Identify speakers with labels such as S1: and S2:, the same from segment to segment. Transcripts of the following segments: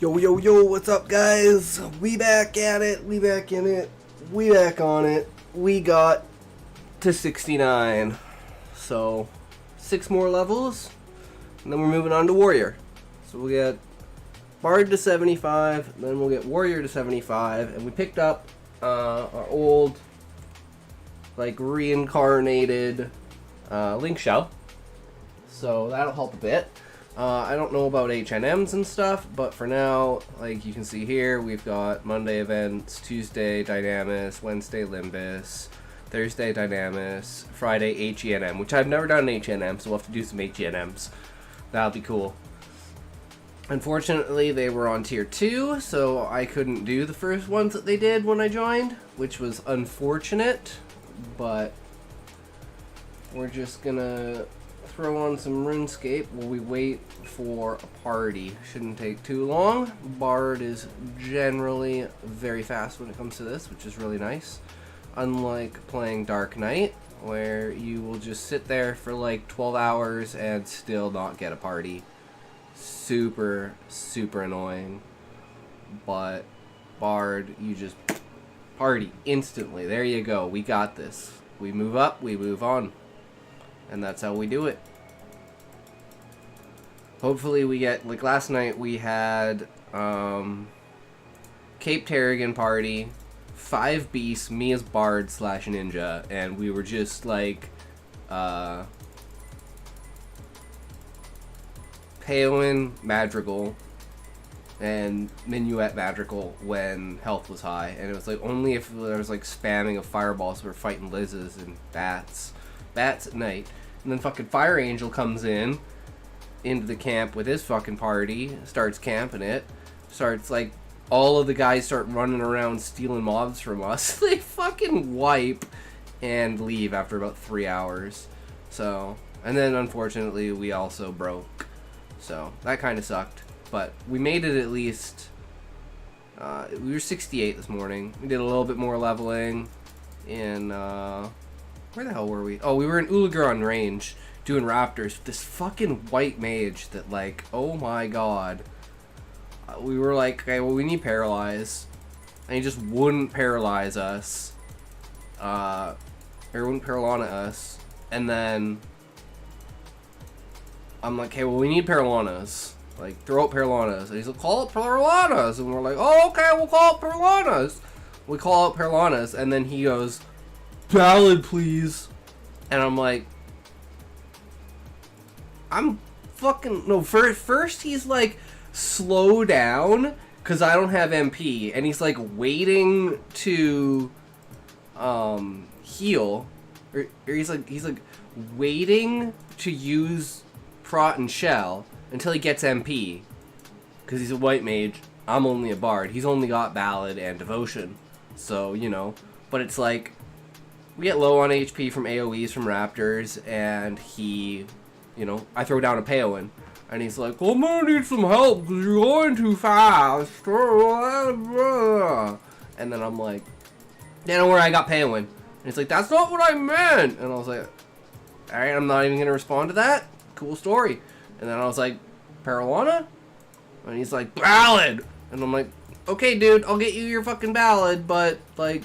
S1: Yo, yo, yo, what's up, guys? We back at it. We back in it. We back on it. We got to 69. So, 6 more levels. And then we're moving on to Warrior. So we'll get Bard to 75. Then we'll get Warrior to 75. And we picked up our old, like, reincarnated Link Shell. So that'll help a bit. I don't know about HNMs and stuff, but for now, like you can see here, we've got Monday events, Tuesday Dynamis, Wednesday Limbus, Thursday Dynamis, Friday HENM, which I've never done an HNM, so we'll have to do some HNMs. That'll be cool. Unfortunately, they were on tier 2, so I couldn't do the first ones that they did when I joined, which was unfortunate, but we're just gonna throw on some RuneScape while we wait for a party. Shouldn't take too long. Bard is generally very fast when it comes to this, which is really nice. Unlike playing Dark Knight, where you will just sit there for like 12 hours and still not get a party. Super, super annoying. But Bard, you just party instantly. There you go. We got this. We move up, we move on. And that's how we do it. Hopefully we get, like last night we had Cape Terrigan party, 5 beasts, me as Bard / Ninja, and we were just like Payoin Madrigal and Minuet Madrigal when health was high, and it was like only if there was like spamming of fireballs we were fighting Lizzes and bats at night. And then fucking Fire Angel comes into the camp with his fucking party, starts camping it, starts like, all of the guys start running around stealing mobs from us. They fucking wipe and leave after about 3 hours. So, and then unfortunately we also broke. So, that kind of sucked. But we made it at least, we were 68 this morning. We did a little bit more leveling in, where the hell were we? Oh, we were in Ulaguran range doing raptors. This fucking white mage that, like, oh my god. We were like, okay, well, we need paralyze. And he just wouldn't paralyze us. Or wouldn't Paralana us. And then I'm like, okay, well, we need Paralanas. Like, throw out Paralanas. And he's like, call out Paralanas. And we're like, oh, okay, we'll call out Paralanas. We call out Paralanas. And then he goes, ballad, please. And I'm like, I'm fucking, no, first he's like, slow down, because I don't have MP, and he's like waiting to heal, or he's like waiting to use Prot and Shell until he gets MP, because he's a white mage. I'm only a Bard. He's only got Ballad and Devotion, so, you know, but it's like, we get low on HP from AoEs from Raptors, and he, you know, I throw down a Payoin, and he's like, well, I'm gonna need some help, because you're going too fast. And then I'm like, yeah, don't worry, I got Payoin. And he's like, that's not what I meant. And I was like, alright, I'm not even gonna respond to that. Cool story. And then I was like, Paralana? And he's like, Ballad! And I'm like, okay, dude, I'll get you your fucking Ballad, but, like,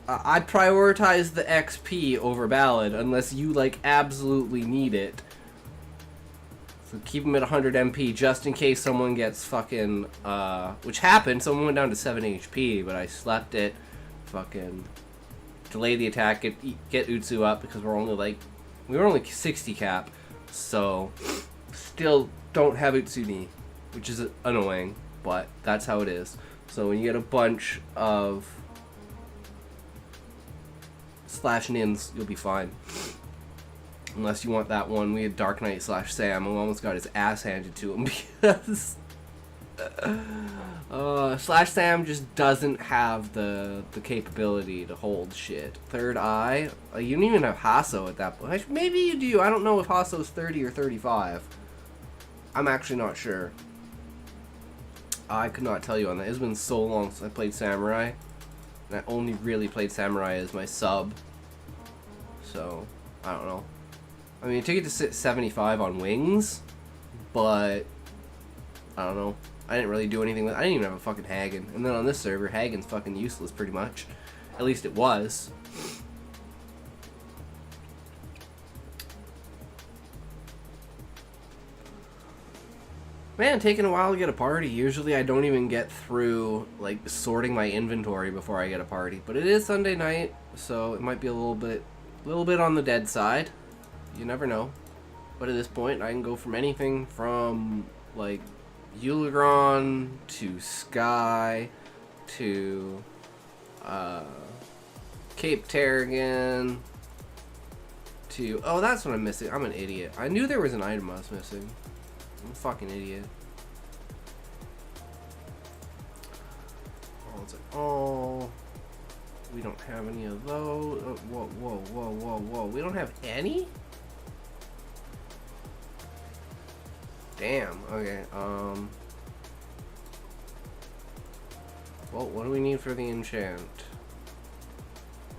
S1: I prioritize the XP over Ballad unless you, like, absolutely need it. So keep him at 100 MP just in case someone gets fucking, which happened, someone went down to 7 HP, but I slept it, fucking, delay the attack, get Utsu up, because we were only 60 cap, so, still don't have Utsuni, which is annoying, but that's how it is. So when you get a bunch of slash nins, you'll be fine. Unless you want that one. We had Dark Knight / Sam, who almost got his ass handed to him because / Sam just doesn't have the capability to hold shit. Third Eye, you don't even have Hasso at that point. Maybe you do. I don't know if Hasso's 30 or 35. I'm actually not sure. I could not tell you on that. It's been so long since I played Samurai. And I only really played Samurai as my sub. So, I don't know. I mean, it took it to sit 75 on wings, but I don't know. I didn't really do anything with. I didn't even have a fucking Hagen. And then on this server, Hagen's fucking useless, pretty much. At least it was. Man, taking a while to get a party. Usually I don't even get through, like, sorting my inventory before I get a party. But it is Sunday night, so it might be a little bit on the dead side. You never know. But at this point, I can go from anything from, like, Uligron to Sky to Cape Terragon to... Oh, that's what I'm missing. I'm an idiot. I knew there was an item I was missing. I'm a fucking idiot. Oh, it's like, oh, we don't have any of those. Oh, whoa, whoa, whoa, whoa, whoa. We don't have any? Damn, okay, well, what do we need for the enchant?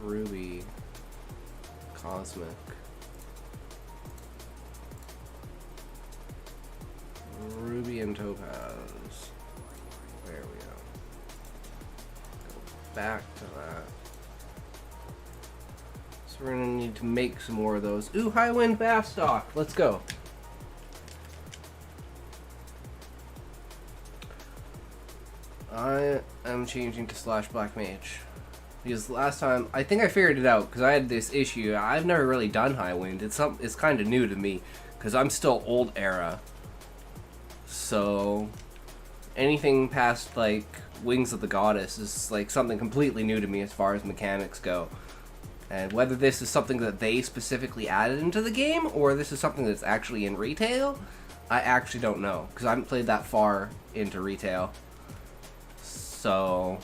S1: Ruby. Cosmic. Ruby and Topaz. There we go. Go back to that. So we're gonna need to make some more of those. Ooh, High Wind Bastock. Let's go. I am changing to / Black Mage. Because last time, I think I figured it out, because I had this issue. I've never really done High Wind. It's kind of new to me, because I'm still old era. So, anything past, like, Wings of the Goddess is, like, something completely new to me as far as mechanics go. And whether this is something that they specifically added into the game, or this is something that's actually in retail, I actually don't know, because I haven't played that far into retail. So...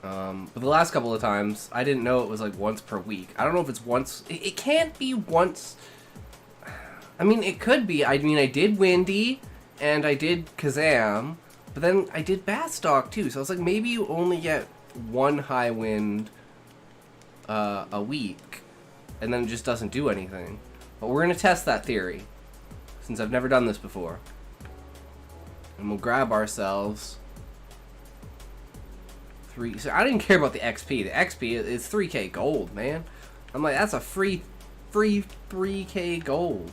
S1: but the last couple of times, I didn't know it was, like, once per week. I don't know if it's once... It can't be once... I mean, it could be. I mean, I did Windy, and I did Kazam, but then I did Bastock, too. So I was like, maybe you only get one High Wind a week, and then it just doesn't do anything. But we're going to test that theory, since I've never done this before. And we'll grab ourselves... So I didn't care about the XP. The XP is 3k gold, man. I'm like, that's a free 3k gold.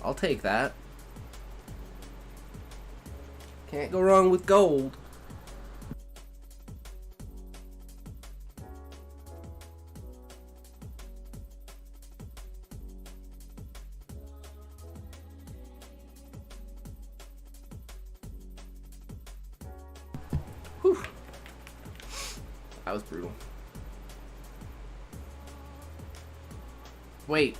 S1: I'll take that. Can't go wrong with gold. Whew. That was brutal. Wait.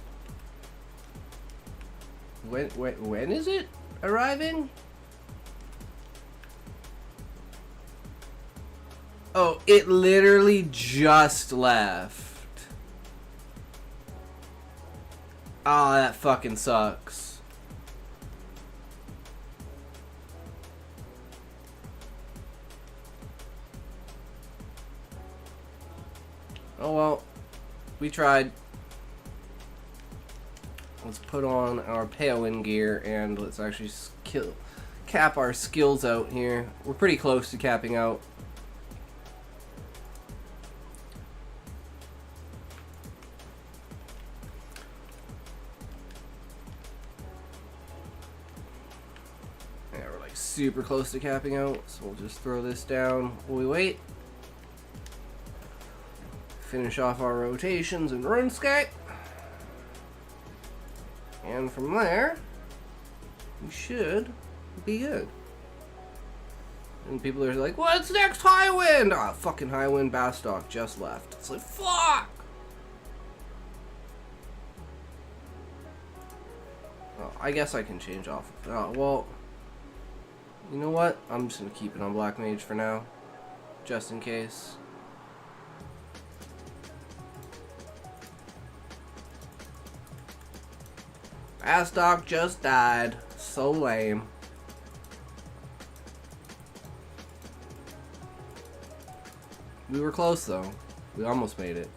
S1: When is it arriving? Oh, it literally just left. Ah, that fucking sucks. Oh well, we tried. Let's put on our Payoin gear and let's actually cap our skills out here. We're pretty close to capping out. Yeah, we're like super close to capping out, so we'll just throw this down while we wait. Finish off our rotations in RuneScape. And from there, we should be good. And people are like, what's next, High Wind? Ah, fucking High Wind Bastock just left. It's like, fuck! Oh, I guess I can change off. Oh, well, you know what? I'm just gonna keep it on Black Mage for now. Just in case. Bastock just died. So lame. We were close though. We almost made it.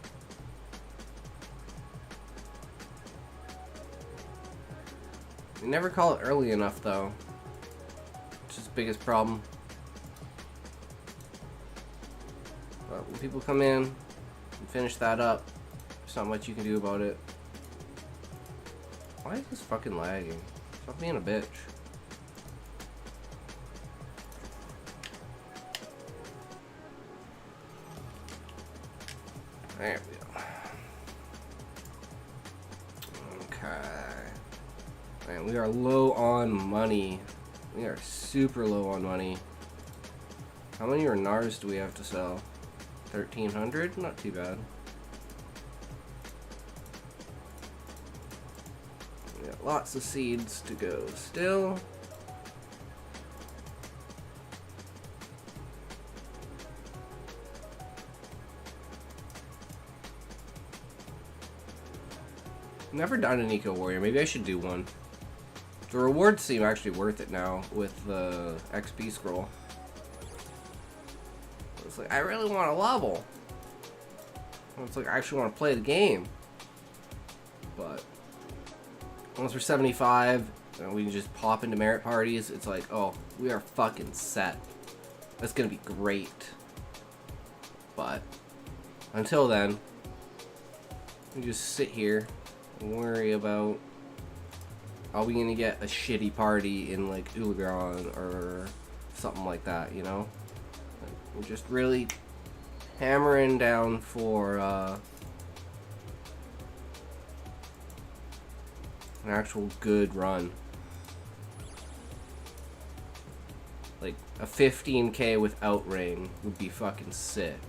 S1: You never call it early enough, though. Which is the biggest problem. But when people come in and finish that up, there's not much you can do about it. Why is this fucking lagging? Stop being a bitch. There we go. Okay. Man, we are low on money. We are super low on money. How many Renars do we have to sell? 1,300? Not too bad. We got lots of seeds to go still. Never done an Eco Warrior. Maybe I should do one. The rewards seem actually worth it now with the XP scroll. It's like, I really want a level. It's like, I actually want to play the game. But once we're 75, and we can just pop into merit parties, it's like, oh, we are fucking set. That's gonna be great. But until then, we just sit here and worry about, are we gonna get a shitty party in like Uligron or something like that, you know? Like, we're just really hammering down for an actual good run. Like a 15k without ring would be fucking sick.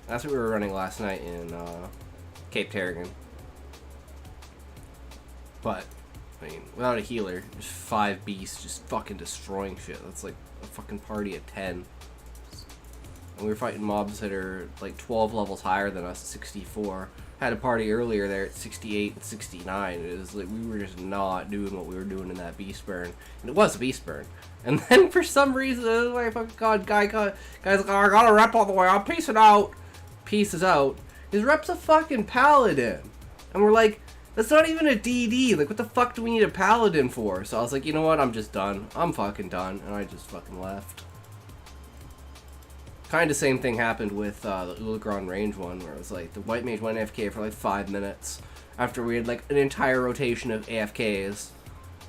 S1: That's what we were running last night in Cape Tarragon. But, I mean, without a healer, just 5 beasts just fucking destroying shit. That's like a fucking party at 10. And we were fighting mobs that are like 12 levels higher than us, 64. Had a party earlier there at 68 and 69. It was like we were just not doing what we were doing in that beast burn. And it was a beast burn. And then for some reason, oh my fucking god, guy's like, oh, I got a rep all the way, I'm peacing out. Pieces out. His rep's a fucking paladin. And we're like, that's not even a DD. Like, what the fuck do we need a paladin for? So I was like, you know what? I'm just done. I'm fucking done. And I just fucking left. Kind of same thing happened with the Uligron range one, where it was like, the white mage went AFK for like 5 minutes after we had like an entire rotation of AFKs.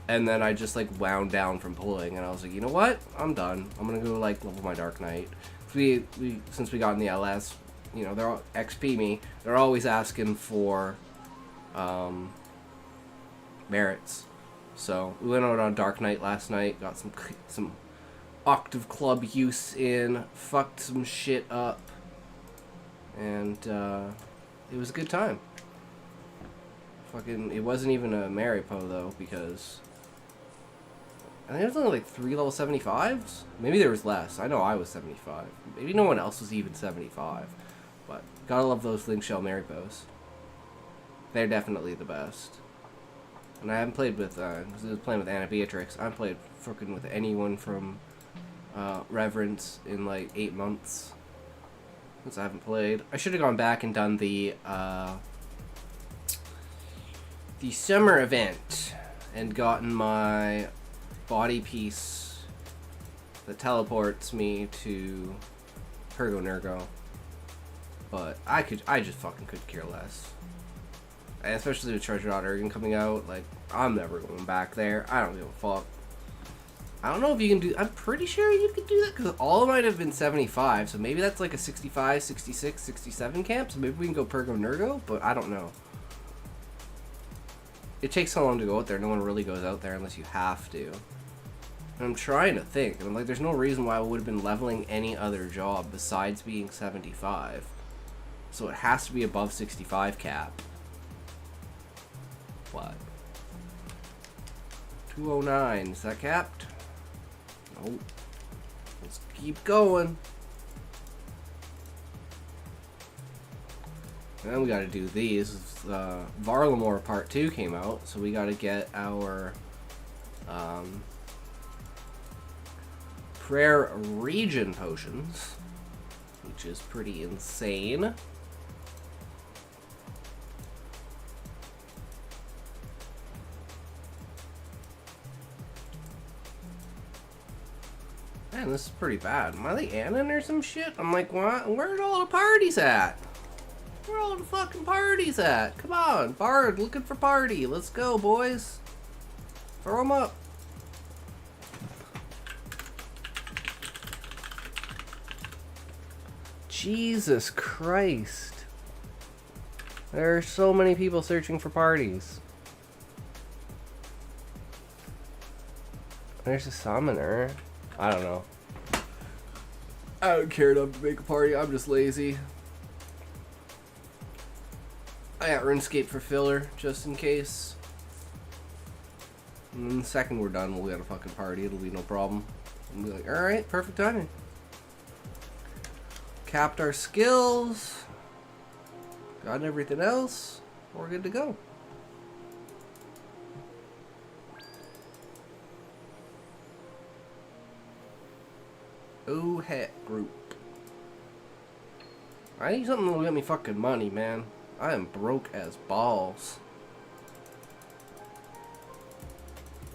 S1: And then I just like wound down from pulling. And I was like, you know what? I'm done. I'm gonna go like level my Dark Knight. Since we got in the LS, you know, they're all XP me. They're always asking for merits. So we went out on Dark Knight last night, got some Octave Club use in, fucked some shit up, and it was a good time. Fucking, it wasn't even a Maripo though, because I think there was only like 3 level 75s. Maybe there was less. I know I was 75. Maybe no one else was even 75. But gotta love those Link Shell Maripos. They're definitely the best. And I haven't played with, because I was playing with Anna Beatrix, I haven't played fucking with anyone from Reverence in like 8 months. Since I haven't played. I should have gone back and done the summer event and gotten my body piece that teleports me to Pergo Nergo. But I just fucking could care less. And especially with Treasure.Ergon coming out, like, I'm never going back there. I don't give a fuck. I don't know if you can do, I'm pretty sure you could do that, because all might have been 75, so maybe that's like a 65, 66, 67 camp, so maybe we can go Pergo Nergo, but I don't know. It takes so long to go out there, no one really goes out there unless you have to. And I'm trying to think, and I'm like, there's no reason why I would have been leveling any other job besides being 75. So it has to be above 65 cap. What? 209, is that capped? Nope. Let's keep going. And then we gotta do these. Varlamore Part 2 came out, so we gotta get our Prayer Region potions, which is pretty insane. Man, this is pretty bad. Am I the Annan or some shit? I'm like, what? Where's all the parties at? Where are all the fucking parties at? Come on, Bard, looking for party. Let's go, boys. Throw them up. Jesus Christ. There are so many people searching for parties. There's a summoner. I don't know. I don't care enough to make a party. I'm just lazy. I got RuneScape for filler, just in case. And then the second we're done, we'll get a fucking party. It'll be no problem. We'll be like, alright, perfect timing. Capped our skills. Got everything else. We're good to go. Oh, heck, group. I need something that'll get me fucking money, man. I am broke as balls.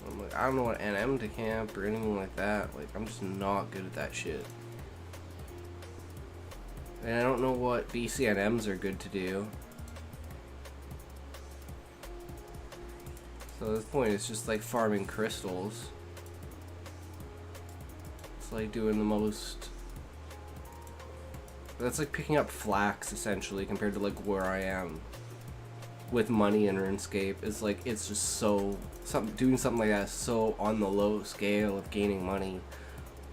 S1: I'm like, I don't know what NM to camp or anything like that. Like, I'm just not good at that shit. And I don't know what BCNMs are good to do. So at this point, it's just like farming crystals. It's like doing the most... That's like picking up flax, essentially, compared to like where I am. With money in RuneScape. It's like, it's just so... doing something like that is so on the low scale of gaining money.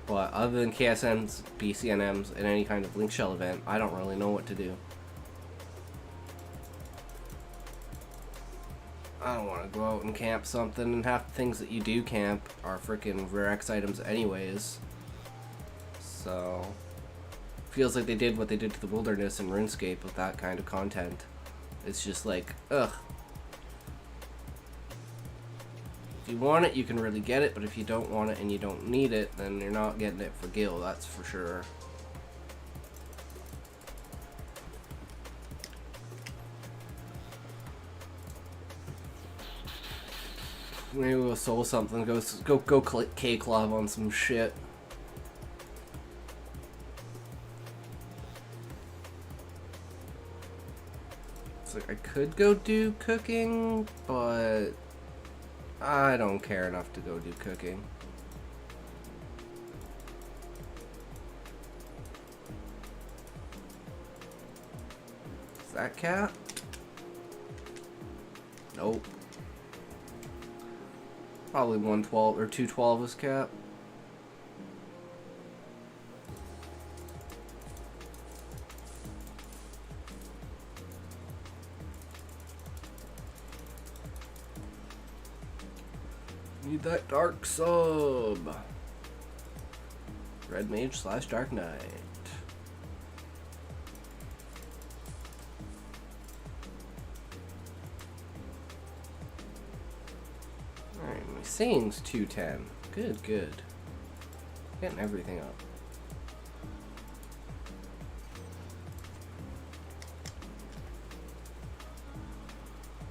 S1: But other than KSMs, BCNMs, and any kind of Link Shell event, I don't really know what to do. I don't want to go out and camp something, and half the things that you do camp are freaking rare X items anyways. So... feels like they did what they did to the wilderness in RuneScape with that kind of content. It's just like, ugh. If you want it, you can really get it, but if you don't want it and you don't need it, then you're not getting it for Gil, that's for sure. Maybe we'll soul something, go K-Club on some shit. It's like, I could go do cooking, but I don't care enough to go do cooking. Is that cat? Nope. Probably 112 or 212 is cap. Need that dark sub. Red Mage / Dark Knight. Alright, my singing's 210. Good, good. Getting everything up.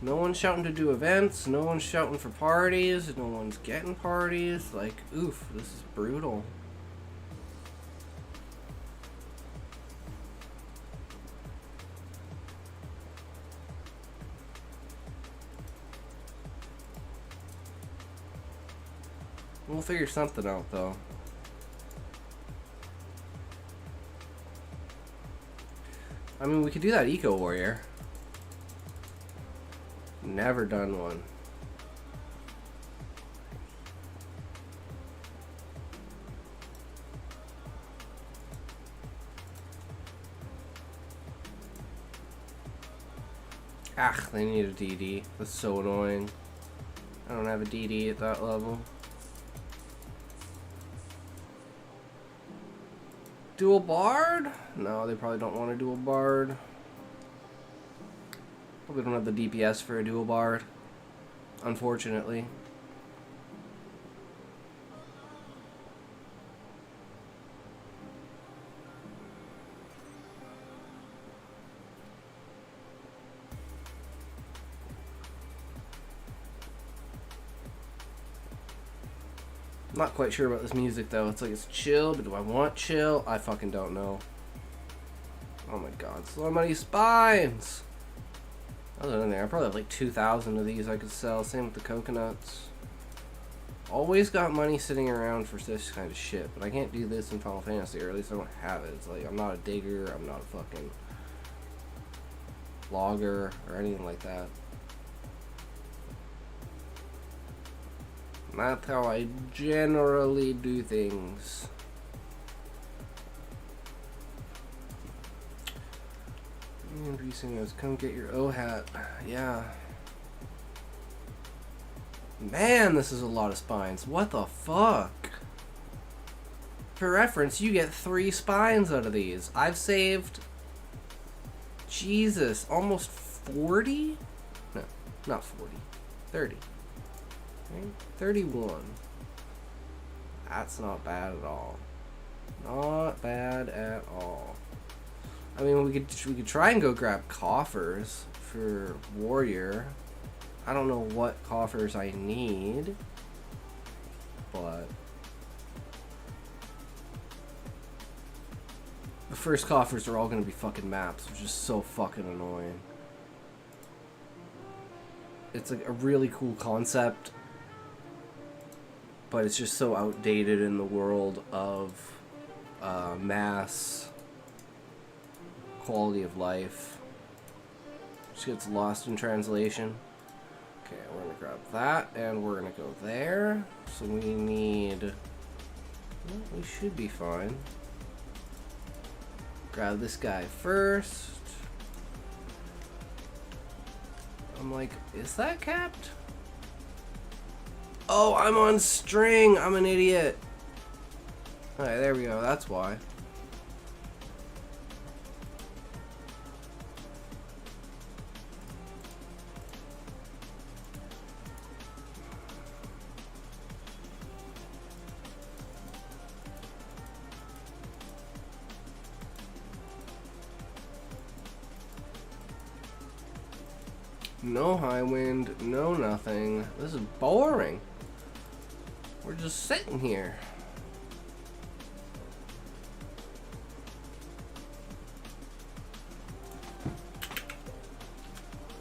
S1: No one's shouting to do events, no one's shouting for parties, no one's getting parties. Like, oof, this is brutal. We'll figure something out, though. I mean, we could do that Eco Warrior. Never done one. Ah, they need a DD. That's so annoying. I don't have a DD at that level. Dual Bard? No, they probably don't want a dual Bard. Probably don't have the DPS for a dual Bard, unfortunately. Not quite sure about this music though. It's like it's chill, but do I want chill? I fucking don't know. Oh my god, so many spines! Other than there, I probably have like 2,000 of these I could sell. Same with the coconuts. Always got money sitting around for this kind of shit, but I can't do this in Final Fantasy, or at least I don't have it. It's like, I'm not a digger, I'm not a fucking logger, or anything like that. Not how I generally do things. Increasing those, come get your O-hat. Yeah. Man, this is a lot of spines. What the fuck? For reference, you get 3 spines out of these. I've saved... Jesus, almost 40? No, not 40. 30. Right? 31. That's not bad at all. Not bad at all. I mean, we could try and go grab coffers for warrior. I don't know what coffers I need, but the first coffers are all gonna be fucking maps, which is so fucking annoying. It's like a really cool concept, but it's just so outdated in the world of mass quality of life. Just gets lost in translation. Okay, we're gonna grab that and we're gonna go there. So we need... well, we should be fine. Grab this guy first. I'm like, is that capped? Oh, I'm on string! I'm an idiot! Alright, there we go, that's why. No high wind, no nothing. This is boring. We're just sitting here.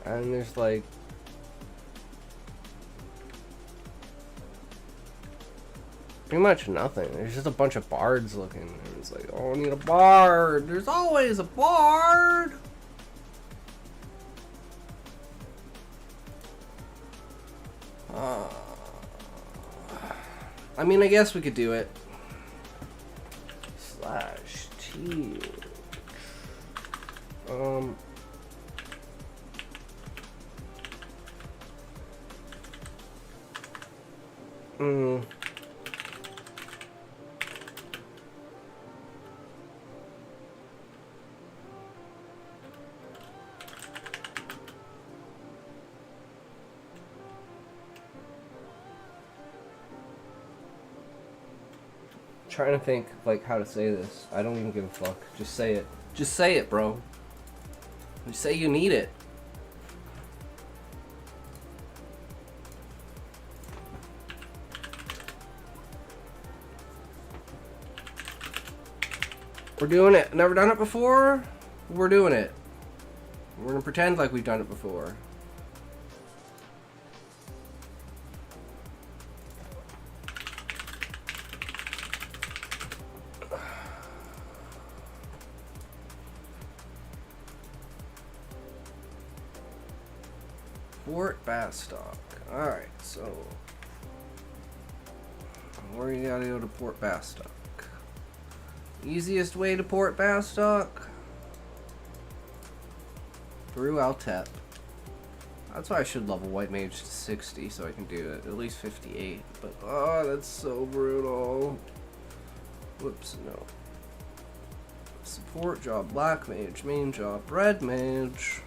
S1: And there's like... pretty much nothing. There's just a bunch of bards looking. And it's like, oh, I need a bard. There's always a bard. I mean, I guess we could do it. Slash T. Trying to think like how to say this. I don't even give a fuck. Just say it. Just say it, bro. Just say you need it. We're doing it. Never done it before? We're doing it. We're gonna pretend like we've done it before. Port Bastock. Alright, so where you gotta go to Port Bastock? Easiest way to Port Bastock? Through Altep. That's why I should level White Mage to 60 so I can do it. At least 58. But oh, that's so brutal. Whoops, no. Support job, Black Mage, main job, Red Mage.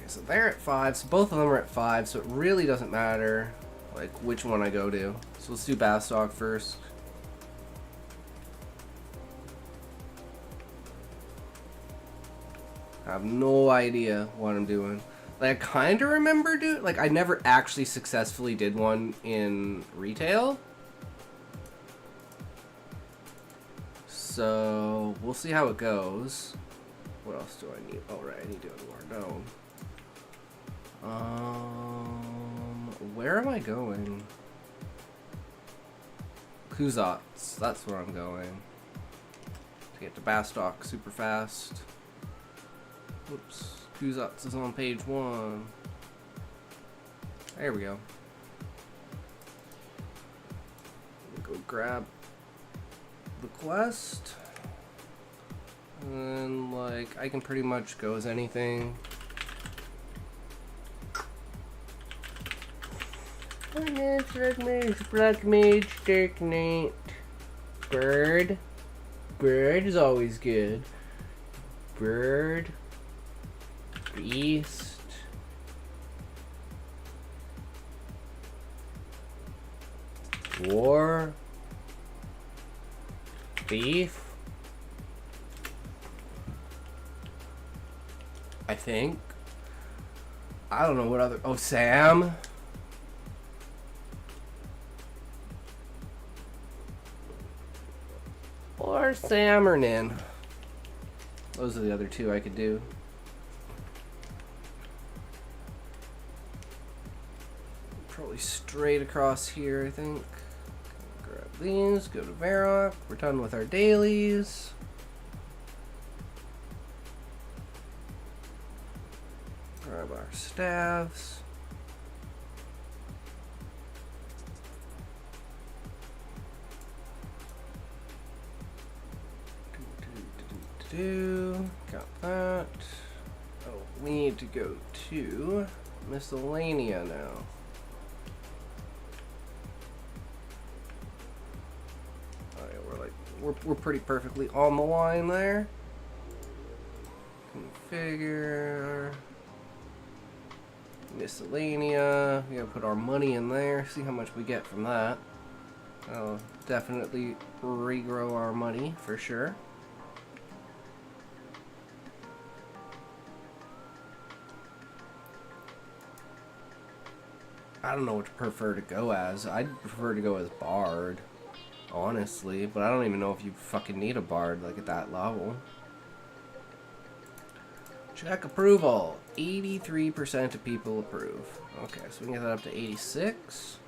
S1: So they're at 5, so both of them are at 5, so it really doesn't matter like which one I go to. So let's do Bastock first. I have no idea what I'm doing. Like, I kind of remember doing... Like, I never actually successfully did one in retail. So, we'll see how it goes. What else do I need? Oh, right, I need to go to Wardone. Where am I going? Horizonxi, that's where I'm going. To get to Bastock super fast. Whoops. Horizonxi is on page 1. There we go. Go grab the quest. And, like, I can pretty much go as anything. Black mage, dark knight. Bird. Bird is always good. Bird. Beast. War. Thief. I think. I don't know what other... Oh, Sam. Or Sammernin. Those are the other two I could do. Probably straight across here, I think. Grab these, go to Varrock. We're done with our dailies. Grab our staffs. Got that. Oh, we need to go to Miscellanea now. Oh yeah, we're pretty perfectly on the line there. Configure Miscellanea. We gotta put our money in there. See how much we get from that. I'll definitely regrow our money for sure. I don't know what to prefer to go as. I'd prefer to go as Bard, honestly, but I don't even know if you fucking need a Bard, like, at that level. Check approval. 83% of people approve. Okay, so we can get that up to 86.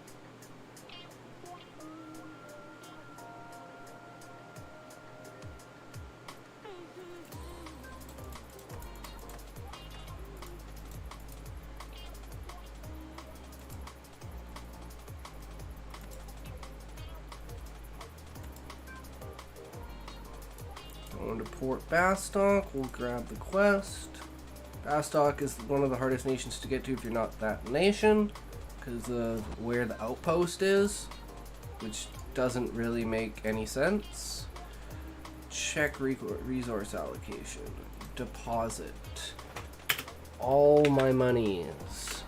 S1: Going to Port Bastock, we'll grab the quest. Bastock is one of the hardest nations to get to if you're not that nation, because of where the outpost is, which doesn't really make any sense. Check resource allocation. Deposit. All my monies.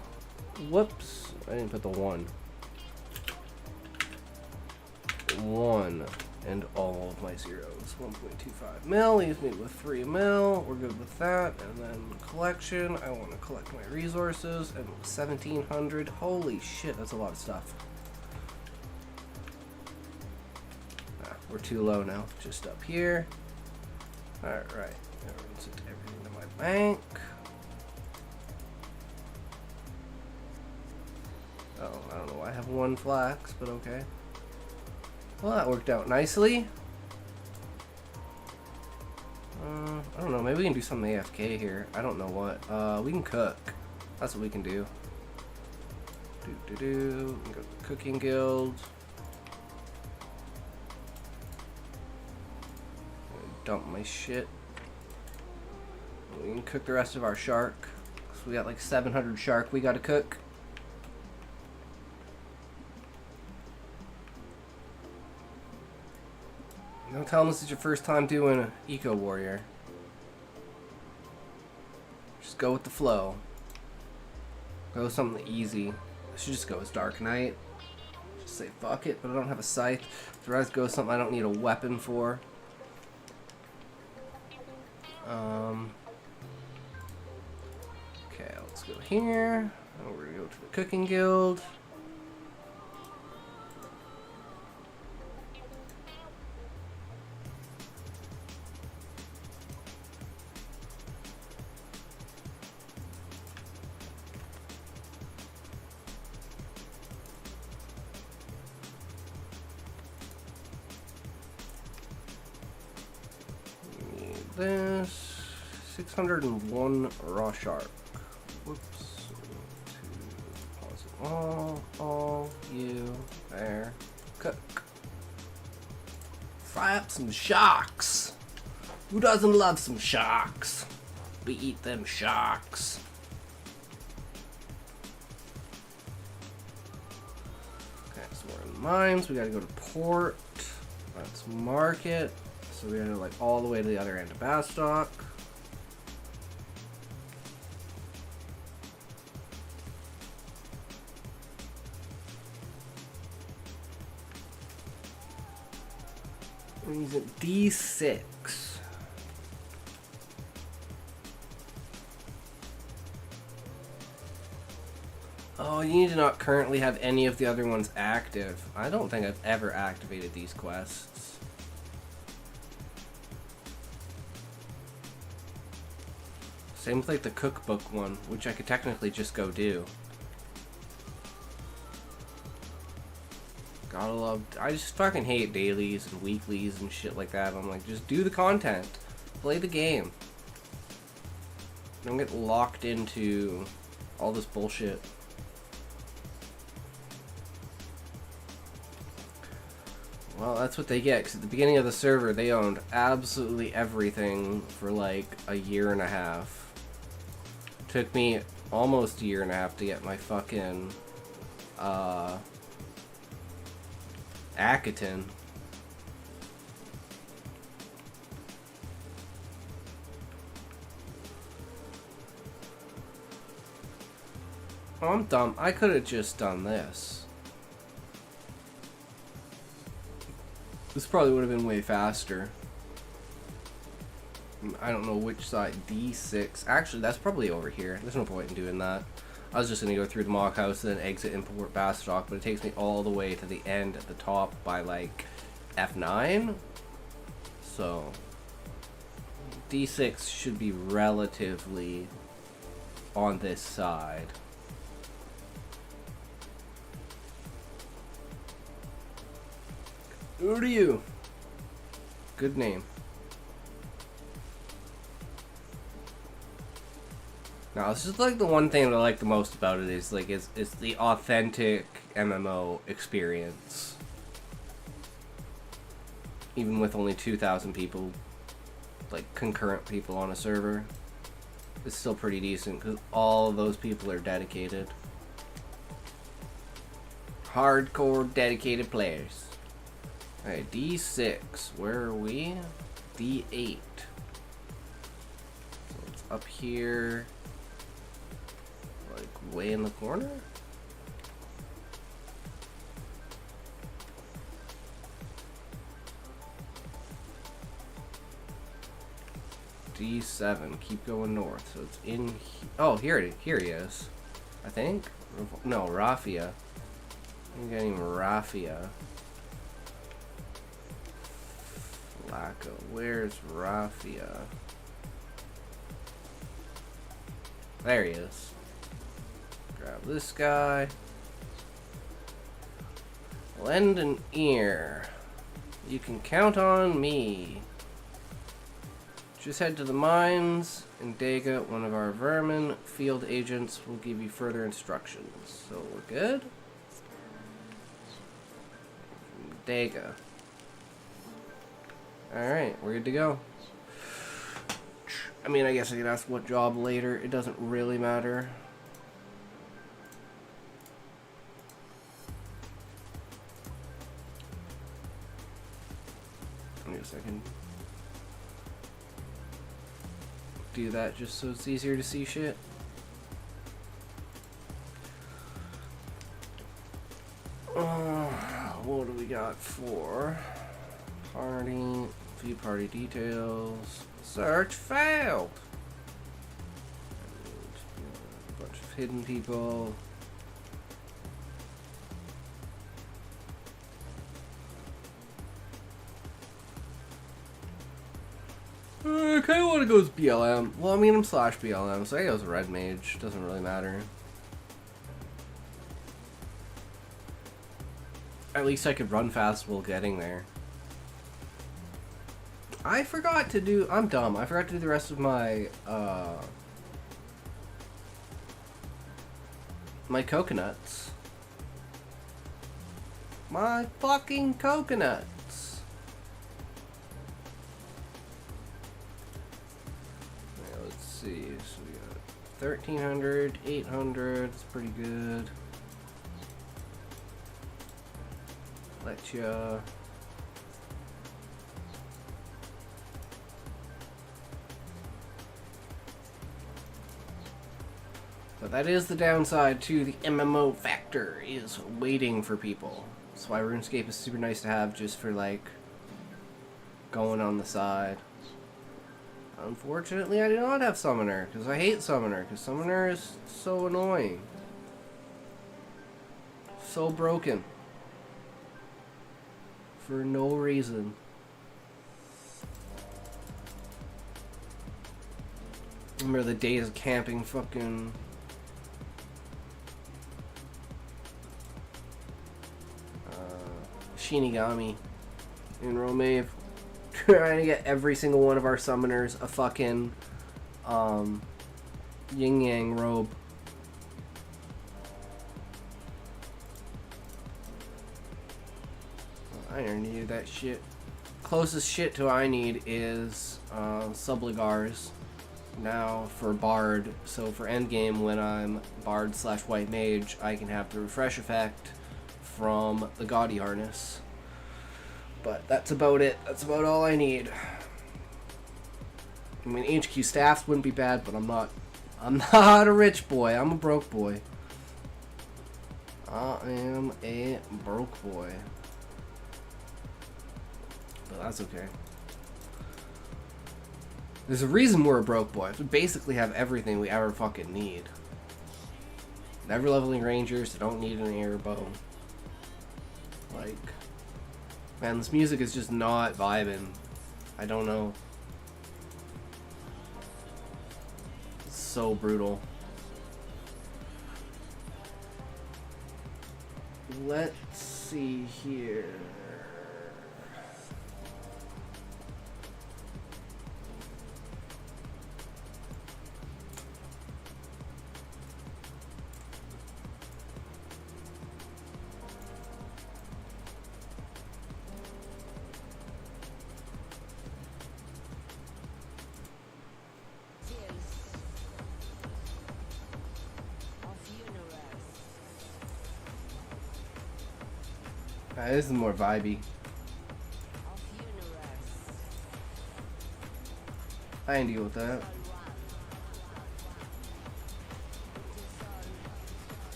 S1: Whoops, I didn't put the 1. 1. And all of my zeros. 1.25 mil leaves me with 3 mil. We're good with that. And then collection. I want to collect my resources. And 1,700. Holy shit, that's a lot of stuff. Ah, we're too low now. Just up here. Alright. Everyone's sent everything to my bank. Oh, I don't know why I have 1 flax, but okay. Well, that worked out nicely. I don't know. Maybe we can do something AFK here. I don't know what. We can cook. That's what we can do. We can go to the cooking guild. Dump my shit. We can cook the rest of our shark. So we got like 700 shark we gotta cook. Don't tell them this is your first time doing an Eco Warrior. Just go with the flow. Go with something easy. I should just go as Dark Knight. Just say fuck it, but I don't have a scythe. So I'd rather go with something I don't need a weapon for. go here. And we're gonna go to the cooking guild. This 601 raw shark. Whoops. Pause it. All you there. Cook. Fry up some sharks. Who doesn't love some sharks? We eat them sharks. Okay, so we're in mines. We gotta go to port. Let's market. So we're gonna like all the way to the other end of Bastock. We're using D6. Oh, you need to not currently have any of the other ones active. I don't think I've ever activated these quests. Same with like the cookbook one, which I could technically just go do. Gotta love... I just fucking hate dailies and weeklies and shit like that. I'm like, just do the content. Play the game. Don't get locked into all this bullshit. Well, that's what they get, because at the beginning of the server, they owned absolutely everything for like a year and a half. Took me almost a year and a half to get my fucking Akaton. Oh, I'm dumb. I could have just done this. This probably would have been way faster. I don't know which side. D6. Actually, that's probably over here. There's no point in doing that. I was just going to go through the mock house and then exit import Bastock, but it takes me all the way to the end at the top by like F9. So D6 should be relatively on this side. Who are you? Good name. Now, this is like the one thing that I like the most about it is like it's the authentic MMO experience. Even with only 2,000 people, like concurrent people on a server, it's still pretty decent because all of those people are dedicated. Hardcore dedicated players. Alright, D6. Where are we? D8. So it's up here. Like way in the corner? D7. Keep going north. So it's in. Oh, here he is. I think. No, Raffia. I'm getting Raffia. Flacco. Where's Raffia? There he is. Grab this guy. Lend an ear. You can count on me. Just head to the mines in Dega. One of our vermin field agents will give you further instructions. So we're good? Dega. Alright, we're good to go. I mean, I guess I could ask what job later. It doesn't really matter. Give me a second. Do that just so it's easier to see shit. What do we got for party? View party details. Search failed. A bunch of hidden people. I kind of want to go as BLM. Well, I mean, I'm slash BLM, so I go as red mage. Doesn't really matter. At least I could run fast while getting there. I forgot to do... I'm dumb. I forgot to do the rest of my, my coconuts. My fucking coconuts. Yeah, let's see. So we got 1,300, 800. That's pretty good. Let ya... But that is the downside to the MMO factor, is waiting for people. That's why RuneScape is super nice to have just for, like, going on the side. Unfortunately, I do not have Summoner, because I hate Summoner, because Summoner is so annoying. So broken. For no reason. Remember the days of camping fucking... Shinigami in Romave, trying to get every single one of our summoners a fucking yin yang robe. I don't need that shit. Closest shit to I need is Subligars now for Bard. So for endgame, when I'm Bard slash White Mage, I can have the refresh effect from the Gaudy harness. But that's about it. That's about all I need. I mean, HQ staffs wouldn't be bad, but I'm not a rich boy. I'm a broke boy. I am a broke boy. But that's okay. There's a reason we're a broke boy. We basically have everything we ever fucking need. Never leveling rangers that don't need an air bow. Like, man, this music is just not vibing. I don't know. It's so brutal. Let's see here. This is more vibey. I can deal with that.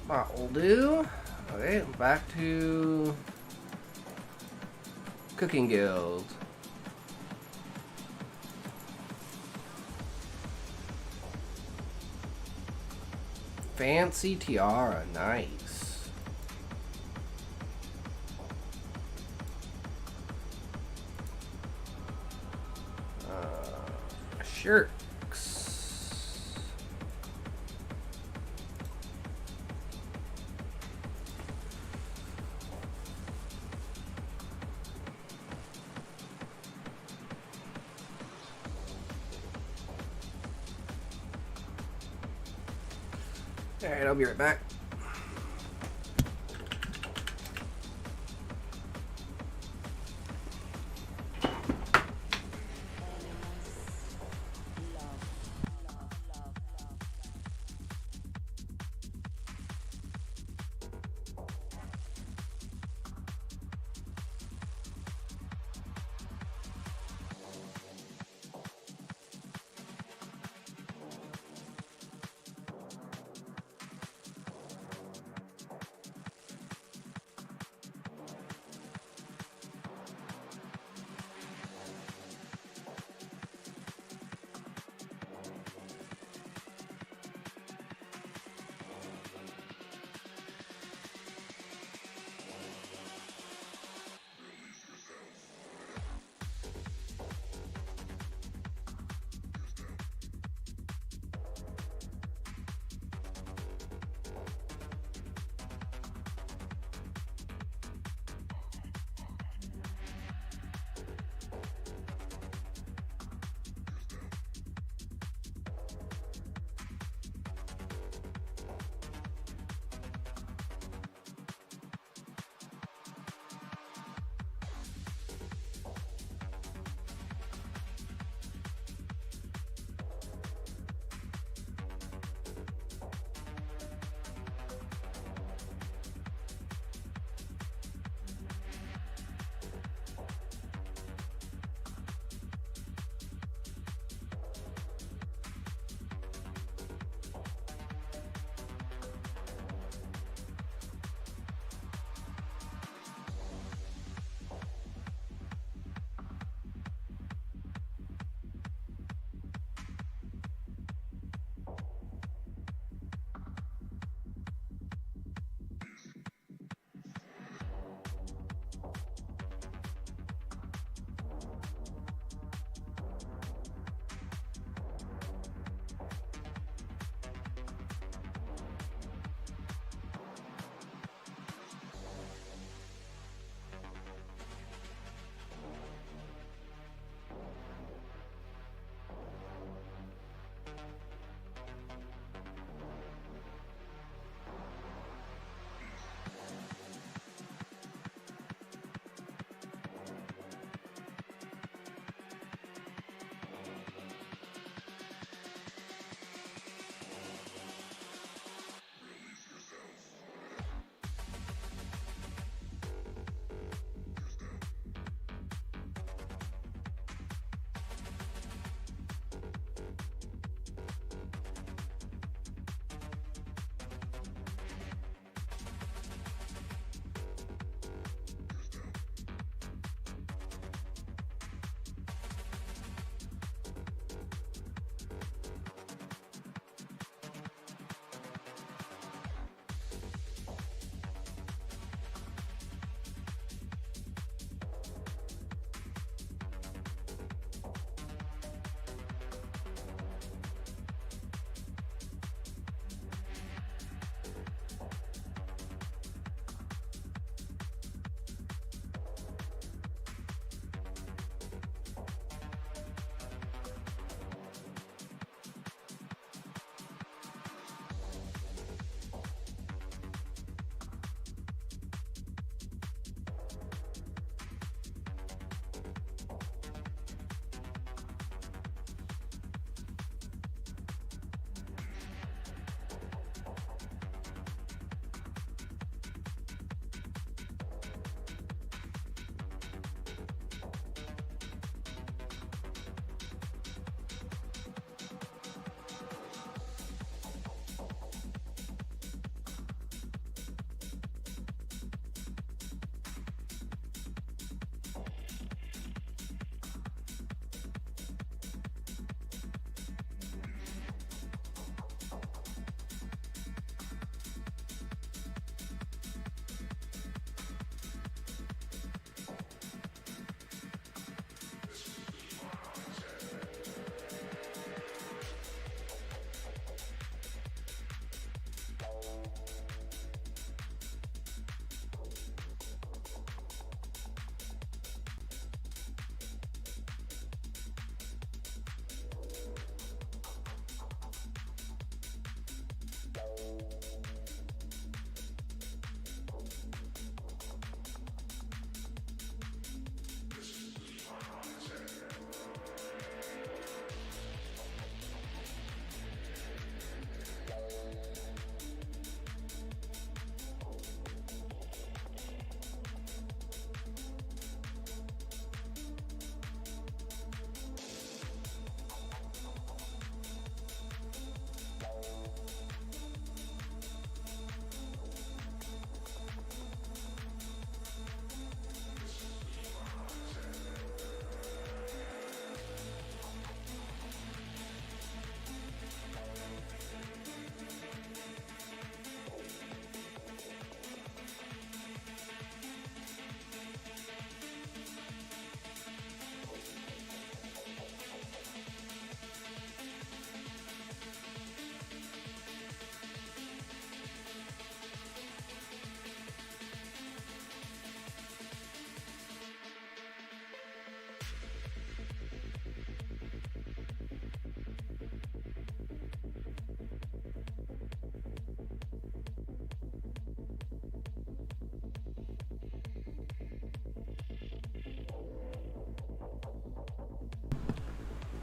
S1: That will do. Okay, back to Cooking Guild. Fancy tiara, nice. Shirts. Alright, I'll be right back.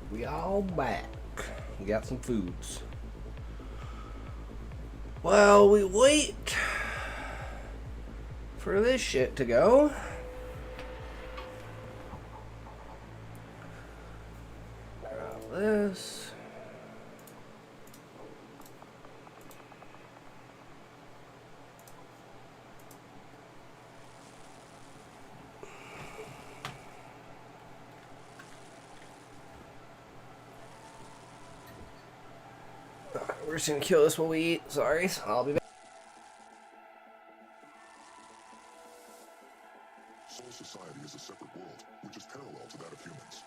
S1: We all back. We got some foods. Well, we wait for this shit to go. Grab this. We're just gonna kill this while we eat. Sorry, I'll be back.
S2: Soul society is a separate world, which is parallel to that of humans.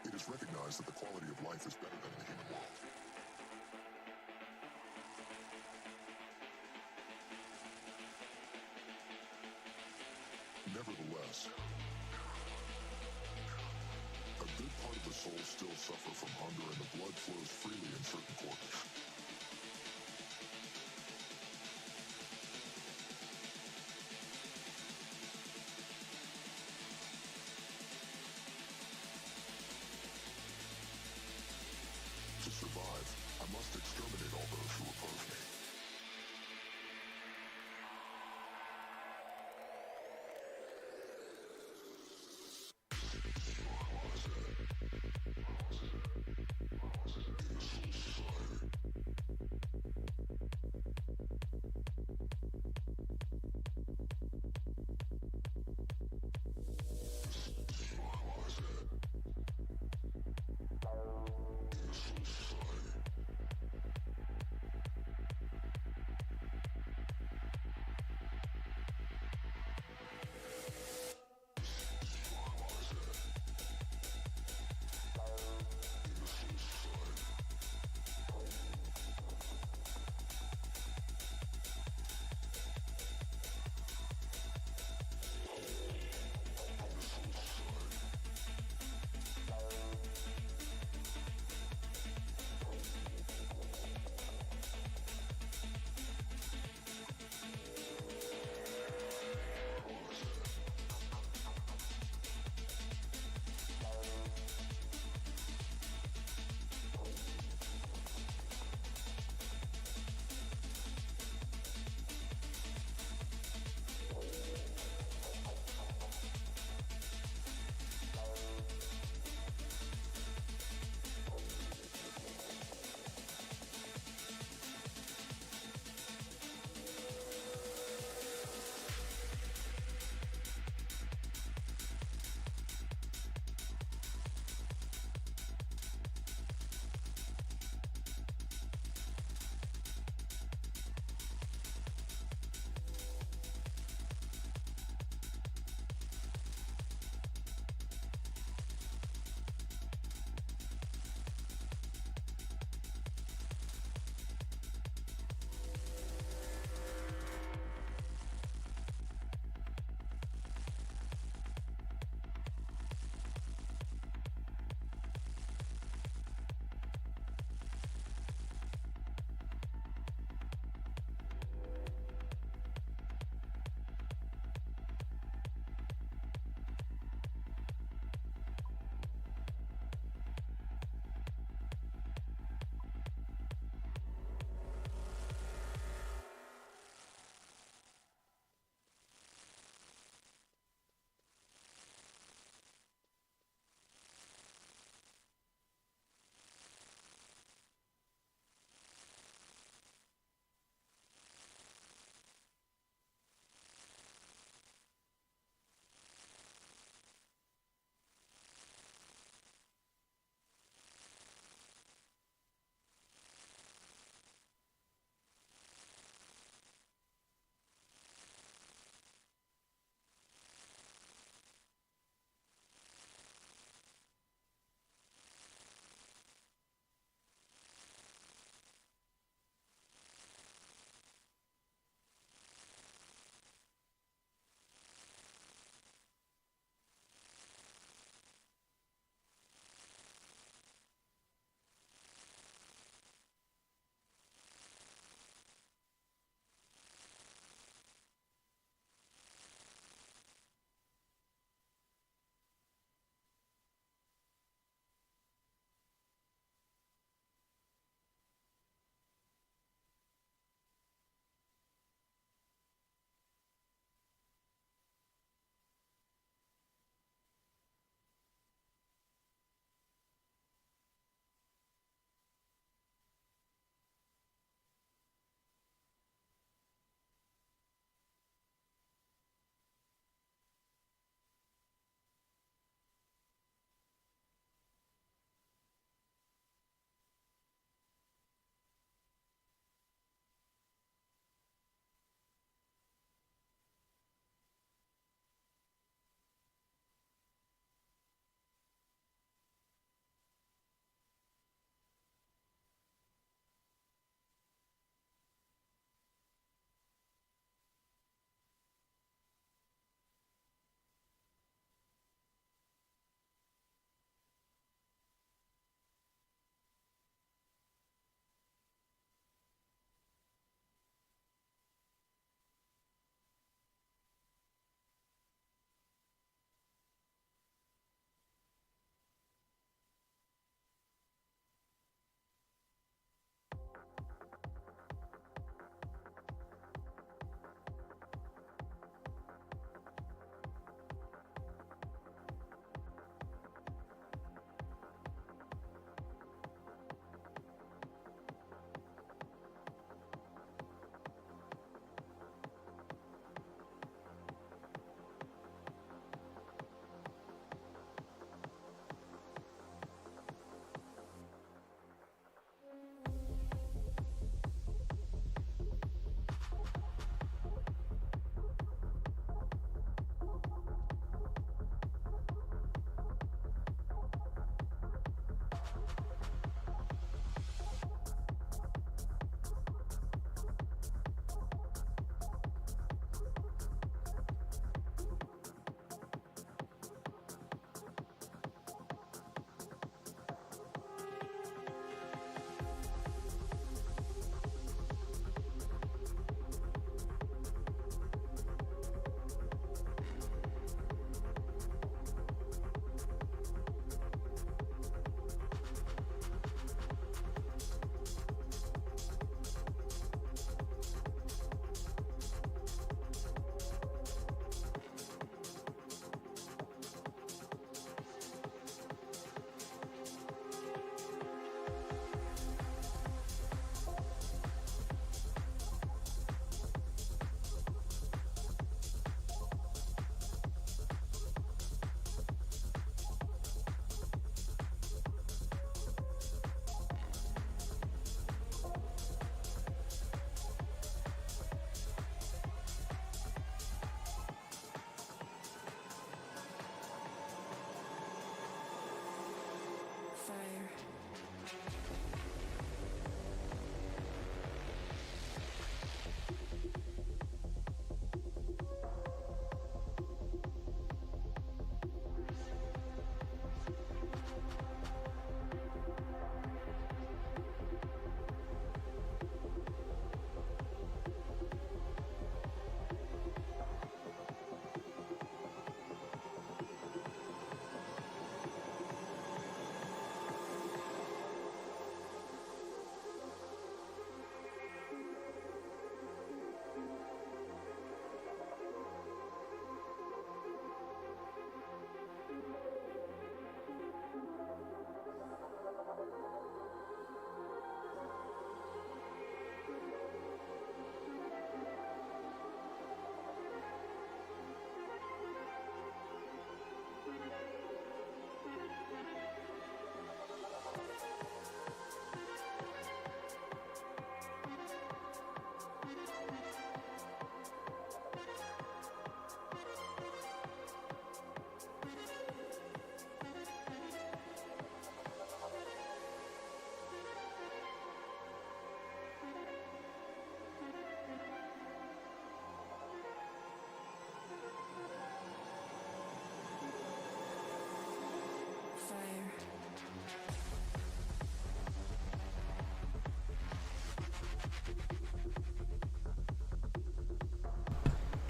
S2: It is recognized that the quality of life is better than in the human world. Nevertheless, a good part of the soul still suffer from hunger, and the blood flows freely in certain quarters. To survive, I must exterminate all those who oppose me.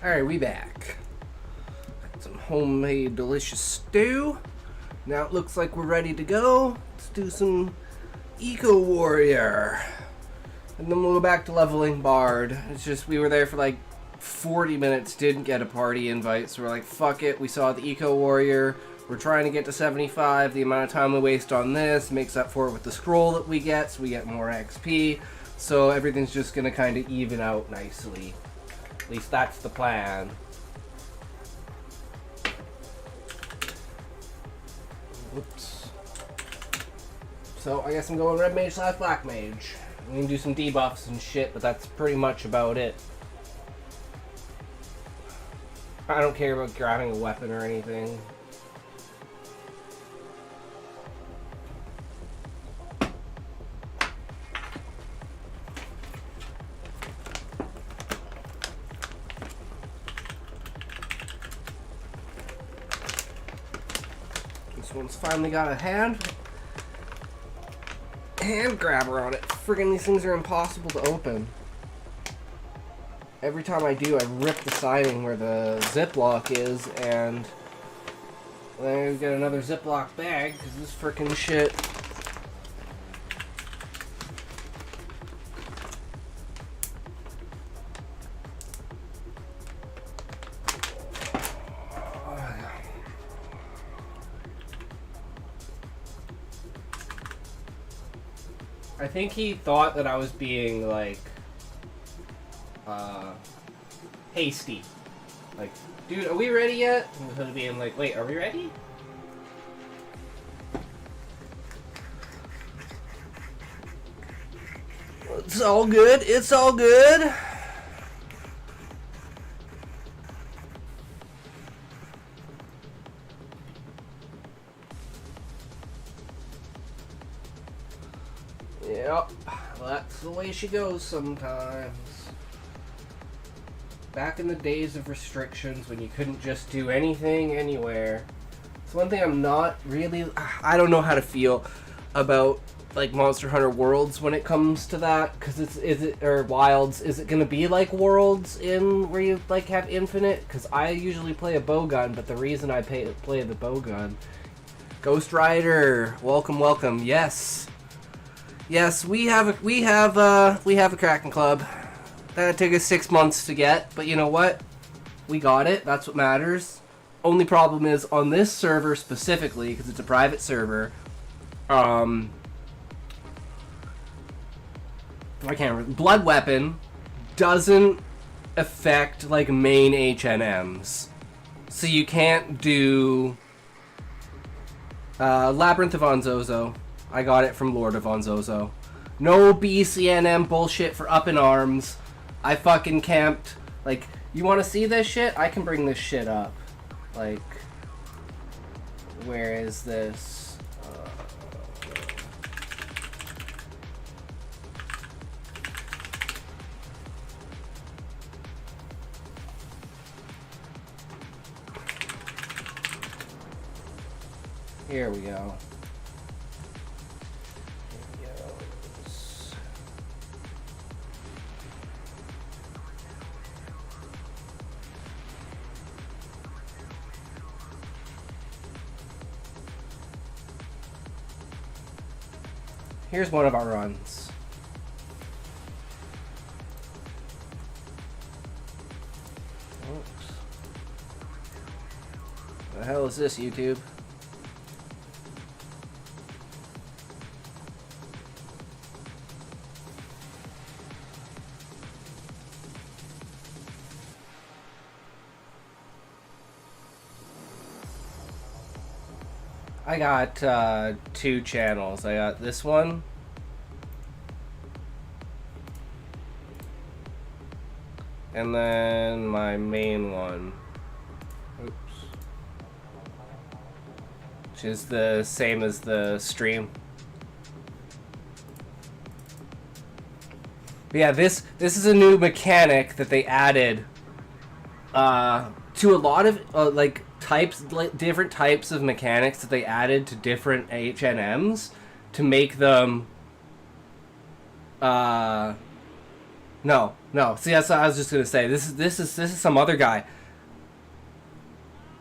S1: Alright, we back. Got some homemade delicious stew. Now it looks like we're ready to go. Let's do some Eco Warrior. And then we'll go back to leveling Bard. It's just we were there for like 40 minutes, didn't get a party invite, so we're like, fuck it. We saw the Eco Warrior. We're trying to get to 75. The amount of time we waste on this makes up for it with the scroll that we get, so we get more XP. So everything's just gonna kind of even out nicely. At least that's the plan. Whoops. So I guess I'm going Red Mage / Black Mage. I'm gonna do some debuffs and shit, but that's pretty much about it. I don't care about grabbing a weapon or anything. This one's finally got a hand grabber on it. Friggin' these things are impossible to open. Every time I do, I rip the siding where the Ziploc is, and then I get another Ziploc bag, because this frickin' shit. I think he thought that I was being, like, hasty. Like, dude, are we ready yet? Instead of being like, wait, are we ready? It's all good. It's all good. Yep, that's the way she goes sometimes. Back in the days of restrictions when you couldn't just do anything anywhere. It's one thing I'm not really... I don't know how to feel about, like, Monster Hunter Worlds when it comes to that. Because or Wilds, is it going to be like Worlds in where you, like, have infinite? Because I usually play a bowgun, but the reason I play the bowgun... Ghost Rider, welcome, welcome. Yes. Yes, we have a Kraken Club. That took us 6 months to get, but you know what? We got it. That's what matters. Only problem is on this server specifically, because it's a private server. I can't remember. Blood Weapon doesn't affect like main HNMs, so you can't do Labyrinth of Onzozo. I got it from Lord of Onzozo. No BCNM bullshit for Up in Arms. I fucking camped. Like, you want to see this shit? I can bring this shit up. Like, where is this? Here we go. Here's one of our runs. Oops. What the hell is this, YouTube? I got 2 channels. I got this one. And then my main one. Oops. Which is the same as the stream. But yeah, this is a new mechanic that they added to a lot of like different types of mechanics that they added to different H&Ms to make them no. See, that's what I was just gonna say. This is some other guy.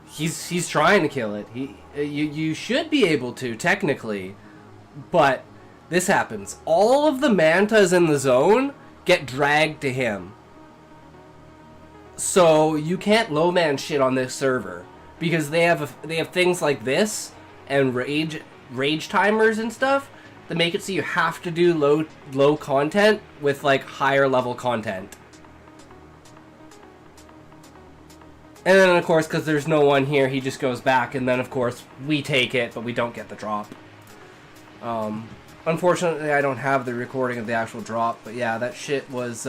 S1: He's trying to kill it. You should be able to technically, but this happens. All of the mantas in the zone get dragged to him. So you can't low man shit on this server because they have things like this and rage timers and stuff that make it so you have to do low content with like higher level content. And then of course, because there's no one here, he just goes back, and then of course we take it, but we don't get the drop. Unfortunately, I don't have the recording of the actual drop, but yeah, that shit was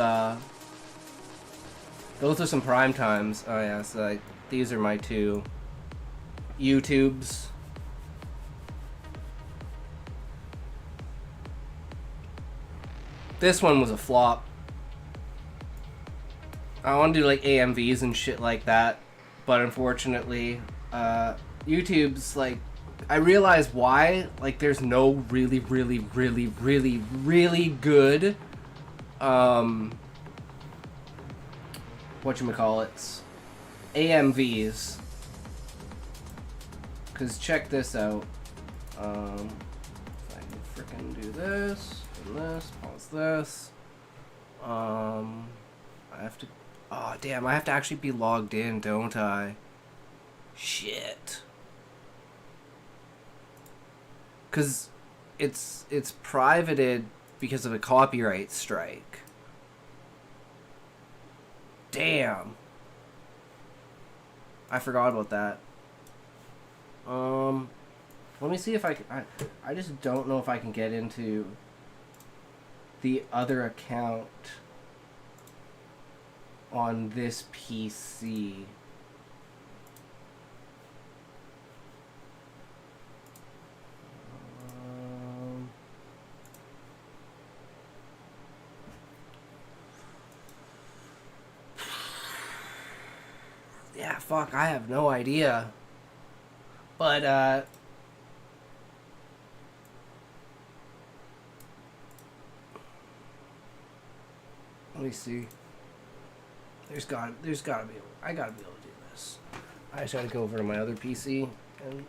S1: those are some prime times. Oh yeah, so like, these are my 2 YouTubes. This one was a flop. I want to do like AMVs and shit like that, but unfortunately, YouTube's like, I realize why, like, there's no really good, whatchamacallits, AMVs. Cause check this out. If I can frickin' do this, and this, pause this. I have to, oh damn, I have to actually be logged in, don't I? Shit. Cause it's privated because of a copyright strike. Damn. I forgot about that. Let me see if I can, I just don't know if I can get into the other account on this PC. Yeah, fuck, I have no idea. But, let me see. There's gotta be, I gotta be able to do this. I just gotta go over to my other PC and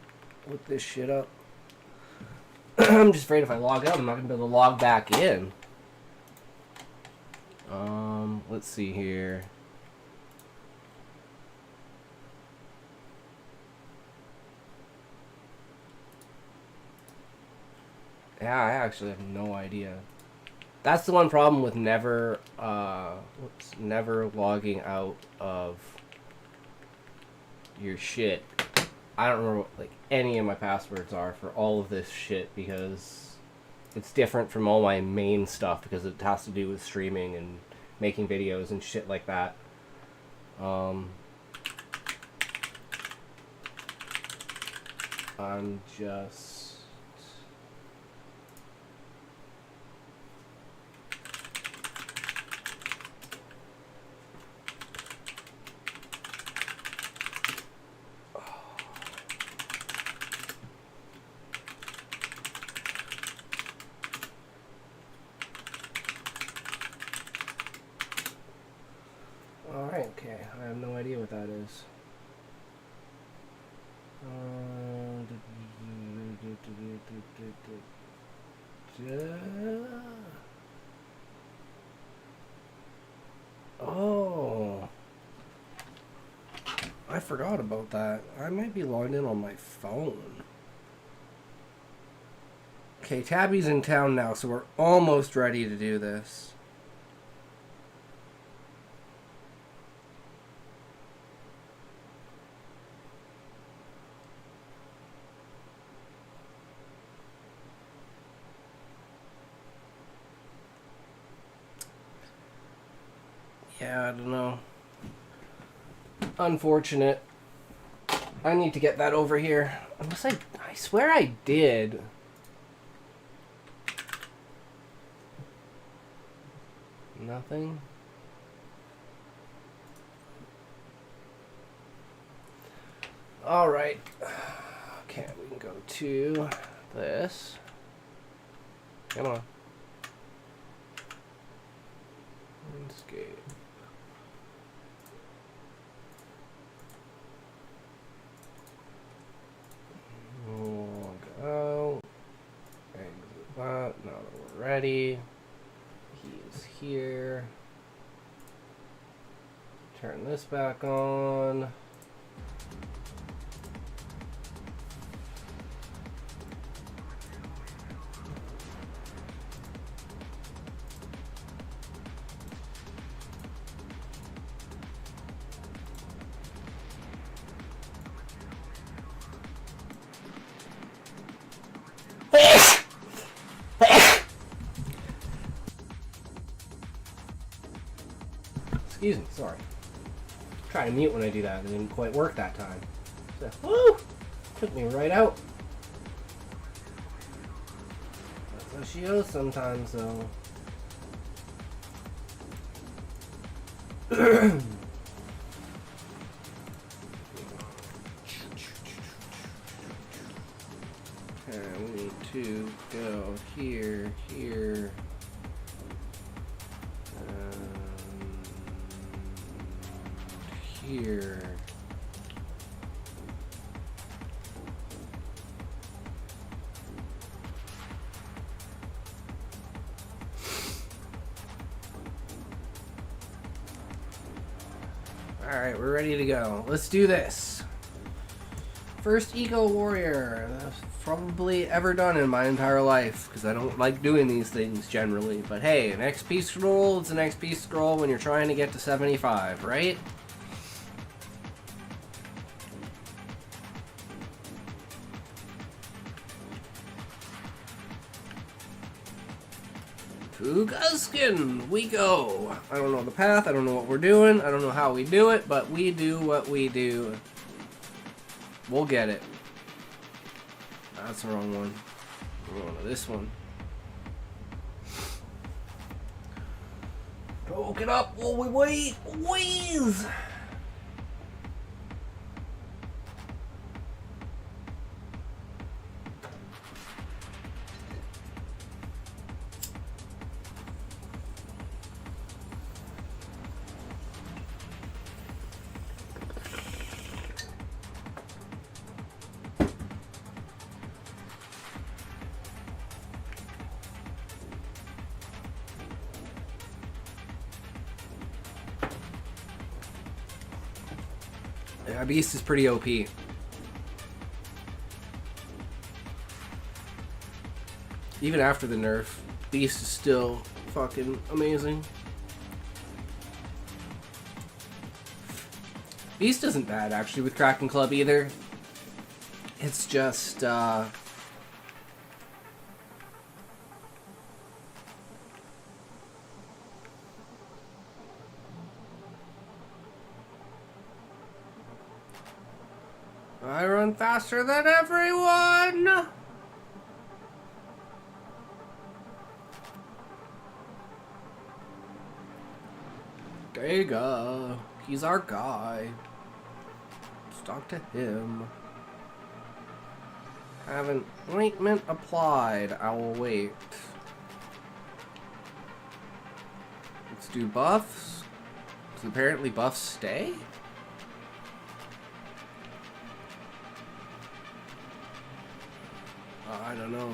S1: look this shit up. I'm just afraid if I log out, I'm not gonna be able to log back in. Let's see here. Yeah, I actually have no idea. That's the one problem with never logging out of your shit. I don't remember what, like, any of my passwords are for all of this shit because it's different from all my main stuff because it has to do with streaming and making videos and shit like that. I'm just what that is. Oh, I forgot about that. I might be logged in on my phone. Okay, Tabby's in town now, so we're almost ready to do this. Yeah, I don't know. Unfortunate. I need to get that over here. Unless I swear I did. Nothing. All right. Okay, we can go to this. Come on. Escape. Log out. Exit that. Now that we're ready. He's here. Turn this back on. Excuse me, sorry. Try to mute when I do that. It didn't quite work that time. So, woo! Took me right out. That's how she goes sometimes, though. Okay, we need to go here, here. Here. Alright, we're ready to go. Let's do this. First Eco Warrior. That's probably ever done in my entire life, because I don't like doing these things generally. But hey, an XP scroll is an XP scroll when you're trying to get to 75, right? Fuguskin, we go. I don't know the path, I don't know what we're doing, I don't know how we do it, but we do what we do. We'll get it. That's the wrong one. We're going to this one. Broke it up while we wait. Wheeze! Yeah, Beast is pretty OP. Even after the nerf, Beast is still fucking amazing. Beast isn't bad, actually, with Kraken Club either. It's just, I run faster than everyone! Dega, he's our guy. Let's talk to him. Have an ointment applied. I will wait. Let's do buffs. Does apparently buffs stay? I don't know.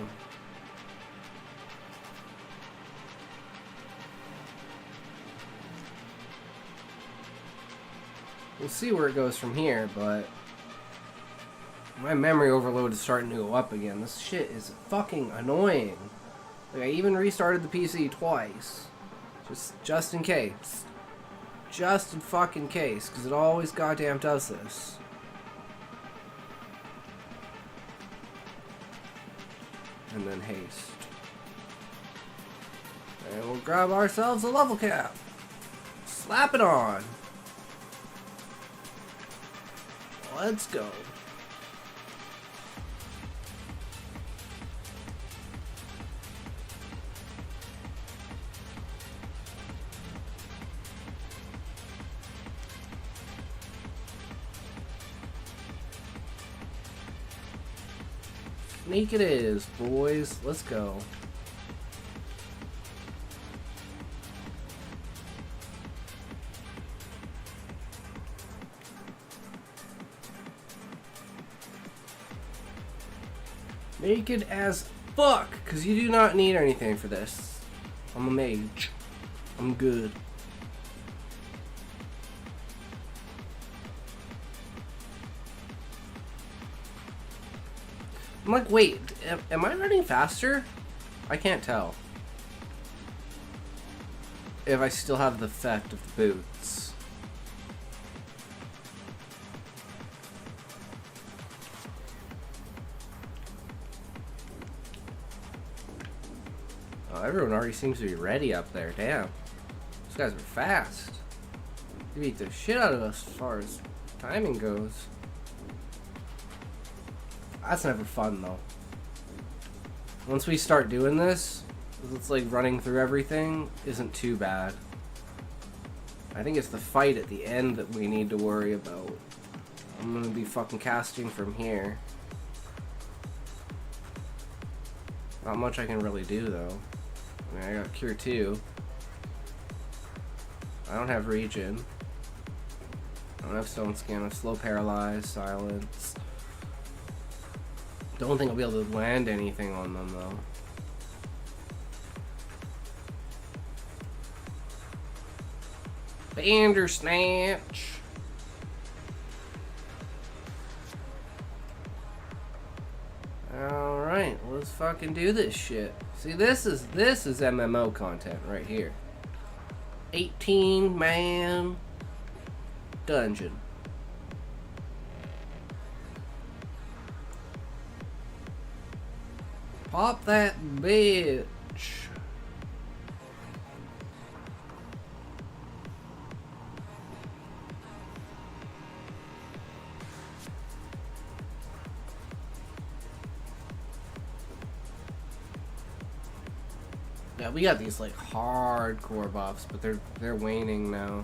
S1: We'll see where it goes from here, but my memory overload is starting to go up again. This shit is fucking annoying. Like, I even restarted the PC twice. Just in case. Just in fucking case, because it always goddamn does this. And then haste. And we'll grab ourselves a level cap. Slap it on. Let's go. Sneak it is, boys. Let's go. Naked as fuck, because you do not need anything for this. I'm a mage. I'm good. I'm like, wait, am I running faster? I can't tell. If I still have the effect of the boots. Oh, everyone already seems to be ready up there. Damn. These guys are fast. They beat the shit out of us as far as timing goes. That's never fun, though. Once we start doing this, it's like running through everything isn't too bad. I think it's the fight at the end that we need to worry about. I'm gonna be fucking casting from here. Not much I can really do, though. I mean, I got Cure 2. I don't have Regen. I don't have Stone Skin. I have Slow Paralyze, Silence. Don't think I'll be able to land anything on them, though. Bandersnatch. Alright, let's fucking do this shit. See, this is MMO content right here. 18-man dungeon. Pop that bitch. Yeah, we got these like hardcore buffs, but they're waning now.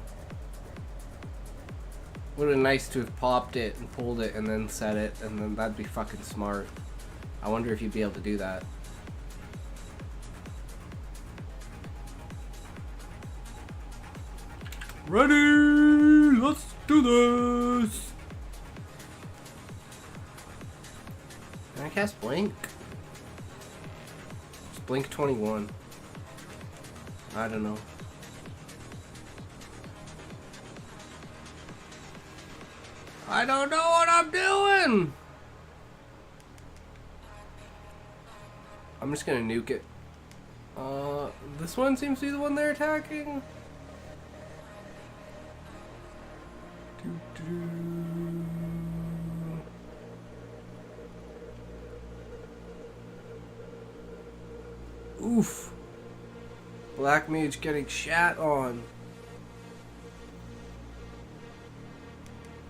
S1: Would have been nice to have popped it and pulled it and then set it, and then that'd be fucking smart. I wonder if you'd be able to do that. Ready? Let's do this! Can I cast Blink? It's Blink 21. I don't know. I don't know what I'm doing! I'm just gonna nuke it. This one seems to be the one they're attacking. Oof. Black Mage getting shat on.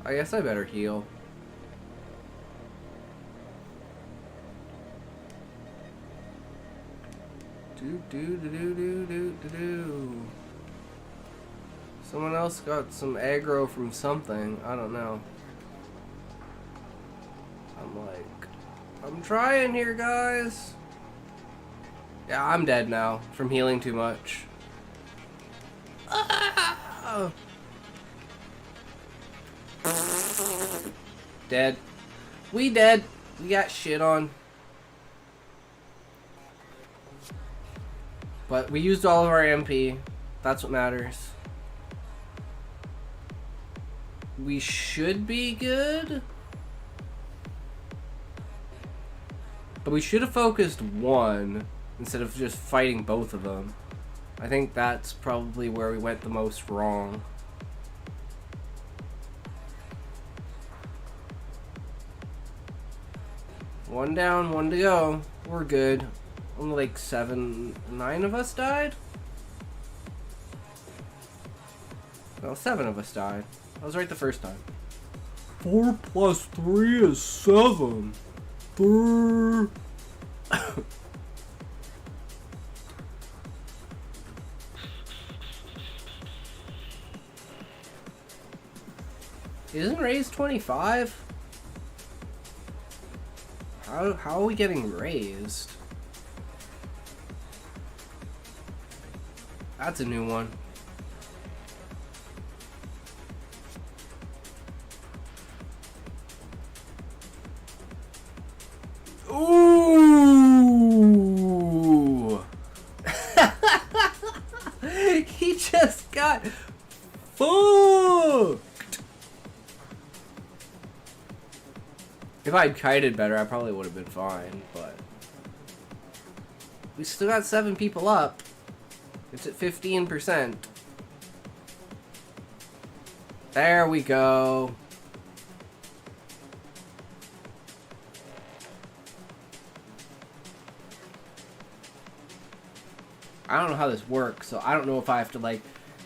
S1: I guess I better heal. Do. Someone else got some aggro from something. I don't know. I'm trying here, guys. Yeah, I'm dead now from healing too much. Ah! Dead. We dead. We got shit on. But we used all of our MP. That's what matters. We should be good. But we should have focused one instead of just fighting both of them. I think that's probably where we went the most wrong. One down, one to go. We're good. Only like 9 of us died? No, 7 of us died. I was right the first time. 4 plus 3 is 7. Isn't raised 25? How are we getting raised? That's a new one. Ooh! He just got fucked! If I'd kited better, I probably would have been fine, but... We still got 7 people up. It's at 15%. There we go. I don't know how this works, so I don't know if I have to, like,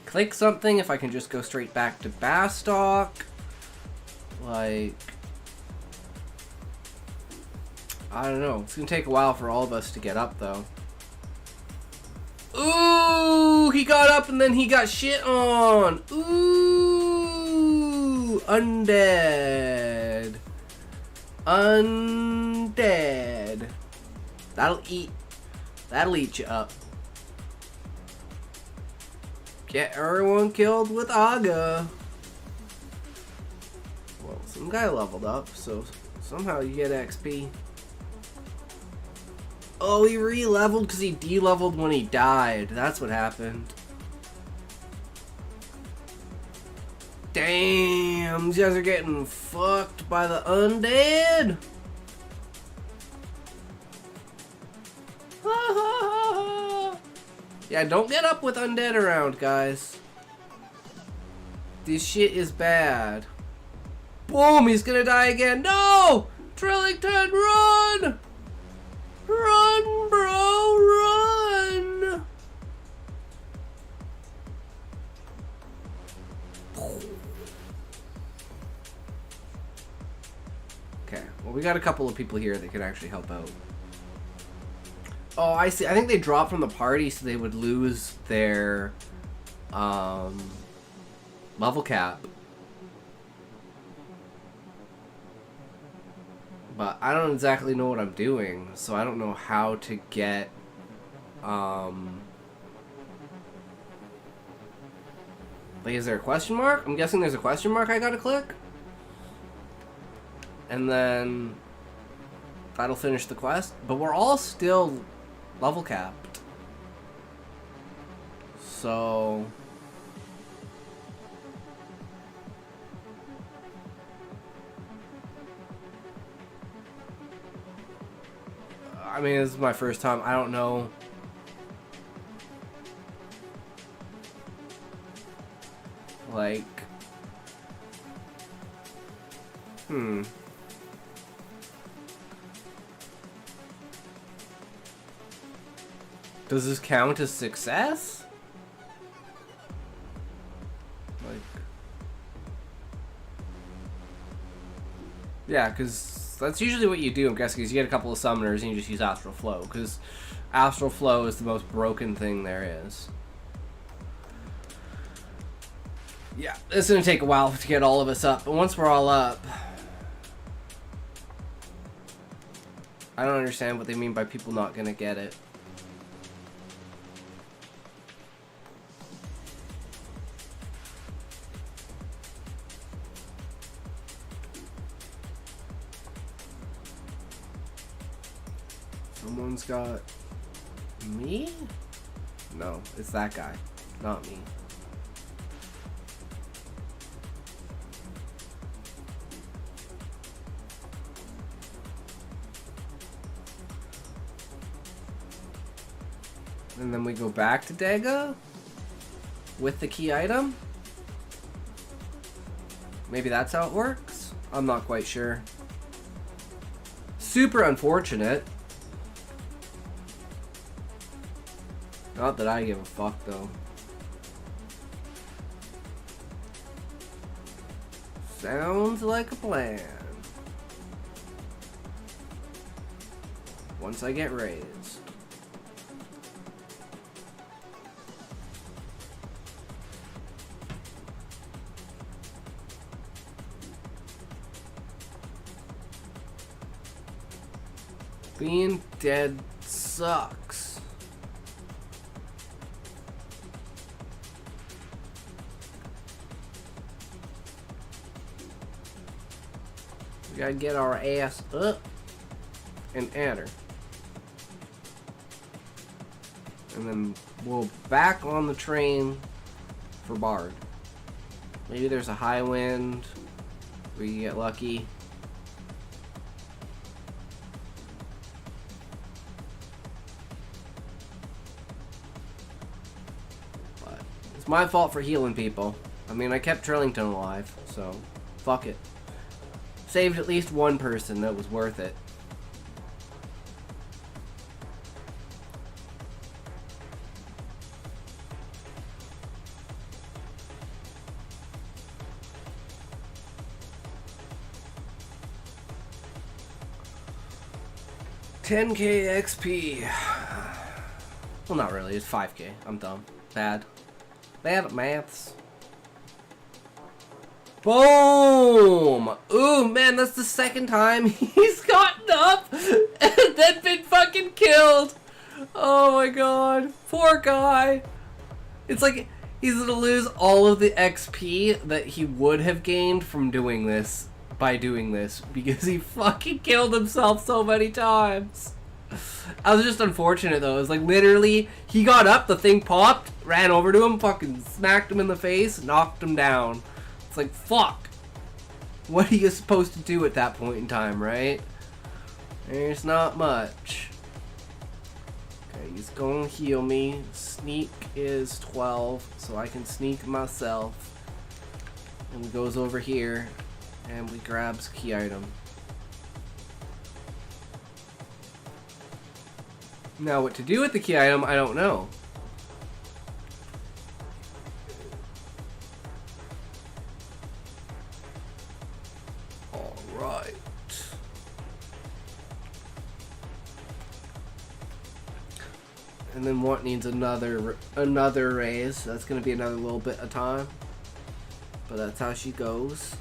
S1: click something, if I can just go straight back to Bastock. Like... I don't know. It's gonna take a while for all of us to get up, though. Ooh! He got up and then he got shit on! Ooh! Undead. Undead. That'll eat you up. Get everyone killed with Aga. Well, some guy leveled up, so somehow you get XP. Oh, he re-leveled because he de-leveled when he died. That's what happened. Damn, these guys are getting fucked by the undead. Yeah, don't get up with undead around, guys. This shit is bad. Boom, he's gonna die again. No! Trillington, run! Run, bro, run! Okay, well, we got a couple of people here that can actually help out. Oh, I see. I think they dropped from the party so they would lose their level cap. But I don't exactly know what I'm doing, so I don't know how to get like, is there a question mark? I'm guessing there's a question mark I gotta click. And then that'll finish the quest. But we're all still level capped. So I mean, this is my first time. I don't know. Like, does this count as success? Like, yeah, because that's usually what you do, I'm guessing, is you get a couple of summoners and you just use Astral Flow, because Astral Flow is the most broken thing there is. Yeah, it's going to take a while to get all of us up, but once we're all up, I don't understand what they mean by people not going to get it. Someone's got me? No, it's that guy, not me. And then we go back to Daga with the key item. Maybe that's how it works? I'm not quite sure. Super unfortunate. Not that I give a fuck though. Sounds like a plan. Once I get raised. Being dead sucks. We gotta get our ass up and enter. And then we'll back on the train for Bard. Maybe there's a high wind where you get lucky. But it's my fault for healing people. I mean, I kept Trillington alive, so fuck it. Saved at least one person that was worth it. $10K XP. Well, not really. It's 5K. I'm dumb. Bad. Bad at maths. Boom! Ooh, man, that's the second time he's gotten up and then been fucking killed. Oh my god. Poor guy. It's like he's gonna lose all of the XP that he would have gained from doing this. By doing this, because he fucking killed himself so many times. I was just unfortunate though. It was like literally he got up, the thing popped, ran over to him, fucking smacked him in the face, knocked him down. It's like, fuck. What are you supposed to do at that point in time, right? There's not much. Okay, he's gonna heal me. Sneak is 12, so I can sneak myself. And he goes over here. And we grabs key item. Now what to do with the key item, I don't know. Alright. And then what needs another raise. That's gonna be another little bit of time. But that's how she goes.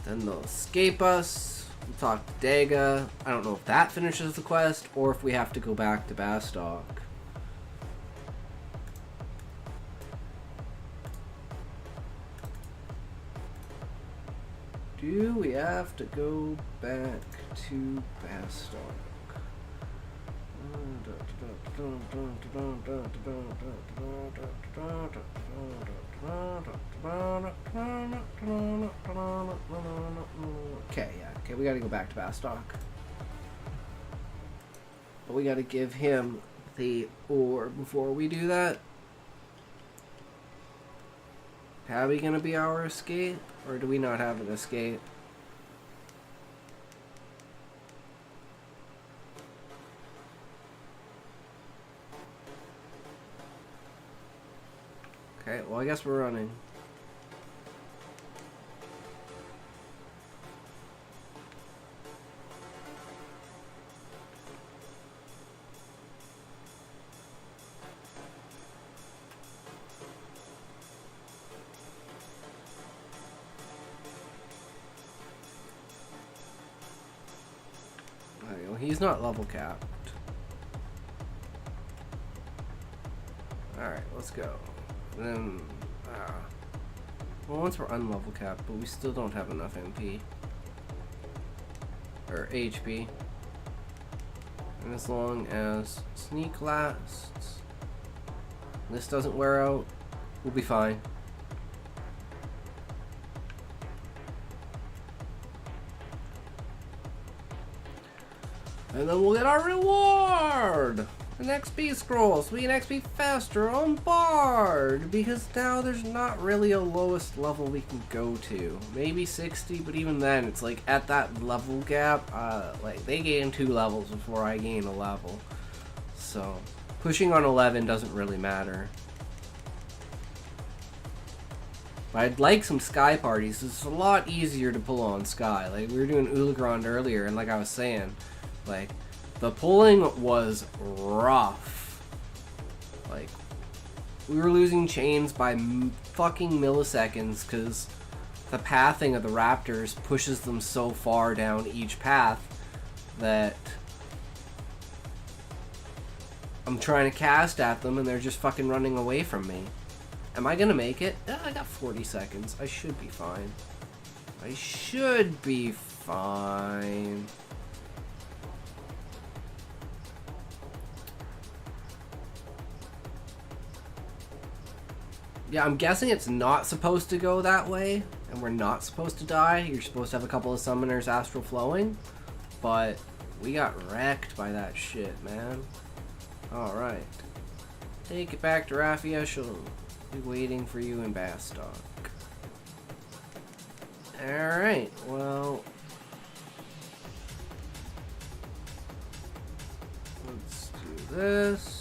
S1: Then they'll escape us. We'll talk to Daga. I don't know if that finishes the quest or if we have to go back to Bastock. Do we have to go back to Bastock? Okay, yeah, okay, we gotta go back to Bastock. But we gotta give him the ore before we do that. Tabby gonna be our escape? Or do we not have an escape? Okay, well I guess we're running. Okay, well, he's not level capped. Alright, let's go. And then, well, once we're unlevel capped, but we still don't have enough MP. Or HP. And as long as sneak lasts, this doesn't wear out, we'll be fine. And then we'll get our reward! An XP scroll, so we can XP faster on Bard! Because now there's not really a lowest level we can go to. Maybe 60, but even then, it's like at that level gap, like they gain 2 levels before I gain a level. So, pushing on 11 doesn't really matter. But I'd like some Sky parties. It's a lot easier to pull on Sky. Like, we were doing Ullagrand earlier, and like I was saying, like, the pulling was rough. Like, we were losing chains by fucking milliseconds because the pathing of the raptors pushes them so far down each path that I'm trying to cast at them and they're just fucking running away from me. Am I gonna make it? I got 40 seconds. I should be fine. I should be fine. Yeah, I'm guessing it's not supposed to go that way, and we're not supposed to die. You're supposed to have a couple of summoners astral flowing, but we got wrecked by that shit, man. Alright. Take it back to Raffia. She'll be waiting for you in Bastock. Alright, well, let's do this.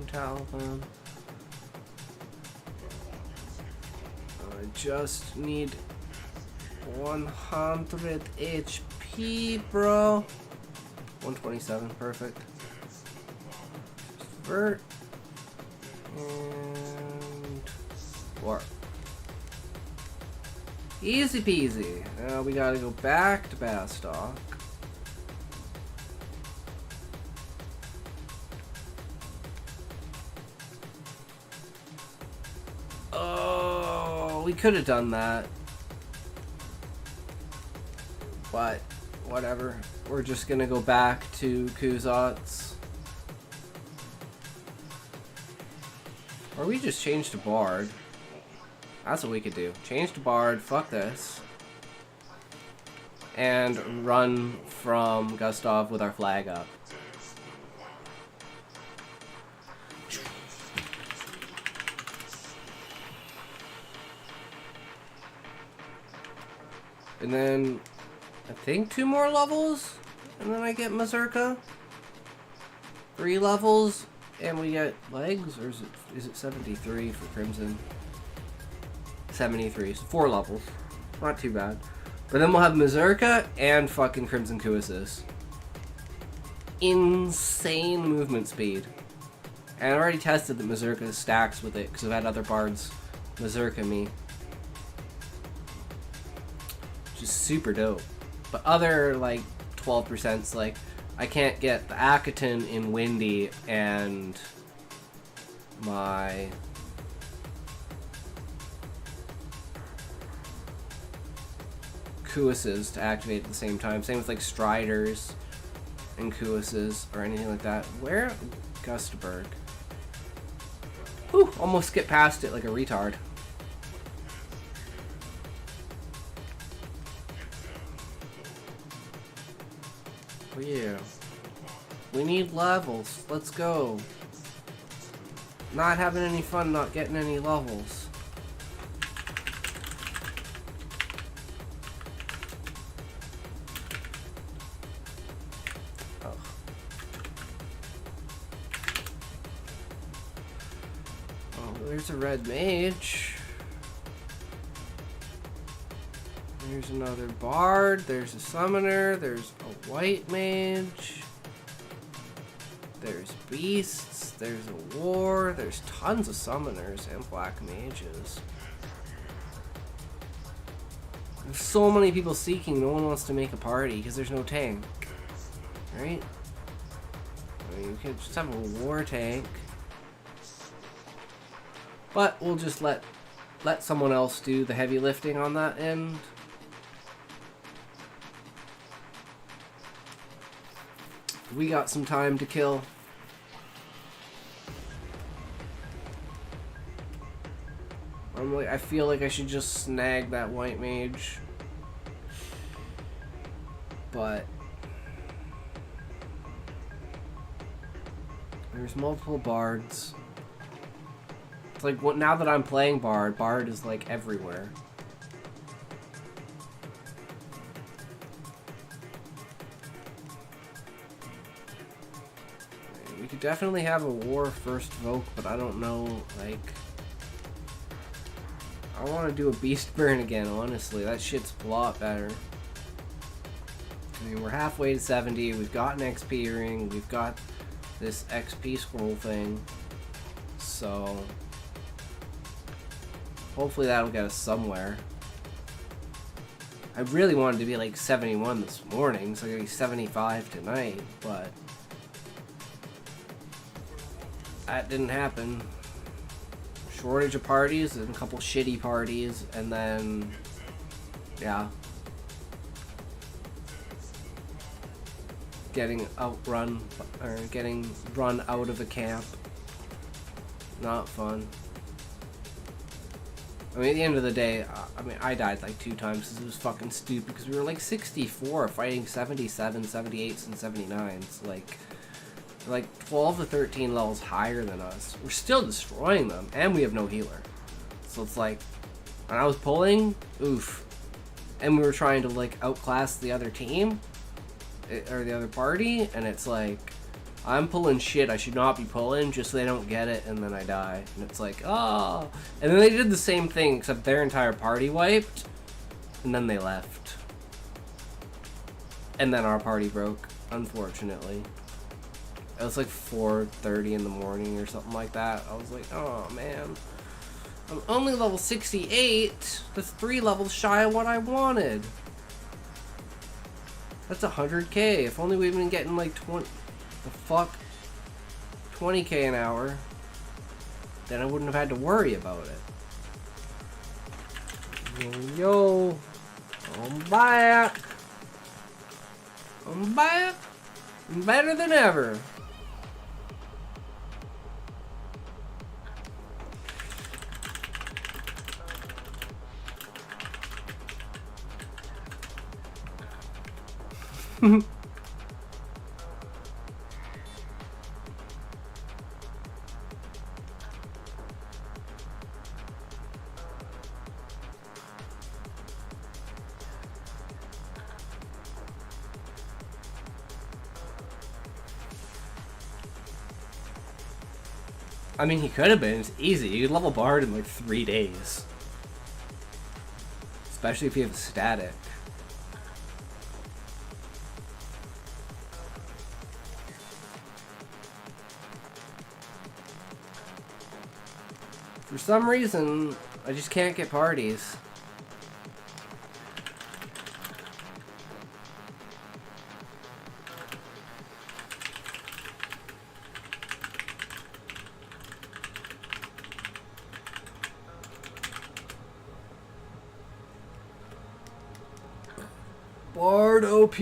S1: Talisman. I just need 100 HP, bro. 127, perfect. Vert. And warp. Easy peasy. Now we gotta go back to Bastock. We could have done that, but whatever. We're just gonna go back to Kuzat's, or we just change to Bard. That's what we could do. Change to Bard. Fuck this, and run from Gustav with our flag up. And then, I think 2 more levels, and then I get Mazurka. 3 levels, and we get legs, or is it 73 for Crimson? 73, so 4 levels. Not too bad. But then we'll have Mazurka and fucking Crimson Kuasis. Insane movement speed. And I already tested that Mazurka stacks with it, because I've had other bards Mazurka me. Super dope. But other like 12%'s like I can't get the Akaton in Windy and my Kuases to activate at the same time. Same with like Striders and Kuases or anything like that. Where? Gustaberg. Whew, almost skipped past it like a retard. Yeah. We need levels. Let's go. Not having any fun not getting any levels. Oh. Oh, there's a red mage. There's another bard, there's a summoner, there's a white mage, there's beasts, there's a war, there's tons of summoners and black mages. There's so many people seeking, no one wants to make a party because there's no tank. Right? I mean, you could just have a war tank. But we'll just let let someone else do the heavy lifting on that end. We got some time to kill. I feel like I should just snag that white mage. But there's multiple bards. It's like now that I'm playing Bard is like everywhere. We could definitely have a war first Voke, but I don't know, like... I want to do a Beast Burn again, honestly. That shit's a lot better. I mean, we're halfway to 70, we've got an XP ring, we've got this XP scroll thing. So... hopefully that'll get us somewhere. I really wanted to be like 71 this morning, so I'm gonna be 75 tonight, but... that didn't happen. Shortage of parties and a couple shitty parties, and then yeah, getting outrun or getting run out of a camp. Not fun. I mean, at the end of the day, I mean, I died like 2 times because it was fucking stupid, because we were like 64 fighting 77, 78s, and 79s. Like 12 to 13 levels higher than us. We're still destroying them, and we have no healer. So it's like, when I was pulling, oof. And we were trying to like outclass the other team, or the other party, and it's like, I'm pulling shit I should not be pulling just so they don't get it, and then I die. And it's like, oh. And then they did the same thing, except their entire party wiped, and then they left. And then our party broke, unfortunately. It was like 4:30 in the morning or something like that. I was like, oh man. I'm only level 68. That's 3 levels shy of what I wanted. That's 100k. If only we've been getting like 20k an hour, then I wouldn't have had to worry about it. Yo, I'm back. I'm back. I'm better than ever. I mean, he could have been. It's easy. You could level Bard in like 3 days. Especially if you have static. For some reason, I just can't get parties. Bard OP.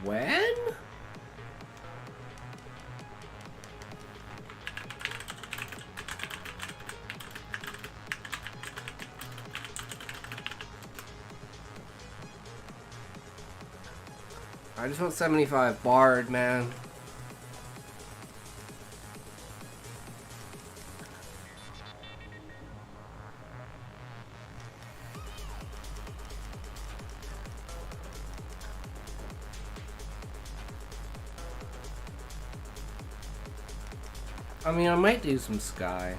S1: When? I just want 75 Bard, man. I mean, I might do some Sky.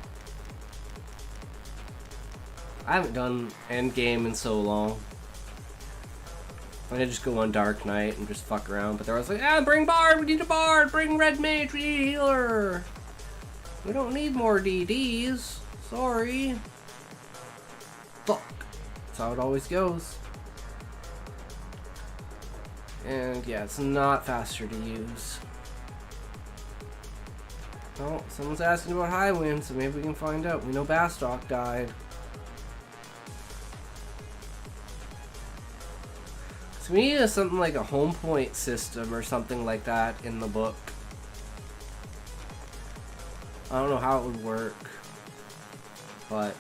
S1: I haven't done endgame in so long. I just go on Dark Knight and just fuck around, but they're always like, ah, bring Bard, we need a Bard, bring Red Mage, we need a healer. We don't need more DDs. Sorry. Fuck. That's how it always goes. And yeah, it's not faster to use. Oh, someone's asking about Highwind, so maybe we can find out. We know Bastok died. So we need something like a home point system or something like that in the book. I don't know how it would work, but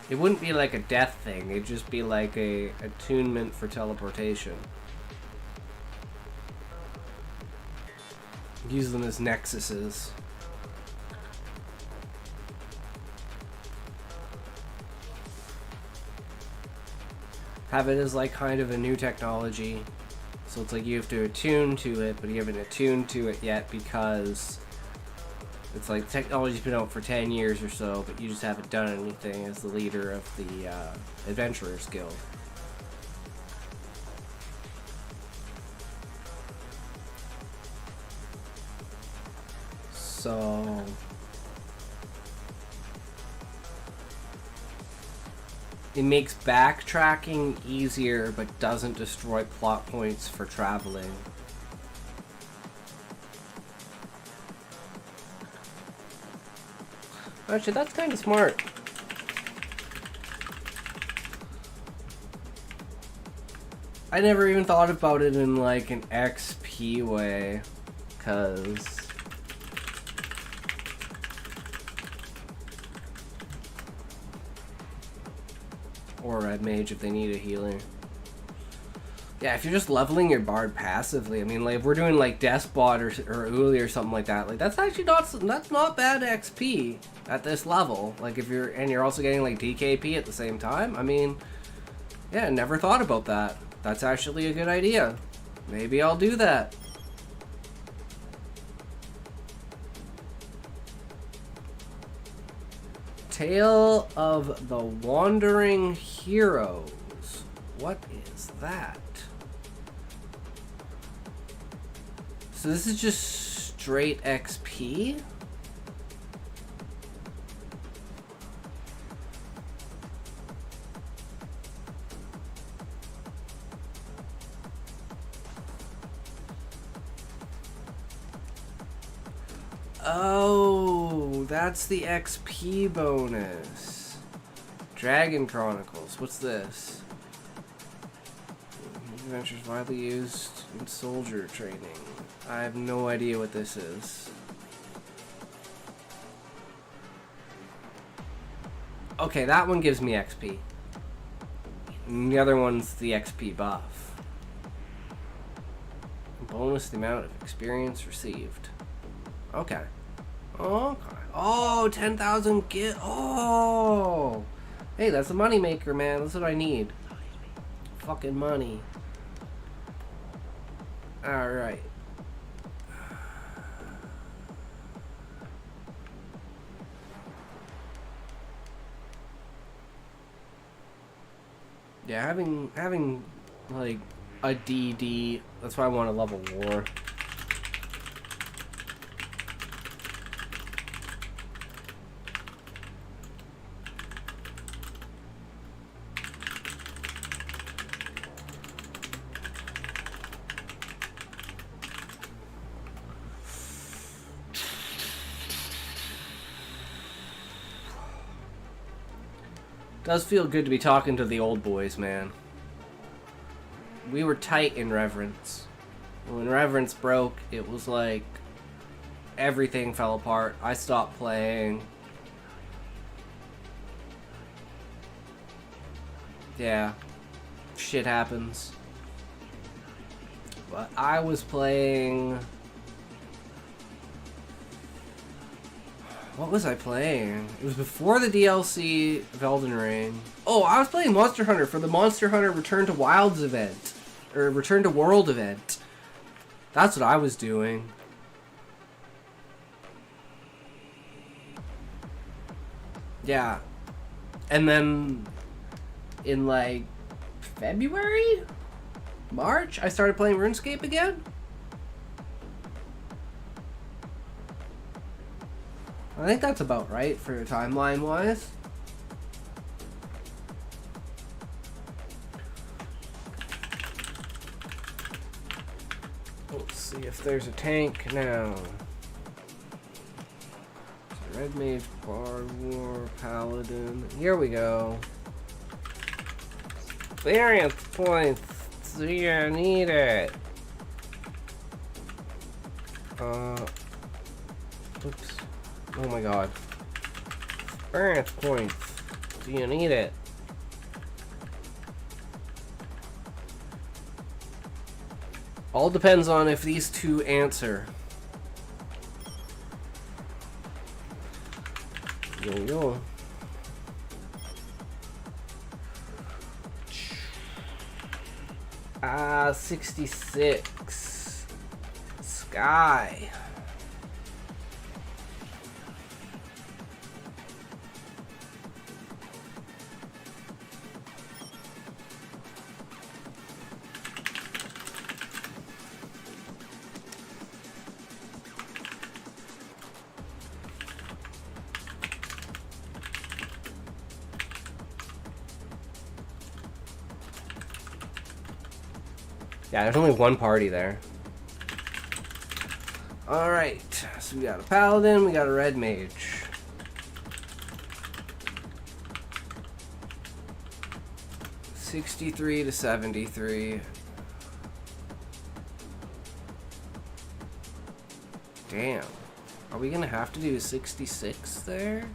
S1: it wouldn't be like a death thing. It'd just be like a attunement for teleportation. Use them as nexuses. Have it as like kind of a new technology. So it's like you have to attune to it, but you haven't attuned to it yet because it's like technology's been out for 10 years or so, but you just haven't done anything as the leader of the Adventurers Guild. So it makes backtracking easier, but doesn't destroy plot points for traveling. Actually, that's kind of smart. I never even thought about it in like an XP way, cause or Red Mage if they need a healer. Yeah, if you're just leveling your Bard passively, I mean, like if we're doing like Despot or Uli or something like that, like that's actually that's not bad XP at this level. Like if you're also getting like DKP at the same time. I mean, yeah, never thought about that. That's actually a good idea. Maybe I'll do that. Tale of the Wandering Heroes. What is that? So this is just straight XP? Oh, that's the XP bonus. Dragon Chronicles. What's this? Adventures widely used in soldier training. I have no idea what this is. Okay, that one gives me XP. And the other one's the XP buff. Bonus the amount of experience received. Okay. Okay. Oh, 10,000 git. Oh! Hey, that's a moneymaker, man. That's what I need. Fucking money. Alright. Yeah, having like a DD, that's why I want a level war. Does feel good to be talking to the old boys, man. We were tight in Reverence. When Reverence broke, it was like everything fell apart. I stopped playing. Yeah, shit happens. But I was playing... What was I playing? It was before the DLC of Elden Ring. Oh, I was playing Monster Hunter for the Monster Hunter Return to Wilds event. Or Return to World event. That's what I was doing. Yeah. And then in like February? March, I started playing RuneScape again? I think that's about right for timeline-wise. Let's see if there's a tank now. So Red Mage, Bard War, Paladin. Here we go. Experience points. So you need it. Oops. Oh my god. Experience points. Do you need it? All depends on if these two answer. Yo. 66. Sky. Yeah, there's only one party there. Alright, so we got a Paladin, we got a Red Mage. $63 to $73. Damn. Are we gonna have to do 66 there?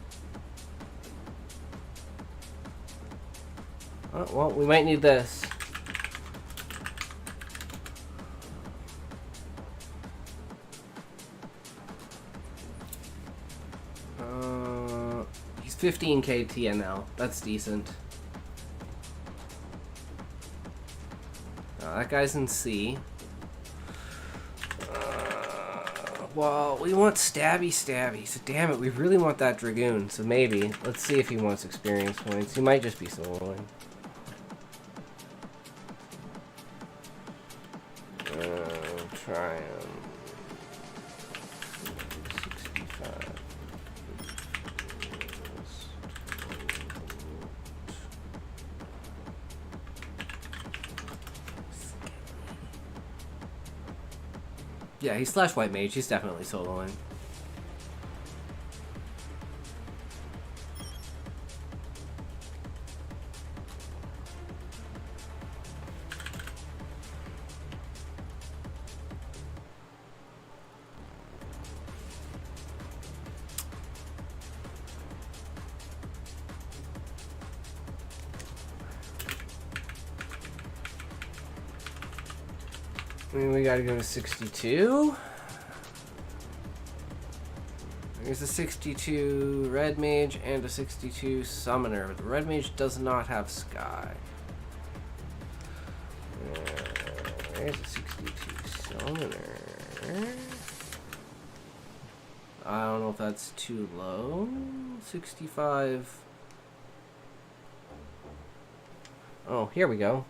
S1: Oh, well, we might need this. He's 15k TNL. That's decent. That guy's in C. Well, we want stabby. So damn it, we really want that Dragoon. So maybe. Let's see if he wants experience points. He might just be soloing. Try him. 65. Yeah, he's slash white mage. He's definitely soloing. I mean, we gotta go to 62. There's a 62 Red Mage and a 62 Summoner, but the Red Mage does not have Sky. There's a 62 Summoner. I don't know if that's too low. 65. Oh, here we go.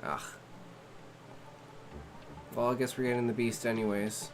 S1: Ugh. Well, I guess we're getting the beast anyways.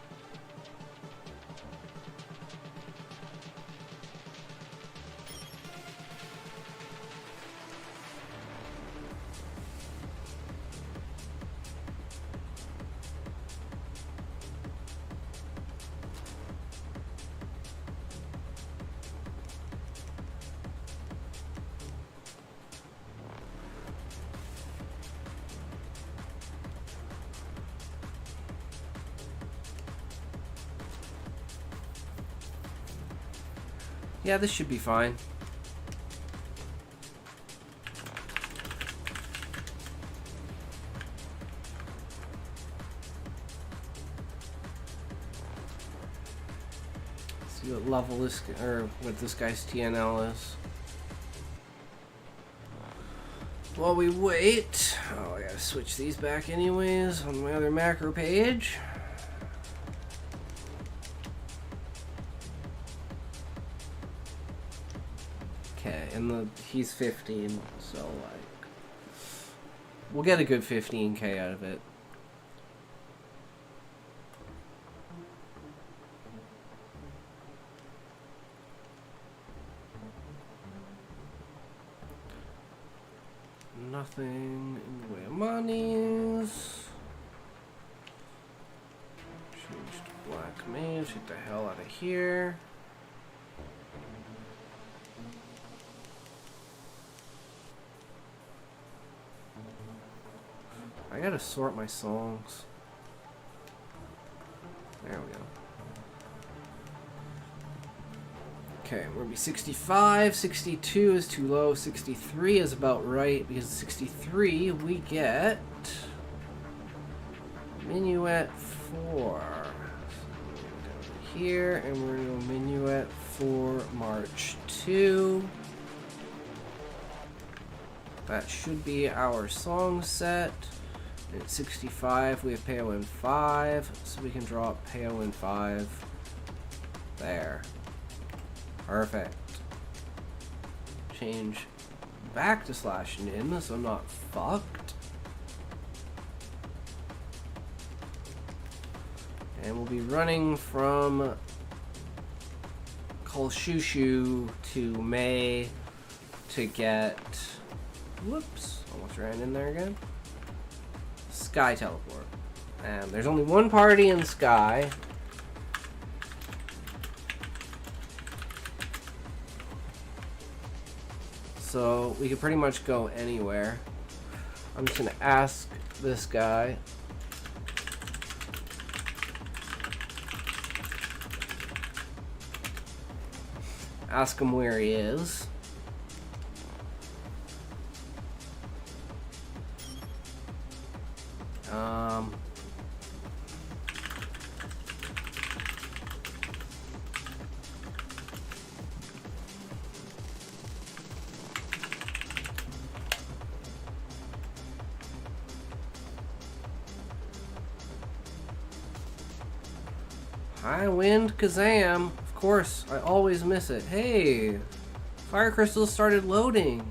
S1: Yeah, this should be fine. See what level this, or what this guy's TNL is. While we wait, oh, I gotta switch these back anyways on my other macro page. and he's 15, so like we'll get a good 15k out of it. Nothing in the way of monies. Change to black mage. Get the hell out of here. I gotta sort my songs. There we go. Okay, we're gonna be 65. 62 is too low. 63 is about right, because 63 we get Minuet 4. So down here, and we're gonna go Minuet 4 March 2. That should be our song set. And at 65 we have Peo in 5, so we can drop Peo in 5 there. Perfect. Change back to /nin, so I'm not fucked. And we'll be running from Kolshushu to May to get... Whoops, almost ran in there again. Sky Teleport. And there's only one party in Sky. So we could pretty much go anywhere. I'm just gonna ask this guy. Ask him where he is. High wind Kazam. Of course, I always miss it. Hey, fire crystals started loading.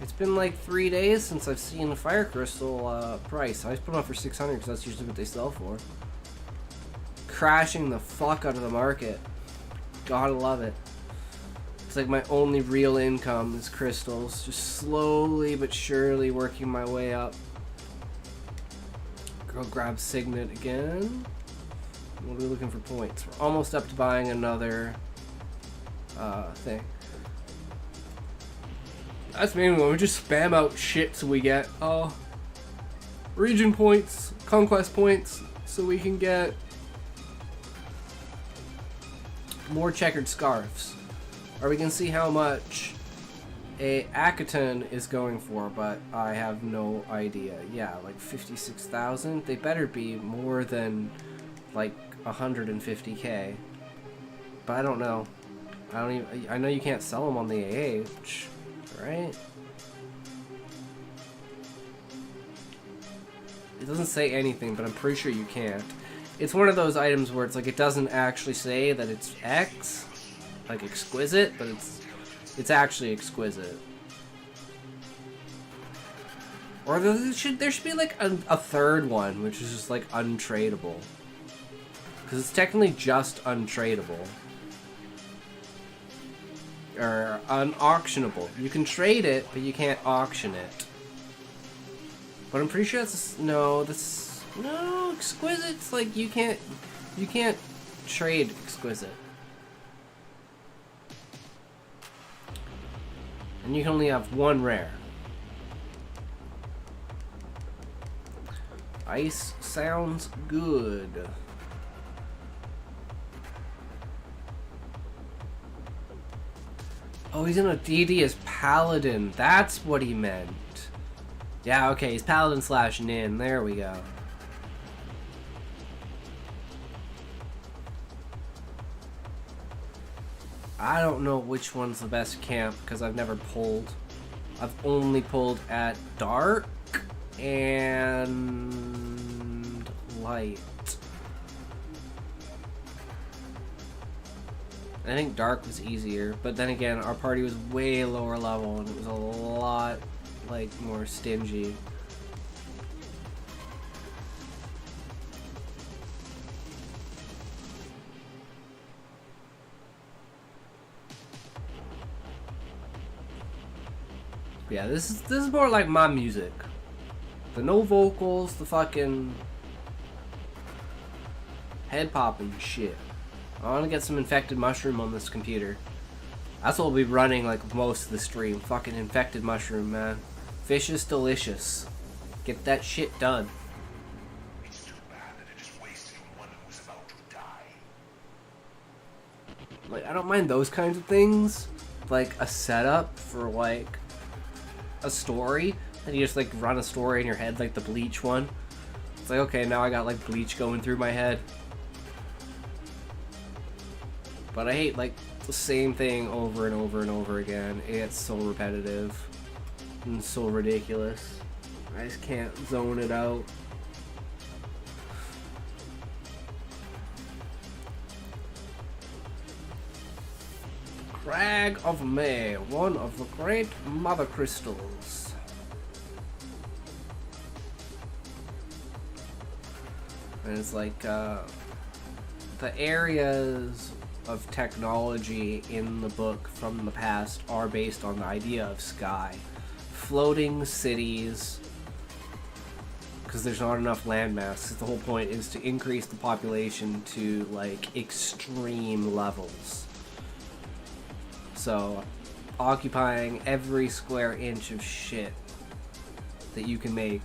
S1: It's been like 3 days since I've seen a fire crystal price. I just put them up for 600 because that's usually what they sell for. Crashing the fuck out of the market. Gotta love it. It's like my only real income is crystals. Just slowly but surely working my way up. Go grab Signet again. We'll be looking for points. We're almost up to buying another thing. That's mainly when we just spam out shit so we get region points, conquest points, so we can get more checkered scarves. Or we can see how much a Akaton is going for, but I have no idea. Yeah, like 56,000. They better be more than like 150k, but I don't know. I know you can't sell them on the AH, right? It doesn't say anything, but I'm pretty sure you can't. It's one of those items where it's like it doesn't actually say that it's X, like exquisite, but it's actually exquisite. Or there should be like a third one, which is just like untradeable. Because it's technically just untradeable. Or unauctionable. You can trade it, but you can't auction it. But I'm pretty sure that's... No, exquisite's like you can't trade exquisite. And you can only have one rare. Ice sounds good. Oh, he's in a DD as Paladin. That's what he meant. Yeah, okay, he's Paladin / Nin. There we go. I don't know which one's the best camp because I've never pulled. I've only pulled at dark and light. I think dark was easier, but then again, our party was way lower level and it was a lot, like, more stingy. Yeah, this is more like my music. The no vocals, the fucking head popping shit. I want to get some infected mushroom on this computer. That's what we'll be running like most of the stream. Fucking infected mushroom, man. Fish is delicious. Get that shit done.
S3: It's too bad that it is wasted on one who's about to die.
S1: Like, I don't mind those kinds of things. Like a setup for like a story. And you just like run a story in your head, like the Bleach one. It's like, okay, now I got like Bleach going through my head. But I hate like the same thing over and over and over again. It's so repetitive and so ridiculous. I just can't zone it out. Crag of May, one of the great mother crystals. And it's like the areas of technology in the book from the past are based on the idea of sky. Floating cities, because there's not enough landmass. The whole point is to increase the population to like extreme levels. So, occupying every square inch of shit that you can make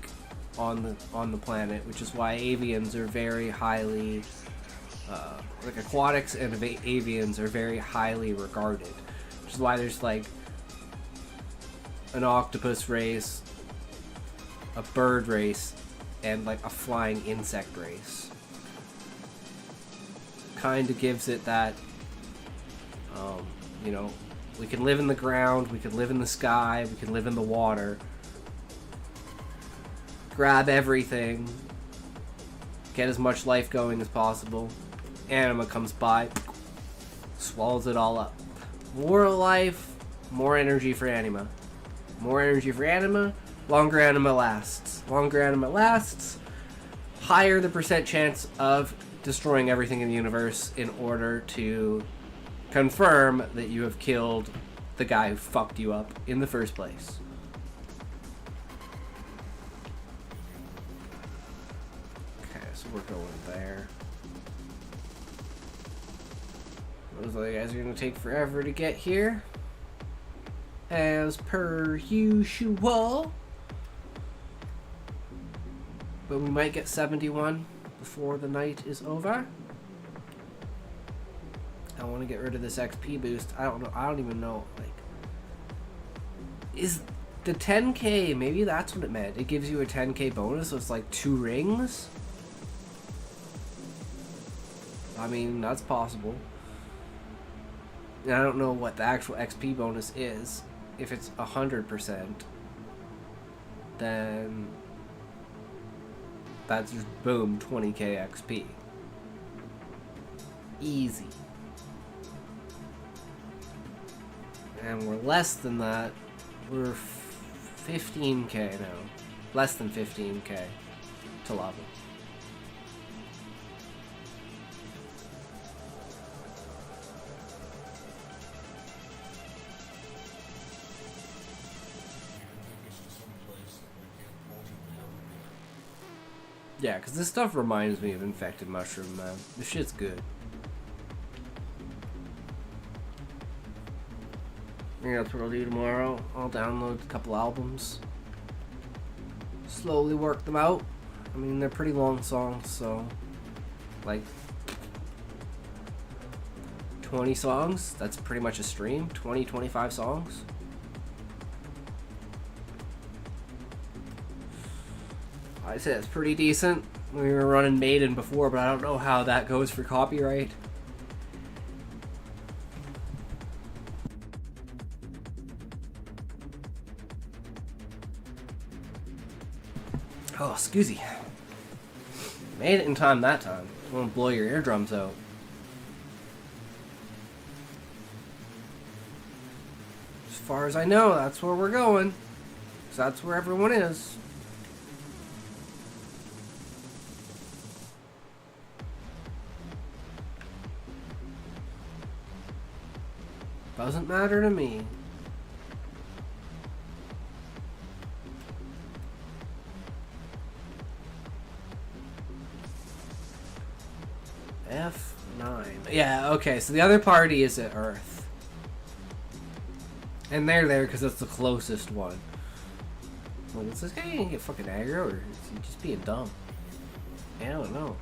S1: on the planet, which is why avians are very highly, like aquatics and avians are very highly regarded. Which is why there's like an octopus race, a bird race, and like a flying insect race. Kind of gives it that, you know, we can live in the ground, we can live in the sky, we can live in the water. Grab everything, get as much life going as possible. Anima comes by, swallows it all up. More life, more energy for Anima. More energy for Anima, longer Anima lasts. Longer Anima lasts, higher the percent chance of destroying everything in the universe in order to confirm that you have killed the guy who fucked you up in the first place. Okay, so we're going there. Looks like you guys are gonna take forever to get here, as per usual. But we might get 71 before the night is over. I want to get rid of this XP boost. I don't know. I don't even know. Like, is the 10k? Maybe that's what it meant. It gives you a 10k bonus, so it's like 2 rings. I mean, that's possible. And I don't know what the actual XP bonus is. If it's 100%, then that's just boom, 20k XP. Easy. And we're less than that. We're 15k now. Less than 15k to level. Yeah, because this stuff reminds me of infected mushroom, man. This shit's good. Yeah, that's what I'll do tomorrow. I'll download a couple albums. Slowly work them out. I mean, they're pretty long songs, so like 20 songs. That's pretty much a stream. 20, 25 songs. I'd say that's pretty decent. We were running Maiden before, but I don't know how that goes for copyright. Oh, excuse me. Made it in time that time. I want to blow your eardrums out. far as I know, that's where we're going. 'Cause that's where everyone is. Doesn't matter to me. F9. Yeah, okay, so the other party is at Earth. And they're there because it's the closest one. Well, is this guy gonna get fucking aggro, or is he just being dumb? I don't know.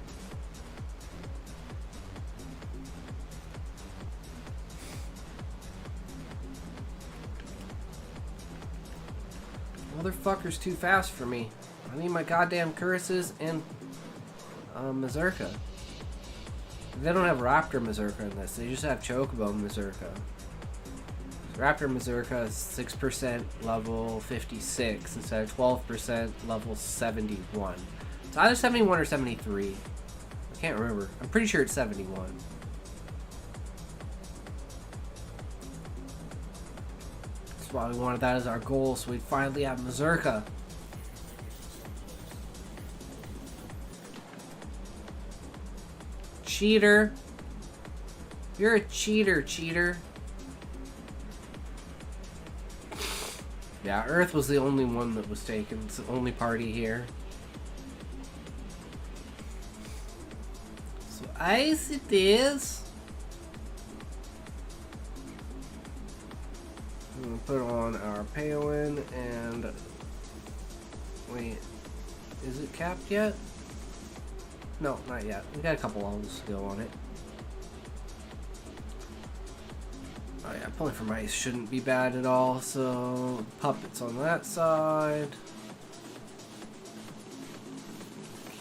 S1: Motherfucker's too fast for me. I need my goddamn curses and Mazurka. They don't have Raptor Mazurka in this. They just have Chocobo Mazurka. Raptor Mazurka is 6% level 56 instead of 12% level 71. It's either 71 or 73. I can't remember. I'm pretty sure it's 71. That's why we wanted that as our goal, so we'd finally have Mazurka. Cheater. You're a cheater, cheater. Yeah, Earth was the only one that was taken. It's the only party here. So ice it is. I'm gonna put on our Payoin and wait, is it capped yet? No, not yet. We got a couple levels to go on it. Oh yeah, pulling from ice shouldn't be bad at all. So puppets on that side.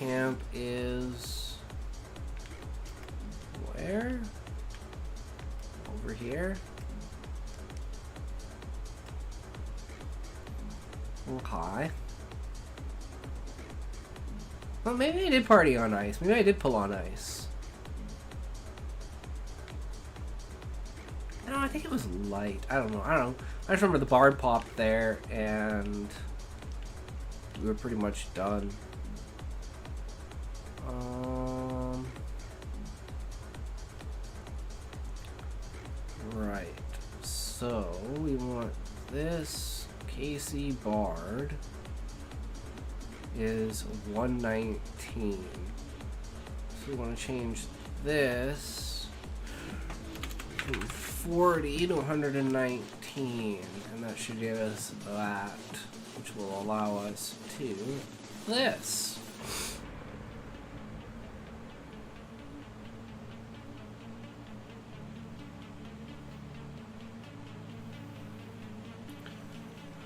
S1: Camp is where? Over here. Okay. Well, maybe I did party on ice. Maybe I did pull on ice. No, I think it was light. I don't know. I just remember the bard popped there, and we were pretty much done. Right. So we want this Casey Bard is 119. So we want to change this from 40 to 119, and that should give us that, which will allow us to this.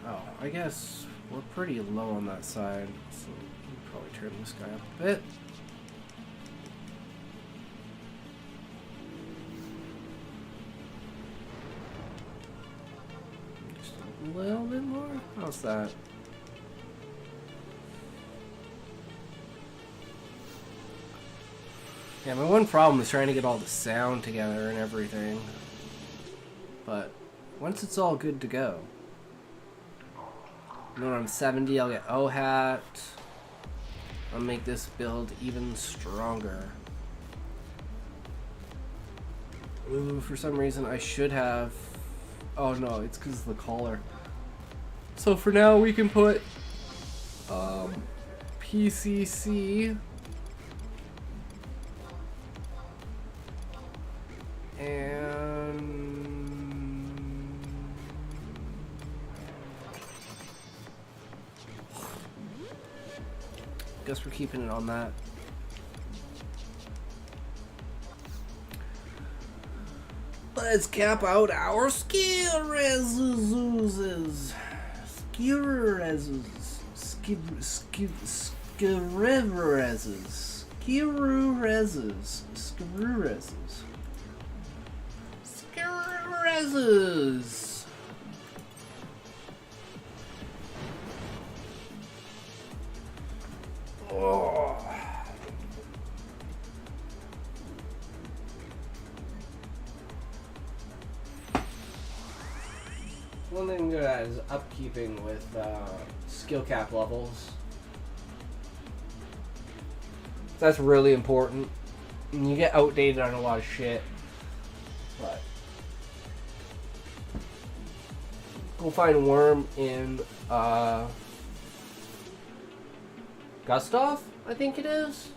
S1: Oh, I guess we're pretty low on that side, so we'll probably turn this guy up a bit. Just a little bit more? How's that? Yeah, my one problem is trying to get all the sound together and everything. But once it's all good to go. And when I'm 70, I'll get O-Hat. I'll make this build even stronger. Ooh, for some reason I should have... Oh no, it's because of the collar. So for now we can put PCC and guess we're keeping it on that. Let's cap out our skill reses. Skill reses. Skill reses. Skill reses. Skill reses. Skill reses. Oh. one thing I'm good at is upkeeping with skill cap levels. That's really important. And you get outdated on a lot of shit. But go find Worm in Gustav, I think it is.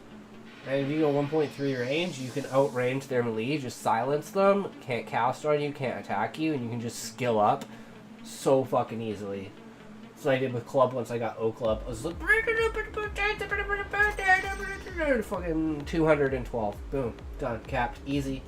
S1: And if you go 1.3 range, you can outrange their melee, just silence them, can't cast on you, can't attack you, and you can just skill up so fucking easily. That's what I did with Club once I got O Club. I was like, fucking 212. Boom. Done. Capped. Easy.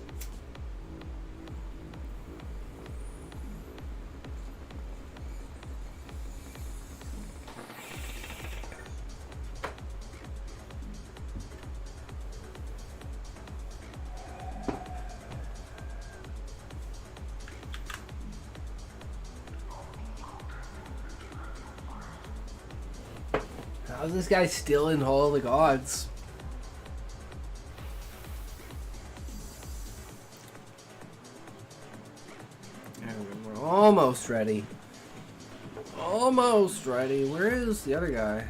S1: How's this guy still in Hall of the Gods? And we're almost ready. Almost ready. Where is the other guy?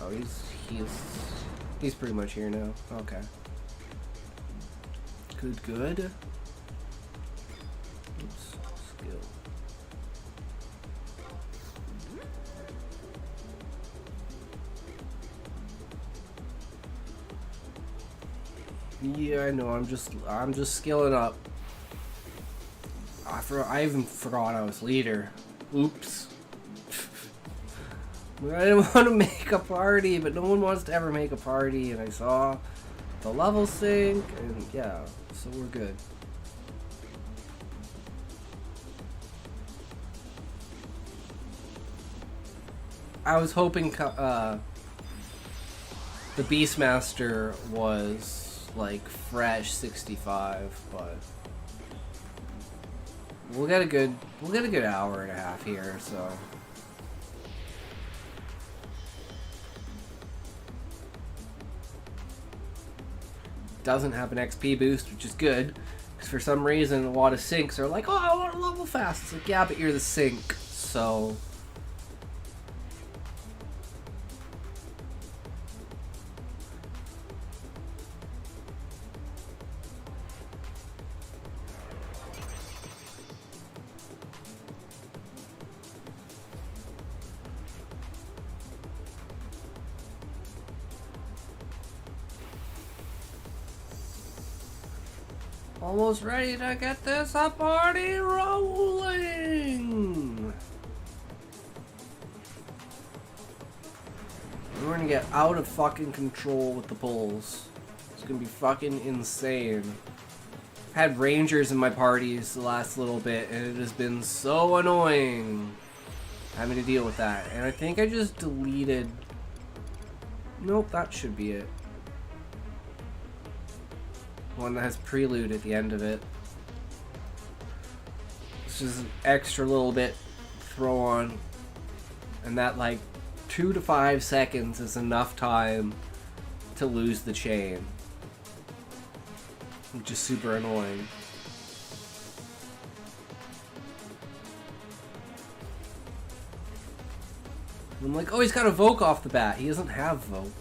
S1: Oh, he's pretty much here now. Okay. Good. Oops. Skill. Yeah, I know. I'm just skilling up. I even forgot I was leader. Oops. I didn't want to make a party, but no one wants to ever make a party, and I saw the level sync, and yeah, so we're good. I was hoping the Beastmaster was like fresh 65, but we'll get a good hour and a half here, so. Doesn't have an XP boost, which is good, because for some reason a lot of syncs are like, oh, I want to level fast. It's like, yeah, but you're the sync, so. Almost ready to get this party rolling. We're gonna get out of fucking control with the pulls. It's gonna be fucking insane. I've had rangers in my parties the last little bit, and it has been so annoying having to deal with that. And I think I just deleted. Nope, that should be it. One that has prelude at the end of it. It's just an extra little bit throw on, and that like 2 to 5 seconds is enough time to lose the chain, which is super annoying. I'm like, oh, he's got a Voke off the bat. He doesn't have Voke.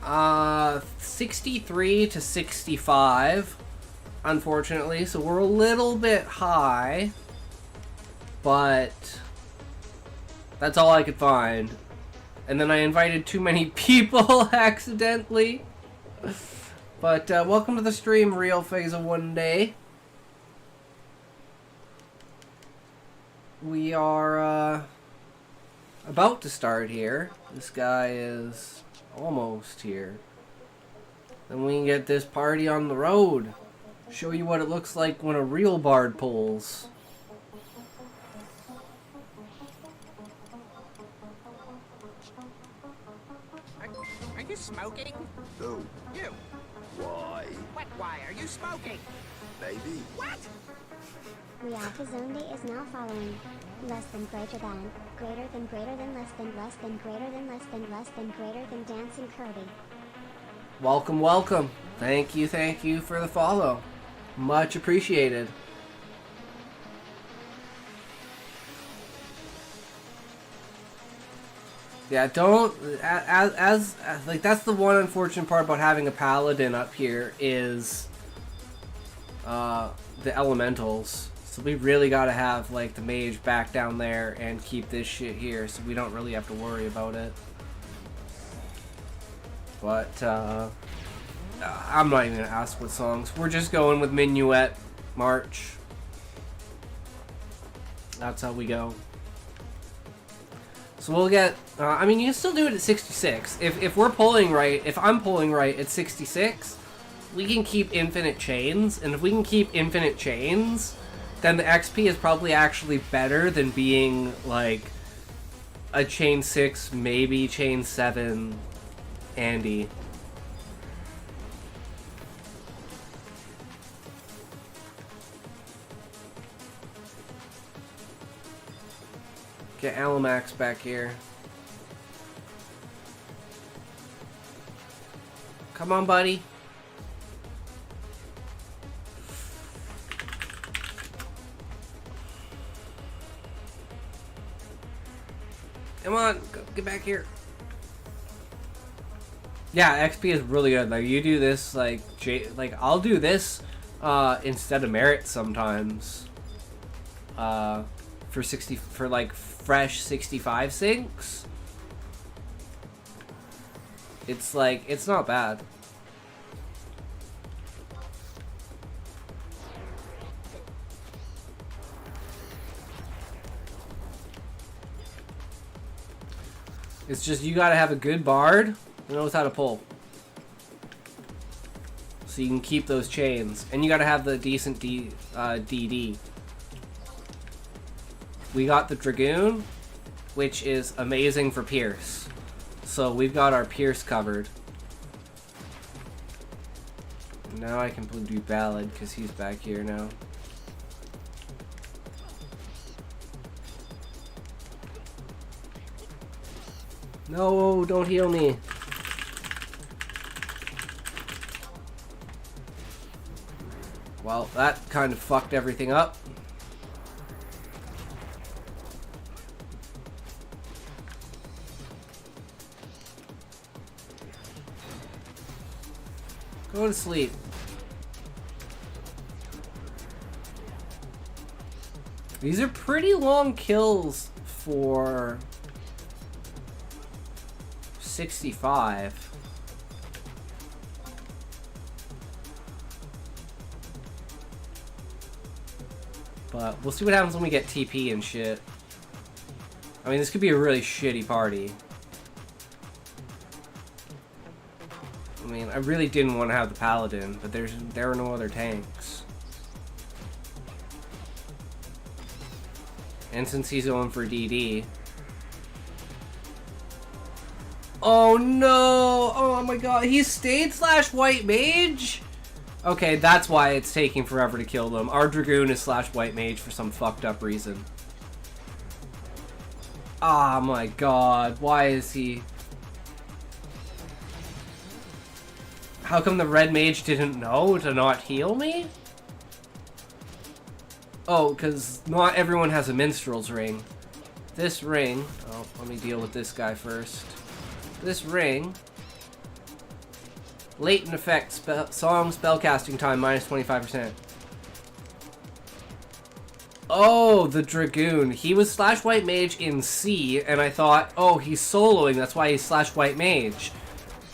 S1: Uh, 63 to 65, unfortunately, so we're a little bit high, but that's all I could find. And then I invited too many people accidentally. But welcome to the stream, Real Phase of One Day. We are about to start here. This guy is almost here. Then we can get this party on the road. Show you what it looks like when a real bard pulls.
S4: Are you smoking?
S2: No.
S4: You.
S2: Why?
S4: What? Why are you smoking?
S2: Maybe.
S4: What?
S5: Horizonxi is now following. Less than greater than, greater than less than greater than less than greater than dancing Kirby.
S1: Welcome, welcome. Thank you for the follow. Much appreciated. Yeah, don't as like that's the one unfortunate part about having a paladin up here is the elementals. So we really gotta have like the mage back down there and keep this shit here, so we don't really have to worry about it. But I'm not even gonna ask what songs. We're just going with Minuet March. That's how we go. So we'll get, I mean, you can still do it at 66. If we're pulling right, if I'm pulling right at 66, we can keep infinite chains. And if we can keep infinite chains, then the XP is probably actually better than being, like, a chain 6, maybe chain 7 Andy. Get Alamax back here. Come on, buddy. Come on, get back here. Yeah, XP is really good. Like you do this, like I'll do this instead of merit sometimes. For like fresh 65 sinks. It's like it's not bad. It's just you gotta have a good bard who knows how to pull. So you can keep those chains. And you gotta have the decent DD. We got the Dragoon, which is amazing for Pierce. So we've got our Pierce covered. Now I can do Ballad because he's back here now. No, don't heal me. Well, that kind of fucked everything up. Go to sleep. These are pretty long kills for 65. But we'll see what happens when we get TP and shit. I mean, this could be a really shitty party. I mean, I really didn't want to have the Paladin, but there are no other tanks. And since he's going for DD... Oh no! Oh my god, he stayed / white mage? Okay, that's why it's taking forever to kill them. Our Dragoon is / white mage for some fucked up reason. Ah, my god, why is he... How come the red mage didn't know to not heal me? Oh, because not everyone has a minstrel's ring. This ring... Oh, let me deal with this guy first. This ring... Latent effect, song spellcasting time, minus 25%. Oh, the Dragoon. He was / white mage in C, and I thought, oh, he's soloing, that's why he's / white mage.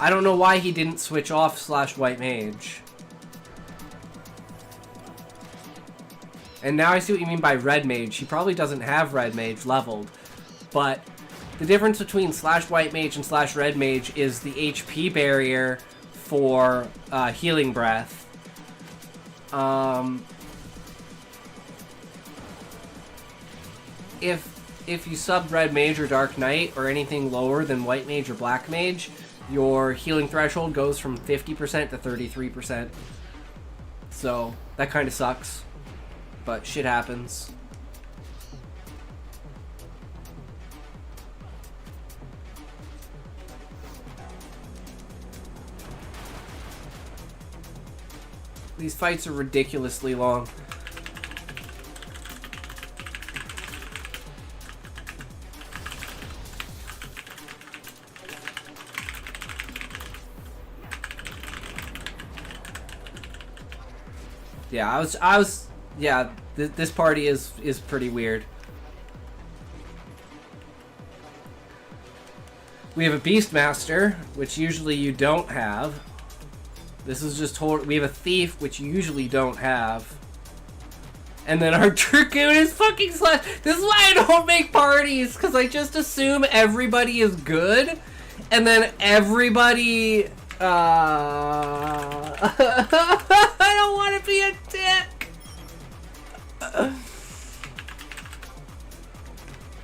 S1: I don't know why he didn't switch off / white mage. And now I see what you mean by red mage. He probably doesn't have red mage leveled. But the difference between / white mage and / red mage is the HP barrier for healing breath. If you sub red mage or dark knight or anything lower than white mage or black mage, your healing threshold goes from 50% to 33%. So that kind of sucks, but shit happens. These fights are ridiculously long. Yeah, yeah, this party is pretty weird. We have a Beastmaster, which usually you don't have. This is just we have a Thief, which you usually don't have. And then our Dragoon is fucking slash. This is why I don't make parties, because I just assume everybody is good, and then everybody. I don't want to be a dick.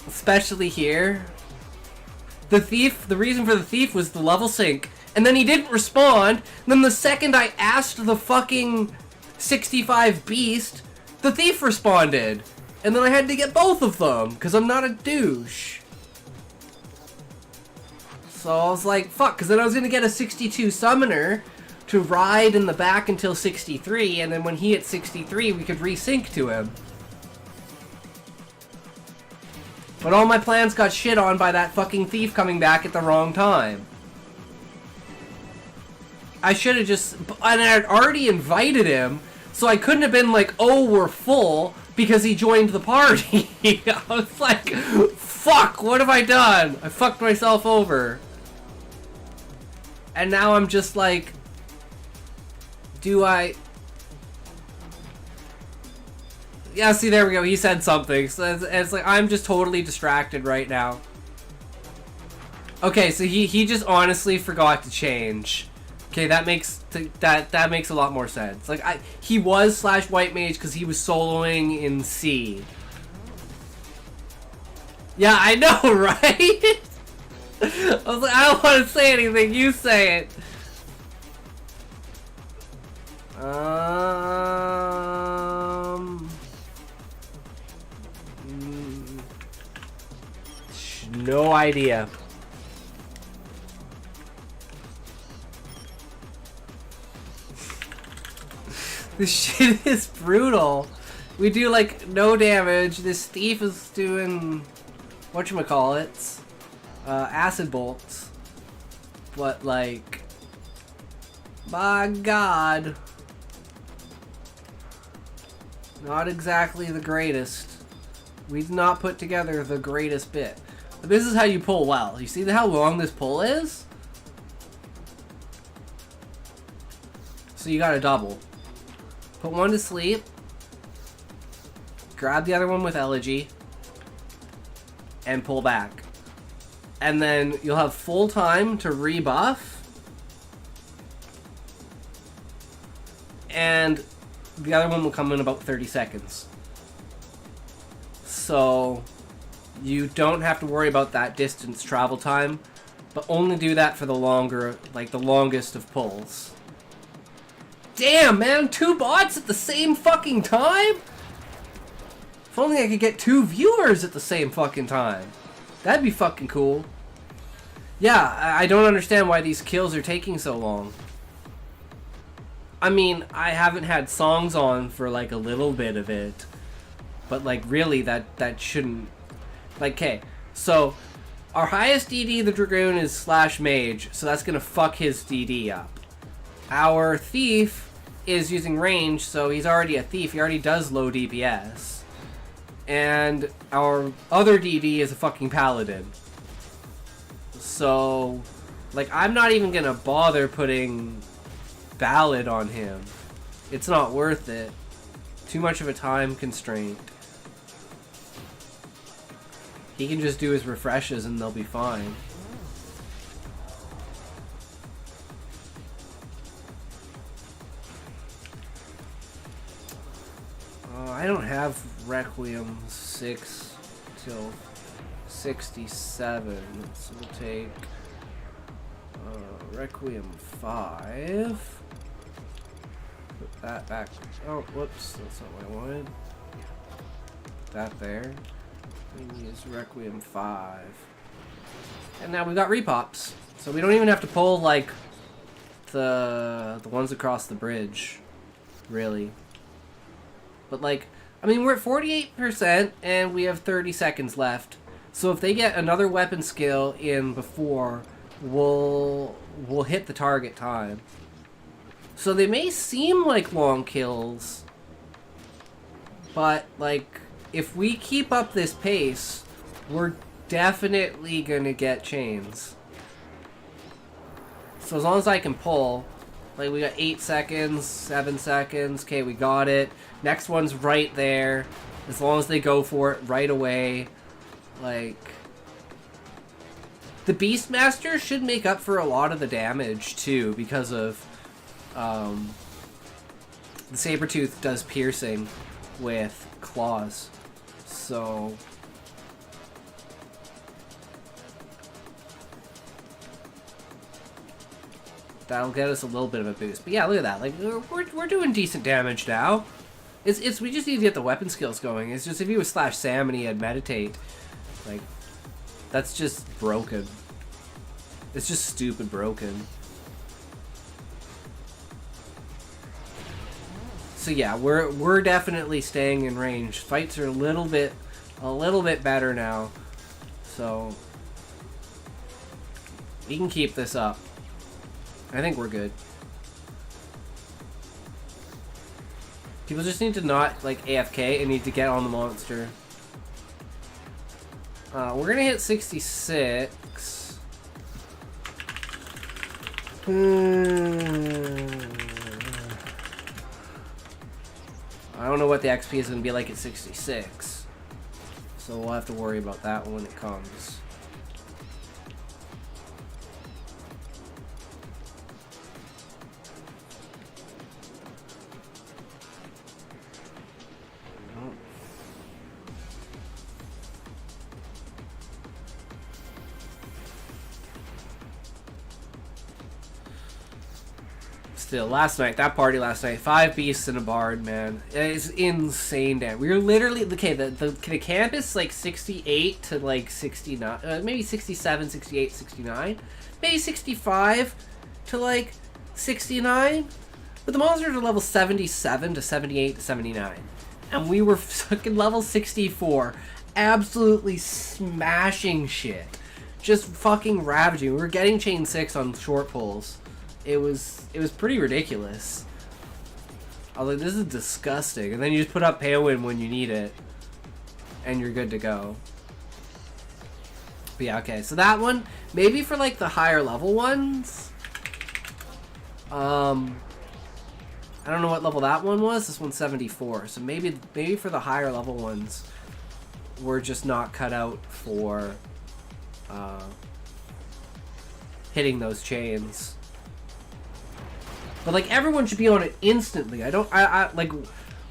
S1: Especially here. The Thief, the reason for the Thief was the level sync, and then he didn't respond. And then the second I asked the fucking 65 Beast, the Thief responded. And then I had to get both of them, because I'm not a douche. So I was like, fuck, because then I was going to get a 62 Summoner to ride in the back until 63, and then when he hit 63, we could resync to him. But all my plans got shit on by that fucking Thief coming back at the wrong time. I should have just... And I had already invited him, so I couldn't have been like, oh, we're full, because he joined the party. I was like, fuck, what have I done? I fucked myself over. And now I'm just like, do I... Yeah, see, there we go. He said something. So it's like, I'm just totally distracted right now. Okay, so he just honestly forgot to change. Okay, that makes that makes a lot more sense. Like, he was / white mage because he was soloing in C. Yeah, I know, right? I was like, I don't want to say anything. You say it. No idea. This shit is brutal. We do like no damage. This Thief is doing whatchamacallits, acid bolts. But like, my God, not exactly the greatest. We did not put together the greatest bit. But this is how you pull well. You see how long this pull is? So you gotta double. Put one to sleep. Grab the other one with Elegy. And pull back. And then you'll have full time to rebuff. And the other one will come in about 30 seconds. So you don't have to worry about that distance travel time, but only do that for the longer, like the longest of pulls. Damn, man, 2 bots at the same fucking time? If only I could get 2 viewers at the same fucking time. That'd be fucking cool. Yeah, I don't understand why these kills are taking so long. I mean, I haven't had songs on for like a little bit of it, but like really that shouldn't... Like, okay, so our highest DD, the Dragoon, is / mage, so that's gonna fuck his DD up. Our Thief is using range, so he's already a Thief. He already does low DPS. And our other DD is a fucking Paladin. So, like, I'm not even gonna bother putting Ballad on him. It's not worth it. Too much of a time constraint. He can just do his refreshes and they'll be fine. I don't have Requiem 6 till 67, so we'll take Requiem 5. Put that back. Oh, whoops, that's not what I wanted. Put that there. And use Requiem 5. And now we've got repops. So we don't even have to pull like the ones across the bridge. really. But like, I mean, we're at 48% and we have 30 seconds left. So if they get another weapon skill in before, we'll hit the target time. So they may seem like long kills, but like, if we keep up this pace, we're definitely gonna get chains. So as long as I can pull, like we got 8 seconds, 7 seconds, okay, we got it. Next one's right there. As long as they go for it right away, like, the Beastmaster should make up for a lot of the damage too, because of the Sabretooth does piercing with claws. So that'll get us a little bit of a boost. But yeah, look at that. Like, we're doing decent damage now. It's we just need to get the weapon skills going. It's just if he was slash Sam and he had meditate, like, that's just broken. It's just stupid broken. So yeah, we're definitely staying in range. Fights are a little bit better now. So we can keep this up. I think we're good. People just need to not, like, AFK and need to get on the monster. We're gonna hit 66. I don't know what the XP is gonna be like at 66. So we'll have to worry about that when it comes. Still, that party last night, 5 beasts and a bard, man. It's insane, damn. We were literally, okay, the campus, like, 68 to, like, 69, maybe 67, 68, 69, maybe 65 to, like, 69, but the monsters are level 77 to 78 to 79, and we were fucking level 64, absolutely smashing shit, just fucking ravaging. We were getting chain 6 on short pulls. It was pretty ridiculous. I was like, this is disgusting. And then you just put up Payoin when you need it, and you're good to go. But yeah, okay. So that one, maybe for like the higher level ones. I don't know what level that one was. This one's 74. So maybe for the higher level ones, we're just not cut out for hitting those chains. But, like, everyone should be on it instantly. Like,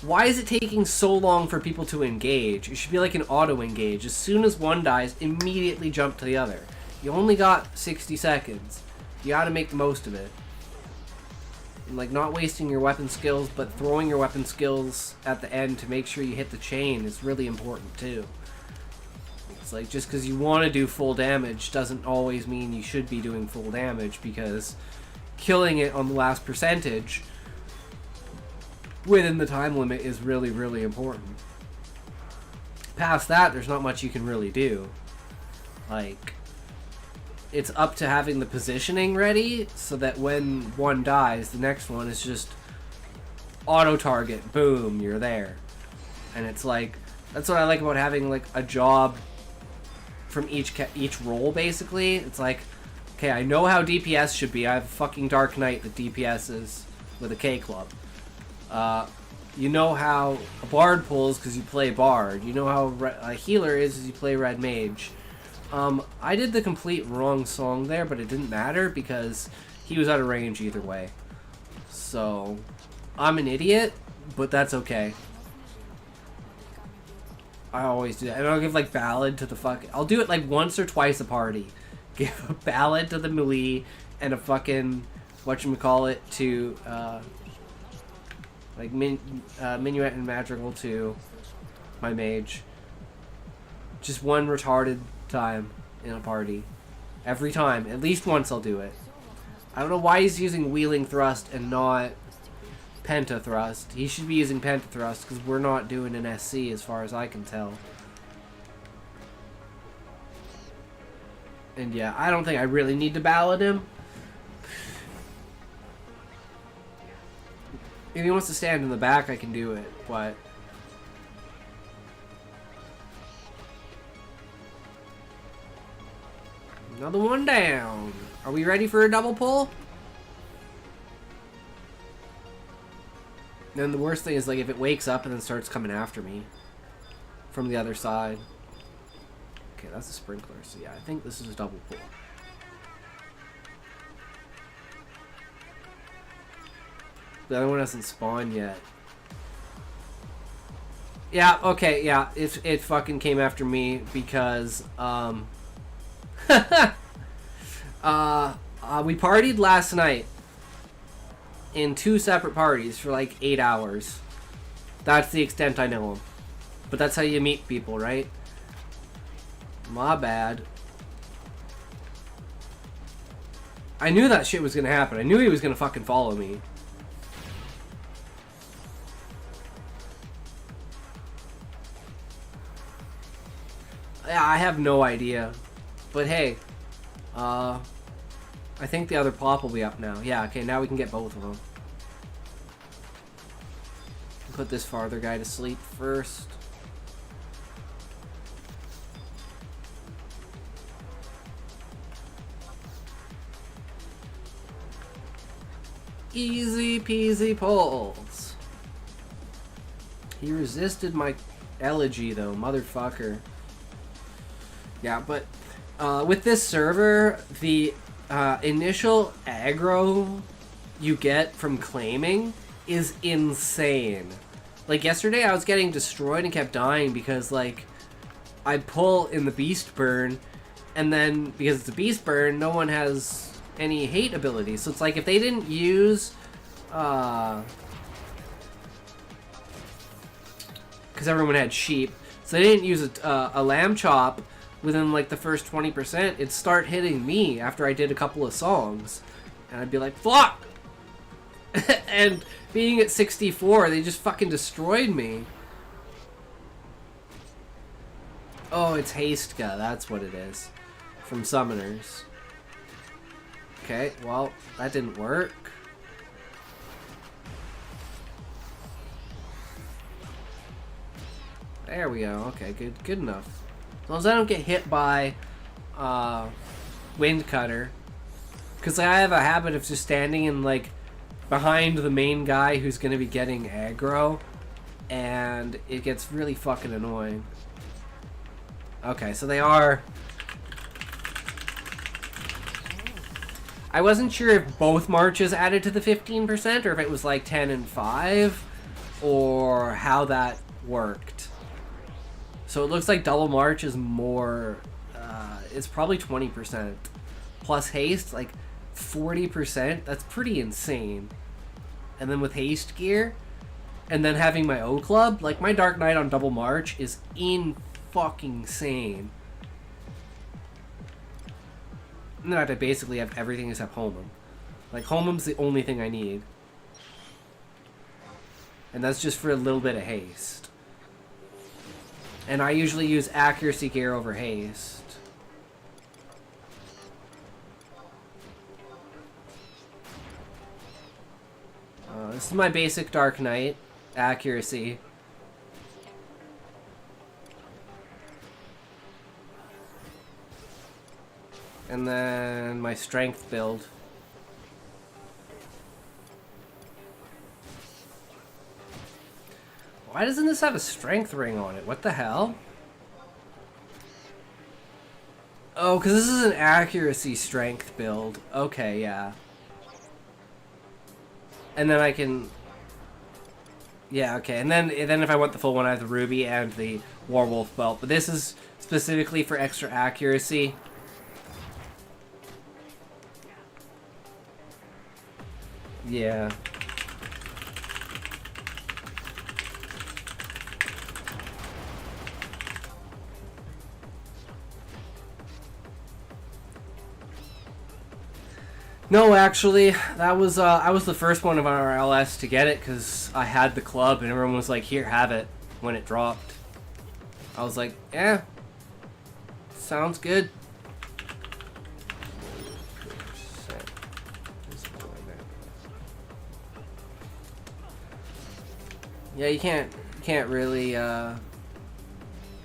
S1: why is it taking so long for people to engage? It should be like an auto-engage. As soon as one dies, immediately jump to the other. You only got 60 seconds. You gotta make the most of it. And, like, not wasting your weapon skills, but throwing your weapon skills at the end to make sure you hit the chain is really important, too. It's like, just because you want to do full damage doesn't always mean you should be doing full damage, because killing it on the last percentage within the time limit is really, really important. Past that, there's not much you can really do. Like, it's up to having the positioning ready so that when one dies, the next one is just auto-target. Boom, you're there. And it's like, that's what I like about having, like, a job from each role, basically. It's like, okay, I know how DPS should be. I have a fucking Dark Knight that DPS's with a K club. You know how a Bard pulls because you play Bard. You know how a healer is as you play Red Mage. I did the complete wrong song there, but it didn't matter because he was out of range either way. So, I'm an idiot, but that's okay. I always do that. And I'll give, like, Ballad to the I'll do it, like, once or twice a party. Give a Ballad to the melee and a fucking whatchamacallit to like Minuet and Madrigal to my mage. Just one retarded time in a party. Every time. At least once I'll do it. I don't know why he's using Wheeling Thrust and not Pentathrust. He should be using Pentathrust because we're not doing an SC as far as I can tell. And yeah, I don't think I really need to ballad him. If he wants to stand in the back, I can do it, but... Another one down. Are we ready for a double pull? Then the worst thing is, like, if it wakes up and then starts coming after me from the other side. Okay, that's a sprinkler, so yeah, I think this is a double pull. The other one hasn't spawned yet. Yeah, okay, yeah, it fucking came after me because, we partied last night in 2 separate parties for like 8 hours. That's the extent I know him. But that's how you meet people, right? My bad. I knew that shit was gonna happen. I knew he was gonna fucking follow me. Yeah, I have no idea. But hey, I think the other plop will be up now. Yeah, okay, now we can get both of them. Put this farther guy to sleep first. Easy peasy pulls. He resisted my elegy though, motherfucker. Yeah, but with this server, the initial aggro you get from claiming is insane. Like yesterday I was getting destroyed and kept dying because like I pull in the beast burn, and then because it's a beast burn, no one has any hate abilities. So it's like if they didn't use because everyone had sheep, so they didn't use a lamb chop within like the first 20%, it'd start hitting me after I did a couple of songs, and I'd be like, fuck. And being at 64, they just fucking destroyed me. Oh, it's Hastka, that's what it is. From Summoners. Okay, well, that didn't work. There we go, okay, good enough. As long as I don't get hit by Wind Cutter. Because I have a habit of just standing in, like, behind the main guy who's going to be getting aggro, and it gets really fucking annoying. Okay, so they are... I wasn't sure if both marches added to the 15%, or if it was like 10 and 5, or how that worked. So it looks like double march is more, it's probably 20%. Plus haste, like 40%, that's pretty insane. And then with haste gear, and then having my O club, like my Dark Knight on double march is fucking insane. And then I basically have everything except Homum. Like Homum's the only thing I need. And that's just for a little bit of haste. And I usually use accuracy gear over haste. This is my basic Dark Knight. Accuracy. And then my strength build. Why doesn't this have a strength ring on it? What the hell? Oh, because this is an accuracy strength build. Okay, yeah. And then I can... Yeah, okay. And then if I want the full one, I have the ruby and the werewolf belt. But this is specifically for extra accuracy. Yeah. No, actually, that was I was the first one of our LS to get it because I had the club and everyone was like, "Here, have it." When it dropped, I was like, "Yeah, sounds good." Yeah, you can't really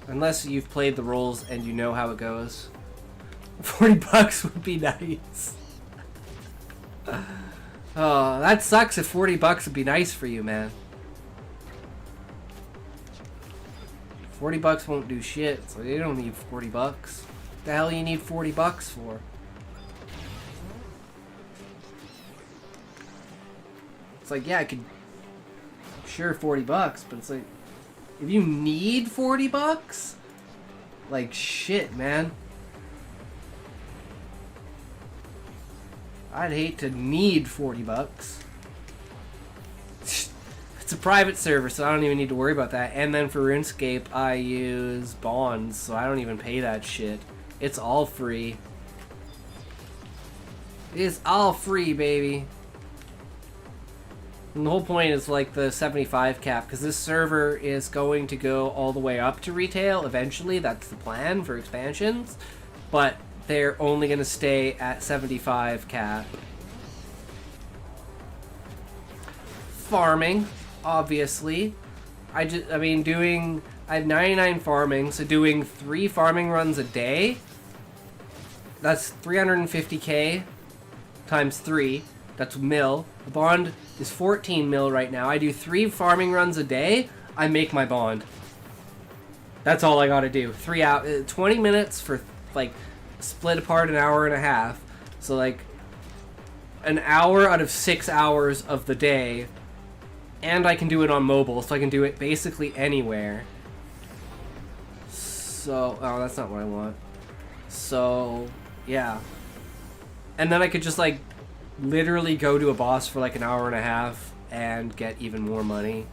S1: unless you've played the roles and you know how it goes. $40 would be nice. Oh, that sucks if $40 would be nice for you, man. $40 won't do shit, so you don't need $40. The hell you need $40 for? It's like, yeah, I could sure $40, but it's like, if you need $40, like shit, man. I'd hate to need $40. It's a private server, so I don't even need to worry about that. And then for RuneScape, I use bonds, so I don't even pay that shit. It's all free. It's all free, baby. And the whole point is like the 75 cap, because this server is going to go all the way up to retail eventually. That's the plan for expansions. But they're only going to stay at 75 cap. Farming, obviously. I have 99 farming, so doing 3 farming runs a day, that's 350k times 3. That's mil. The bond is 14 mil right now. I do 3 farming runs a day, I make my bond. That's all I gotta do. 20 minutes for like split apart an hour and a half. So like an hour out of 6 hours of the day. And I can do it on mobile, so I can do it basically anywhere. So, oh, that's not what I want. So, yeah. And then I could just like literally go to a boss for like an hour and a half and get even more money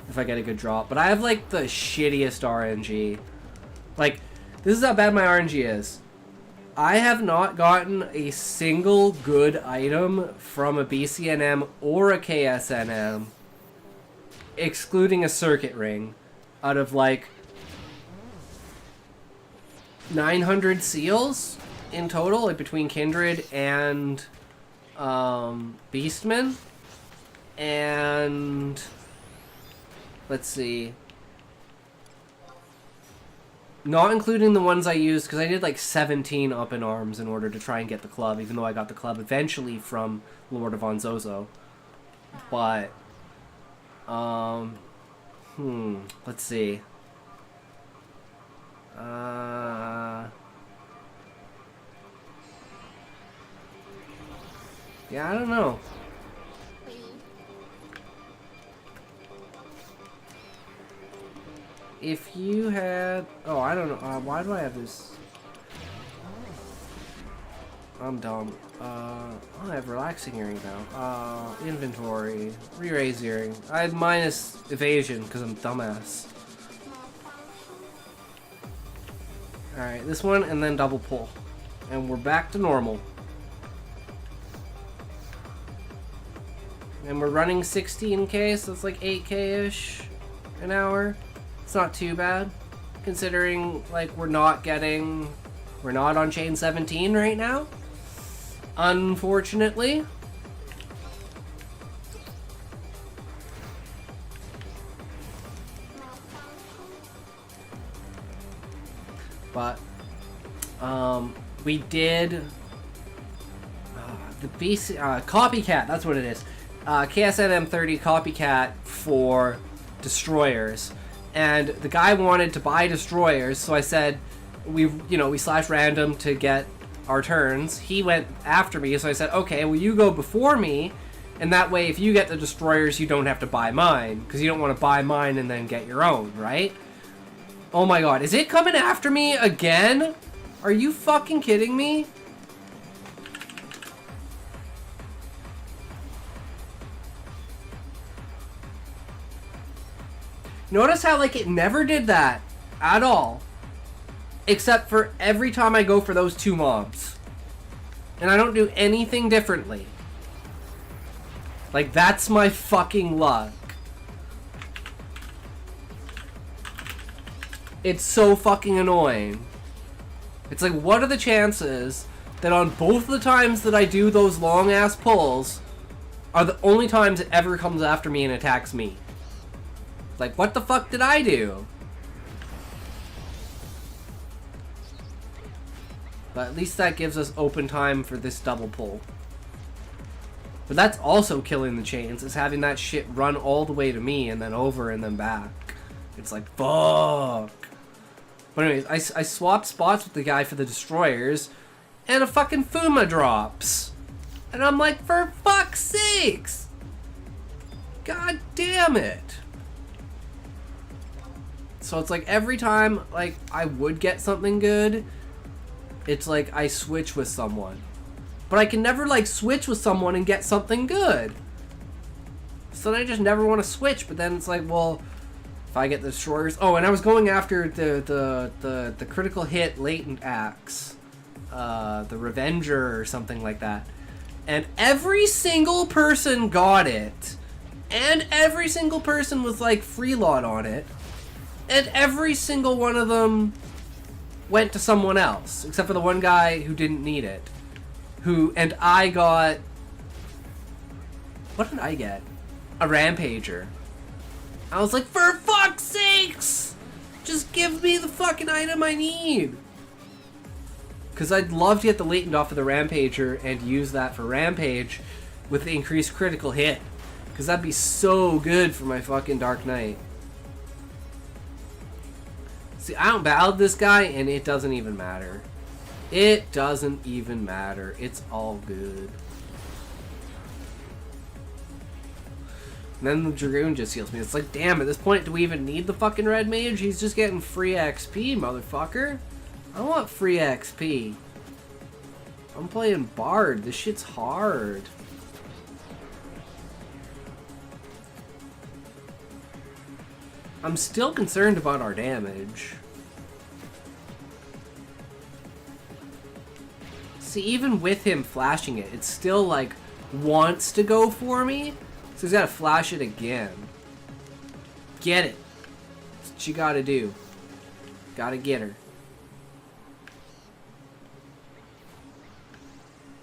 S1: if I get a good drop. But I have like the shittiest RNG. Like, this is how bad my RNG is. I have not gotten a single good item from a BCNM or a KSNM, excluding a circuit ring, out of like 900 seals in total, like between Kindred and Beastman. And let's see, not including the ones I used, because I did like 17 up in arms in order to try and get the club, even though I got the club eventually from Lord of Horizonxi. But let's see. Yeah, I don't know. If you had... Oh, I don't know. Why do I have this? I'm dumb. I have relaxing earring now. Inventory. Re-raise earring. I had minus evasion because I'm dumbass. Alright, this one and then double pull. And we're back to normal. And we're running 16k, so it's like 8k-ish an hour. It's not too bad, considering like we're not on chain 17 right now, unfortunately. But we did the BC copycat. That's what it is. KSN M30 copycat for destroyers. And the guy wanted to buy destroyers, so I said, we slash random to get our turns. He went after me, so I said, okay, well you go before me, and that way if you get the destroyers, you don't have to buy mine, because you don't want to buy mine and then get your own, right? Oh my god, is it coming after me again? Are you fucking kidding me? Notice how, like, it never did that at all. Except for every time I go for those 2 mobs. And I don't do anything differently. Like, that's my fucking luck. It's so fucking annoying. It's like, what are the chances that on both the times that I do those long-ass pulls are the only times it ever comes after me and attacks me? Like, what the fuck did I do? But at least that gives us open time for this double pull. But that's also killing the chains, is having that shit run all the way to me and then over and then back. It's like, fuck. But anyways, I swapped spots with the guy for the destroyers, and a fucking Fuma drops. And I'm like, for fuck's sakes! God damn it! So it's like every time like I would get something good, it's like I switch with someone. But I can never like switch with someone and get something good. So then I just never want to switch, but then it's like, well, if I get the destroyers. Oh, and I was going after the critical hit latent axe. The Revenger or something like that. And every single person got it. And every single person was like freelot on it. And every single one of them went to someone else. Except for the one guy who didn't need it. And I got... What did I get? A Rampager. I was like, for fuck's sakes! Just give me the fucking item I need! Because I'd love to get the latent off of the Rampager and use that for Rampage with the increased critical hit. Because that'd be so good for my fucking Dark Knight. See, I don't battle this guy and it doesn't even matter. It doesn't even matter. It's all good. And then the Dragoon just heals me. It's like, damn, at this point, do we even need the fucking Red Mage? He's just getting free XP, motherfucker. I want free XP. I'm playing Bard. This shit's hard. I'm still concerned about our damage. See, even with him flashing it, it still, like, wants to go for me. So he's got to flash it again. Get it. That's what you got to do. Got to get her.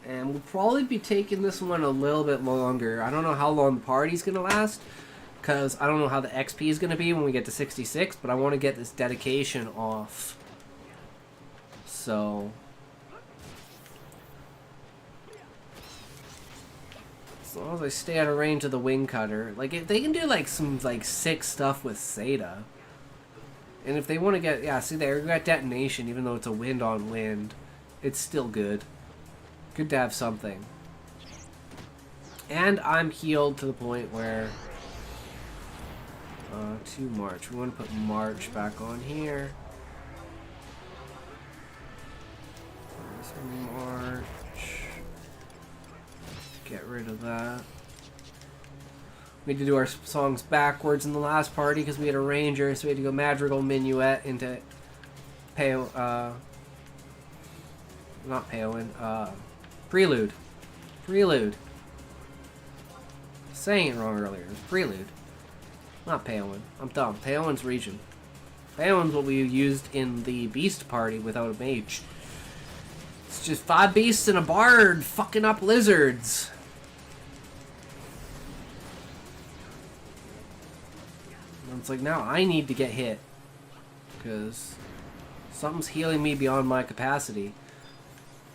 S1: And we'll probably be taking this one a little bit longer. I don't know how long the party's going to last. Because I don't know how the XP is going to be when we get to 66. But I want to get this dedication off. So... as long as I stay out of range of the wing cutter. Like, if they can do, like, some, like, sick stuff with Seda. And if they want to get... yeah, see, they got detonation, even though it's a wind on wind. It's still good. Good to have something. And I'm healed to the point where... to March. We want to put March back on here. Where's March? Get rid of that. We had to do our songs backwards in the last party because we had a ranger, so we had to go Madrigal, Minuet into not Peowin, Prelude. Prelude. Saying it wrong earlier. It's Prelude. Not Peowin. I'm dumb. Peowin's region. Peowin's what we used in the Beast party without a mage. It's just 5 beasts and a bard fucking up lizards. And it's like, now I need to get hit. Because something's healing me beyond my capacity.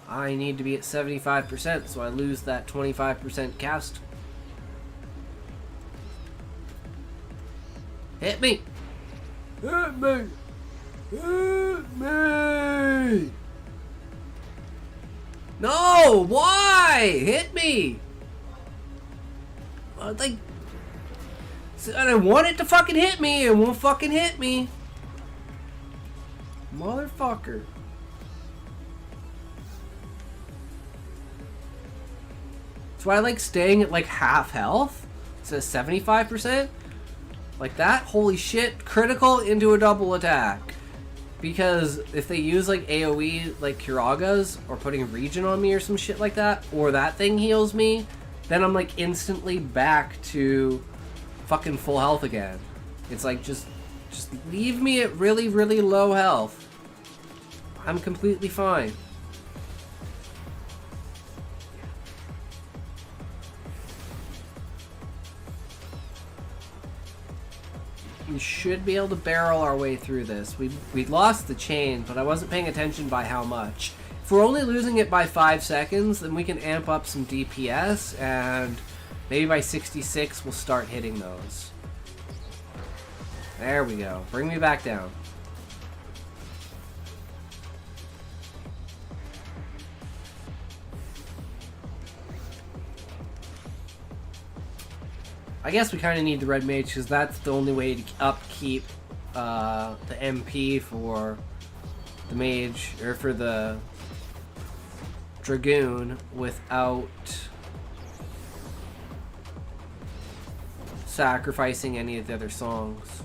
S1: I need to be at 75%, so I lose that 25% cast. Hit me! Hit me! Hit me! No! Why? Hit me! Like... and I want it to fucking hit me, and won't fucking hit me. Motherfucker. That's why I like staying at like half health. It says 75%. Like that? Holy shit. Critical into a double attack. Because if they use like AoE like Kuraga's or putting regen on me or some shit like that, or that thing heals me, then I'm like instantly back to fucking full health again. It's like just leave me at really, really low health. I'm completely fine. We should be able to barrel our way through this. We lost the chain, but I wasn't paying attention by how much. If we're only losing it by 5 seconds, then we can amp up some DPS, and maybe by 66 we'll start hitting those. There we go. Bring me back down. I guess we kind of need the red mage because that's the only way to upkeep the MP for the mage, or for the dragoon, without sacrificing any of the other songs.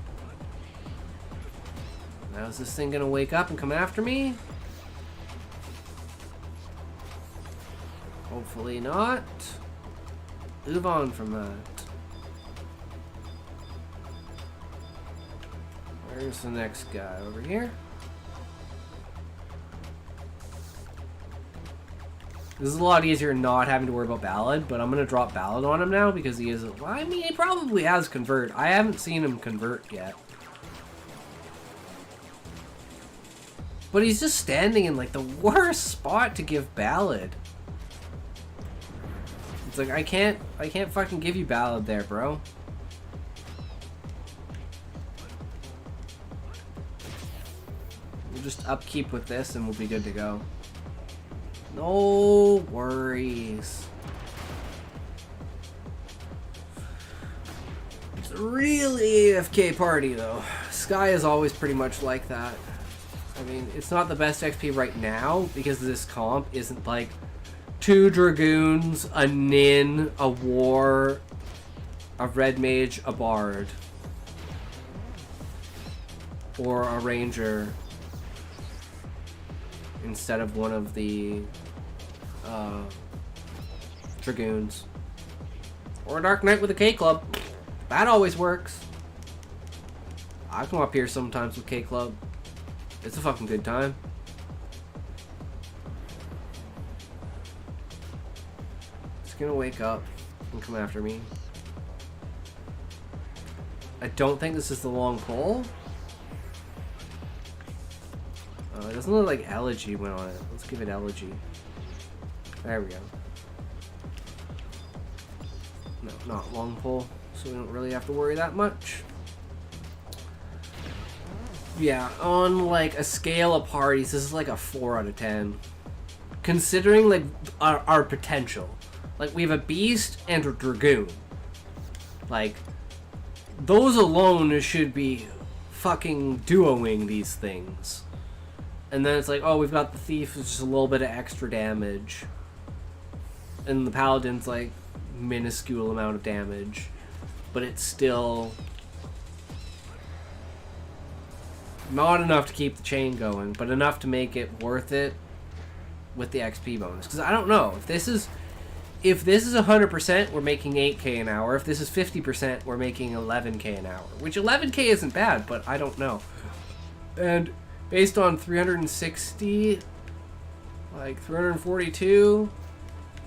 S1: Now is this thing gonna wake up and come after me? Hopefully not. Move on from that. Where's the next guy? Over here? This is a lot easier not having to worry about Ballad, but I'm going to drop Ballad on him now because he is... Well, I mean, he probably has Convert. I haven't seen him Convert yet. But he's just standing in, like, the worst spot to give Ballad. It's like, I can't fucking give you Ballad there, bro. We'll just upkeep with this and we'll be good to go. No worries. It's a really AFK party though. Sky is always pretty much like that. I mean, it's not the best XP right now because this comp isn't like 2 Dragoons, a Nin, a War, a Red Mage, a Bard. Or a Ranger instead of one of the Dragoons. Or a Dark Knight with a K-Club. That always works. I come up here sometimes with K-Club. It's a fucking good time. It's gonna wake up and come after me. I don't think this is the long pole. It doesn't look like Elegy went on it. Let's give it Elegy. There we go. No, not long pole, so we don't really have to worry that much. Yeah, on like a scale of parties, this is like a 4 out of 10. Considering like our potential. Like we have a Beast and a Dragoon. Like, those alone should be fucking duoing these things. And then it's like, oh, we've got the Thief, it's just a little bit of extra damage. And the Paladin's like minuscule amount of damage. But it's still not enough to keep the chain going, but enough to make it worth it with the XP bonus. Because I don't know, if this is 100%, we're making 8k an hour. If this is 50%, we're making 11k an hour. Which 11k isn't bad, but I don't know. And based on 360, like 342,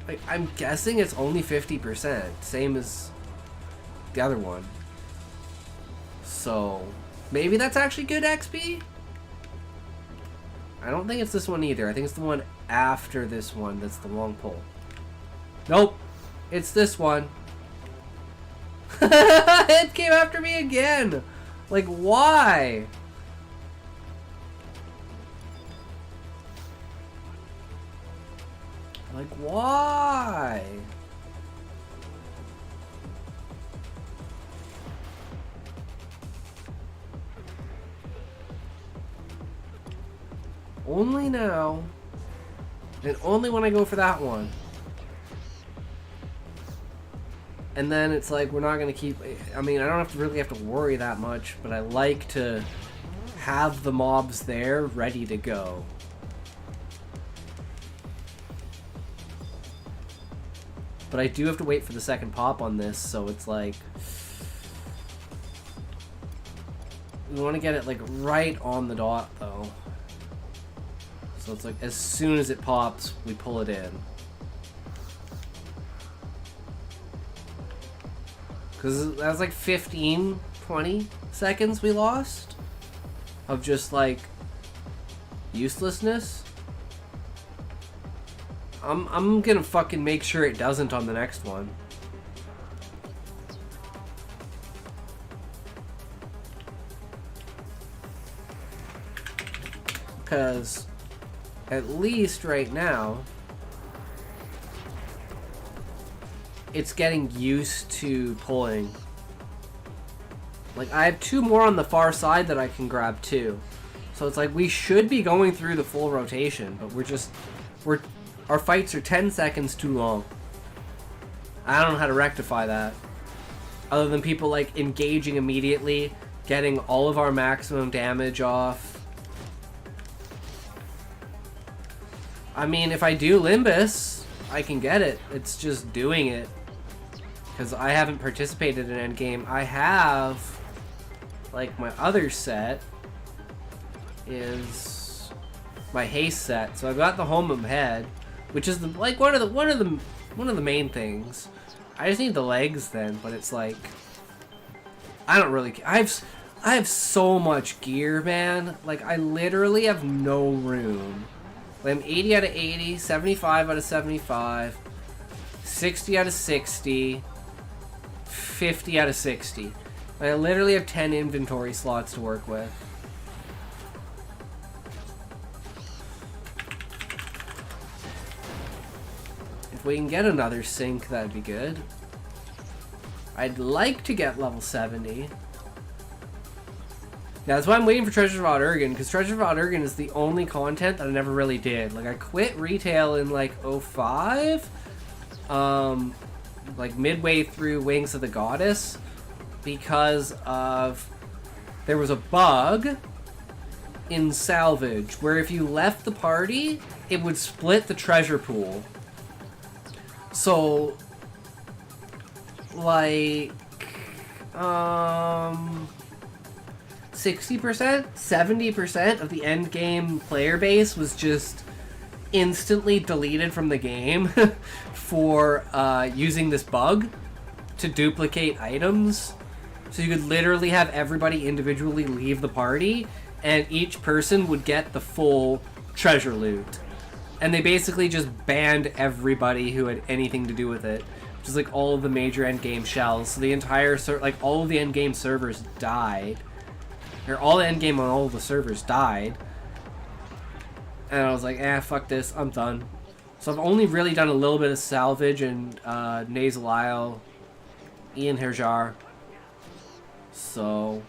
S1: like I'm guessing it's only 50%, same as the other one. So maybe that's actually good XP? I don't think it's this one either. I think it's the one after this one that's the long pole. Nope, it's this one. It came after me again. Like, why? Like, why? Only now. And only when I go for that one. And then it's like, we're not going to keep... I mean, I don't really have to worry that much, but I like to have the mobs there ready to go. But I do have to wait for the second pop on this, so it's like... We want to get it like right on the dot though. So it's like as soon as it pops, we pull it in. Because that was like 15, 20 seconds we lost of just like uselessness. I'm gonna fucking make sure it doesn't on the next one. Because at least right now it's getting used to pulling. Like I have 2 more on the far side that I can grab too. So it's like we should be going through the full rotation, but our fights are 10 seconds too long. I don't know how to rectify that. Other than people like engaging immediately, getting all of our maximum damage off. I mean, if I do Limbus, I can get it. It's just doing it. Because I haven't participated in endgame. I have, like, my other set is my haste set. So I've got the home of head, which is like one of the main things. I just need the legs then, but it's like I don't really care. I have so much gear, man. Like I literally have no room. Like, I'm 80 out of 80, 75 out of 75, 60 out of 60, 50 out of 60. I literally have 10 inventory slots to work with. If we can get another sync, that'd be good. I'd like to get level 70. Yeah, that's why I'm waiting for Treasure of Odd Urgen, because Treasure of Odd Urgen is the only content that I never really did. Like, I quit retail in, like, 05. Like, midway through Wings of the Goddess, because of... There was a bug in Salvage, where if you left the party, it would split the treasure pool. So, like, 60%, 70% of the end game player base was just instantly deleted from the game for using this bug to duplicate items. So you could literally have everybody individually leave the party, and each person would get the full treasure loot. And they basically just banned everybody who had anything to do with it. Just like all of the major endgame shells. So the entire all of the endgame servers died. Or all the endgame on all of the servers died. And I was like, fuck this, I'm done. So I've only really done a little bit of Salvage and Nasal Isle, Ian Herjar. So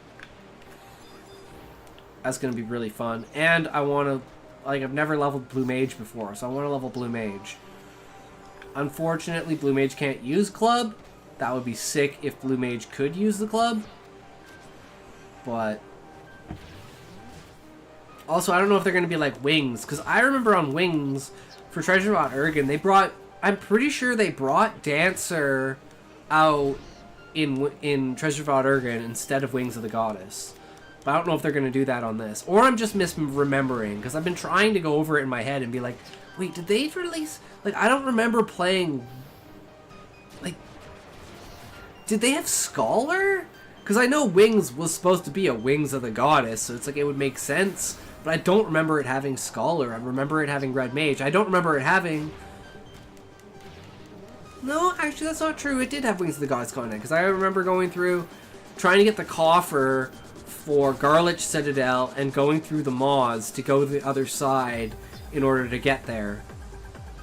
S1: that's gonna be really fun. And I wanna, like, I've never leveled Blue Mage before, so I want to level Blue Mage. Unfortunately, Blue Mage can't use Club. That would be sick if Blue Mage could use the Club. But... Also, I don't know if they're going to be like Wings, because I remember on Wings, for Treasure of Odd Urgen, they brought... I'm pretty sure they brought Dancer out in Treasure of Odd Urgen instead of Wings of the Goddess. But I don't know if they're going to do that on this. Or I'm just misremembering, because I've been trying to go over it in my head and be like, wait, did they release... Like, I don't remember playing... Like, did they have Scholar? Because I know Wings was supposed to be a Wings of the Goddess, so it's like it would make sense. But I don't remember it having Scholar. I remember it having Red Mage. I don't remember it having... No, actually, that's not true. It did have Wings of the Goddess content, because I remember going through, trying to get the coffer for Garlich Citadel and going through the Maws to go to the other side in order to get there.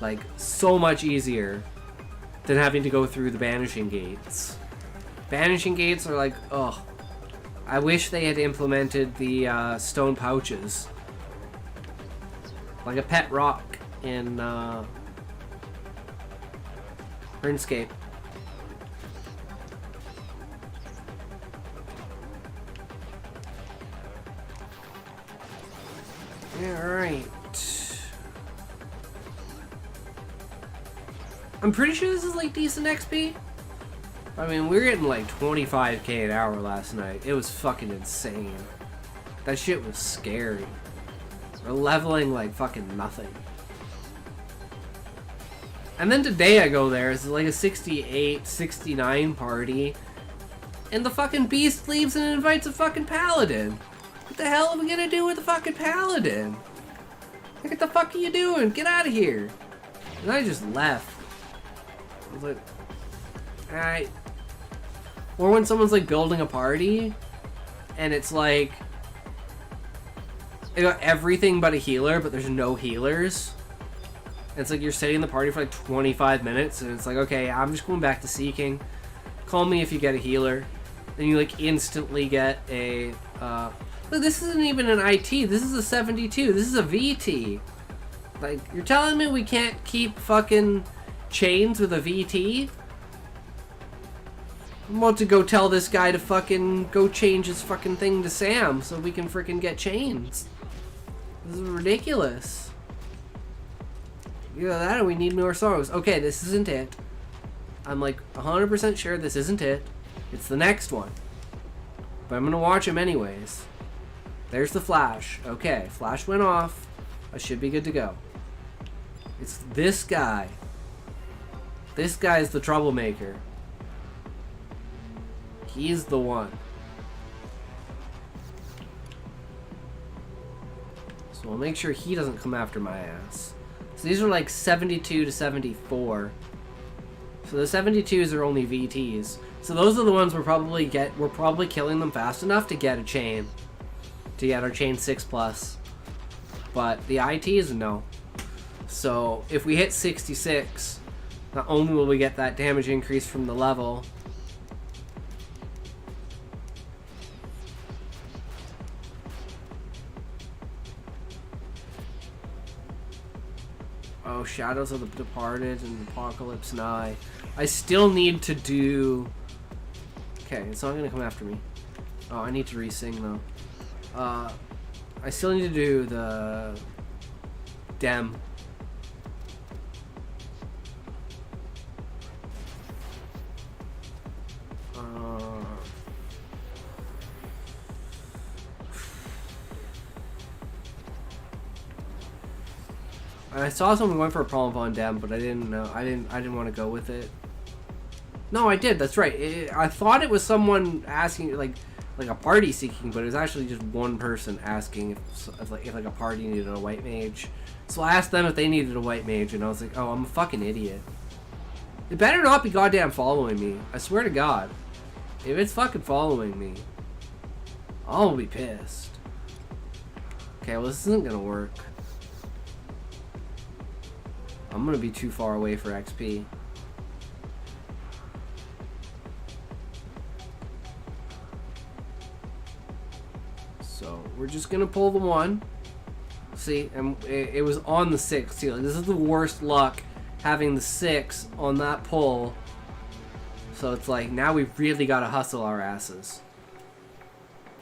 S1: Like, so much easier than having to go through the Banishing Gates. Banishing Gates are like, ugh. I wish they had implemented the stone pouches. Like a pet rock in RuneScape. Yeah, alright. I'm pretty sure this is like decent XP. I mean, we were getting like 25k an hour last night. It was fucking insane. That shit was scary. We're leveling like fucking nothing. And then today I go there, it's like a 68, 69 party. And the fucking beast leaves and invites a fucking paladin. What the hell are we gonna do with the fucking paladin? Like, what the fuck are you doing? Get out of here. And I just left. I was like, alright. Or when someone's like building a party and it's like they got everything but a healer, but there's no healers. And it's like you're sitting in the party for like 25 minutes and it's like, okay, I'm just going back to seeking. Call me if you get a healer. And you like instantly get a look, this isn't even an IT, this is a 72, this is a VT. Like, you're telling me we can't keep fucking chains with a VT? I'm about to go tell this guy to fucking go change his fucking thing to Sam so we can freaking get chains. This is ridiculous. Either that or we need more songs. Okay, this isn't it. I'm like 100% sure this isn't it. It's the next one. But I'm gonna watch him anyways. There's the flash. Okay, flash went off. I should be good to go. It's this guy. This guy's the troublemaker. He's the one. So I'll make sure he doesn't come after my ass. So these are like 72 to 74. So the 72s are only VTs. So those are the ones we're probably killing them fast enough to get a chain. To get our chain 6+. But the ITs, no. So if we hit 66, not only will we get that damage increase from the level, oh, Shadows of the Departed and Apocalypse Nigh. I still need to do... Okay, it's not gonna come after me. Oh, I need to re-sing though. I still need to do the... Dem. I saw someone went for a problem on Dem, but I didn't know. I didn't want to go with it. No, I did. That's right. I thought it was someone asking, like a party seeking, but it was actually just one person asking if a party needed a white mage. So I asked them if they needed a white mage, and I was like, oh, I'm a fucking idiot. It better not be goddamn following me. I swear to God. If it's fucking following me, I'll be pissed. Okay, well, this isn't gonna work. I'm gonna be too far away for XP. So we're just gonna pull the 1. See, and it was on the 6. See, like, this is the worst luck, having the 6 on that pull. So it's like, now we've really gotta hustle our asses.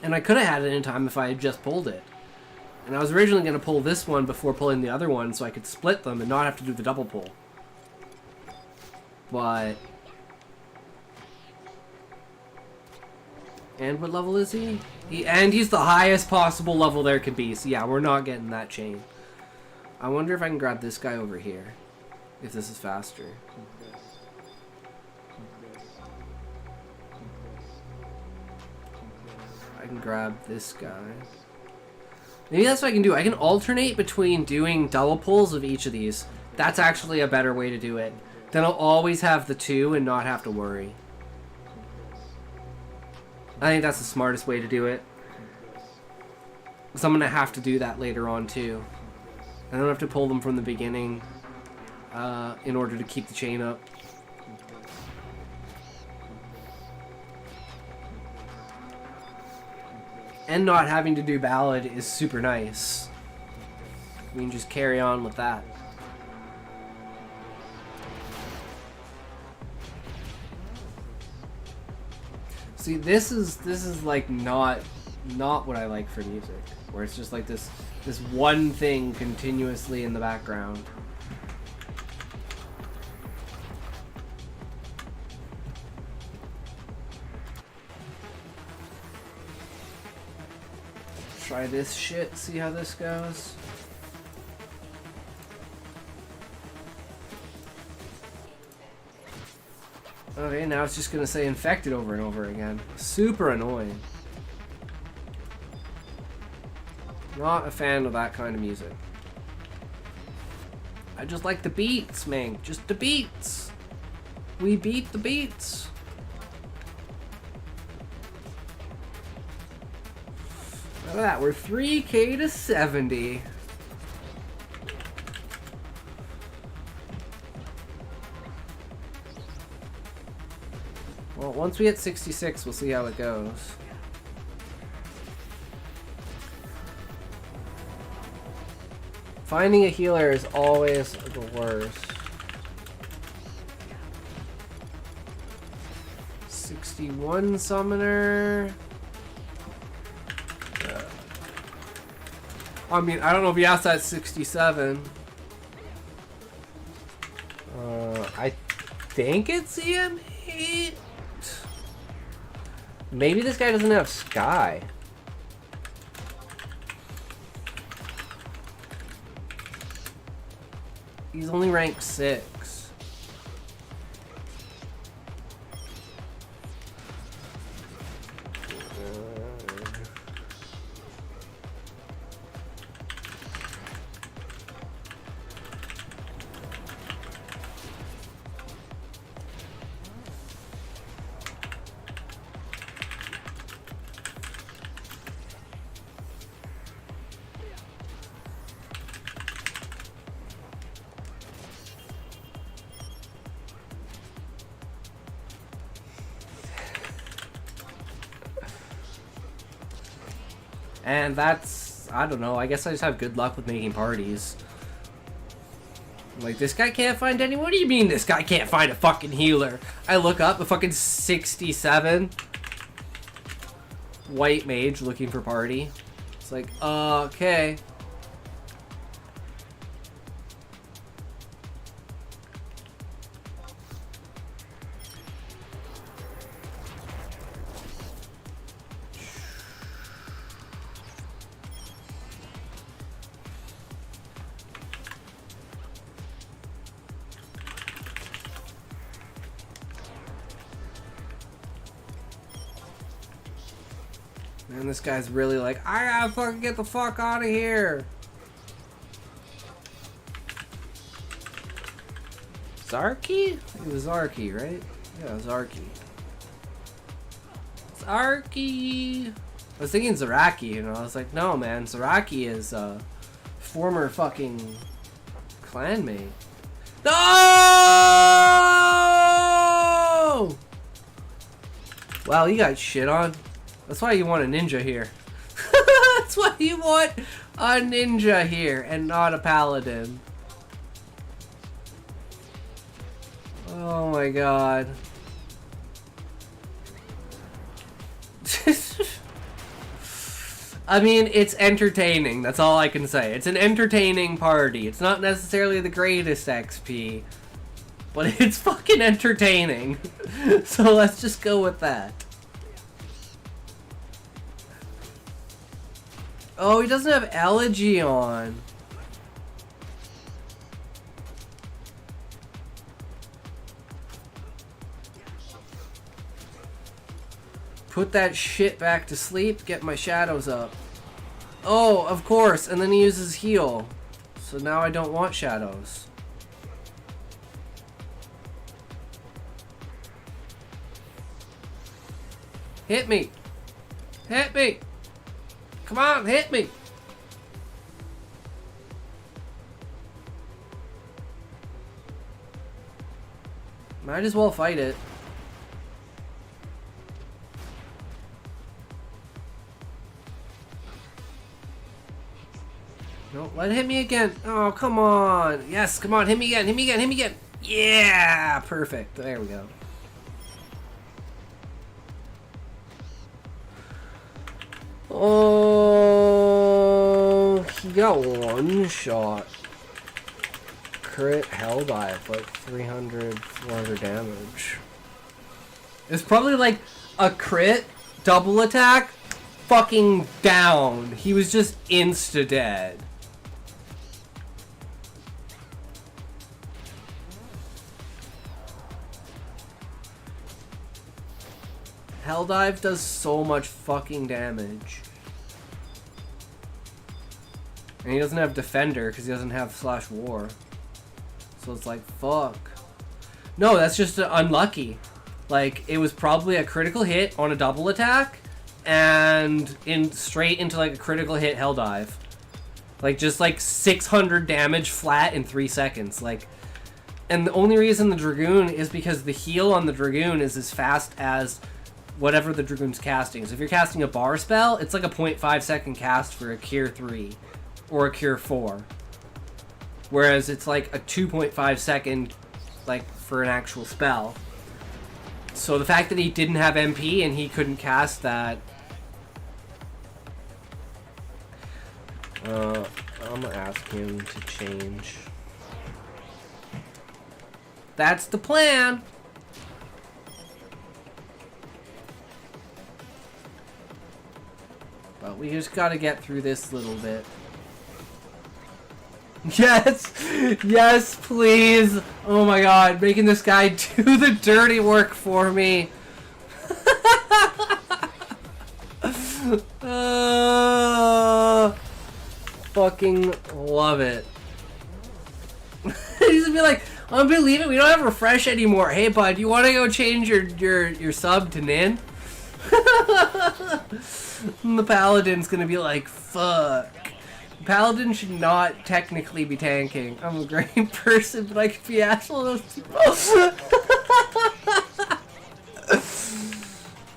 S1: And I could have had it in time if I had just pulled it. And I was originally going to pull this one before pulling the other one so I could split them and not have to do the double pull. But... And what level is he? And he's the highest possible level there could be. So yeah, we're not getting that chain. I wonder if I can grab this guy over here. If this is faster. I can grab this guy. Maybe that's what I can do. I can alternate between doing double pulls of each of these. That's actually a better way to do it. Then I'll always have the 2 and not have to worry. I think that's the smartest way to do it. So I'm going to have to do that later on too. I don't have to pull them from the beginning in order to keep the chain up. And not having to do ballad is super nice. We can just carry on with that. See, this is like not what I like for music, where it's just like this This one thing continuously in the background. Try this shit, see how this goes. Okay, now it's just gonna say infected over and over again. Super annoying. Not a fan of that kind of music. I just like the beats, man. Just the beats. We beat the beats. Look at that, we're 3K to 70. Well, once we hit 66, we'll see how it goes. Finding a healer is always the worst. 61 summoner. I mean, I don't know if you asked that 67. I think it's EM8. Maybe this guy doesn't have Sky. He's only ranked 6. And that's, I don't know, I guess I just have good luck with making parties. Like, this guy can't find any. What do you mean this guy can't find a fucking healer? I look up a fucking 67 white mage looking for party. It's like, okay. Man, this guy's really like, I gotta fucking get the fuck out of here. Zarky? It was Zarky, right? Yeah, Zarky. Zarky. I was thinking Zaraki, and I was like, no, man, Zaraki is a former fucking clanmate. No! Wow, you got shit on. That's why you want a ninja here. That's why you want a ninja here and not a paladin. Oh my god. I mean, it's entertaining. That's all I can say. It's an entertaining party. It's not necessarily the greatest XP, but it's fucking entertaining. So let's just go with that. Oh, he doesn't have Elegy on. Put that shit back to sleep, get my shadows up. Oh, of course, and then he uses heal. So now I don't want shadows. Hit me! Hit me! Come on, hit me! Might as well fight it. No, let it hit me again. Oh, come on. Yes, come on, hit me again, hit me again, hit me again. Yeah, perfect. There we go. Oh, he got one shot. Crit hell dive, like 300, 400 damage. It's probably like a crit, double attack, fucking down. He was just insta-dead. Hell dive does so much fucking damage. And he doesn't have defender because he doesn't have slash war. So it's like, fuck. No, that's just unlucky. Like, it was probably a critical hit on a double attack and straight into like a critical hit hell dive. Like, just like 600 damage flat in 3 seconds. Like, and the only reason the Dragoon is because the heal on the Dragoon is as fast as whatever the Dragoon's casting. So if you're casting a bar spell, it's like a 0.5 second cast for a Cure 3 or a Cure 4. Whereas it's like a 2.5 second like for an actual spell. So the fact that he didn't have MP and he couldn't cast that, I'm gonna ask him to change. That's the plan. But we just gotta get through this little bit. Yes! Yes, please! Oh my god, making this guy do the dirty work for me. Fucking love it. He's gonna be like, unbelievable, we don't have refresh anymore. Hey bud, you wanna go change your sub to Nin? And the Paladin's gonna be like, fuck. Paladin should not technically be tanking. I'm a great person, but I could be asshole those people.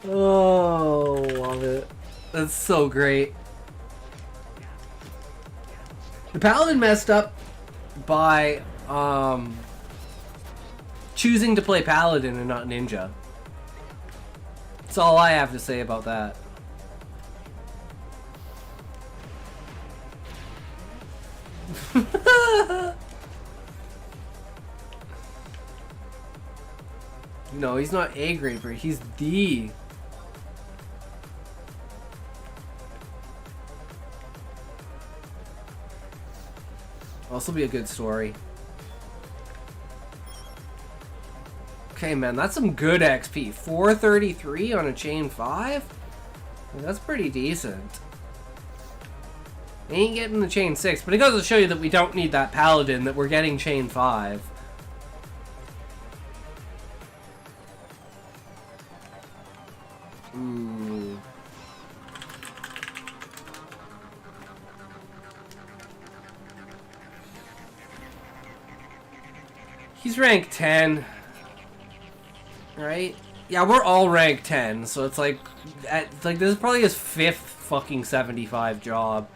S1: Oh, love it. That's so great. The Paladin messed up by choosing to play Paladin and not Ninja. That's all I have to say about that. No, he's not A grade, bro. He's D. Also be a good story. Okay, man, that's some good XP. 433 on a chain 5? That's pretty decent. Ain't getting the chain 6, but it goes to show you that we don't need that Paladin, that we're getting chain 5. Ooh. He's rank 10. Right? Yeah, we're all rank 10, so it's like, this is probably his 5th fucking 75 job.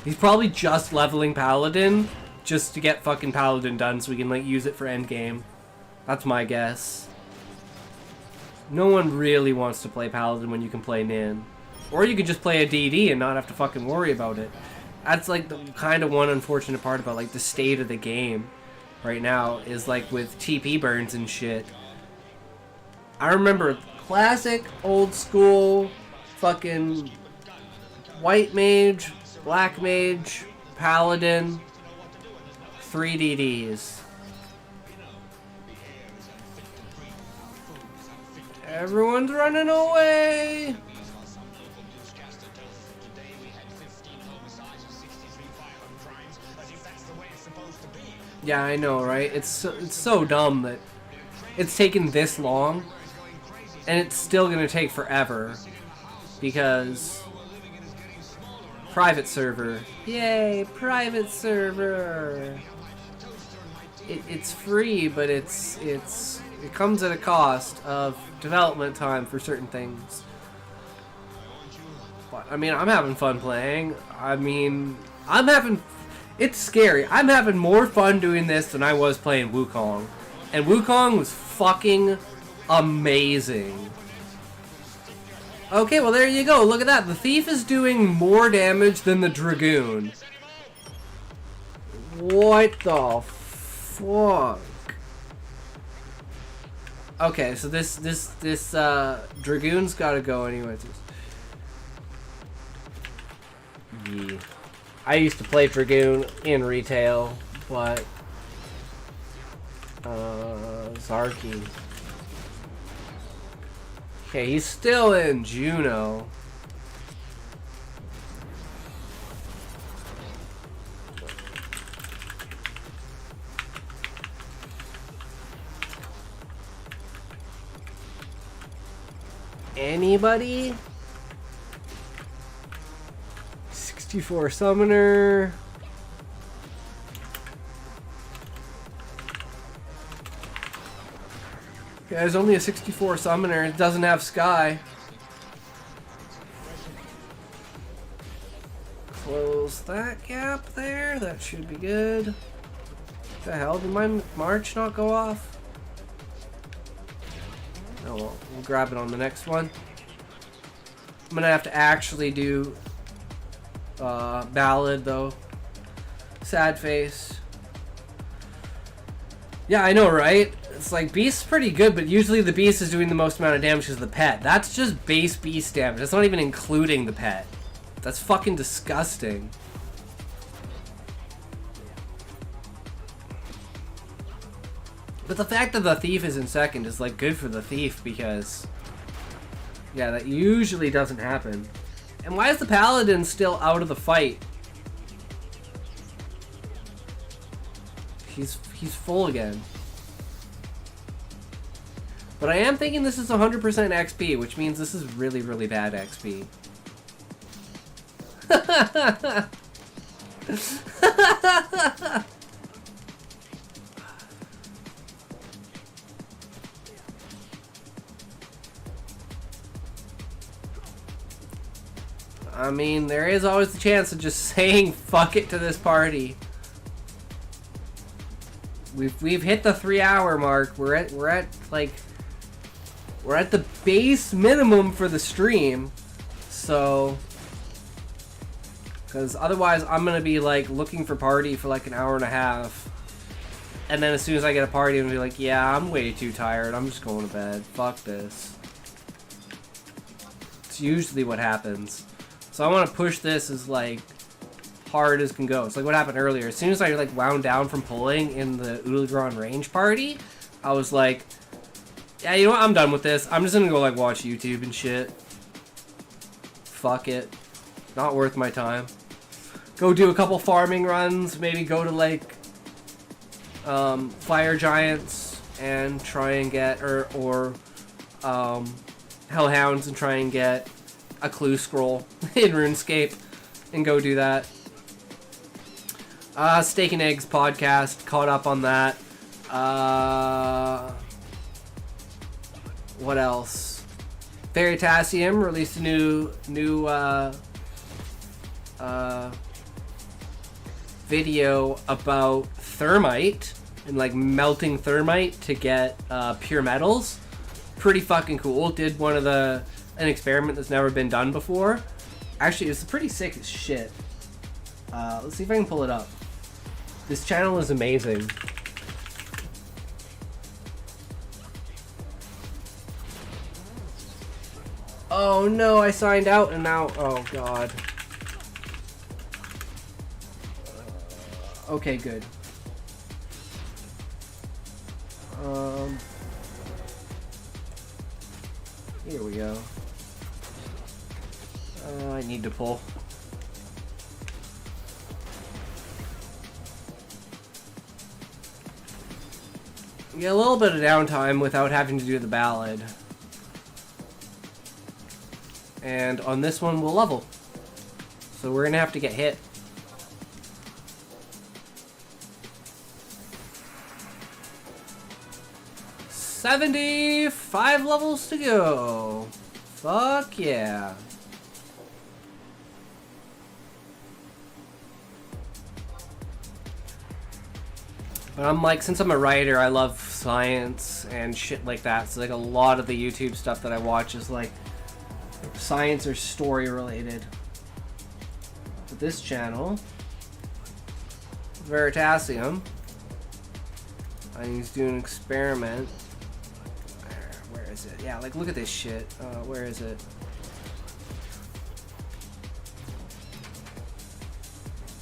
S1: He's probably just leveling Paladin just to get fucking Paladin done so we can like use it for endgame. That's my guess. No one really wants to play Paladin when you can play Nin. Or you could just play a DD and not have to fucking worry about it. That's like the kind of one unfortunate part about like the state of the game right now is like with TP burns and shit. I remember classic old school fucking white mage, black mage, Paladin, 3 DDs. Everyone's running away! Yeah, I know, right? It's so dumb that it's taken this long, and it's still gonna take forever, because private server. Yay, private server. It's free, but it comes at a cost of development time for certain things. But I mean, I'm having fun playing. I mean, it's scary. I'm having more fun doing this than I was playing Wukong. And Wukong was fucking amazing. Okay, well there you go. Look at that. The Thief is doing more damage than the Dragoon. What the fuck? Okay, so this Dragoon's gotta go anyways. Yeah. I used to play Dragoon in retail, but Zarky. Okay, he's still in Juno. Anybody? 64 Summoner. Yeah, there's only a 64 Summoner. It doesn't have Sky. Close that gap there. That should be good. What the hell? Did my March not go off? Oh well, we'll grab it on the next one. I'm gonna have to actually do Ballad though. Sad face. Yeah, I know, right? It's like Beast's pretty good, but usually the Beast is doing the most amount of damage as the pet. That's just base Beast damage. That's not even including the pet. That's fucking disgusting. But the fact that the Thief is in second is like good for the Thief because yeah, that usually doesn't happen. And why is the Paladin still out of the fight? He's full again. But I am thinking this is 100% XP, which means this is really, really bad XP. I mean, there is always the chance of just saying fuck it to this party. We've hit the 3-hour mark. We're at the base minimum for the stream. So because otherwise I'm gonna be like looking for party for like an hour and a half. And then as soon as I get a party, I'm gonna be like, yeah, I'm way too tired. I'm just going to bed. Fuck this. It's usually what happens. So I want to push this as like hard as can go. It's like what happened earlier. As soon as I like wound down from pulling in the Uligron range party, I was like, yeah, you know what? I'm done with this. I'm just gonna go like watch YouTube and shit. Fuck it. Not worth my time. Go do a couple farming runs. Maybe go to like Fire Giants and try and get or Hellhounds and try and get a clue scroll in RuneScape and go do that. Steak and Eggs podcast, caught up on that. What else? Veritasium released a new video about thermite and like melting thermite to get pure metals. Pretty fucking cool. Did one of an experiment that's never been done before. Actually, it's pretty sick as shit. Let's see if I can pull it up. This channel is amazing. Oh no, I signed out and now, oh god. Okay, good. Here we go. I need to pull. Get a little bit of downtime without having to do the ballad. And on this one, we'll level. So we're gonna have to get hit. $75 levels to go. Fuck yeah. But I'm like, since I'm a writer, I love science and shit like that. So like a lot of the YouTube stuff that I watch is like science or story related. But this channel, Veritasium. And he's doing an experiment. Where is it? Yeah, like look at this shit. Where is it?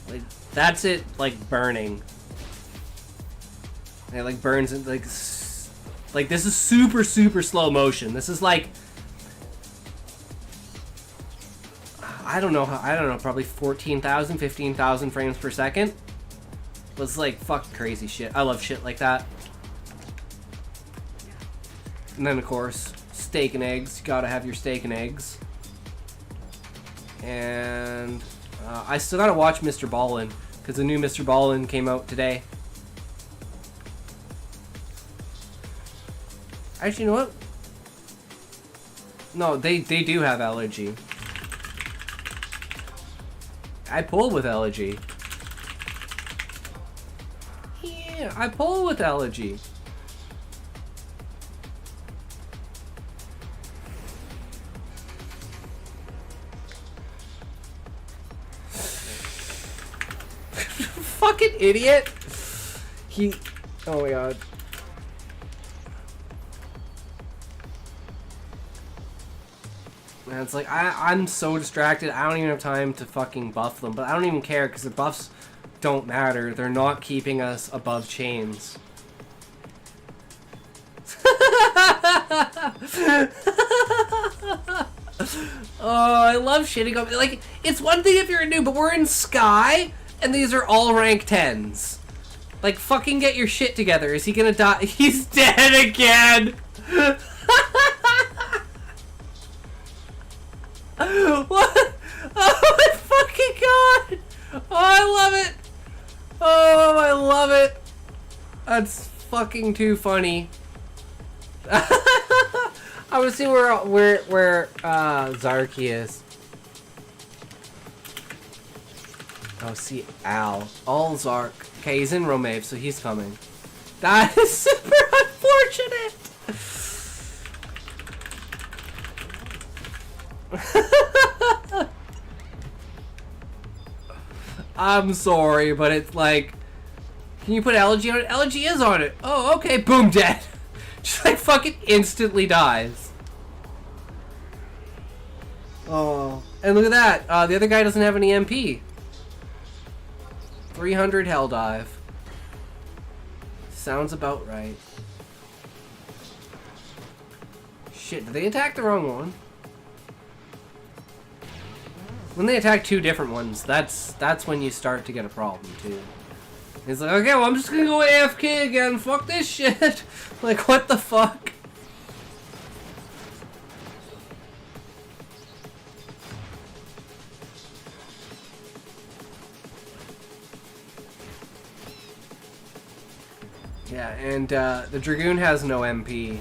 S1: Like that's it. Like burning. It like burns it like this is super slow motion. This is like I don't know, probably 14,000, 15,000 frames per second. But it's like fucking crazy shit. I love shit like that. And then of course, steak and eggs. You gotta have your steak and eggs. And I still gotta watch Mr. Ballin, because the new Mr. Ballin came out today. Actually, you know what? No, they do have allergy. I pull with allergy. Yeah, I pull with allergy. Fucking idiot. Oh my god. And it's like, I'm so distracted, I don't even have time to fucking buff them. But I don't even care, because the buffs don't matter. They're not keeping us above chains. Oh, I love shitting on... Like, it's one thing if you're a noob, but we're in Sky, and these are all rank 10s. Like, fucking get your shit together. Is he gonna die? He's dead again! What? Oh my fucking god! Oh, I love it! Oh, I love it! That's fucking too funny. I want to see where Zarky is. Oh, see Al. All Zark. Okay, he's in Romave, so he's coming. That is super unfortunate! I'm sorry, but it's like, can you put Elegy on it? Elegy is on it. Oh, okay, boom, dead. Just like fucking instantly dies. Oh, and look at that. The other guy doesn't have any MP. 300 Hell Dive. Sounds about right. Shit, did they attack the wrong one? When they attack two different ones, that's when you start to get a problem too. He's like, okay, well I'm just gonna go AFK again. Fuck this shit. Like, what the fuck? Yeah, and the Dragoon has no MP.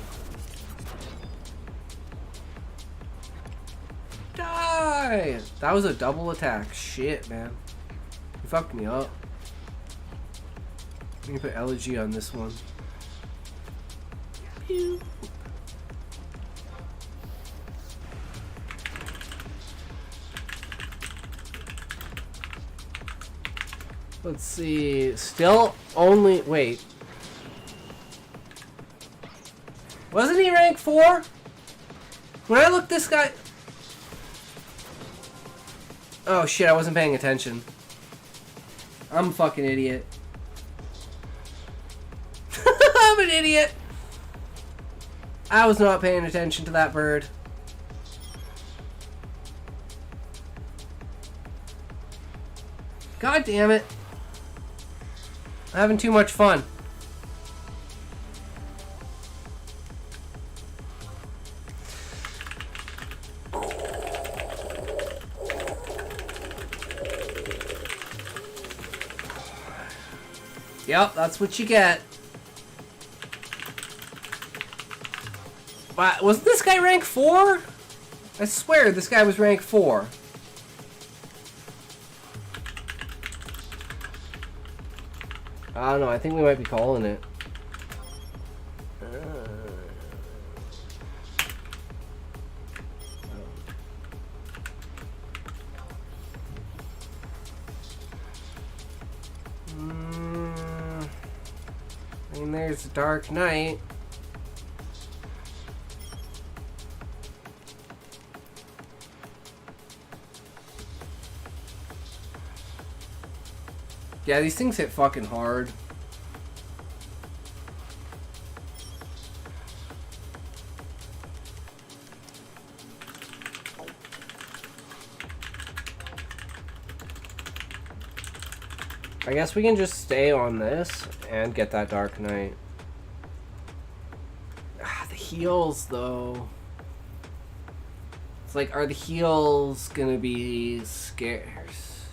S1: Die! That was a double attack. Shit, man. You fucked me up. Let me put Elegy on this one. Pew. Let's see. Still only... Wait. Wasn't he rank 4? When I looked this guy... Oh shit, I wasn't paying attention. I'm a fucking idiot. I'm an idiot. I was not paying attention to that bird. God damn it. I'm having too much fun. Yep, that's what you get. But wasn't this guy rank 4? I swear this guy was rank 4. I don't know, I think we might be calling it. There's the Dark Knight. Yeah, these things hit fucking hard. I guess we can just stay on this and get that Dark Knight. Ah, the heals, though. It's like, are the heals gonna be scarce?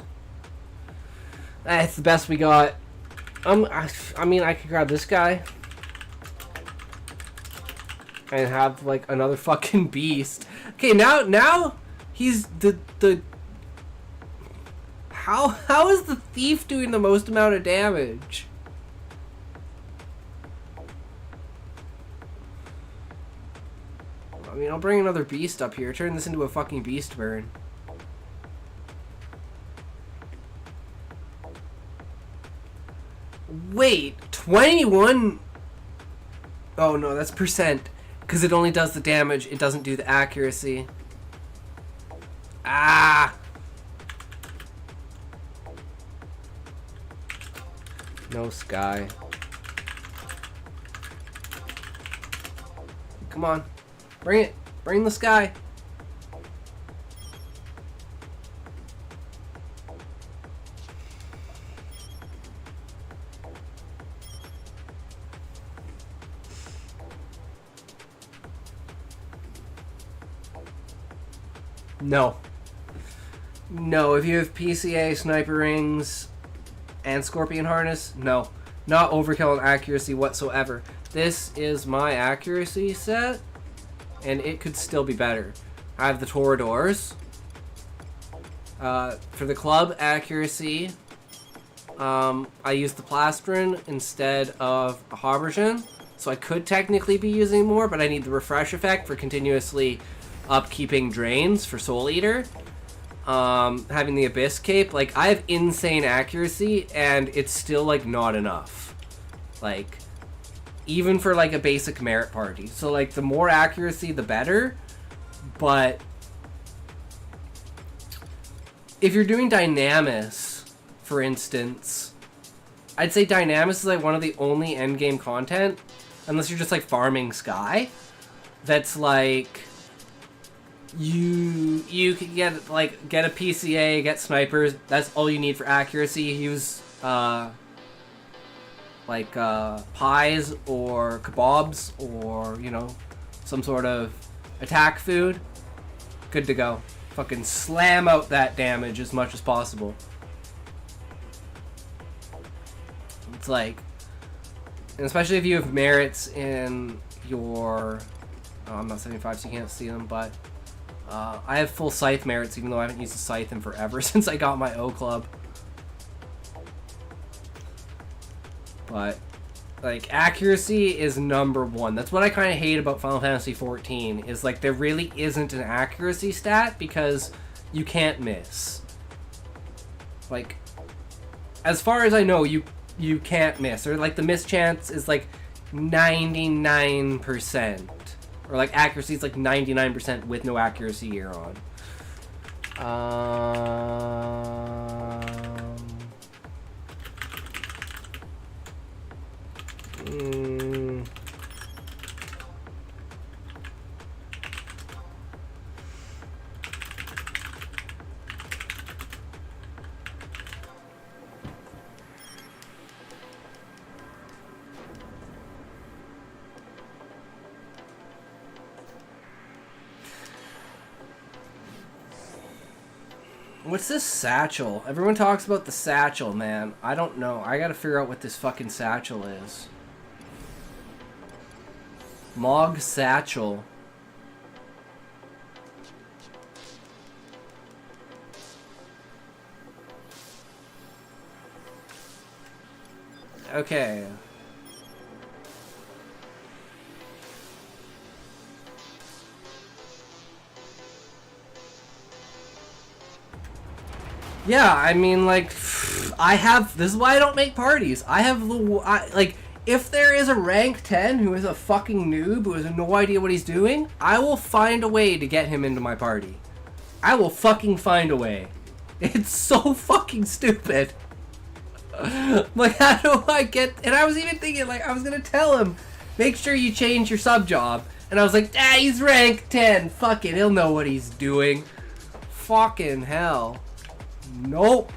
S1: That's the best we got. I mean, I could grab this guy and have like another fucking beast. Okay, now he's the. How is the thief doing the most amount of damage? I mean, I'll bring another beast up here. Turn this into a fucking beast burn. Wait, 21? Oh no, that's percent. Because it only does the damage, it doesn't do the accuracy. Ah! No sky. Come on. Bring it. Bring the sky. No. No, if you have PCA, sniper rings, and scorpion harness, no. Not overkill in accuracy whatsoever. This is my accuracy set, and it could still be better. I have the Toradors. For the club accuracy, I used the Plastron instead of a Habergen, so I could technically be using more, but I need the refresh effect for continuously upkeeping drains for Soul Eater. Having the Abyss Cape, like, I have insane accuracy, and it's still, like, not enough. Like, even for, like, a basic merit party. So, like, the more accuracy, the better, but if you're doing Dynamis, for instance, I'd say Dynamis is, like, one of the only endgame content, unless you're just, like, farming Sky, that's, like, you can get a PCA, get snipers. That's all you need for accuracy. Use pies or kebabs or, you know, some sort of attack food. Good to go. Fucking slam out that damage as much as possible. It's like, and especially if you have merits in your, I'm not 75 so you can't see them, but I have full scythe merits, even though I haven't used a scythe in forever since I got my O club. But, like, accuracy is number one. That's what I kind of hate about Final Fantasy XIV, is, like, there really isn't an accuracy stat because you can't miss. Like, as far as I know, you can't miss. Or, like, the miss chance is, like, 99%. Or, like, accuracy is, like, 99% with no accuracy here on. What's this satchel? Everyone talks about the satchel, man. I don't know. I gotta figure out what this fucking satchel is. Mog satchel. Okay. Yeah, I mean, like, I have, this is why I don't make parties. I have, like, If there is a rank 10 who is a fucking noob who has no idea what he's doing, I will find a way to get him into my party. I will fucking find a way. It's so fucking stupid. Like, how do I get... And I was even thinking, like, I was gonna tell him, make sure you change your sub job. And I was like, he's rank 10. Fuck it, he'll know what he's doing. Fucking hell. Nope.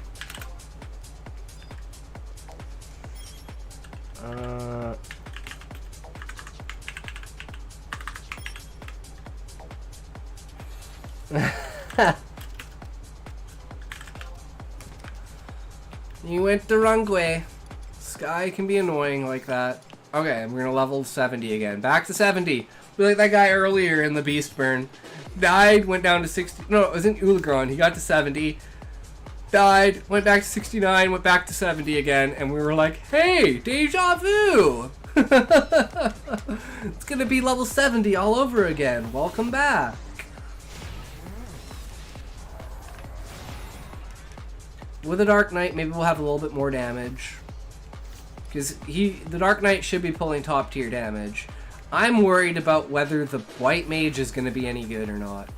S1: You went the wrong way. Sky can be annoying like that. Okay, we're gonna level 70 again. Back to 70. We like that guy earlier in the Beast Burn. Died, went down to 60. No, it was in Uligron. He got to 70. Died, went back to 69, went back to 70 again, and we were like, hey, deja vu! It's gonna be level 70 all over again. Welcome back. With a Dark Knight, maybe we'll have a little bit more damage. Because the Dark Knight should be pulling top tier damage. I'm worried about whether the White Mage is going to be any good or not.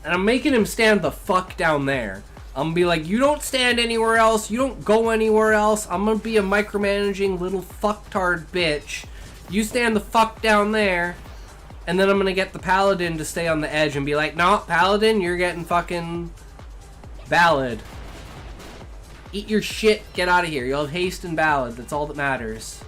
S1: And I'm making him stand the fuck down there. I'm going to be like, you don't stand anywhere else. You don't go anywhere else. I'm going to be a micromanaging little fucktard bitch. You stand the fuck down there. And then I'm going to get the Paladin to stay on the edge and be like, no, Paladin, you're getting fucking ballad. Eat your shit, get out of here. You'll have haste and ballad. That's all that matters.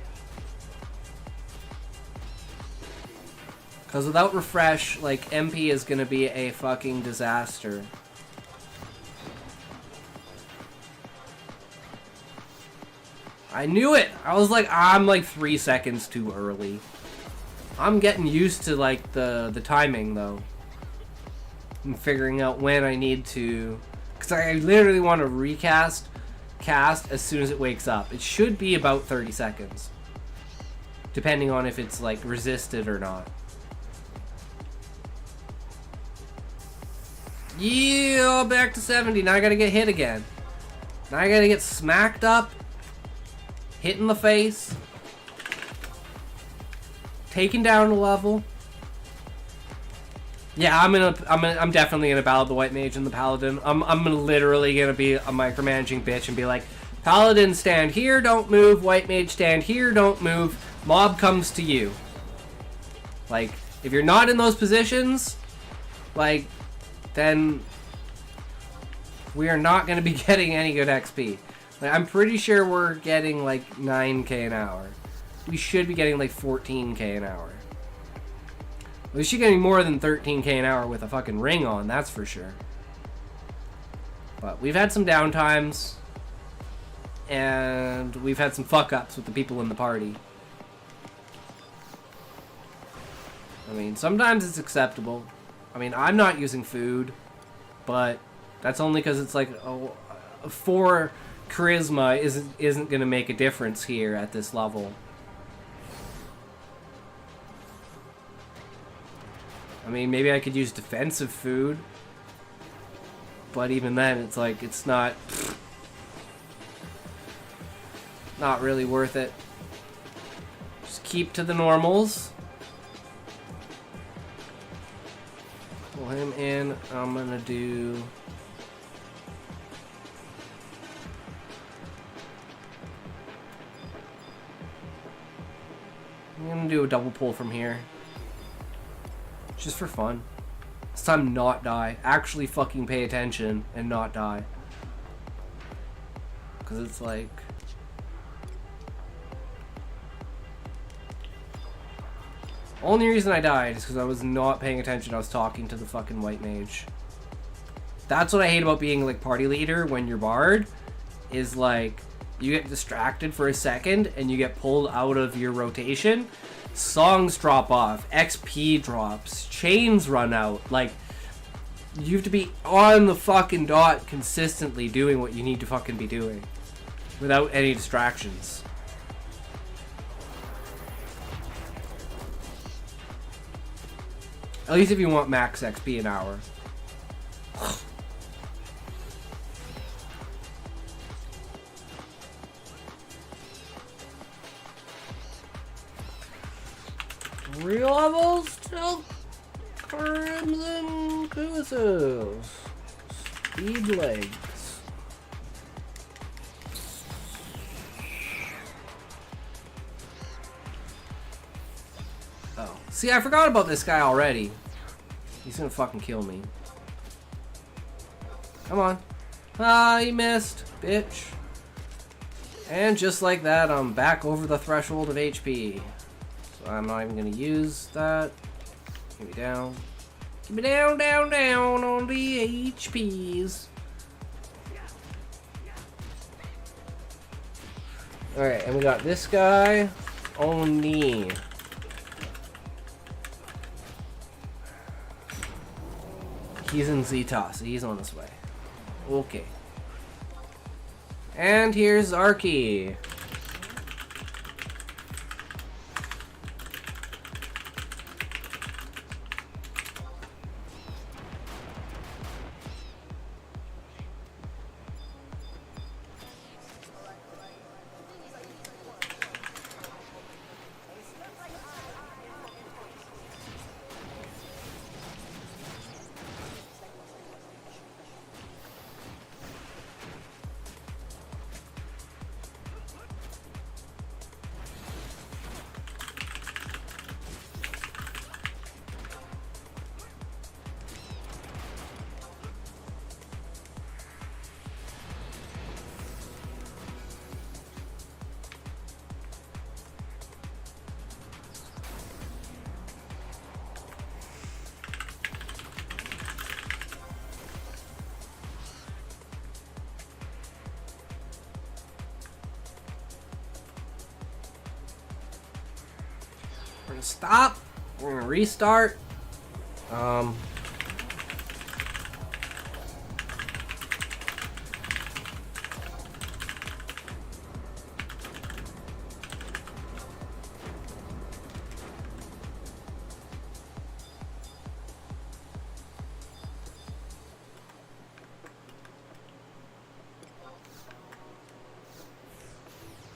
S1: Because without refresh, like, MP is going to be a fucking disaster. I knew it! I was like, I'm like 3 seconds too early. I'm getting used to, like, the timing, though. I'm figuring out when I need to... Because I literally want to cast as soon as it wakes up. It should be about 30 seconds. Depending on if it's, like, resisted or not. Yeah, back to 70. Now I gotta get hit again. Now I gotta get smacked up. Hit in the face. Taken down a level. Yeah, I'm definitely gonna ballad the White Mage and the Paladin. I'm literally gonna be a micromanaging bitch and be like, Paladin stand here, don't move. White Mage stand here, don't move. Mob comes to you. Like, if you're not in those positions, like, then we are not gonna be getting any good XP. Like, I'm pretty sure we're getting like 9k an hour. We should be getting like 14k an hour. We should be getting more than 13k an hour with a fucking ring on, that's for sure. But we've had some downtimes. And we've had some fuck-ups with the people in the party. I mean, sometimes it's acceptable. I mean, I'm not using food. But that's only because it's like, 4 charisma isn't going to make a difference here at this level. I mean, maybe I could use defensive food. But even then, it's like, it's not really worth it. Just keep to the normals. Pull him in. I'm gonna do... I'm gonna do a double pull from here. Just for fun. This time not die. Actually fucking pay attention and not die. Because it's like... Only reason I died is because I was not paying attention. I was talking to the fucking White Mage. That's what I hate about being like party leader when you're Bard. Is like, you get distracted for a second and you get pulled out of your rotation. Songs drop off, XP drops, chains run out. Like, you have to be on the fucking dot consistently doing what you need to fucking be doing without any distractions. At least if you want max XP an hour. 3 levels till Crimson Cruises. Speed legs. Oh. See, I forgot about this guy already. He's gonna fucking kill me. Come on. Ah, he missed, bitch. And just like that, I'm back over the threshold of HP. So I'm not even gonna use that. Give me down. Give me down, down, down on the HPs. Alright, and we got this guy. Oni. He's in Zeta, so he's on his way. Okay. And here's Arky. We're gonna stop. We're gonna restart.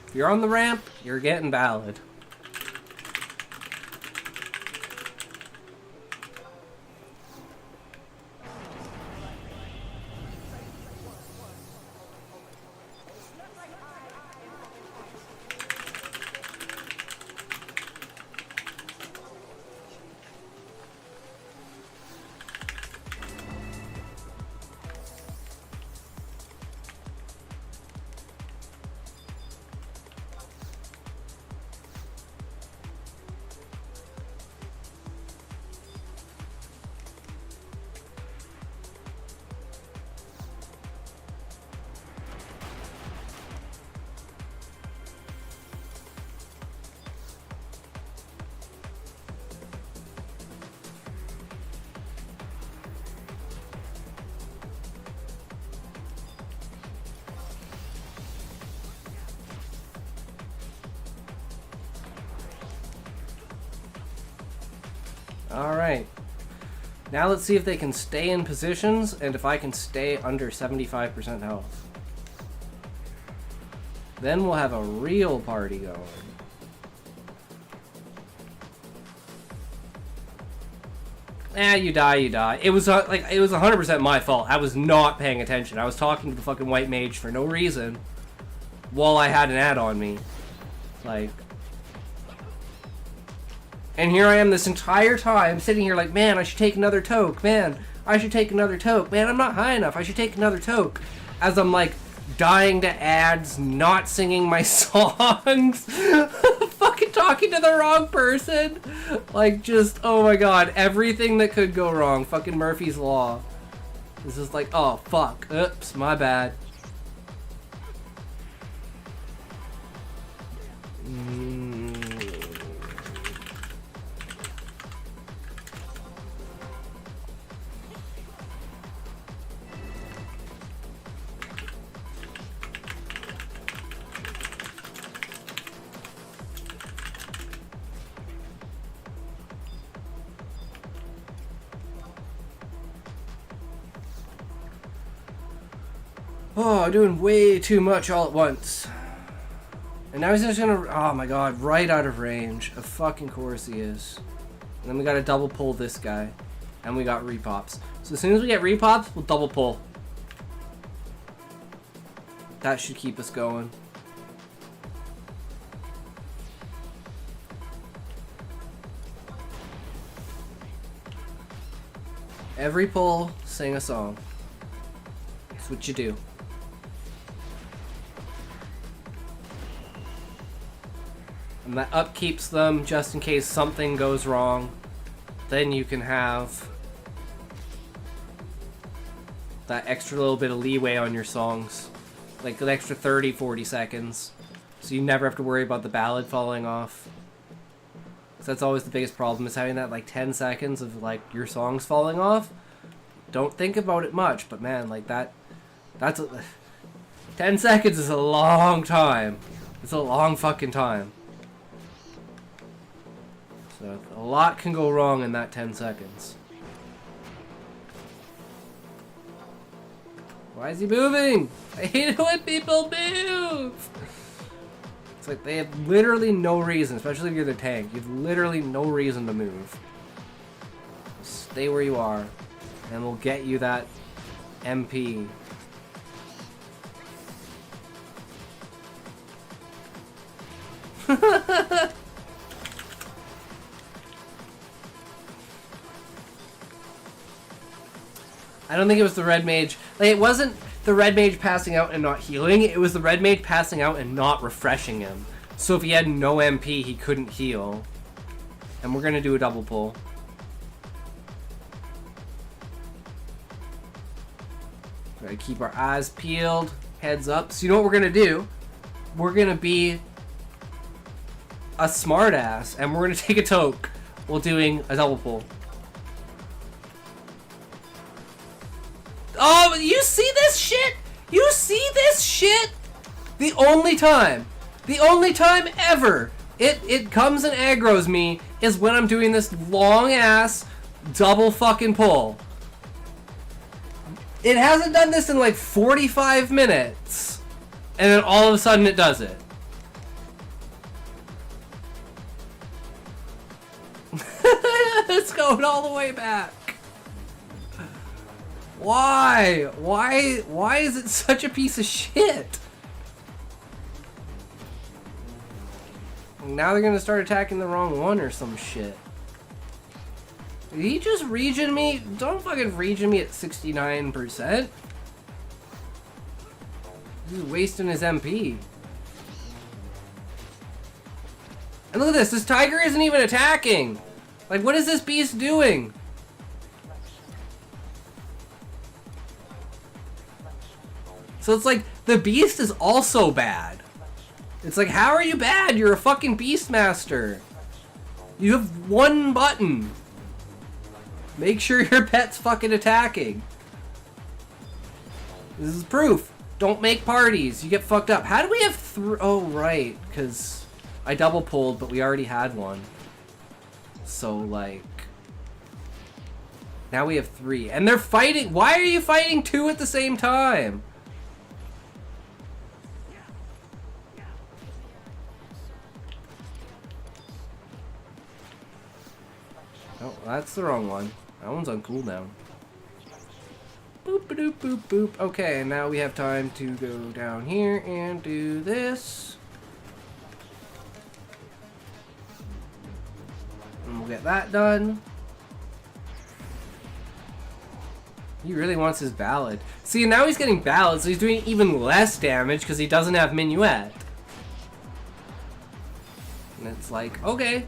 S1: If you're on the ramp, you're getting valid. Alright. Now let's see if they can stay in positions and if I can stay under 75% health. Then we'll have a real party going. You die, you die. It was it was 100% my fault. I was not paying attention. I was talking to the fucking white mage for no reason while I had an ad on me. Like, and here I am this entire time sitting here like, man, I should take another toke. Man, I should take another toke. Man, I'm not high enough. I should take another toke. As I'm like dying to ads, not singing my songs, fucking talking to the wrong person. Like, just, oh my god, everything that could go wrong. Fucking Murphy's Law. This is like, oh fuck. Oops, my bad. Oh, I'm doing way too much all at once. And now he's just gonna, oh my god, right out of range. Of fucking course he is. And then we gotta double pull this guy. And we got repops. So as soon as we get repops, we'll double pull. That should keep us going. Every pull, sing a song. That's what you do. And that upkeeps them just in case something goes wrong. Then you can have that extra little bit of leeway on your songs. Like an extra 30, 40 seconds. So you never have to worry about the ballad falling off. So that's always the biggest problem, is having that like 10 seconds of like your songs falling off. Don't think about it much, but man, like that's 10 seconds is a long time. It's a long fucking time. So a lot can go wrong in that 10 seconds. Why is he moving? I hate it when people move! It's like they have literally no reason, especially if you're the tank. You have literally no reason to move. Stay where you are, and we'll get you that MP. I don't think it was the red mage. Like, it wasn't the red mage passing out and not healing. It was the red mage passing out and not refreshing him. So if he had no MP, he couldn't heal. And we're gonna do a double pull. Gotta keep our eyes peeled, heads up. So you know what we're gonna do? We're gonna be a smartass, and we're gonna take a toke while doing a double pull. Oh, you see this shit? You see this shit? The only time ever it comes and aggroes me is when I'm doing this long ass double fucking pull. It hasn't done this in like 45 minutes. And then all of a sudden it does it. It's going all the way back. Why? Why is it such a piece of shit? Now they're gonna start attacking the wrong one or some shit. Did he just regen me? Don't fucking regen me at 69%. He's wasting his MP. And look at this tiger isn't even attacking! Like, what is this beast doing? So it's like, the beast is also bad. It's like, how are you bad? You're a fucking beastmaster. You have one button. Make sure your pet's fucking attacking. This is proof. Don't make parties. You get fucked up. How do we have three? Oh, right. Because I double pulled, but we already had one. So, like... now we have 3. And they're fighting. Why are you fighting 2 at the same time? Oh, that's the wrong one. That one's on cooldown. Boop, boop, boop, boop. Okay, and now we have time to go down here and do this. And we'll get that done. He really wants his ballad. See, now he's getting ballad, so he's doing even less damage because he doesn't have minuet. And it's like, okay.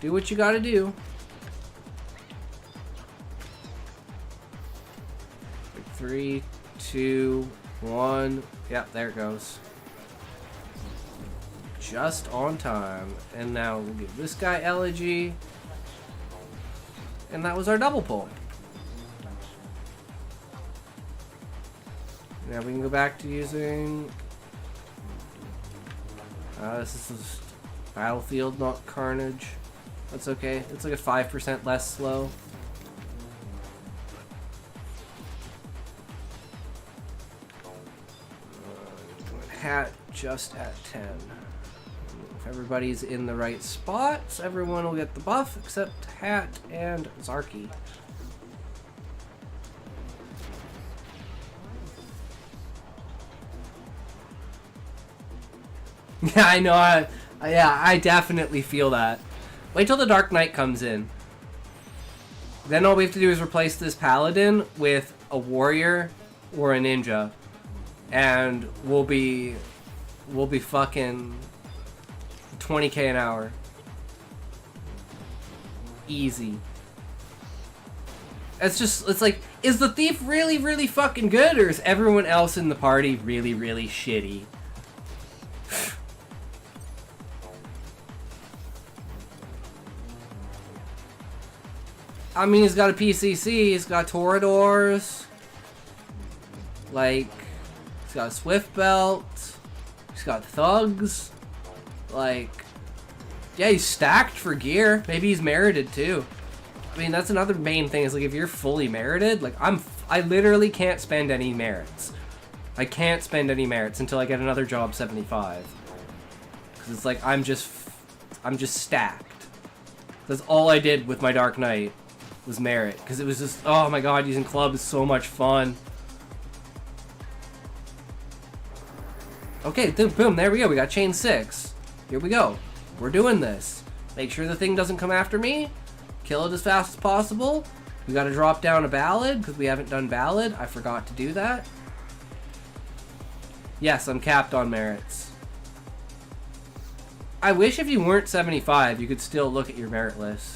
S1: Do what you gotta do. 3, 2, 1. Yep, there it goes. Just on time. And now we'll give this guy elegy. And that was our double pull. Now we can go back to using... this is Battlefield, not Carnage. That's okay. It's like a 5% less slow. Hat just at 10. If everybody's in the right spots, everyone will get the buff except Hat and Zarky. Yeah, I know. I definitely feel that. Wait till the Dark Knight comes in. Then all we have to do is replace this Paladin with a Warrior or a Ninja, and we'll be fucking 20k an hour. Easy. It's like, is the Thief really, really fucking good, or is everyone else in the party really, really shitty? I mean, he's got a PCC, he's got Toradors, like, he's got a Swift Belt, he's got Thugs, like, yeah, he's stacked for gear. Maybe he's merited too. I mean, that's another main thing, is like, if you're fully merited, like, I literally can't spend any merits. I can't spend any merits until I get another job 75. Because it's like, I'm just stacked. That's all I did with my Dark Knight. Was merit, because it was just, oh my god, using club is so much fun. Okay, boom, there we go, we got chain 6. Here we go, we're doing this. Make sure the thing doesn't come after me, kill it as fast as possible. We gotta drop down a ballad, because we haven't done ballad. I forgot to do that. Yes, I'm capped on merits. I wish if you weren't 75, you could still look at your merit list.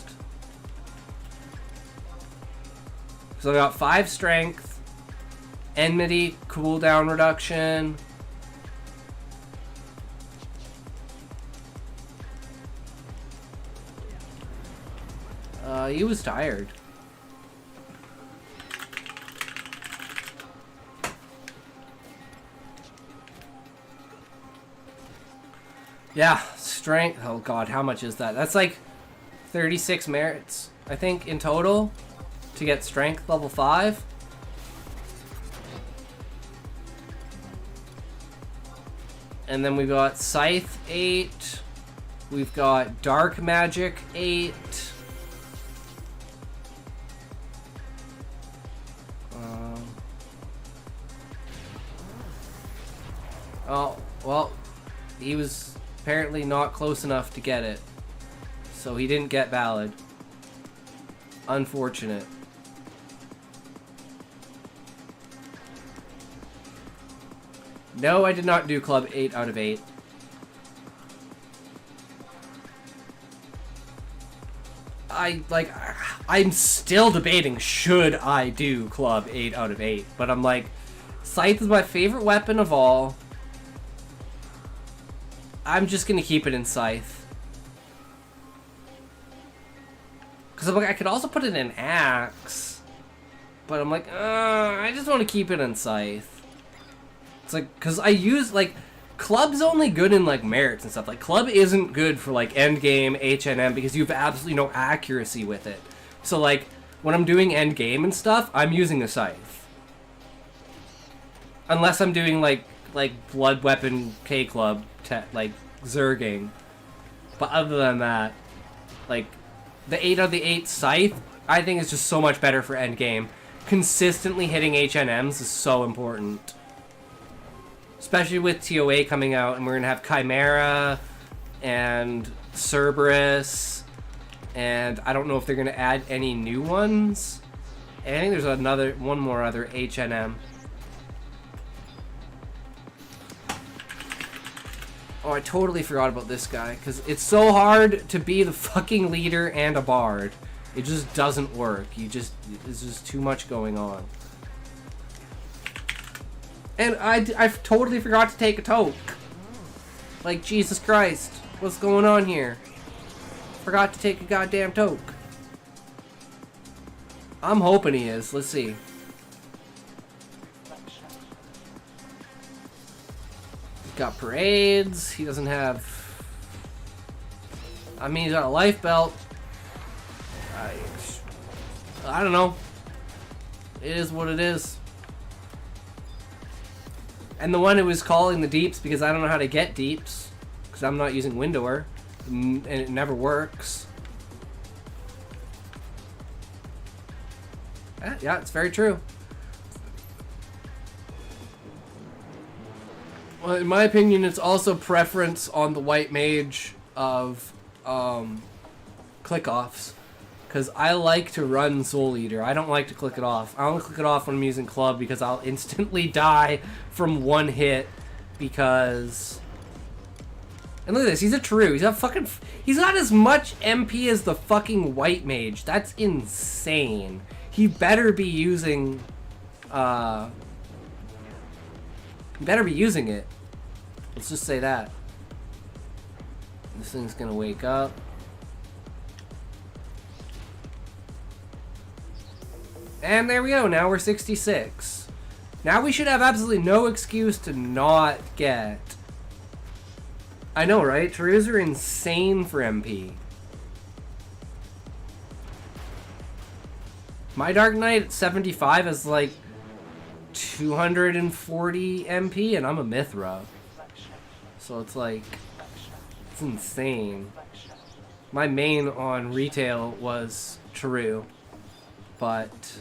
S1: So I got 5 strength, enmity, cooldown reduction. He was tired. Yeah, strength. Oh god, how much is that? That's like 36 merits, I think, in total. To get strength level 5. And then we've got Scythe 8. We've got Dark Magic 8. Oh, well, he was apparently not close enough to get it. So he didn't get Ballad. Unfortunate. No, I did not do club 8 out of 8. I'm still debating, should I do club 8 out of 8? But I'm like, Scythe is my favorite weapon of all. I'm just gonna keep it in Scythe. Because I'm like, I could also put it in Axe. But I'm like, I just want to keep it in Scythe. It's like, because I use, like, club's only good in, like, merits and stuff. Like, club isn't good for, like, endgame, HNM, because you have absolutely no accuracy with it. So, like, when I'm doing endgame and stuff, I'm using a Scythe. Unless I'm doing, like blood weapon K-club, like, Zerging. But other than that, like, the 8 out of the 8 Scythe, I think is just so much better for endgame. Consistently hitting HNMs is so important. Especially with TOA coming out, and we're going to have Chimera and Cerberus, and I don't know if they're going to add any new ones. And I think there's one more other HNM. Oh, I totally forgot about this guy, because it's so hard to be the fucking leader and a bard. It just doesn't work. There's just too much going on. And I totally forgot to take a toke. Like, Jesus Christ. What's going on here? Forgot to take a goddamn toke. I'm hoping he is. Let's see. Got parades. He doesn't have... I mean, he's got a life belt. I don't know. It is what it is. And the one who was calling the deeps because I don't know how to get deeps because I'm not using Windower and it never works. Yeah, it's very true. Well, in my opinion, it's also preference on the white mage of click-offs. Because I like to run Soul Eater. I don't like to click it off. I only click it off when I'm using Club because I'll instantly die from one hit because... And look at this, he's a true. He's got as much MP as the fucking white mage. That's insane. He better be using... He better be using it. Let's just say that. This thing's gonna wake up. And there we go, now we're 66. Now we should have absolutely no excuse to not get... I know, right? Taroos are insane for MP. My Dark Knight at 75 is like 240 MP, and I'm a Mithra. So it's like... It's insane. My main on retail was Taroo. But...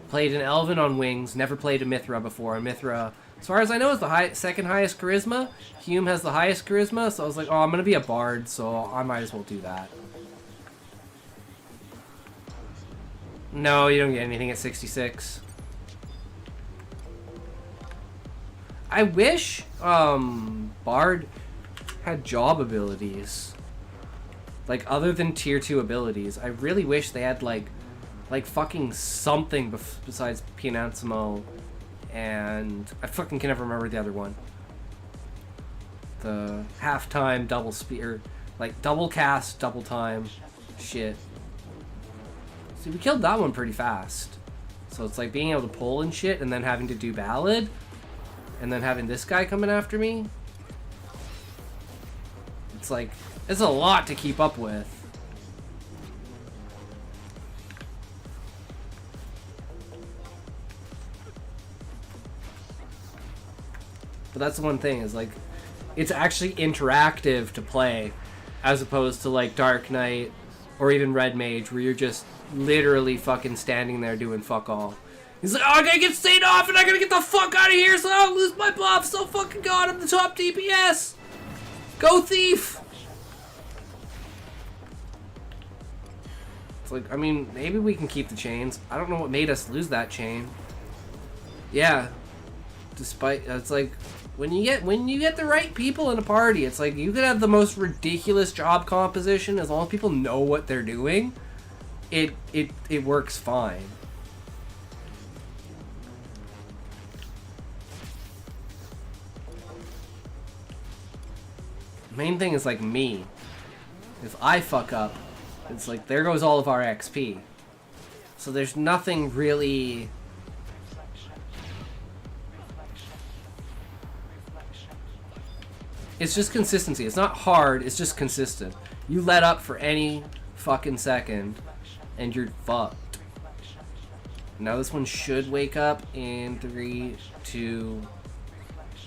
S1: Played an Elven on Wings, never played a Mithra before. And Mithra, as far as I know, is the second highest charisma. Hume has the highest charisma, so I was like, oh, I'm gonna be a bard, so I might as well do that. No, you don't get anything at 66. I wish bard had job abilities. Like, other than tier 2 abilities. I really wish they had, like fucking something besides Pianissimo, and I fucking can never remember the other one. The half-time double spear, like double cast, double time shit. See, we killed that one pretty fast. So it's like being able to pull and shit, and then having to do ballad, and then having this guy coming after me. It's like, it's a lot to keep up with. But that's the one thing, is like, it's actually interactive to play, as opposed to like Dark Knight or even Red Mage, where you're just literally fucking standing there doing fuck all. He's like, oh, I gotta get stayed off and I gotta get the fuck out of here so I don't lose my buff. So fucking god, I'm the top DPS. Go thief. It's like, I mean, maybe we can keep the chains. I don't know what made us lose that chain. Yeah. Despite, it's like, when you get the right people in a party, it's like you could have the most ridiculous job composition, as long as people know what they're doing, it works fine. Main thing is like me. If I fuck up, it's like there goes all of our XP. So there's nothing really... It's just consistency. It's not hard, it's just consistent. You let up for any fucking second, and you're fucked. Now this one should wake up in 3, 2,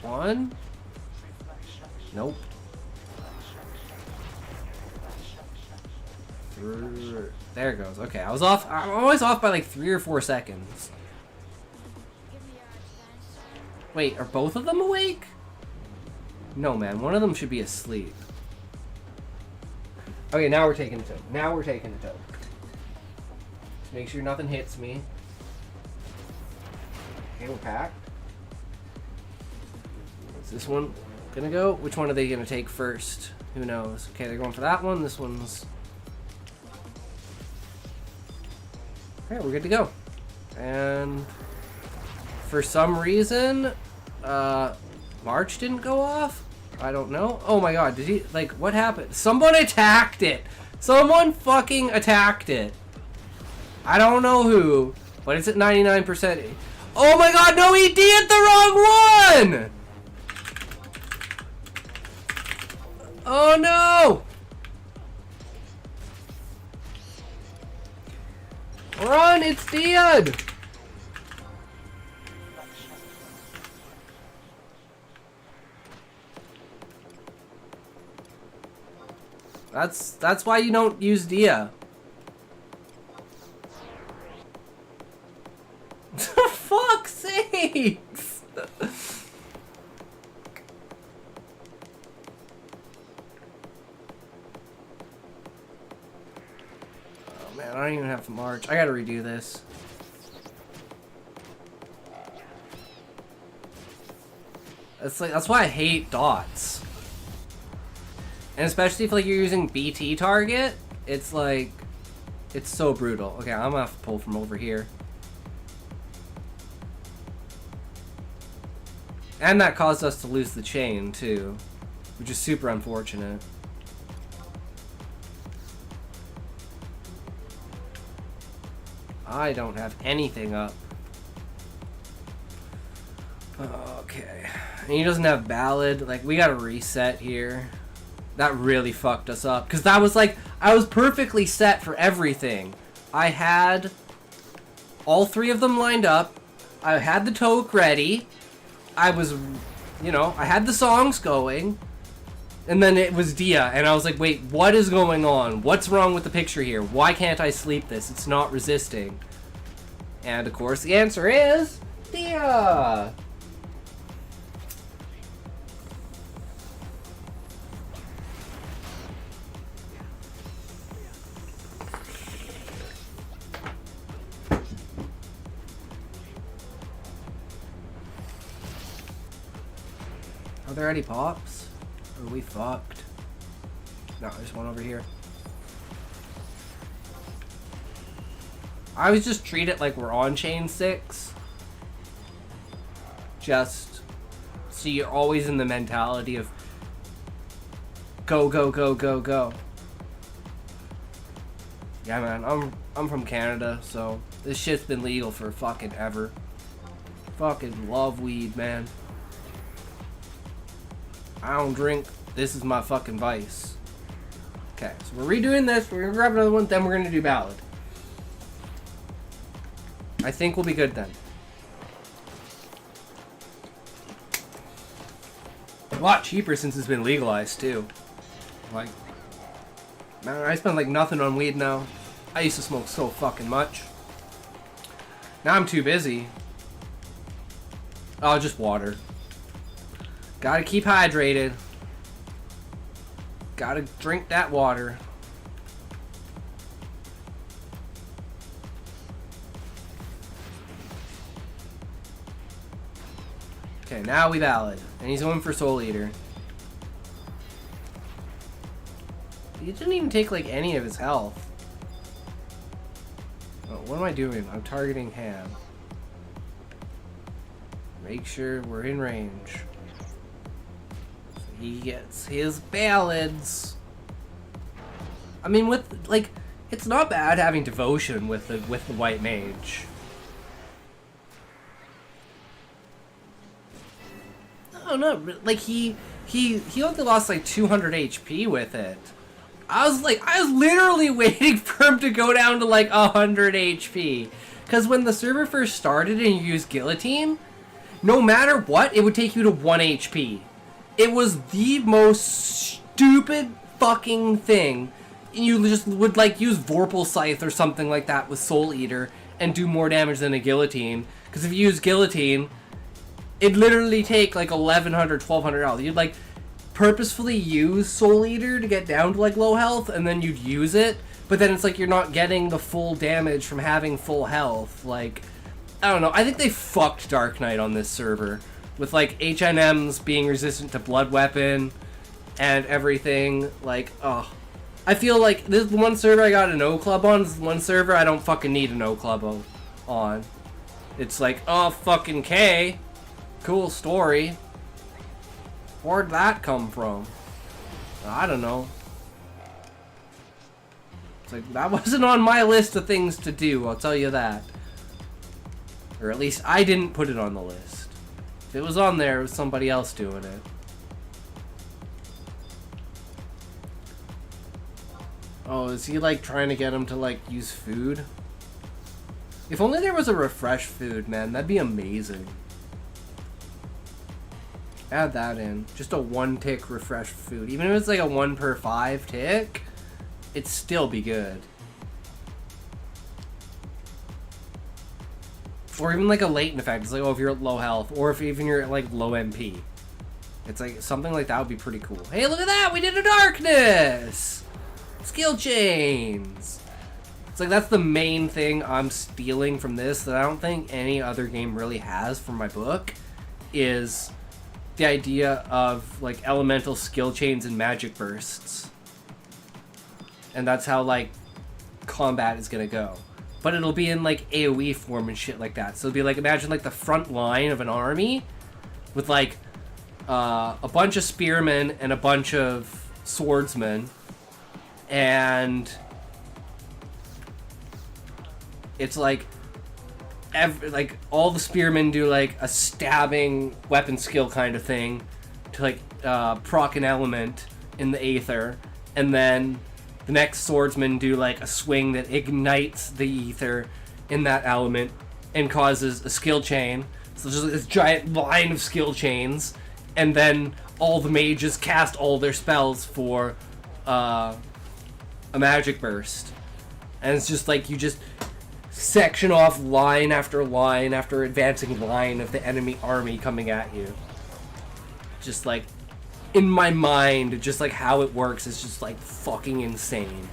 S1: 1. Nope. There it goes. Okay, I was off. I'm always off by like 3 or 4 seconds. Wait, are both of them awake? No, man. One of them should be asleep. Okay, now we're taking it to. Now we're taking it to. Make sure nothing hits me. Okay, we're packed. Is this one gonna go? Which one are they gonna take first? Who knows? Okay, they're going for that one. This one's... Okay, we're good to go. And... for some reason... March didn't go off? I don't know. Oh my god, did he... like, what happened? Someone attacked it! Someone fucking attacked it! I don't know who, but it's at 99%. Oh my god, no, he did the wrong one! Oh no! Run, it's dead! That's why you don't use Dia. For fuck's sakes! Oh man, I don't even have to march. I gotta redo this. That's why I hate dots. And especially if like you're using BT target, it's like it's so brutal. Okay, I'm gonna have to pull from over here. And that caused us to lose the chain too, which is super unfortunate. I don't have anything up. Okay. And he doesn't have Ballad. Like, we gotta reset here. That really fucked us up. Because that was like, I was perfectly set for everything. I had all three of them lined up. I had the toke ready. I was, you know, I had the songs going. And then it was Dia. And I was like, wait, what is going on? What's wrong with the picture here? Why can't I sleep this? It's not resisting. And of course, the answer is Dia. Are there any pops? Or are we fucked? No, there's one over here. I always just treat it like we're on chain 6. Just so you're always in the mentality of go, go, go, go, go. Yeah, man, I'm from Canada, so this shit's been legal for fucking ever. Fucking love weed, man. I don't drink. This is my fucking vice. Okay, so we're redoing this. We're gonna grab another one, then we're gonna do Ballad. I think we'll be good then. A lot cheaper since it's been legalized too. Like, man, I spend like nothing on weed now. I used to smoke so fucking much. Now I'm too busy. Oh, just water. Gotta keep hydrated. Gotta drink that water. Okay, now we Ballad. And he's going for Soul Eater. He didn't even take like any of his health. Oh, what am I doing? I'm targeting Ham. Make sure we're in range. So he gets his ballads. I mean, with like, it's not bad having devotion with the white mage. No, no, like he only lost like 200 HP with it. I was literally waiting for him to go down to like 100 HP. Because when the server first started and you used Guillotine, no matter what, it would take you to 1 HP. It was the most stupid fucking thing. You just would like use Vorpal Scythe or something like that with Soul Eater and do more damage than a Guillotine. Because if you use Guillotine, it'd literally take like 1100, 1200 health. You'd like purposefully use Soul Eater to get down to like low health, and then you'd use it, but then it's like you're not getting the full damage from having full health. Like, I don't know. I think they fucked Dark Knight on this server with like HNMs being resistant to Blood Weapon and everything. Like, oh, I feel like this one server I got an O club on. This one server I don't fucking need an O club on. It's like, oh, fucking K. Cool story. Where'd that come from? I don't know. It's like, that wasn't on my list of things to do, I'll tell you that. Or at least I didn't put it on the list. If it was on there, it was somebody else doing it. Oh, is he like trying to get him to like use food? If only there was a refresh food, man, that'd be amazing. Add that in. Just a 1 tick refresh food. Even if it's like a 1 per 5 tick, it'd still be good. Or even like a latent effect. It's like, oh, if you're at low health, or if even you're at like low MP. It's like something like that would be pretty cool. Hey, look at that! We did a darkness! Skill chains! It's like that's the main thing I'm stealing from this that I don't think any other game really has from my book, is the idea of like elemental skill chains and magic bursts. And that's how like combat is gonna go. But it'll be in like AoE form and shit like that. So it'll be like, imagine like the front line of an army with like a bunch of spearmen and a bunch of swordsmen, and it's like like all the spearmen do like a stabbing weapon skill kind of thing to like proc an element in the aether, and then the next swordsman do like a swing that ignites the ether in that element and causes a skill chain. So there's this giant line of skill chains, and then all the mages cast all their spells for a magic burst. And it's just like you just section off line after line after advancing line of the enemy army coming at you. Just like, in my mind, just like how it works is just like fucking insane.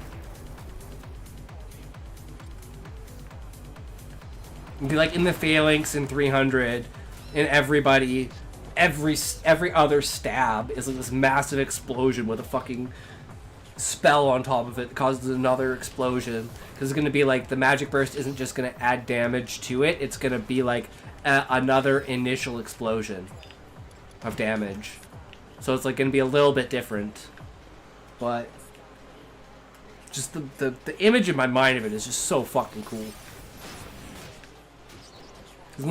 S1: It'd be like in the phalanx in 300, and everybody, every other stab is like this massive explosion with a fucking spell on top of it that causes another explosion. Because it's going to be like, the magic burst isn't just going to add damage to it, it's going to be like another initial explosion of damage. So it's like going to be a little bit different. But just the image in my mind of it is just so fucking cool. Because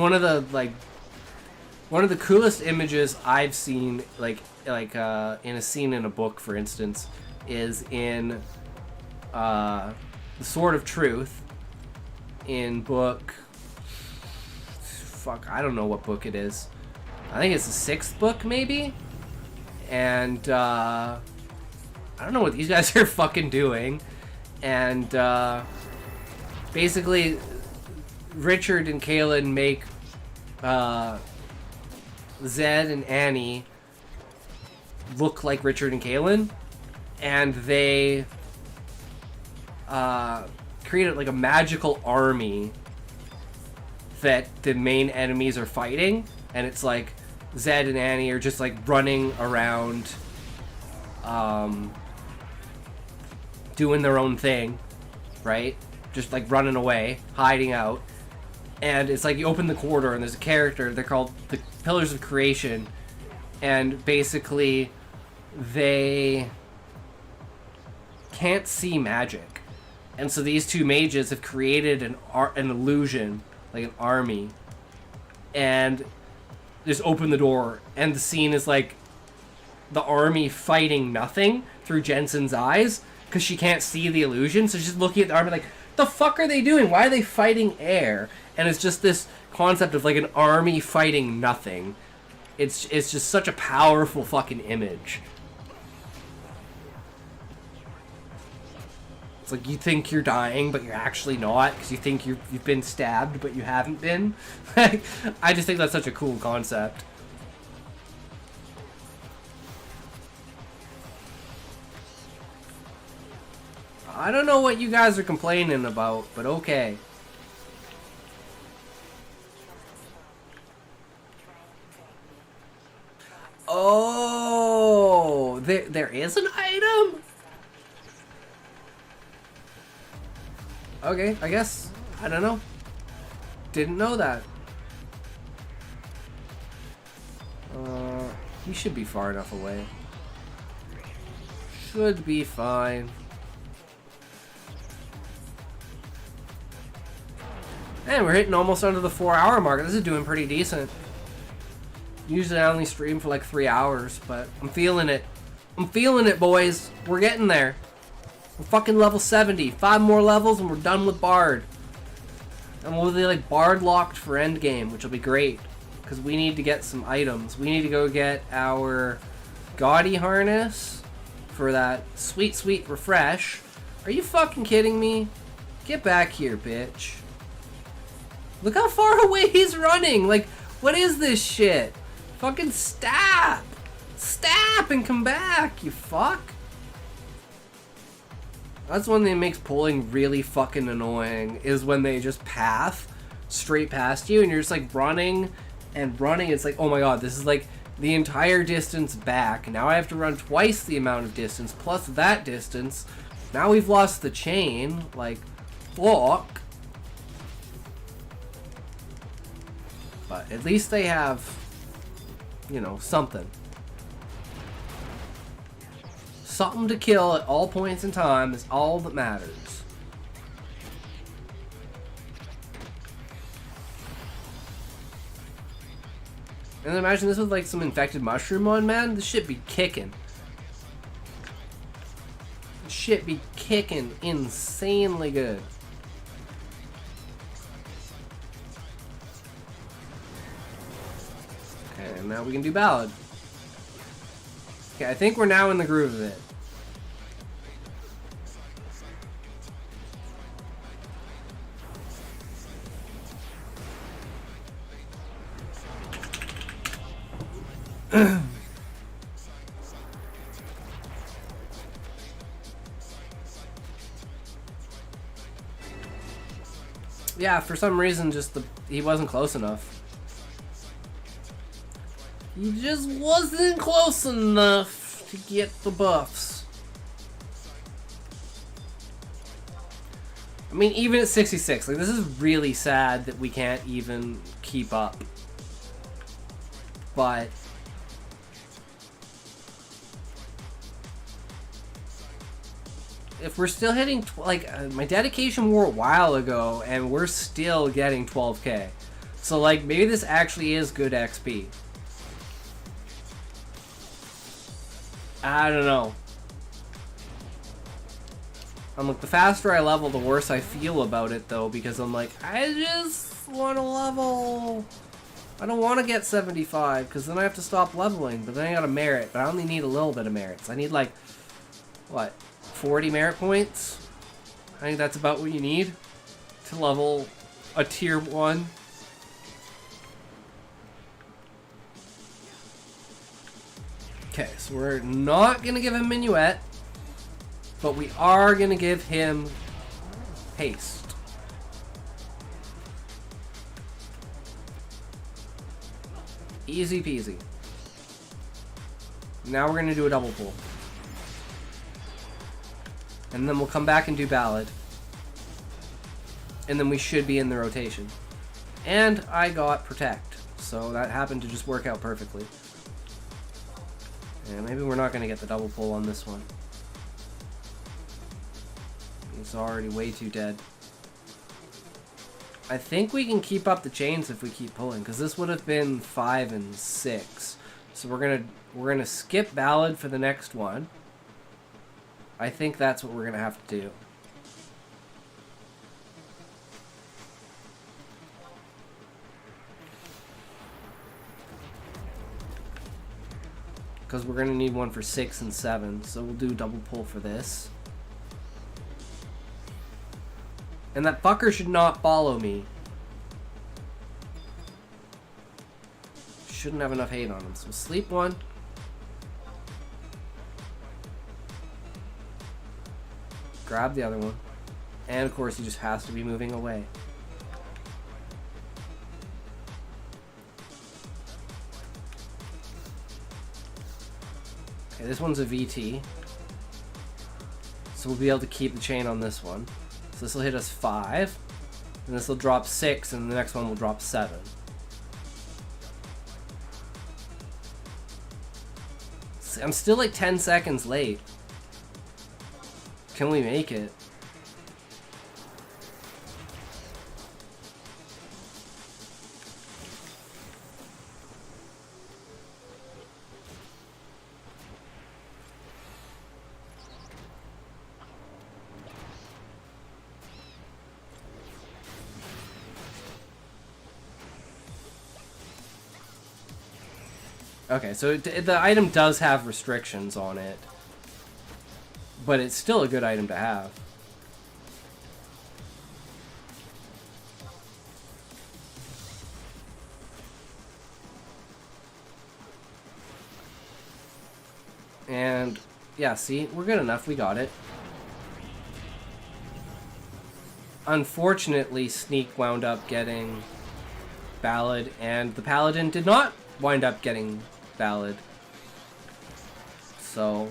S1: one of the coolest images I've seen, like in a scene in a book, for instance, is in The Sword of Truth, in book, fuck, I don't know what book it is. I think it's the 6th book, maybe? And I don't know what these guys are fucking doing. And basically, Richard and Kaelin make Zed and Annie look like Richard and Kaelin, and they created like a magical army that the main enemies are fighting, and it's like Zed and Annie are just like running around doing their own thing, right? Just like running away, hiding out. And it's like you open the corridor and there's a character, they're called the Pillars of Creation, and basically they can't see magic. And so these two mages have created an illusion, like an army, and just open the door, and the scene is like the army fighting nothing through Jensen's eyes because she can't see the illusion. So she's just looking at the army like, the fuck are they doing? Why are they fighting air? And it's just this concept of like an army fighting nothing. It's just such a powerful fucking image. It's like you think you're dying, but you're actually not, because you think you've been stabbed, but you haven't been. I just think that's such a cool concept. I don't know what you guys are complaining about, but okay. Oh, there is an item? Okay, I guess. I don't know. Didn't know that. He should be far enough away. Should be fine. And we're hitting almost under the 4-hour mark. This is doing pretty decent. Usually I only stream for like 3 hours, but I'm feeling it. I'm feeling it, boys. We're getting there. We're fucking level 70. 5 more levels and we're done with Bard. And we'll be like Bard locked for endgame, which will be great. because we need to get some items. We need to go get our gaudy harness for that sweet, sweet refresh. Are you fucking kidding me? Get back here, bitch. Look how far away he's running. Like, what is this shit? Fucking stop. Stop and come back, you fuck. That's one thing that makes pulling really fucking annoying, is when they just path straight past you and you're just like running and running. It's like, oh my god, this is like the entire distance back. Now I have to run twice the amount of distance plus that distance. Now we've lost the chain. Like, fuck. But at least they have, you know, something. Something to kill at all points in time is all that matters. And imagine this with like some infected mushroom on, man. This shit be kicking. This shit be kicking insanely good. Okay, and now we can do Ballad. Okay, I think we're now in the groove of it. Yeah, for some reason, just he wasn't close enough. He just wasn't close enough to get the buffs. I mean, even at 66, like, this is really sad that we can't even keep up. But if we're still hitting, my dedication wore a while ago, and we're still getting 12k. So, like, maybe this actually is good XP. I don't know. I'm like, the faster I level, the worse I feel about it, though, because I'm like, I just want to level. I don't want to get 75, because then I have to stop leveling, but then I got a merit, but I only need a little bit of merits. I need, like, what, 40 merit points? I think that's about what you need to level a tier 1. Okay, so we're not going to give him Minuet, but we are going to give him Haste. Easy peasy. Now we're going to do a double pull. And then we'll come back and do Ballad. And then we should be in the rotation. And I got Protect, so that happened to just work out perfectly. Yeah, maybe we're not going to get the double pull on this one. It's already way too dead. I think we can keep up the chains if we keep pulling, because this would have been 5 and 6. So we're gonna skip Ballad for the next one. I think that's what we're gonna have to do. Because we're going to need one for 6 and 7. So we'll do double pull for this. And that fucker should not follow me. Shouldn't have enough hate on him. So sleep one. Grab the other one. And of course he just has to be moving away. Okay, this one's a VT. So we'll be able to keep the chain on this one. So this will hit us 5. And this will drop 6, and the next one will drop 7. See, I'm still like 10 seconds late. Can we make it? Okay, so the item does have restrictions on it. But it's still a good item to have. And, yeah, see? We're good enough. We got it. Unfortunately, Sneak wound up getting Ballad, and the Paladin did not wind up getting Ballad. So,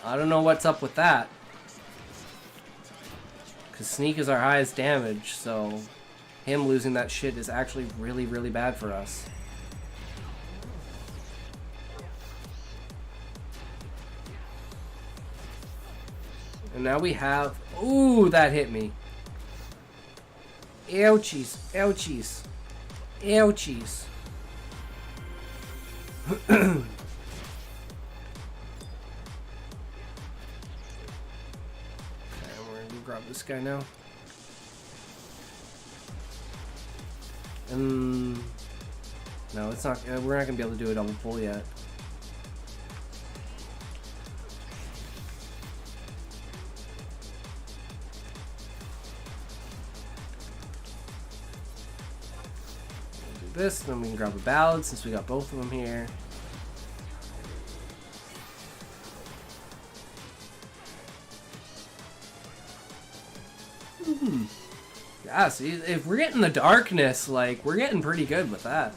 S1: I don't know what's up with that. Because Sneak is our highest damage, so him losing that shit is actually really, really bad for us. And now we have... Ooh, that hit me. Ouchies. Ouchies. Ouchies. Okay, we're gonna grab this guy now. No, it's not. We're not gonna be able to do a double pull yet. We'll do this, then we can grab a Ballad since we got both of them here. Yeah, see, if we're getting the darkness, like, we're getting pretty good with that.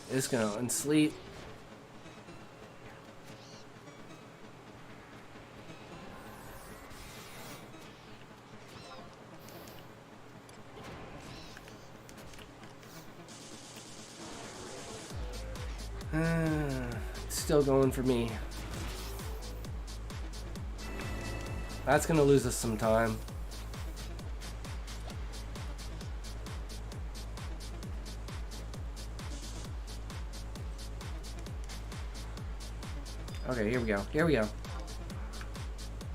S1: It's gonna unsleep. Still going for me. That's gonna lose us some time. Okay, here we go. Here we go.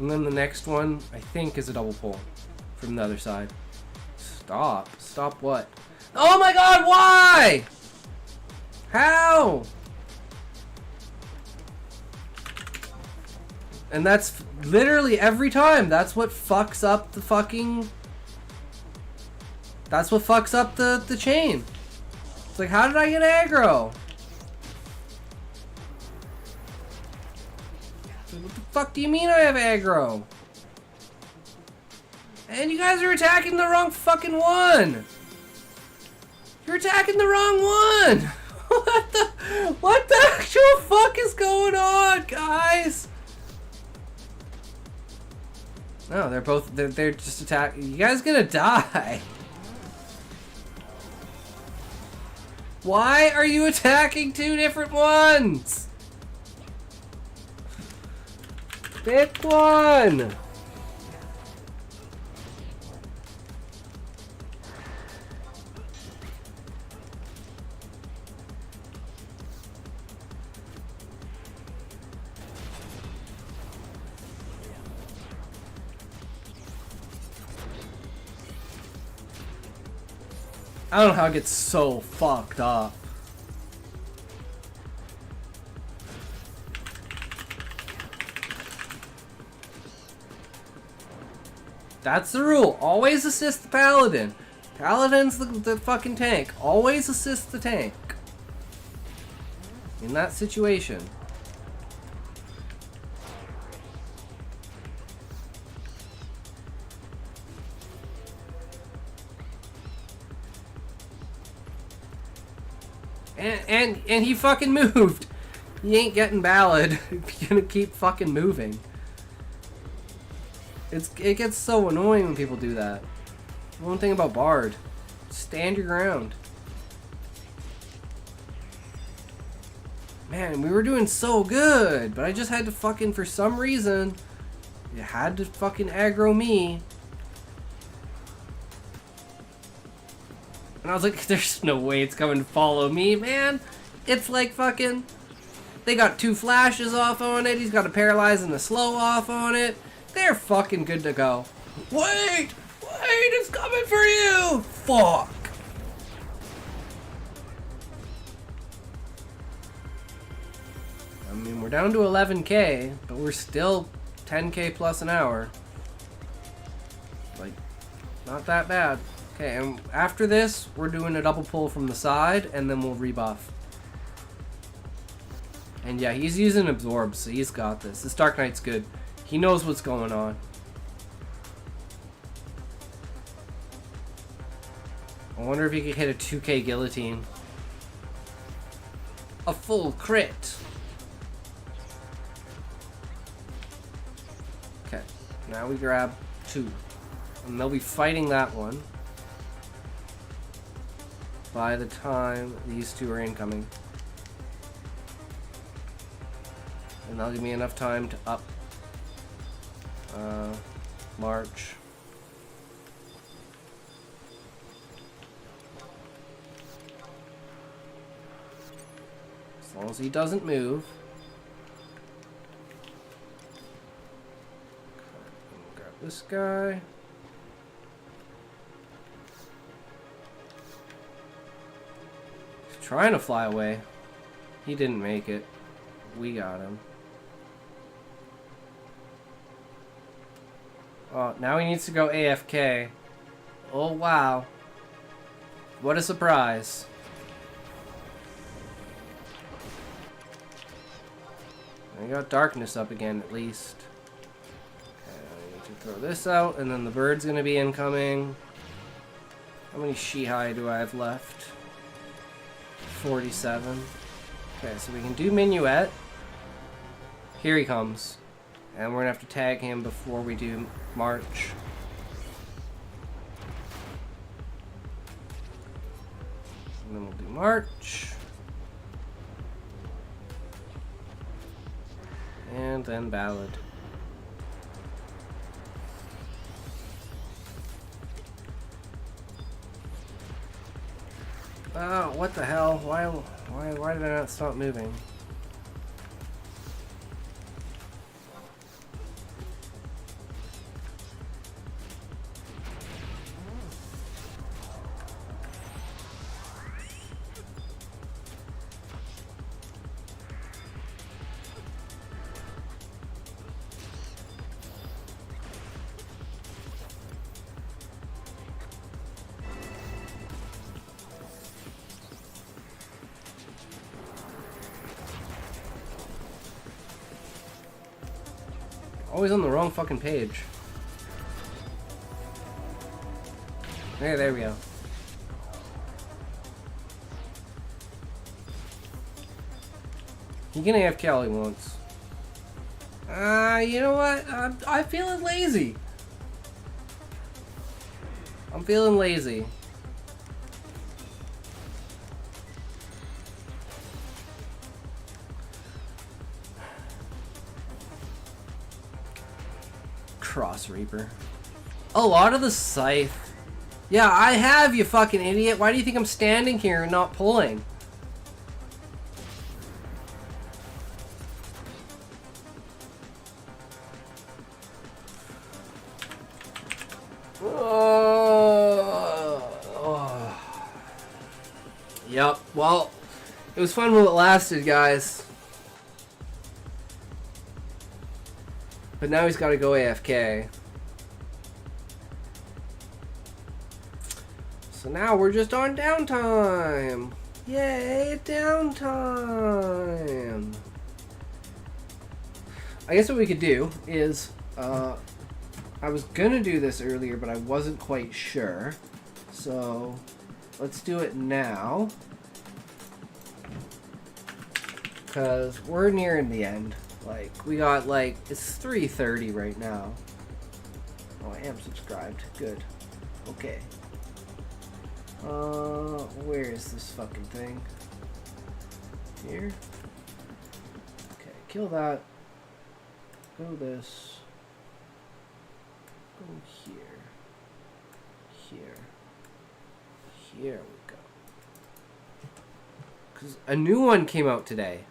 S1: And then the next one, I think, is a double pull from the other side. Stop. Stop what? Oh my god, why? How? And that's literally every time. That's what fucks up the fucking... That's what fucks up the chain. It's like, how did I get aggro? What the fuck do you mean I have aggro? And you guys are attacking the wrong fucking one. You're attacking the wrong one. What the actual fuck is going on, guys? No, they're just attacking. You guys gonna die. Why are you attacking two different ones? Pick one. I don't know how it gets so fucked up. That's the rule. Always assist the Paladin. Paladin's the fucking tank. Always assist the tank. In that situation. And he fucking moved. He ain't getting Ballad. He's gonna keep fucking moving. It gets so annoying when people do that. One thing about Bard. Stand your ground. Man, we were doing so good, but I just had to fucking, for some reason, you had to fucking aggro me. And I was like, there's no way it's coming to follow me, man. It's like fucking... They got 2 flashes off on it. He's got a paralyze and a slow off on it. They're fucking good to go. Wait! Wait, it's coming for you! Fuck! I mean, we're down to 11k, but we're still 10k plus an hour. Like, not that bad. Okay, and after this, we're doing a double pull from the side, and then we'll rebuff. And yeah, he's using absorb, so he's got this. This Dark Knight's good. He knows what's going on. I wonder if he could hit a 2k guillotine. A full crit. Okay, now we grab 2. And they'll be fighting that one by the time these 2 are incoming. And that'll give me enough time to up March. As long as he doesn't move. Okay, grab this guy. He's trying to fly away. He didn't make it. We got him. Oh, now he needs to go AFK. Oh, wow. What a surprise. I got darkness up again, at least. Okay, I need to throw this out, and then the bird's gonna be incoming. How many Shihai do I have left? 47. Okay, so we can do Minuet. Here he comes. And we're gonna have to tag him before we do March. And then we'll do March. And then Ballad. Oh, what the hell? Why did I not stop moving? Always on the wrong fucking page. There we go. He can AFK all he wants. You know what? I'm feeling lazy. I'm feeling lazy. Cross Reaper. A lot of the scythe. Yeah, I have, you fucking idiot. Why do you think I'm standing here and not pulling? Yep, well, it was fun while it lasted, guys. But now he's got to go AFK. So now we're just on downtime. Yay, downtime. I guess what we could do is, I was going to do this earlier, but I wasn't quite sure. So let's do it now. Because we're nearing the end. Like, we got, like, it's 3:30 right now. Oh, I am subscribed. Good. Okay. Where is this fucking thing? Here? Okay, kill that. Go this. Go here. Here. Here we go. Because a new one came out today.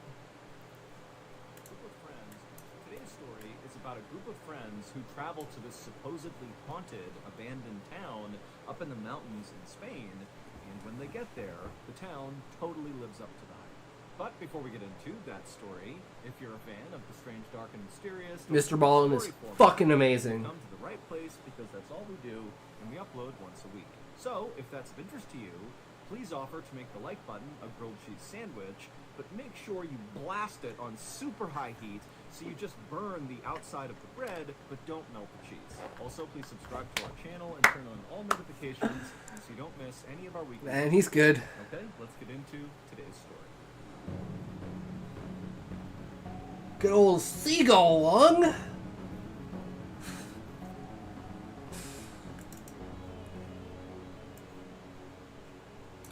S6: Today's story is about a group of friends who travel to this supposedly haunted, abandoned town up in the mountains in Spain, and when they get there, the town totally lives up to the hype. But before we get into that story, if you're a fan of the strange, dark, and mysterious,
S1: Mr. Ballin is fucking amazing.
S6: Come to the right place because that's all we do, and we upload once a week. So, if that's of interest to you, please offer to make the like button a grilled cheese sandwich, but make sure you blast it on super high heat so you just burn the outside of the bread, but don't melt the cheese. Also, please subscribe to our channel and turn on all notifications so you don't miss any of our weekly.
S1: Man, he's good.
S6: Okay, let's get into today's story.
S1: Good old Seagull Lung.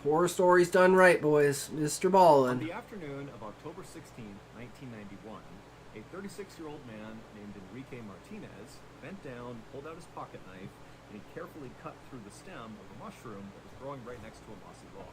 S1: Horror stories done right, boys. Mr.
S6: On
S1: Ballin.
S6: the afternoon of October 16, 1991, a 36-year-old man named Enrique Martinez bent down, pulled out his pocket knife, and he carefully cut through the stem of a mushroom that was growing right next to a mossy log.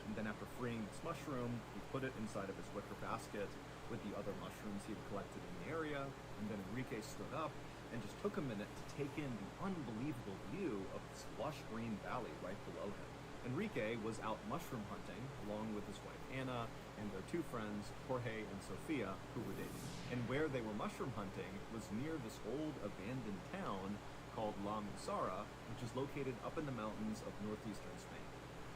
S6: And then after freeing this mushroom, he put it inside of his wicker basket with the other mushrooms he had collected in the area, and then Enrique stood up and just took a minute to take in the unbelievable view of this lush green valley right below him. Enrique was out mushroom hunting along with his wife Anna and their two friends, Jorge and Sofia, who were dating. And where they were mushroom hunting was near this old abandoned town called La Musara, which is located up in the mountains of northeastern Spain.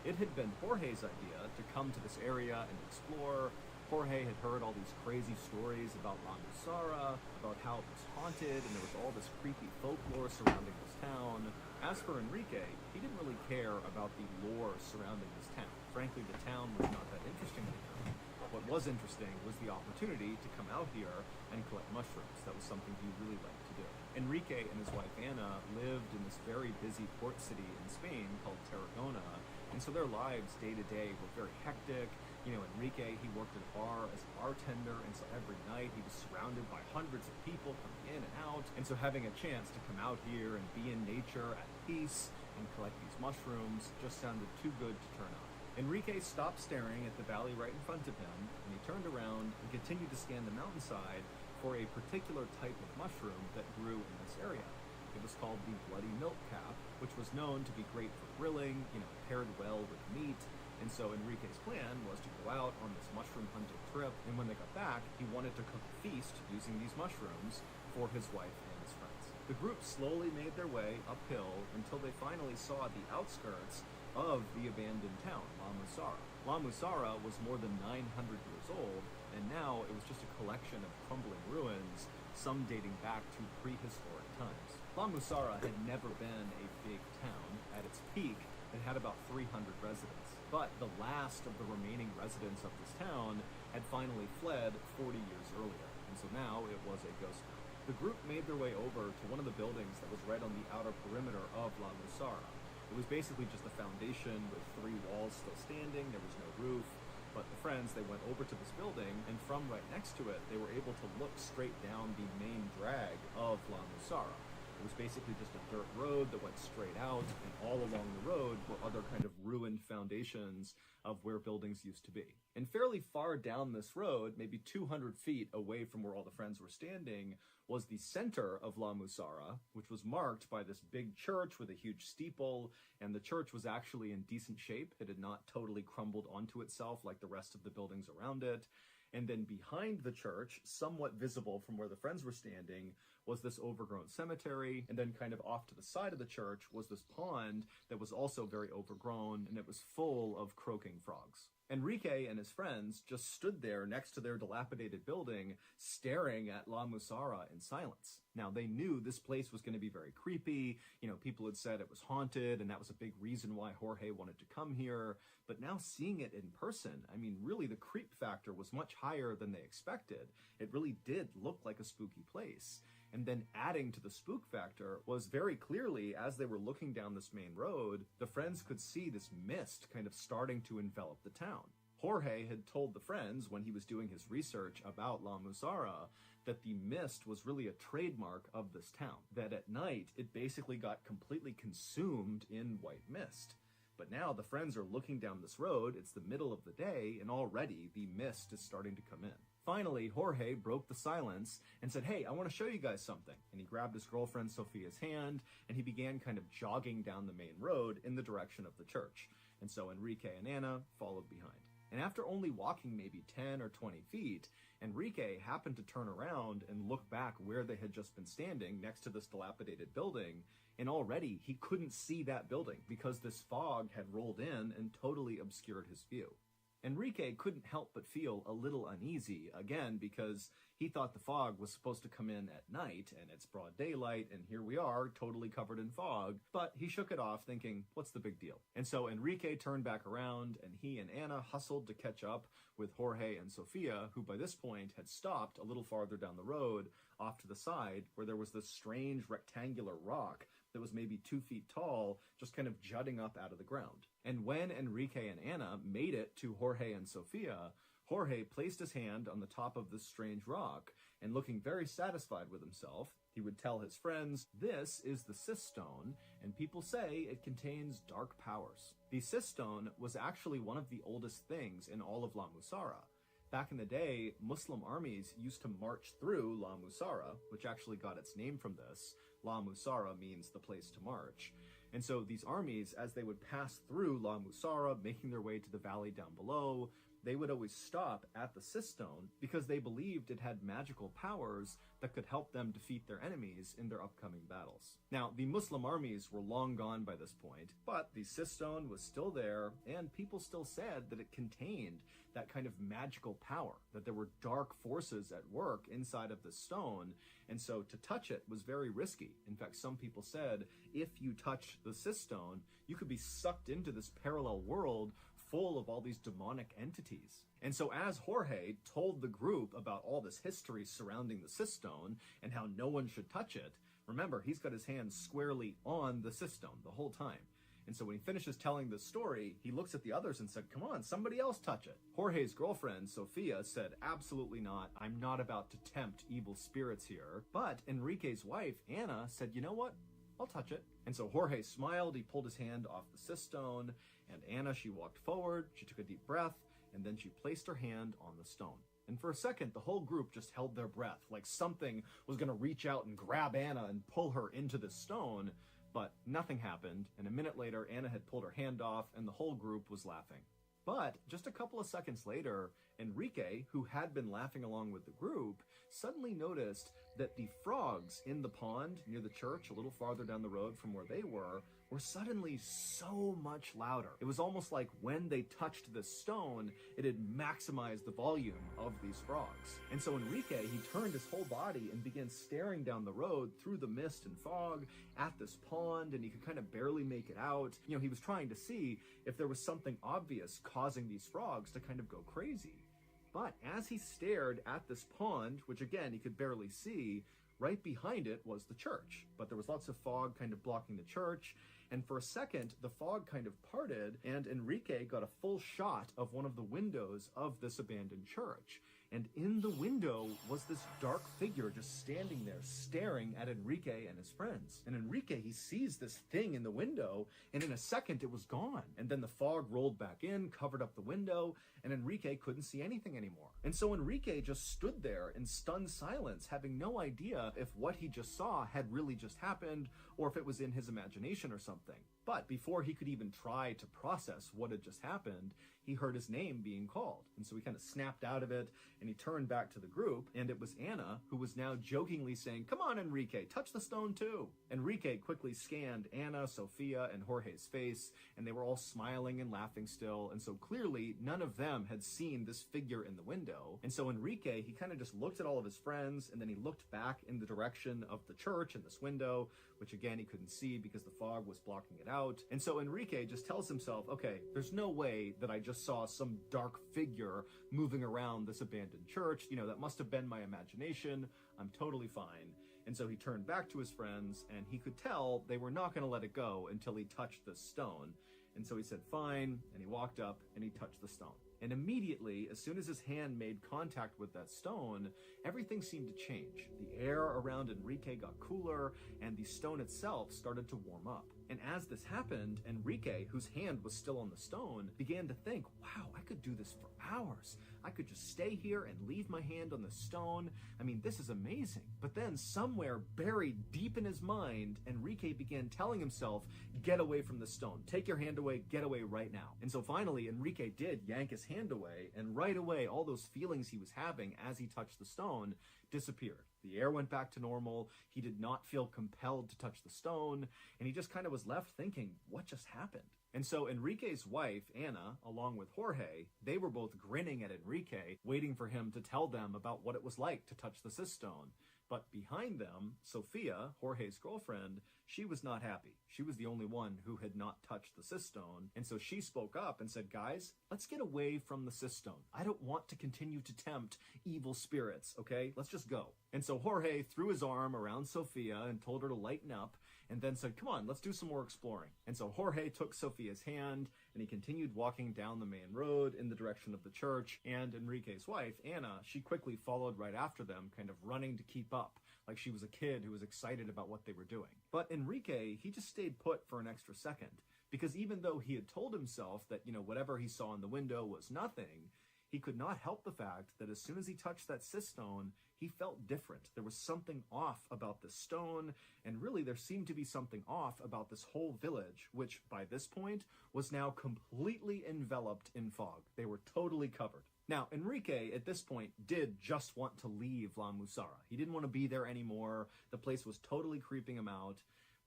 S6: It had been Jorge's idea to come to this area and explore. Jorge had heard all these crazy stories about La Musara, about how it was haunted, and there was all this creepy folklore surrounding this town. As for Enrique, he didn't really care about the lore surrounding this town. Frankly, the town was not that interesting to him. What was interesting was the opportunity to come out here and collect mushrooms. That was something he really liked to do. Enrique and his wife Anna lived in this very busy port city in Spain called Tarragona, and so their lives day to day were very hectic. You know, Enrique, he worked at a bar as a bartender, and so every night he was surrounded by hundreds of people coming in and out. And so having a chance to come out here and be in nature at peace and collect these mushrooms just sounded too good to turn on. Enrique stopped staring at the valley right in front of him, and he turned around and continued to scan the mountainside for a particular type of mushroom that grew in this area. It was called the bloody milk cap, which was known to be great for grilling, you know, paired well with meat. And so Enrique's plan was to go out on this mushroom hunting trip, and when they got back, he wanted to cook a feast using these mushrooms for his wife and his friends. The group slowly made their way uphill until they finally saw the outskirts of the abandoned town, La Musara. La Musara was more than 900 years old, and now it was just a collection of crumbling ruins, some dating back to prehistoric times. La Musara had never been a big town. At its peak, it had about 300 residents. But the last of the remaining residents of this town had finally fled 40 years earlier, and so now it was a ghost town. The group made their way over to one of the buildings that was right on the outer perimeter of La Musara. It was basically just a foundation with 3 walls still standing, there was no roof, but the friends, they went over to this building, and from right next to it, they were able to look straight down the main drag of La Musara. It was basically just a dirt road that went straight out, and all along the road were other kind of ruined foundations of where buildings used to be. And fairly far down this road, maybe 200 feet away from where all the friends were standing, was the center of La Musara, which was marked by this big church with a huge steeple, and the church was actually in decent shape. It had not totally crumbled onto itself like the rest of the buildings around it. And then behind the church, somewhat visible from where the friends were standing, was this overgrown cemetery. And then kind of off to the side of the church was this pond that was also very overgrown, and it was full of croaking frogs. Enrique and his friends just stood there next to their dilapidated building, staring at La Musara in silence. Now, they knew this place was going to be very creepy. You know, people had said it was haunted, and that was a big reason why Jorge wanted to come here. But now seeing it in person, I mean, really the creep factor was much higher than they expected. It really did look like a spooky place. And then adding to the spook factor was very clearly, as they were looking down this main road, the friends could see this mist kind of starting to envelop the town. Jorge had told the friends when he was doing his research about La Musara that the mist was really a trademark of this town, that at night it basically got completely consumed in white mist. But now the friends are looking down this road, it's the middle of the day, and already the mist is starting to come in. Finally, Jorge broke the silence and said, "Hey, I want to show you guys something." And he grabbed his girlfriend Sophia's hand, and he began kind of jogging down the main road in the direction of the church. And so Enrique and Anna followed behind. And after only walking maybe 10 or 20 feet, Enrique happened to turn around and look back where they had just been standing next to this dilapidated building, and already he couldn't see that building because this fog had rolled in and totally obscured his view. Enrique couldn't help but feel a little uneasy, again, because he thought the fog was supposed to come in at night, and it's broad daylight, and here we are, totally covered in fog, but he shook it off, thinking, what's the big deal? And so Enrique turned back around, and he and Anna hustled to catch up with Jorge and Sofia, who by this point had stopped a little farther down the road, off to the side, where there was this strange rectangular rock that was maybe 2 feet tall, just kind of jutting up out of the ground. And when Enrique and Anna made it to Jorge and Sofia, Jorge placed his hand on the top of this strange rock, and looking very satisfied with himself, he would tell his friends, "This is the Sis Stone, and people say it contains dark powers." The Sis Stone was actually one of the oldest things in all of La Musara. Back in the day, Muslim armies used to march through La Musara, which actually got its name from this. La Musara means the place to march. And so these armies, as they would pass through La Musara, making their way to the valley down below, they would always stop at the Sis Stone because they believed it had magical powers that could help them defeat their enemies in their upcoming battles. Now, the Muslim armies were long gone by this point, but the Sis Stone was still there, and people still said that it contained that kind of magical power, that there were dark forces at work inside of the stone, and so to touch it was very risky. In fact, some people said if you touched the Sis Stone, you could be sucked into this parallel world full of all these demonic entities. And so as Jorge told the group about all this history surrounding the Sis Stone and how no one should touch it, remember, he's got his hands squarely on the Sis Stone the whole time. And so when he finishes telling the story, he looks at the others and said, "Come on, somebody else touch it." Jorge's girlfriend, Sofia, said, "Absolutely not. I'm not about to tempt evil spirits here." But Enrique's wife, Anna, said, "You know what? I'll touch it." And so Jorge smiled, he pulled his hand off the Sis Stone, and Anna, she walked forward, she took a deep breath, and then she placed her hand on the stone. And for a second, the whole group just held their breath, like something was going to reach out and grab Anna and pull her into the stone, but nothing happened, and a minute later, Anna had pulled her hand off, and the whole group was laughing. But just a couple of seconds later, Enrique, who had been laughing along with the group, suddenly noticed that the frogs in the pond near the church, a little farther down the road from where they were suddenly so much louder. It was almost like when they touched the stone, it had maximized the volume of these frogs. And so Enrique, he turned his whole body and began staring down the road through the mist and fog at this pond, and he could kind of barely make it out. You know, he was trying to see if there was something obvious causing these frogs to kind of go crazy. But as he stared at this pond, which again he could barely see, right behind it was the church. But there was lots of fog kind of blocking the church, and for a second the fog kind of parted, and Enrique got a full shot of one of the windows of this abandoned church. And in the window was this dark figure just standing there staring at Enrique and his friends. And Enrique, he sees this thing in the window, and in a second it was gone. And then the fog rolled back in, covered up the window, and Enrique couldn't see anything anymore. And so Enrique just stood there in stunned silence, having no idea if what he just saw had really just happened or if it was in his imagination or something. But before he could even try to process what had just happened, he heard his name being called. And so he kind of snapped out of it, and he turned back to the group, and it was Anna, who was now jokingly saying, "Come on, Enrique, touch the stone too." Enrique quickly scanned Anna, Sofia, and Jorge's face, and they were all smiling and laughing still, and so clearly none of them had seen this figure in the window. And so Enrique, he kind of just looked at all of his friends, and then he looked back in the direction of the church and this window, which again he couldn't see because the fog was blocking it out. And so Enrique just tells himself, okay, there's no way that I just saw some dark figure moving around this abandoned church. You know, that must have been my imagination. I'm totally fine. And so he turned back to his friends, and he could tell they were not going to let it go until he touched this stone. And so he said, fine, and he walked up and he touched the stone. And immediately, as soon as his hand made contact with that stone, everything seemed to change. The air around Enrique got cooler, and the stone itself started to warm up. And as this happened, Enrique, whose hand was still on the stone, began to think, wow, I could do this for hours. I could just stay here and leave my hand on the stone. I mean, this is amazing. But then somewhere buried deep in his mind, Enrique began telling himself, get away from the stone. Take your hand away, get away right now. And so finally, Enrique did yank his hand away, and right away, all those feelings he was having as he touched the stone disappeared. The air went back to normal. He did not feel compelled to touch the stone, and he just kind of was left thinking, what just happened? And so Enrique's wife, Anna, along with Jorge, they were both grinning at Enrique, waiting for him to tell them about what it was like to touch the cistone. But behind them, Sophia, Jorge's girlfriend, she was not happy. She was the only one who had not touched the cistone. And so she spoke up and said, guys, let's get away from the cistone. I don't want to continue to tempt evil spirits, okay? Let's just go. And so Jorge threw his arm around Sophia and told her to lighten up, and then said, come on, let's do some more exploring. And so Jorge took Sophia's hand, and he continued walking down the main road in the direction of the church, and Enrique's wife, Anna, she quickly followed right after them, kind of running to keep up, like she was a kid who was excited about what they were doing. But Enrique, he just stayed put for an extra second, because even though he had told himself that, whatever he saw in the window was nothing, he could not help the fact that as soon as he touched that cistone, he felt different. There was something off about the stone, and really there seemed to be something off about this whole village, which by this point was now completely enveloped in fog. They were totally covered. Now, Enrique, at this point, did just want to leave La Musara. He didn't want to be there anymore. The place was totally creeping him out.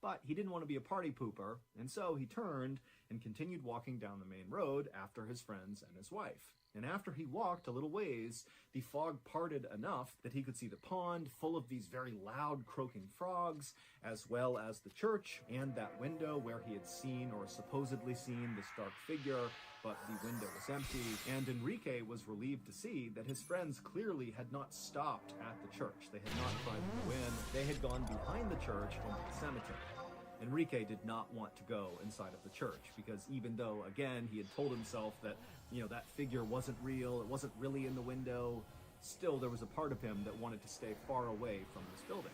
S6: But he didn't want to be a party pooper, and so he turned and continued walking down the main road after his friends and his wife. And after he walked a little ways, the fog parted enough that he could see the pond full of these very loud croaking frogs, as well as the church and that window where he had seen or supposedly seen this dark figure, but the window was empty. And Enrique was relieved to see that his friends clearly had not stopped at the church. They had not tried to go in. They had gone behind the church into the cemetery. Enrique did not want to go inside of the church because even though, again, he had told himself that, that figure wasn't real, it wasn't really in the window, still there was a part of him that wanted to stay far away from this building.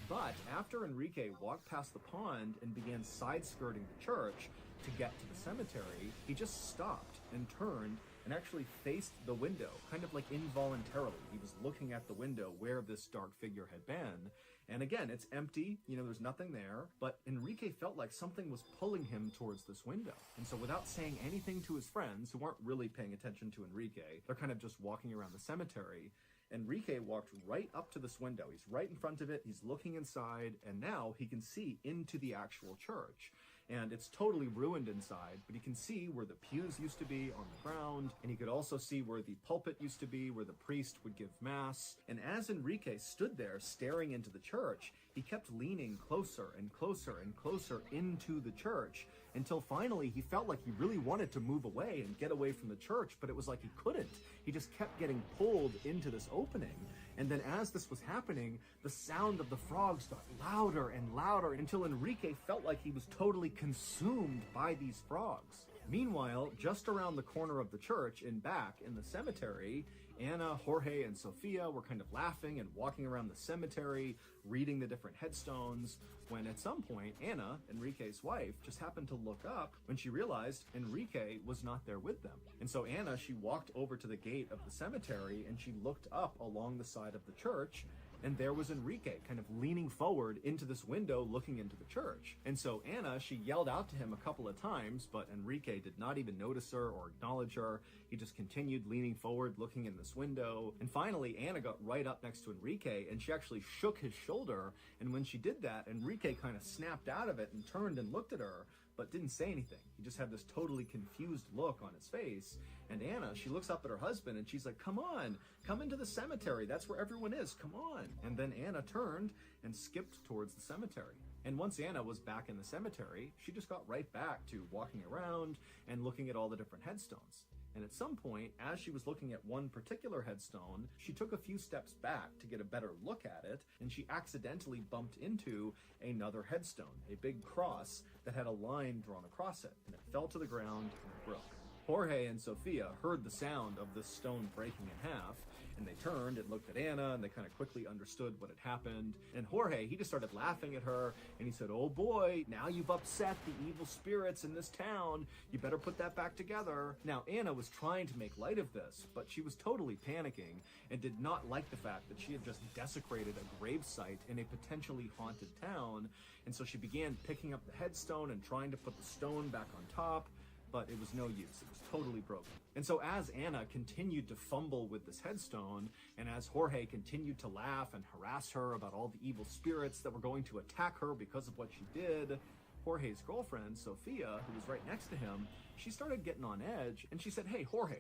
S6: But after Enrique walked past the pond and began side-skirting the church to get to the cemetery, he just stopped and turned and actually faced the window, kind of like involuntarily. He was looking at the window where this dark figure had been. And again, it's empty, there's nothing there, but Enrique felt like something was pulling him towards this window. And so without saying anything to his friends, who aren't really paying attention to Enrique, they're kind of just walking around the cemetery, Enrique walked right up to this window. He's right in front of it, he's looking inside, and now he can see into the actual church. And it's totally ruined inside, but he can see where the pews used to be on the ground, and he could also see where the pulpit used to be, where the priest would give mass. And as Enrique stood there staring into the church, he kept leaning closer and closer and closer into the church until finally he felt like he really wanted to move away and get away from the church, but it was like he couldn't. He just kept getting pulled into this opening. And then as this was happening, the sound of the frogs got louder and louder until Enrique felt like he was totally consumed by these frogs. Meanwhile, just around the corner of the church and back in the cemetery, Anna, Jorge, and Sophia were kind of laughing and walking around the cemetery, reading the different headstones, when at some point, Anna, Enrique's wife, just happened to look up when she realized Enrique was not there with them. And so Anna, she walked over to the gate of the cemetery and she looked up along the side of the church, and there was Enrique kind of leaning forward into this window looking into the church. And so Anna, she yelled out to him a couple of times, but Enrique did not even notice her or acknowledge her. He just continued leaning forward looking in this window. And finally, Anna got right up next to Enrique and she actually shook his shoulder. And when she did that, Enrique kind of snapped out of it and turned and looked at her, but didn't say anything. He just had this totally confused look on his face. And Anna, she looks up at her husband and she's like, come on, come into the cemetery. That's where everyone is. Come on. And then Anna turned and skipped towards the cemetery. And once Anna was back in the cemetery, she just got right back to walking around and looking at all the different headstones. And at some point, as she was looking at one particular headstone, she took a few steps back to get a better look at it, and she accidentally bumped into another headstone, a big cross that had a line drawn across it, and it fell to the ground and it broke. Jorge and Sofia heard the sound of the stone breaking in half, and they turned and looked at Anna, and they kind of quickly understood what had happened. And Jorge, he just started laughing at her, and he said, "Oh boy, now you've upset the evil spirits in this town. You better put that back together." Now, Anna was trying to make light of this, but she was totally panicking and did not like the fact that she had just desecrated a gravesite in a potentially haunted town, and so she began picking up the headstone and trying to put the stone back on top, but it was no use. It was totally broken. And so as Anna continued to fumble with this headstone, and as Jorge continued to laugh and harass her about all the evil spirits that were going to attack her because of what she did, Jorge's girlfriend, Sofia, who was right next to him, she started getting on edge, and she said, "Hey, Jorge,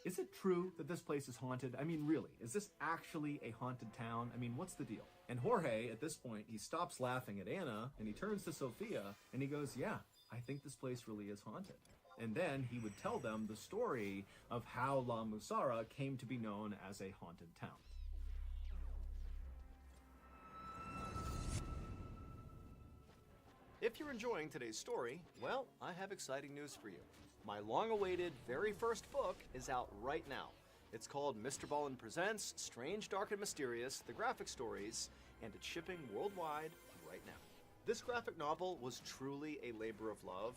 S6: is it true that this place is haunted? I mean, really, is this actually a haunted town? I mean, what's the deal?" And Jorge, at this point, he stops laughing at Anna, and he turns to Sofia, and he goes, "Yeah, I think this place really is haunted." And then he would tell them the story of how La Musara came to be known as a haunted town.
S7: If you're enjoying today's story, well, I have exciting news for you. My long-awaited very first book is out right now. It's called Mr. Ballin Presents Strange, Dark, and Mysterious, The Graphic Stories, and it's shipping worldwide right now. This graphic novel was truly a labor of love,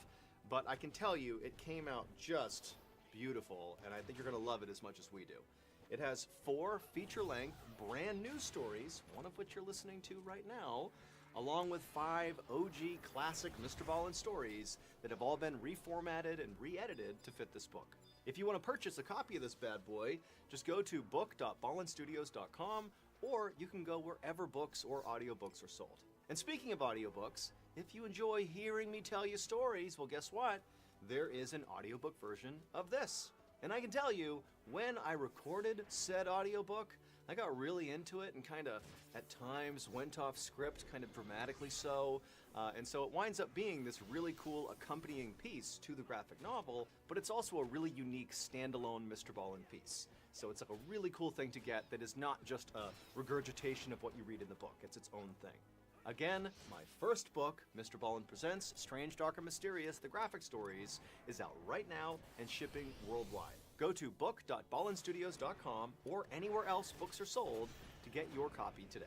S7: but I can tell you it came out just beautiful, and I think you're going to love it as much as we do. It has 4 feature-length, brand new stories, one of which you're listening to right now, along with 5 OG classic Mr. Ballin stories that have all been reformatted and re-edited to fit this book. If you want to purchase a copy of this bad boy, just go to book.ballinstudios.com, or you can go wherever books or audiobooks are sold. And speaking of audiobooks, if you enjoy hearing me tell you stories, well, guess what? There is an audiobook version of this. And I can tell you, when I recorded said audiobook, I got really into it and kind of, at times, went off script, kind of dramatically so. And so it winds up being this really cool accompanying piece to the graphic novel, but it's also a really unique standalone Mr. Ballin piece. So it's like a really cool thing to get that is not just a regurgitation of what you read in the book. It's its own thing. Again, my first book, Mr. Ballin Presents Strange, Dark, and Mysterious, The Graphic Stories, is out right now and shipping worldwide. Go to book.ballinstudios.com or anywhere else books are sold to get your copy today.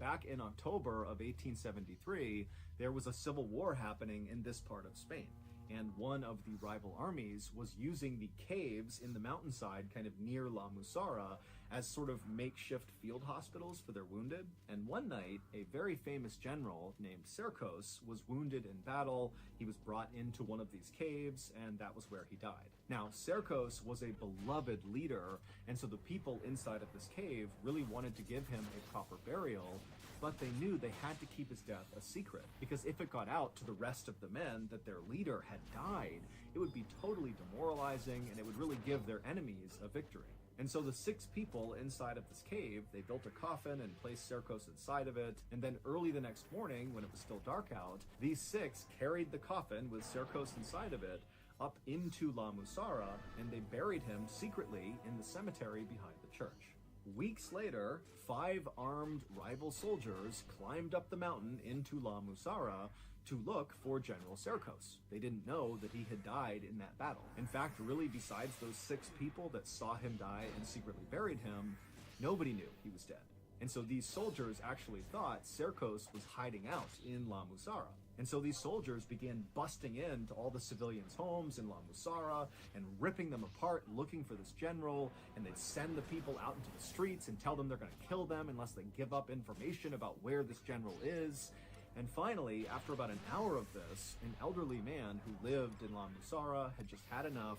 S6: Back in October of 1873, there was a civil war happening in this part of Spain. And one of the rival armies was using the caves in the mountainside kind of near La Musara as sort of makeshift field hospitals for their wounded. And one night, a very famous general named Cercos was wounded in battle. He was brought into one of these caves, and that was where he died. Now, Cercos was a beloved leader, and so the people inside of this cave really wanted to give him a proper burial, but they knew they had to keep his death a secret, because if it got out to the rest of the men that their leader had died, it would be totally demoralizing, and it would really give their enemies a victory. And so the 6 people inside of this cave, they built a coffin and placed Cercos inside of it, and then early the next morning, when it was still dark out, these 6 carried the coffin with Cercos inside of it up into La Musara, and they buried him secretly in the cemetery behind the church. Weeks later, 5 armed rival soldiers climbed up the mountain into La Musara to look for General Cercos. They didn't know that he had died in that battle. In fact, really, besides those 6 people that saw him die and secretly buried him, nobody knew he was dead. And so these soldiers actually thought Cercos was hiding out in La Musara. And so these soldiers began busting into all the civilians' homes in La Musara and ripping them apart looking for this general, and they'd send the people out into the streets and tell them they're going to kill them unless they give up information about where this general is. And finally, after about an hour of this, an elderly man who lived in La Musara had just had enough,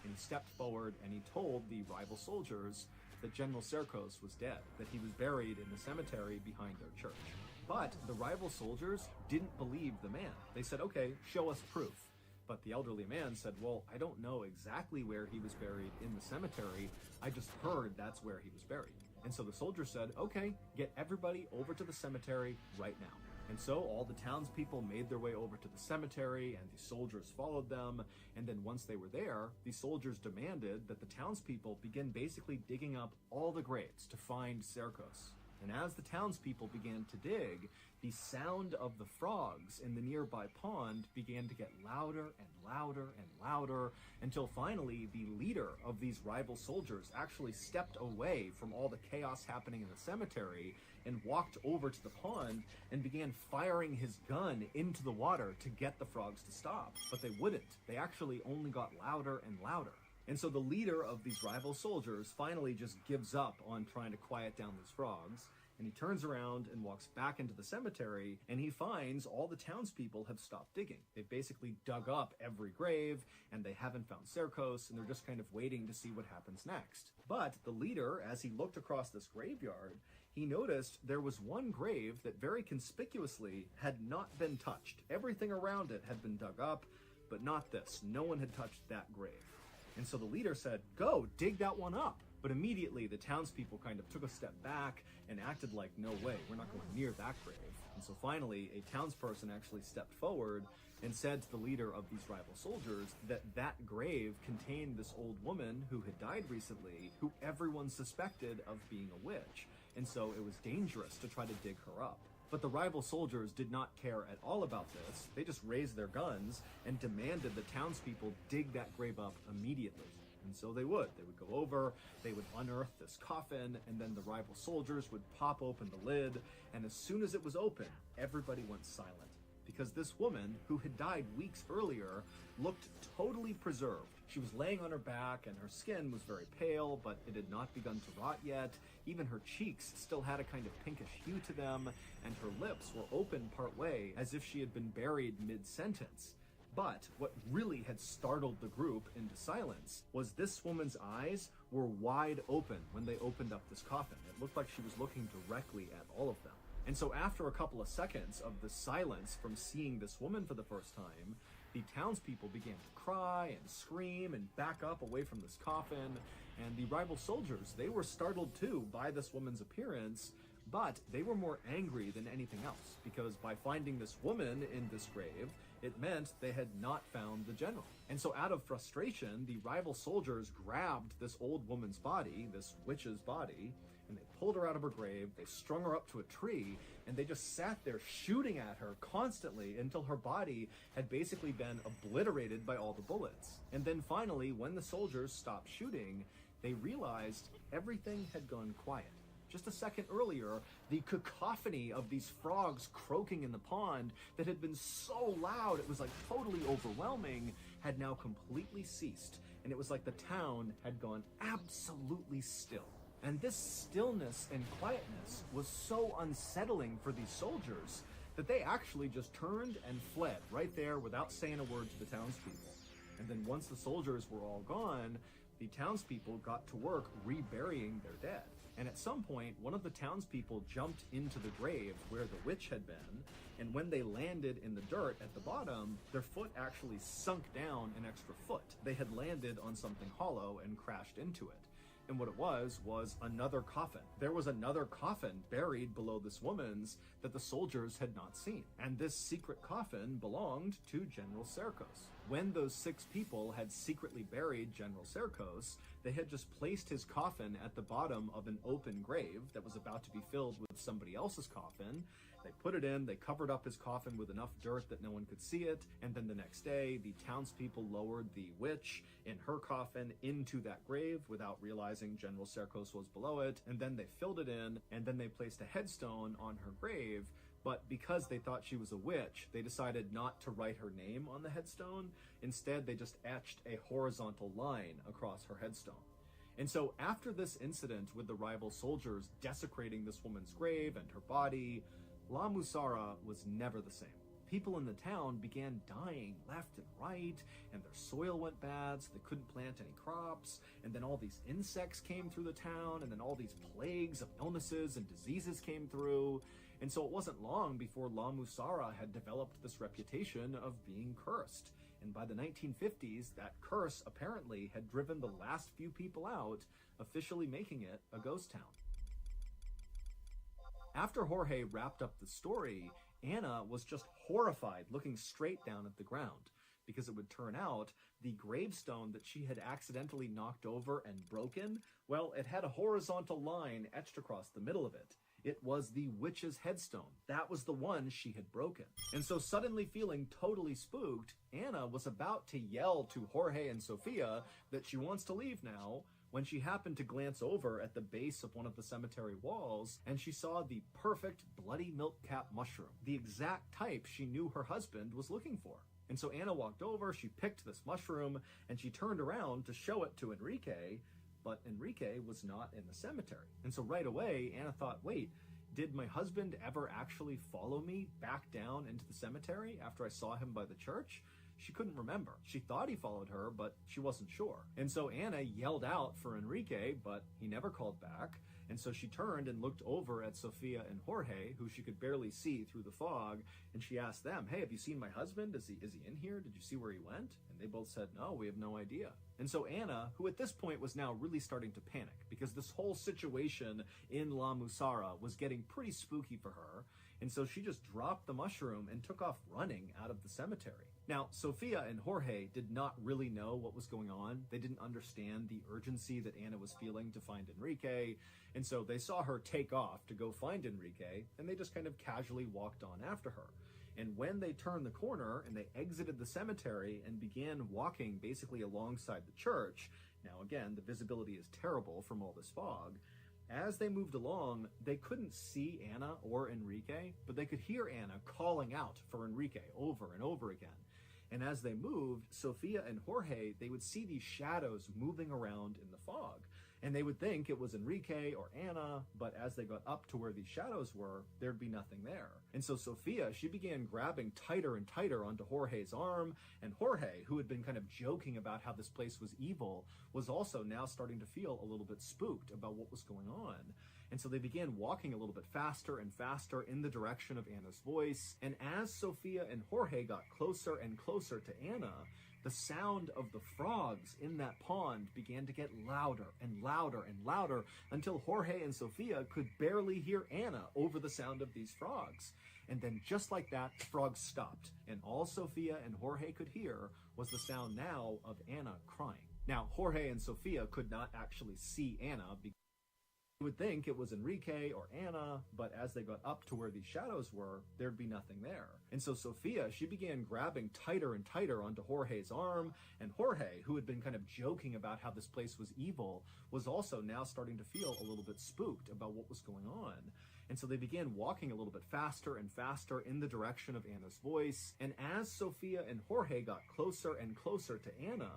S6: and he stepped forward and he told the rival soldiers that General Cercos was dead, that he was buried in the cemetery behind their church. But the rival soldiers didn't believe the man. They said, "Okay, show us proof." But the elderly man said, "Well, I don't know exactly where he was buried in the cemetery. I just heard that's where he was buried." And so the soldier said, "Okay, get everybody over to the cemetery right now." And so all the townspeople made their way over to the cemetery, and the soldiers followed them. And then once they were there, the soldiers demanded that the townspeople begin basically digging up all the graves to find Cercos. And as the townspeople began to dig, the sound of the frogs in the nearby pond began to get louder and louder and louder, until finally the leader of these rival soldiers actually stepped away from all the chaos happening in the cemetery and walked over to the pond and began firing his gun into the water to get the frogs to stop. But they wouldn't. They actually only got louder and louder. And so the leader of these rival soldiers finally just gives up on trying to quiet down these frogs, and he turns around and walks back into the cemetery, and he finds all the townspeople have stopped digging. They've basically dug up every grave, and they haven't found Cercos, and they're just kind of waiting to see what happens next. But the leader, as he looked across this graveyard, he noticed there was one grave that very conspicuously had not been touched. Everything around it had been dug up, but not this. No one had touched that grave. And so the leader said, "Go, dig that one up." But immediately the townspeople kind of took a step back and acted like, "No way, we're not going near that grave." And so finally, a townsperson actually stepped forward and said to the leader of these rival soldiers that that grave contained this old woman who had died recently, who everyone suspected of being a witch. And so it was dangerous to try to dig her up. But the rival soldiers did not care at all about this. They just raised their guns and demanded the townspeople dig that grave up immediately. And so they would. They would go over, they would unearth this coffin, and then the rival soldiers would pop open the lid. And as soon as it was open, everybody went silent. Because this woman, who had died weeks earlier, looked totally preserved. She was laying on her back, and her skin was very pale, but it had not begun to rot yet. Even her cheeks still had a kind of pinkish hue to them, and her lips were open partway, as if she had been buried mid-sentence. But what really had startled the group into silence was this woman's eyes were wide open when they opened up this coffin. It looked like she was looking directly at all of them. And so after a couple of seconds of the silence from seeing this woman for the first time, the townspeople began to cry and scream and back up away from this coffin. And the rival soldiers, they were startled too by this woman's appearance, but they were more angry than anything else, because by finding this woman in this grave, it meant they had not found the general. And so out of frustration, the rival soldiers grabbed this old woman's body, this witch's body, and they pulled her out of her grave, they strung her up to a tree, and they just sat there shooting at her constantly until her body had basically been obliterated by all the bullets. And then finally, when the soldiers stopped shooting, they realized everything had gone quiet. Just a second earlier, the cacophony of these frogs croaking in the pond that had been so loud it was like totally overwhelming had now completely ceased, and it was like the town had gone absolutely still. And this stillness and quietness was so unsettling for these soldiers that they actually just turned and fled right there without saying a word to the townspeople. And then once the soldiers were all gone, the townspeople got to work reburying their dead. And at some point, one of the townspeople jumped into the grave where the witch had been, and when they landed in the dirt at the bottom, their foot actually sunk down an extra foot. They had landed on something hollow and crashed into it. And what it was another coffin. There was another coffin buried below this woman's that the soldiers had not seen. And this secret coffin belonged to General Cercos. When those 6 people had secretly buried General Cercos, they had just placed his coffin at the bottom of an open grave that was about to be filled with somebody else's coffin. They put it in, they covered up his coffin with enough dirt that no one could see it, and then the next day, the townspeople lowered the witch in her coffin into that grave without realizing General Cercos was below it, and then they filled it in, and then they placed a headstone on her grave, but because they thought she was a witch, they decided not to write her name on the headstone. Instead, they just etched a horizontal line across her headstone. And so after this incident with the rival soldiers desecrating this woman's grave and her body, La Musara was never the same. People in the town began dying left and right, and their soil went bad, so they couldn't plant any crops, and then all these insects came through the town, and then all these plagues of illnesses and diseases came through. And so it wasn't long before La Musara had developed this reputation of being cursed. And by the 1950s, that curse apparently had driven the last few people out, officially making it a ghost town. After Jorge wrapped up the story, Anna was just horrified, looking straight down at the ground, because it would turn out the gravestone that she had accidentally knocked over and broken, well, it had a horizontal line etched across the middle of it. It was the witch's headstone. That was the one she had broken. And so suddenly feeling totally spooked, Anna was about to yell to Jorge and Sofia that she wants to leave now, when she happened to glance over at the base of one of the cemetery walls, and she saw the perfect bloody milk cap mushroom, the exact type she knew her husband was looking for. And so Anna walked over, she picked this mushroom, and she turned around to show it to Enrique, but Enrique was not in the cemetery. And so right away, Anna thought, wait, did my husband ever actually follow me back down into the cemetery after I saw him by the church? She couldn't remember. She thought he followed her, but she wasn't sure. And so Anna yelled out for Enrique, but he never called back. And so she turned and looked over at Sofia and Jorge, who she could barely see through the fog, and she asked them, hey, have you seen my husband? Is he in here? Did you see where he went? And they both said, no, we have no idea. And so Anna, who at this point was now really starting to panic, because this whole situation in La Musara was getting pretty spooky for her, and so she just dropped the mushroom and took off running out of the cemetery. Now, Sofia and Jorge did not really know what was going on. They didn't understand the urgency that Anna was feeling to find Enrique, and so they saw her take off to go find Enrique, and they just kind of casually walked on after her. And when they turned the corner and they exited the cemetery and began walking basically alongside the church, now again, the visibility is terrible from all this fog, as they moved along, they couldn't see Anna or Enrique, but they could hear Anna calling out for Enrique over and over again. And as they moved, Sofia and Jorge, they would see these shadows moving around in the fog. And they would think it was Enrique or Anna, but as they got up to where these shadows were, there'd be nothing there. And so Sofia, she began grabbing tighter and tighter onto Jorge's arm, and Jorge, who had been kind of joking about how this place was evil, was also now starting to feel a little bit spooked about what was going on. And so they began walking a little bit faster and faster in the direction of Anna's voice, and as Sofia and Jorge got closer and closer to Anna, the sound of the frogs in that pond began to get louder and louder and louder until Jorge and Sofia could barely hear Anna over the sound of these frogs. And then just like that, the frogs stopped, and all Sofia and Jorge could hear was the sound now of Anna crying. Now, Jorge and Sofia could not actually see Anna because you would think it was Enrique or Anna, but as they got up to where these shadows were, there'd be nothing there. And so Sofia, she began grabbing tighter and tighter onto Jorge's arm, and Jorge, who had been kind of joking about how this place was evil, was also now starting to feel a little bit spooked about what was going on. And so they began walking a little bit faster and faster in the direction of Anna's voice, and as Sofia and Jorge got closer and closer to Anna,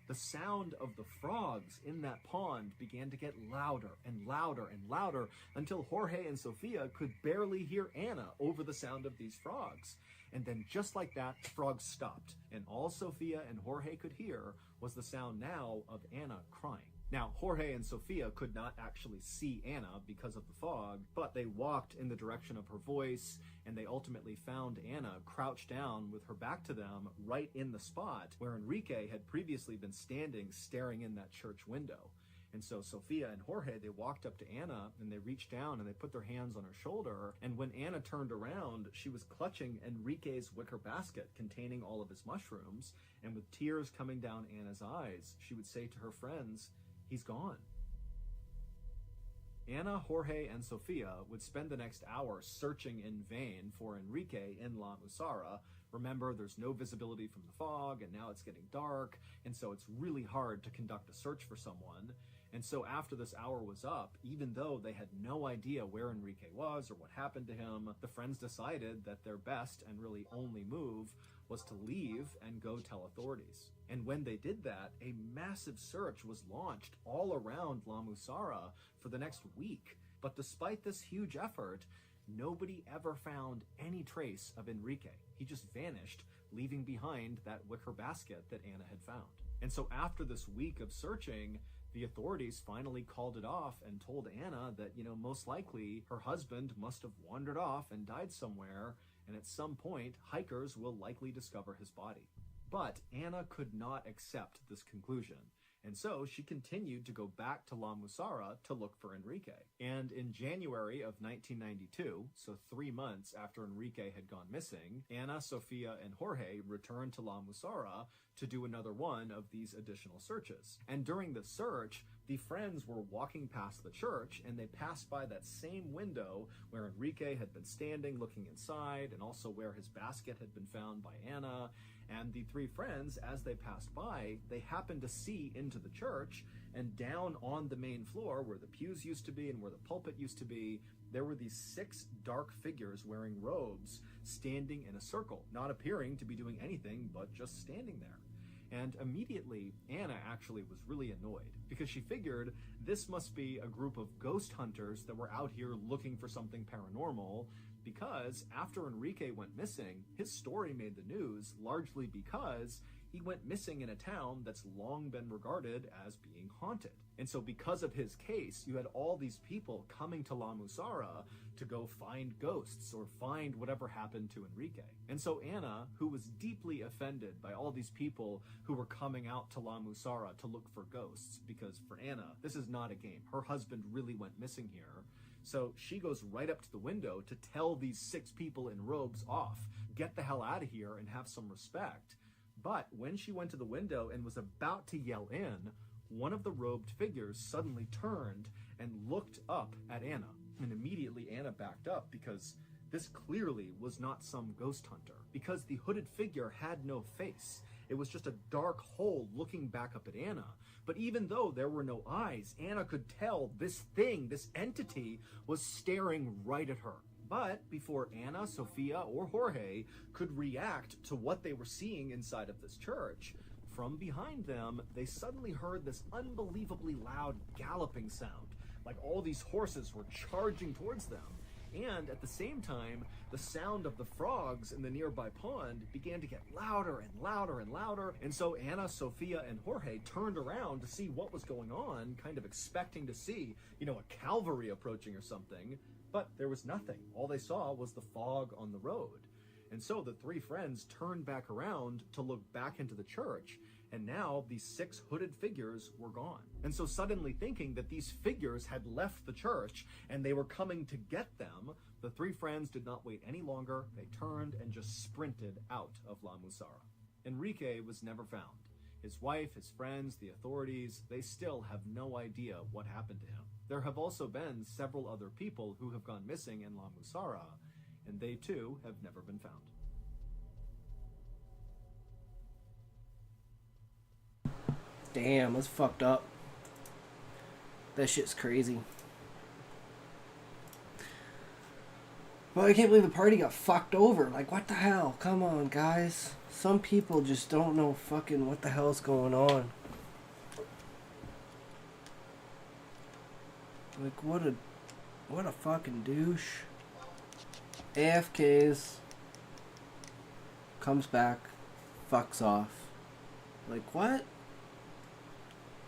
S6: the sound of the frogs in that pond began to get louder and louder and louder until Jorge and Sofia could barely hear Anna over the sound of these frogs. And then just like that, the frogs stopped, and all Sofia and Jorge could hear was the sound now of Anna crying. Now, Jorge and Sofia could not actually see Anna because of the fog, but they walked in the direction of her voice, and they ultimately found Anna crouched down with her back to them right in the spot where Enrique had previously been standing staring in that church window. And so Sofia and Jorge, they walked up to Anna and they reached down and they put their hands on her shoulder. And when Anna turned around, she was clutching Enrique's wicker basket containing all of his mushrooms. And with tears coming down Anna's eyes, she would say to her friends, "He's gone." Anna, Jorge, and Sofia would spend the next hour searching in vain for Enrique in La Musara. Remember, there's no visibility from the fog, and now it's getting dark, and so it's really hard to conduct a search for someone. And so after this hour was up, even though they had no idea where Enrique was or what happened to him, the friends decided that their best and really only move was to leave and go tell authorities. And when they did that, a massive search was launched all around La Musara for the next week. But despite this huge effort, nobody ever found any trace of Enrique. He just vanished, leaving behind that wicker basket that Anna had found. And so after this week of searching, the authorities finally called it off and told Anna that, most likely her husband must have wandered off and died somewhere, and at some point, hikers will likely discover his body. But Anna could not accept this conclusion, and so she continued to go back to La Musara to look for Enrique. And in January of 1992, so 3 months after Enrique had gone missing, Anna, Sofia, and Jorge returned to La Musara to do another one of these additional searches. And during the search, The friends were walking past the church, and they passed by that same window where Enrique had been standing looking inside, and also where his basket had been found by Anna. And the three friends, as they passed by, they happened to see into the church, and down on the main floor where the pews used to be and where the pulpit used to be, there were these 6 dark figures wearing robes standing in a circle, not appearing to be doing anything but just standing there. And immediately, Anna actually was really annoyed because she figured this must be a group of ghost hunters that were out here looking for something paranormal, because after Enrique went missing, his story made the news largely because he went missing in a town that's long been regarded as being haunted. And so because of his case, you had all these people coming to La Musara to go find ghosts or find whatever happened to Enrique. And so Anna, who was deeply offended by all these people who were coming out to La Musara to look for ghosts, because for Anna, this is not a game. Her husband really went missing here. So she goes right up to the window to tell these 6 people in robes off, get the hell out of here and have some respect. But when she went to the window and was about to yell in, one of the robed figures suddenly turned and looked up at Anna. And immediately Anna backed up because this clearly was not some ghost hunter, because the hooded figure had no face. It was just a dark hole looking back up at Anna. But even though there were no eyes, Anna could tell this thing, this entity, was staring right at her. But before Anna, Sofia, or Jorge could react to what they were seeing inside of this church, from behind them, they suddenly heard this unbelievably loud galloping sound, like all these horses were charging towards them. And at the same time, the sound of the frogs in the nearby pond began to get louder and louder and louder. And so Anna, Sofia, and Jorge turned around to see what was going on, kind of expecting to see, a cavalry approaching or something. But there was nothing. All they saw was the fog on the road. And so the 3 friends turned back around to look back into the church, and now these 6 hooded figures were gone. And so suddenly thinking that these figures had left the church and they were coming to get them, the 3 friends did not wait any longer. They turned and just sprinted out of La Musara. Enrique was never found. His wife, his friends, the authorities, they still have no idea what happened to him. There have also been several other people who have gone missing in La Musara, and they too have never been found.
S1: Damn, that's fucked up. That shit's crazy. Well, I can't believe the party got fucked over. Like, what the hell? Come on, guys. Some people just don't know fucking what the hell's going on. Like, what a fucking douche. AFKs. Comes back. Fucks off. Like, what?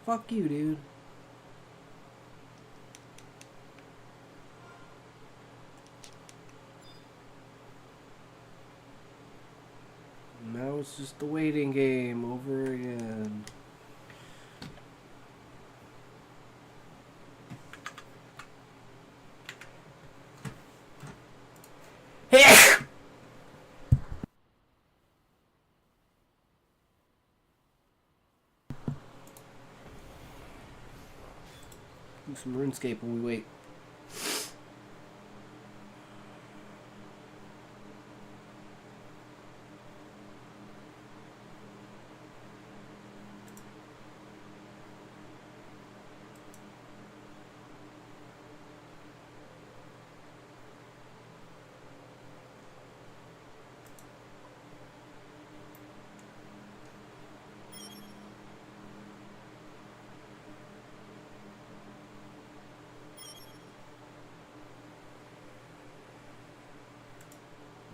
S1: Fuck you, dude. Now it's just the waiting game over again. Do some RuneScape when we wait.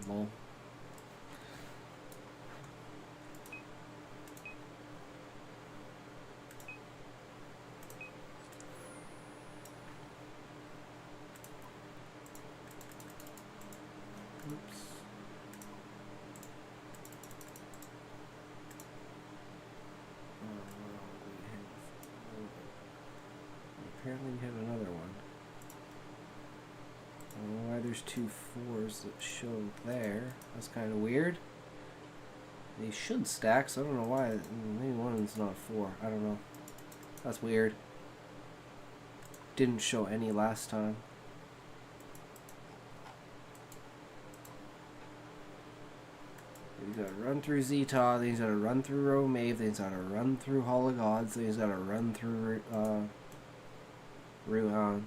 S1: Lol. Oops. Apparently we have another one. I don't know why there's 2 4s that show there. That's kind of weird. They should stack, so I don't know why. Maybe one of them's not 4. I don't know. That's weird. didn't show any last time. He's gotta run through Zeta, then he's gotta run through Romave, then he's gotta run through Hall of Gods, then he's gotta run through Ruhan.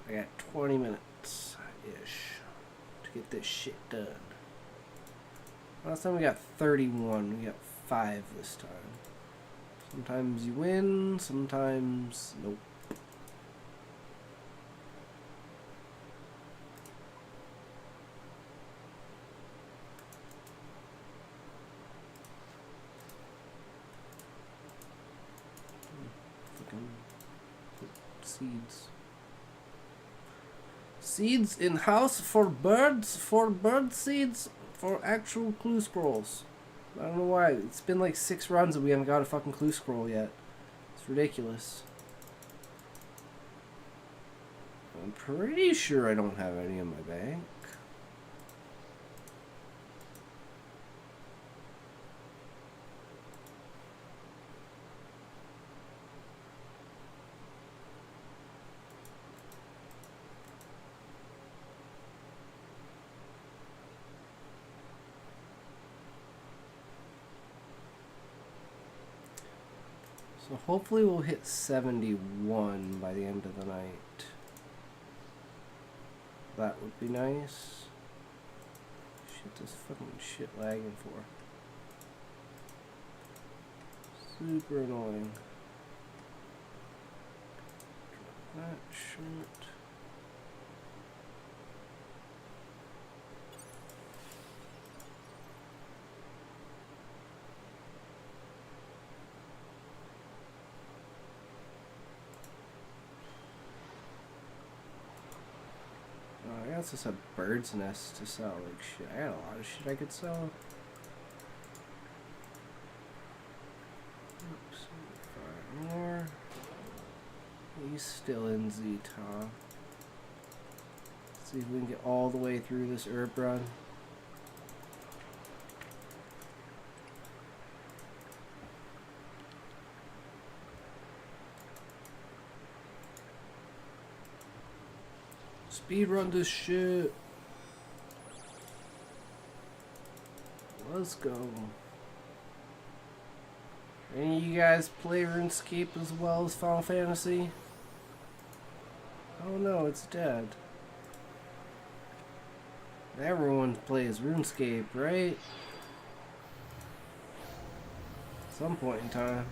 S1: I got 20 minutes-ish to get this shit done. Last time we got 31, we got 5 this time. Sometimes you win, sometimes nope. Seeds. Seeds in house for birds? For bird seeds? For actual clue scrolls. I don't know why. It's been like 6 runs and we haven't got a fucking clue scroll yet. It's ridiculous. I'm pretty sure I don't have any in my bank. So hopefully we'll hit 71 by the end of the night. That would be nice. Shit, this fucking shit lagging for. Super annoying. That shit. I guess it's a bird's nest to sell, like shit. I got a lot of shit I could sell. Oops, 5 more. He's still in Zeta. See if we can get all the way through this herb run. Speed run this shit. Let's go. Any of you guys play RuneScape as well as Final Fantasy? Oh no, it's dead. Everyone plays RuneScape, right? At some point in time.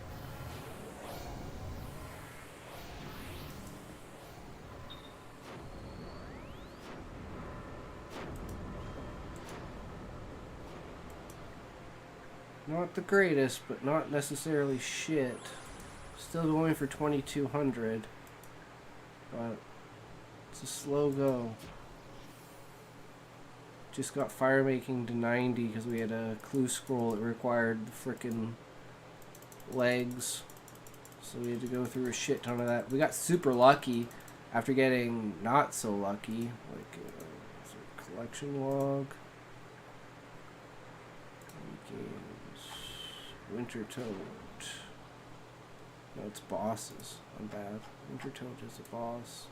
S1: Not the greatest, but not necessarily shit. Still going for 2200. But it's a slow go. Just got fire making to 90 because we had a clue scroll that required the frickin' legs. So we had to go through a shit ton of that. We got super lucky after getting not so lucky. Like, is there a collection log? Games. Winter Toad. No, it's bosses. I'm bad. Winter Toad is a boss.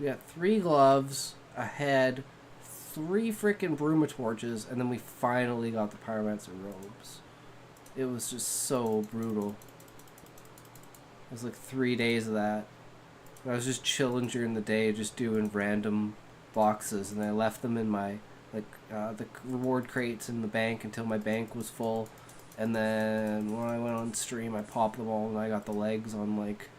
S1: We got 3 gloves, a head, 3 frickin' Bruma torches, and then we finally got the Pyromancer robes. It was just so brutal. It was like 3 days of that. I was just chilling during the day, just doing random boxes, and I left them in my the reward crates in the bank until my bank was full, and then when I went on stream I popped them all and I got the legs on like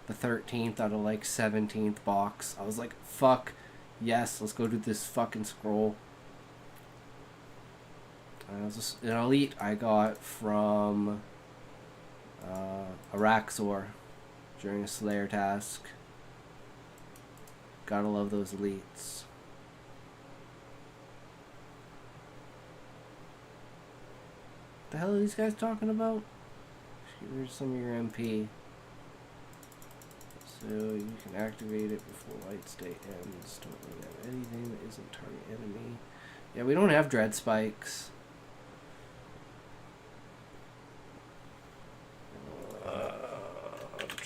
S1: the 13th out of like 17th box. I was like, fuck yes, let's go do this fucking scroll. And it was just an elite I got from Araxor during a Slayer task. Gotta love those elites. The hell are these guys talking about? Here's some of your MP. So you can activate it before light state ends. Don't really have anything that isn't target enemy. Yeah, we don't have dread spikes.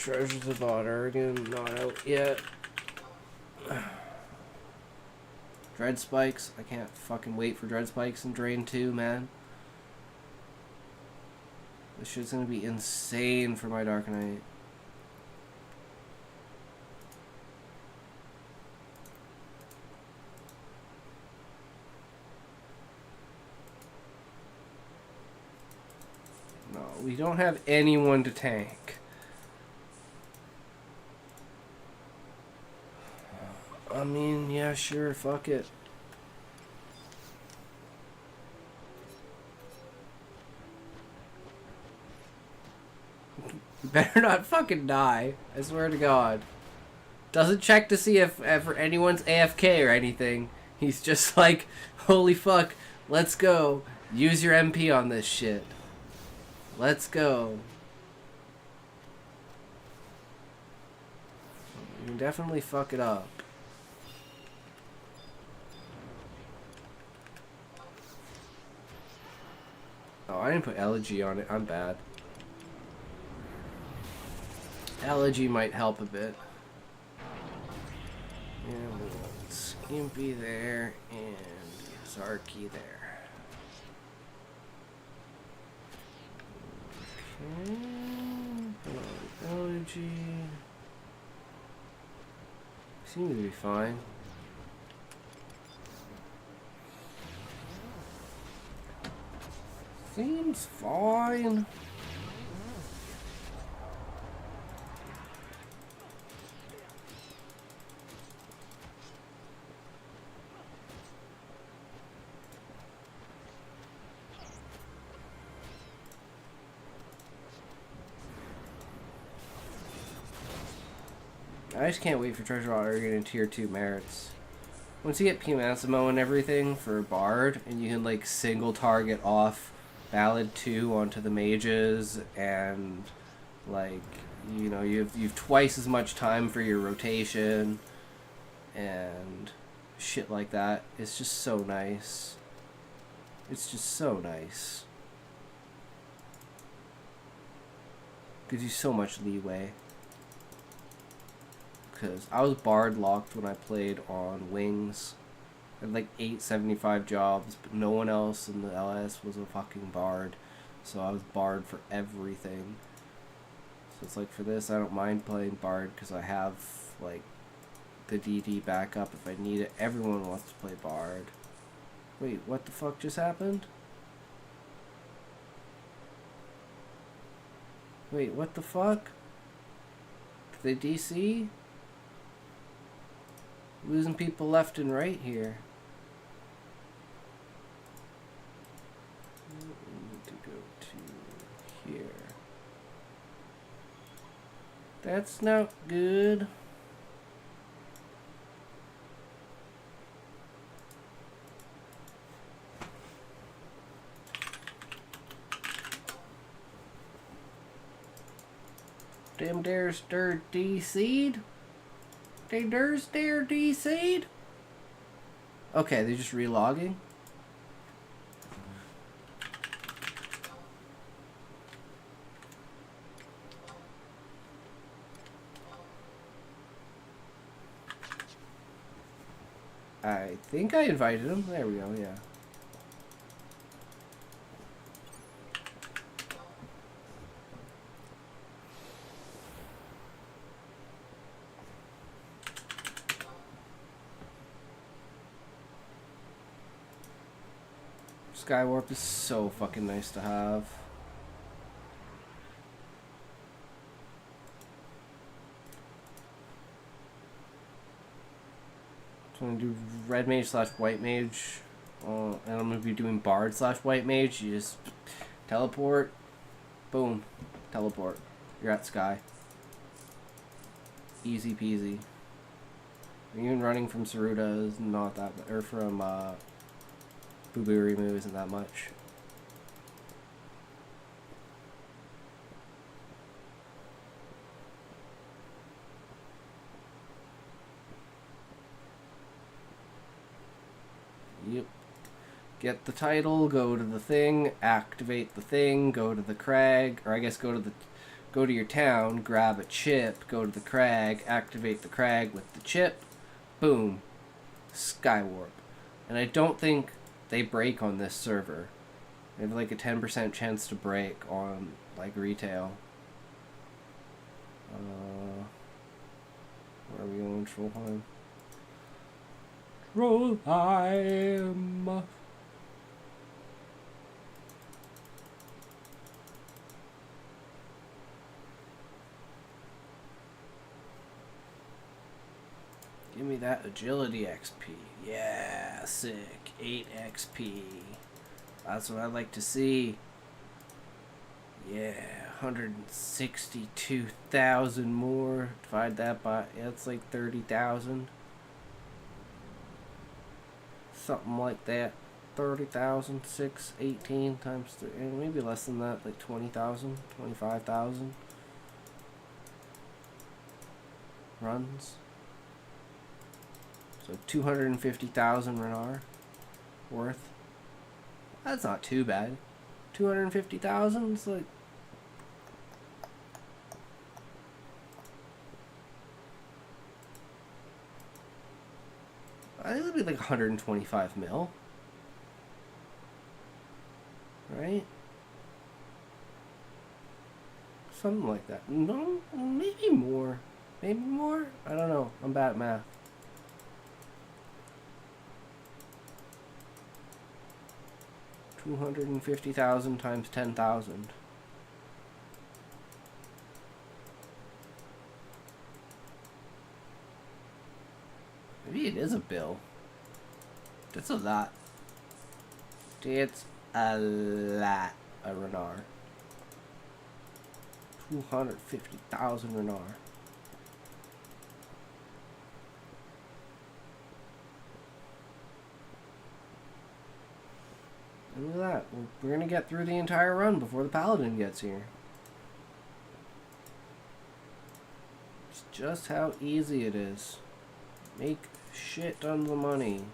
S1: Treasures of Odd Argon, not out yet. Dread Spikes, I can't fucking wait for Dread Spikes in Drain 2, man. This shit's gonna be insane for my Dark Knight. No, we don't have anyone to tank. I mean, yeah, sure, fuck it. You better not fucking die. I swear to God. Doesn't check to see if ever anyone's AFK or anything. He's just like, holy fuck, let's go. Use your MP on this shit. Let's go. You can definitely fuck it up. Oh, I didn't put Elegy on it. I'm bad. Elegy might help a bit. And we want Skimpy there and Zarky there. Okay. Elegy. Seems to be fine. Seems fine. I just can't wait for Treasure Argon in Tier 2 merits. Once you get Pimassimo and everything for Bard, and you can like single target off Ballad 2 onto the mages, and like, you know, you've twice as much time for your rotation and shit like that. It's just so nice. It's just so nice. Gives you so much leeway. Because I was Bard locked when I played on Wings. I had like 875 jobs, but no one else in the LS was a fucking Bard. So I was Bard for everything. So it's like for this, I don't mind playing Bard because I have like the DD backup if I need it. Everyone wants to play Bard. Wait, what the fuck just happened? Wait, what the fuck? Did they DC? Losing people left and right here. We need to go to here. That's not good. Them dares stir D-seed? They dares dare D-seed? Okay, they're just relogging. I think I invited him. There we go, yeah. Skywarp is so fucking nice to have. So I'm gonna do red mage slash white mage, and I'm gonna be doing bard slash white mage. You just teleport, boom, teleport. You're at Sky. Easy peasy. Even running from Saruta is not that, or from Buburi move isn't that much. Yep. Get the title, go to the thing, activate the thing, go to the crag, or I guess go to the go to your town, grab a chip, go to the crag, activate the crag with the chip, boom, Skywarp. And I don't think they break on this server. They have like a 10% chance to break on like retail. Where are we going, Trollheim? Trollheim! Give me that agility XP. Yeah, sick. 8 XP. That's what I like to see. Yeah, 162,000 more. Divide that by, yeah, it's like 30,000. Something like that. 30,000, 18 times 3, maybe less than that, like 20,000, 25,000 runs. So 250,000 Renar worth. That's not too bad. 250,000 is like, I think it'll be like 125 mil. Right? Something like that. No, maybe more. Maybe more? I don't know. I'm bad at math. $250,000 times 10,000. Maybe it is a bill. That's a lot. It's a lot of Renar. 250,000 Renar. And look at that. We're gonna get through the entire run before the Paladin gets here. It's just how easy it is. Make shit tons of money.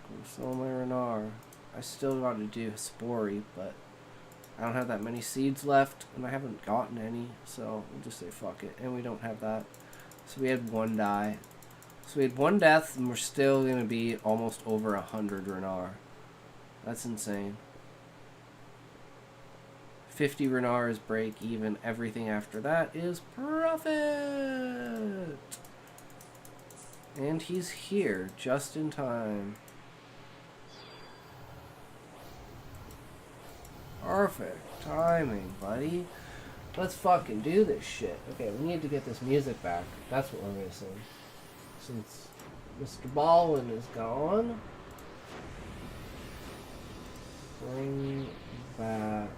S1: Go sell my Renar. I still got to do Spori, but I don't have that many seeds left, and I haven't gotten any, so we'll just say fuck it. And we don't have that. So we had one die. So we had one death, and we're still going to be almost over 100 Renar. That's insane. 50 Renar is break even. Everything after that is profit. And he's here just in time. Perfect timing, buddy. Let's fucking do this shit. Okay, we need to get this music back. That's what we're missing. Since Mr. Baldwin is gone, bring back.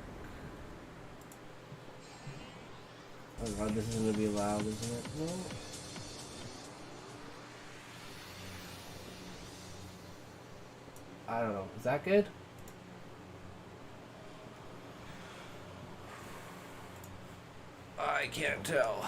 S1: Oh god, this is gonna be loud, isn't it? No. I don't know. Is that good? I can't tell.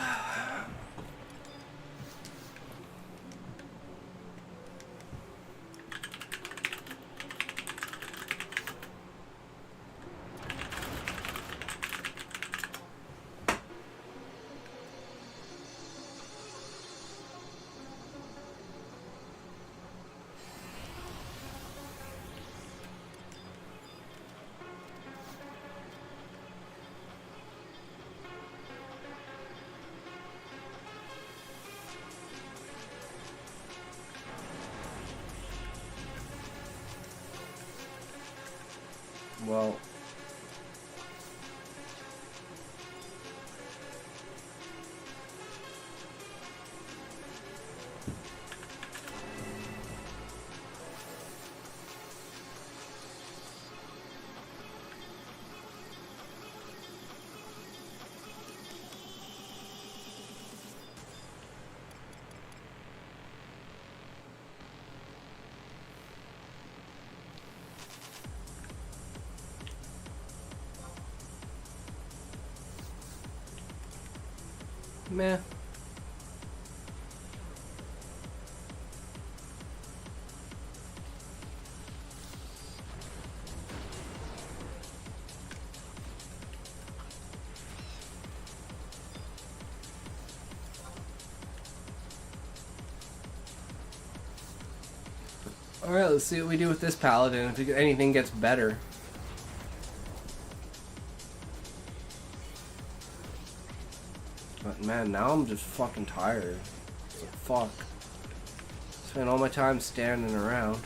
S1: Well, meh. Alright, let's see what we do with this paladin, if anything gets better. But man, now I'm just fucking tired. So fuck. Spend all my time standing around.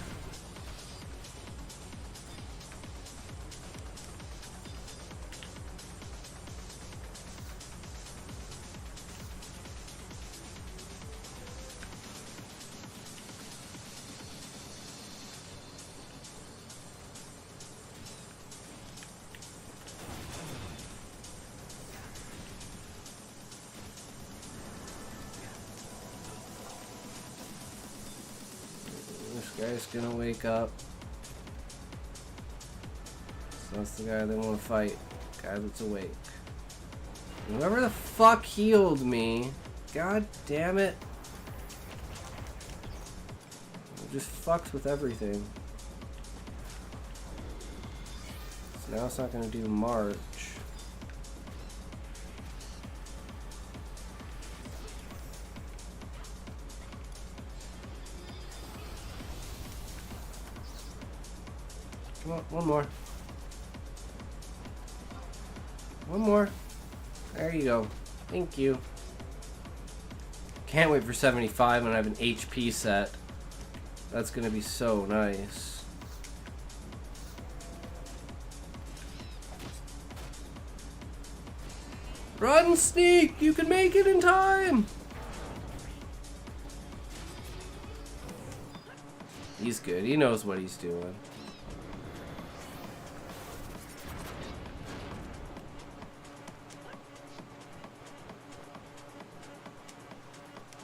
S1: Guy's gonna wake up. So that's the guy they want to fight. Guy that's awake. Whoever the fuck healed me. God damn it. It just fucks with everything. So now it's not gonna do March. Come on, one more. One more. There you go. Thank you. Can't wait for 75 when I have an HP set. That's gonna be so nice. Run, Sneak! You can make it in time! He's good. He knows what he's doing.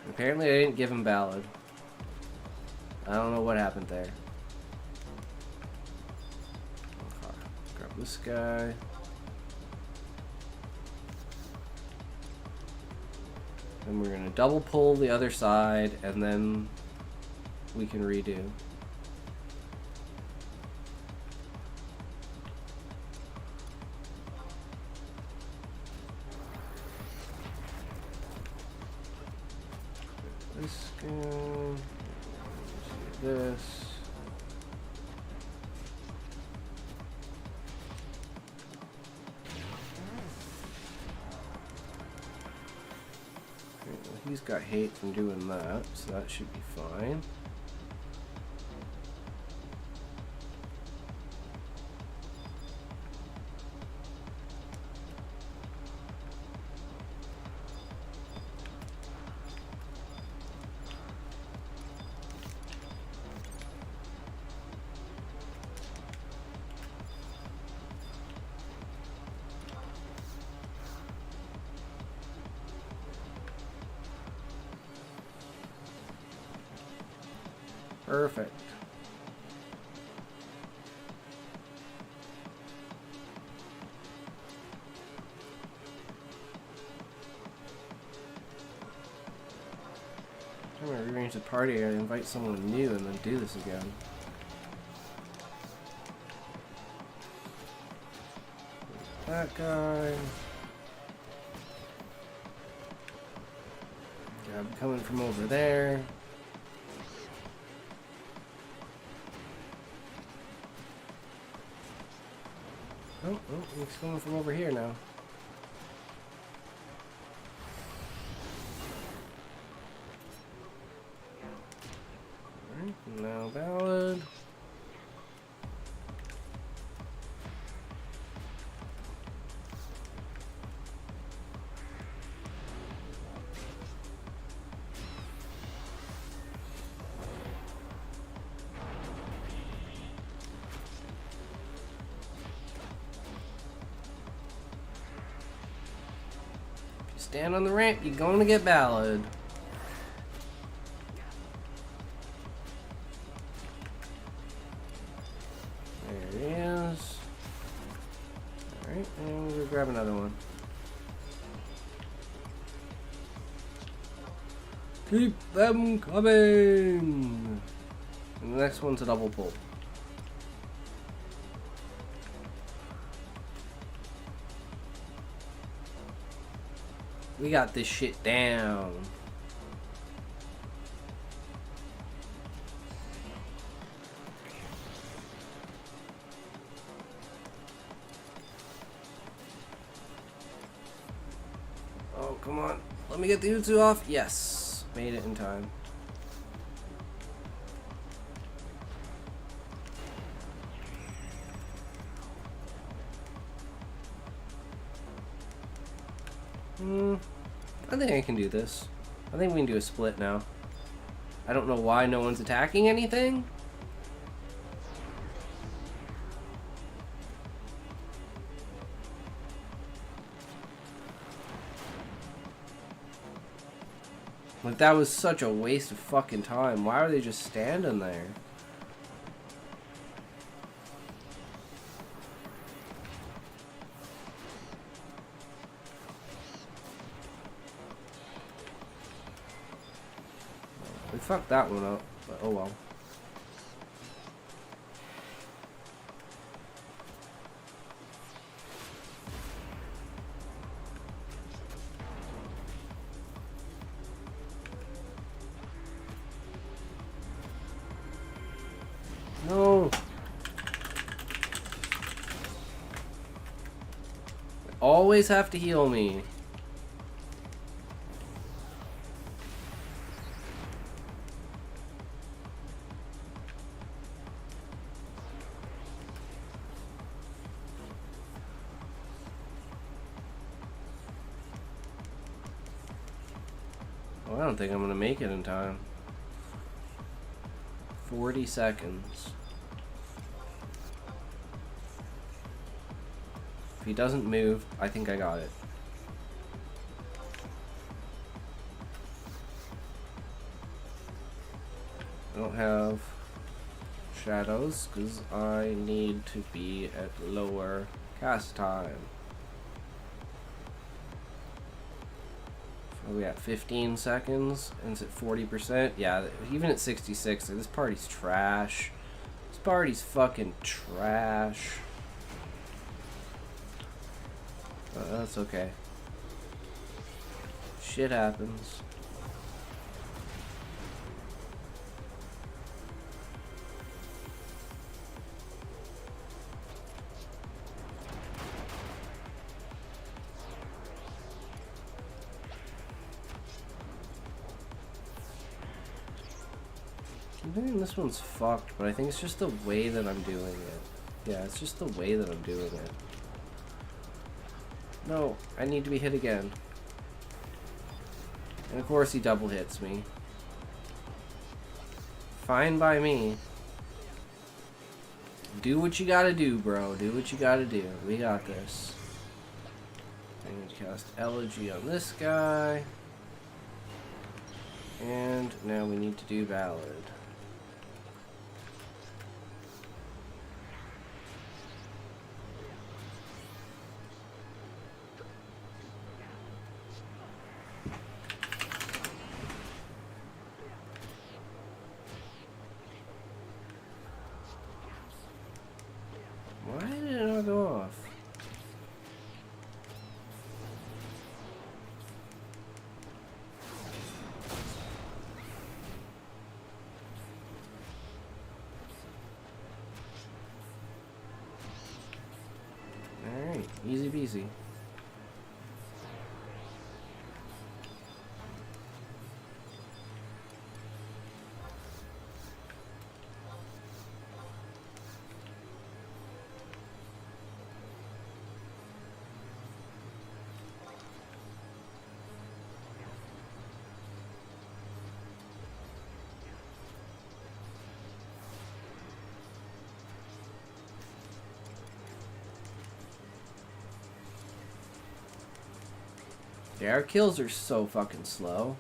S1: Apparently I didn't give him Ballad. I don't know what happened there. Okay. Grab this guy. And we're gonna double pull the other side and then we can redo. This guy, this. Okay, well, he's got hate from doing that, so that should be fine. Perfect. I'm gonna rearrange the party and invite someone new and then do this again. That guy. Yeah, I'm coming from over there. Oh, he's coming from over here now. Alright, now Ballad. Stand on the ramp, you're going to get Ballad. There he is. Alright, and we're going to grab another one. Keep them coming! And the next one's a double pull. We got this shit down. Come on. Let me get the Utsu off. Yes. Made it in time. I think I can do this. I think we can do a split now. I don't know why no one's attacking anything. Like, that was such a waste of fucking time. Why are they just standing there? We fucked that one up, but oh well. No. They always have to heal me. Well, I don't think I'm gonna make it in time. 40 seconds. If he doesn't move, I think I got it. I don't have shadows because I need to be at lower cast time. Are we at 15 seconds? And it's at 40%? Yeah, even at 66, like, this party's trash. This party's fucking trash. That's okay. Shit happens. I think this one's fucked, but I think it's just the way that I'm doing it. Yeah, it's just the way that I'm doing it. No, I need to be hit again. And of course he double hits me. Fine by me. Do what you gotta do, bro. Do what you gotta do. We got this. I'm going to cast Elegy on this guy. And now we need to do Ballad. Why did it not go off? Alright, easy peasy. Yeah, our kills are so fucking slow.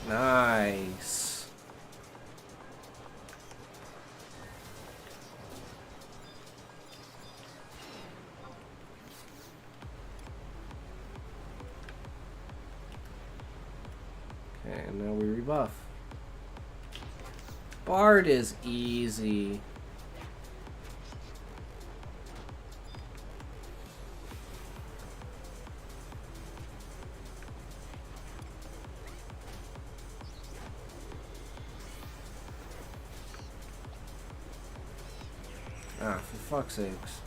S1: Nice. Okay, and now we rebuff. Bard is easy. Ah, for fuck's sakes.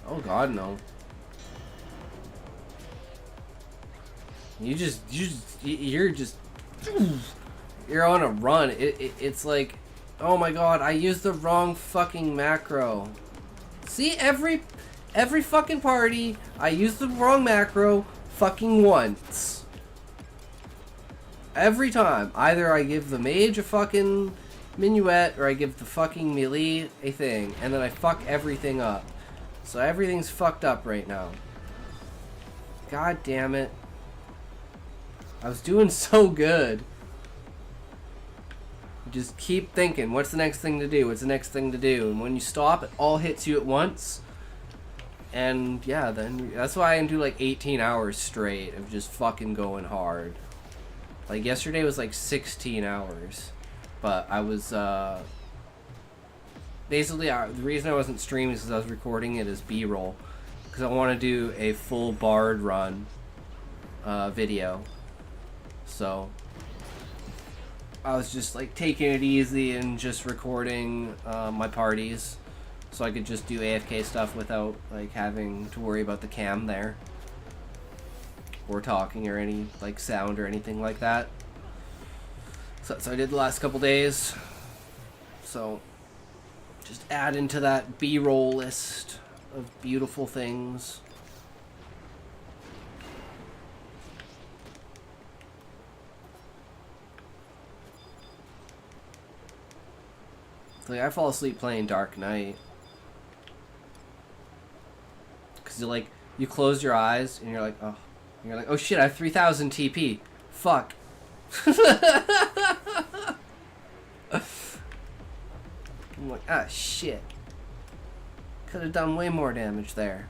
S1: Oh god, no. You're just, you're on a run. It's like, oh my god, I used the wrong fucking macro. See, every fucking party, I use the wrong macro fucking once. Every time. Either I give the mage a fucking minuet, or I give the fucking melee a thing, and then I fuck everything up. So everything's fucked up right now. God damn it. I was doing so good. Just keep thinking, what's the next thing to do? What's the next thing to do? And when you stop, it all hits you at once. And yeah, then that's why I can do like 18 hours straight of just fucking going hard. Like yesterday was like 16 hours. But I was, basically, the reason I wasn't streaming is because I was recording it as B-roll. Because I want to do a full Bard run video. So I was just like taking it easy and just recording my parties. So I could just do AFK stuff without like having to worry about the cam there. Or talking or any like sound or anything like that. So I did the last couple days. So just add into that B-roll list of beautiful things. It's like I fall asleep playing Dark Knight. Cause you close your eyes and you're like, oh shit, I have 3000 TP. Fuck. I'm like, ah shit. Could have done way more damage there.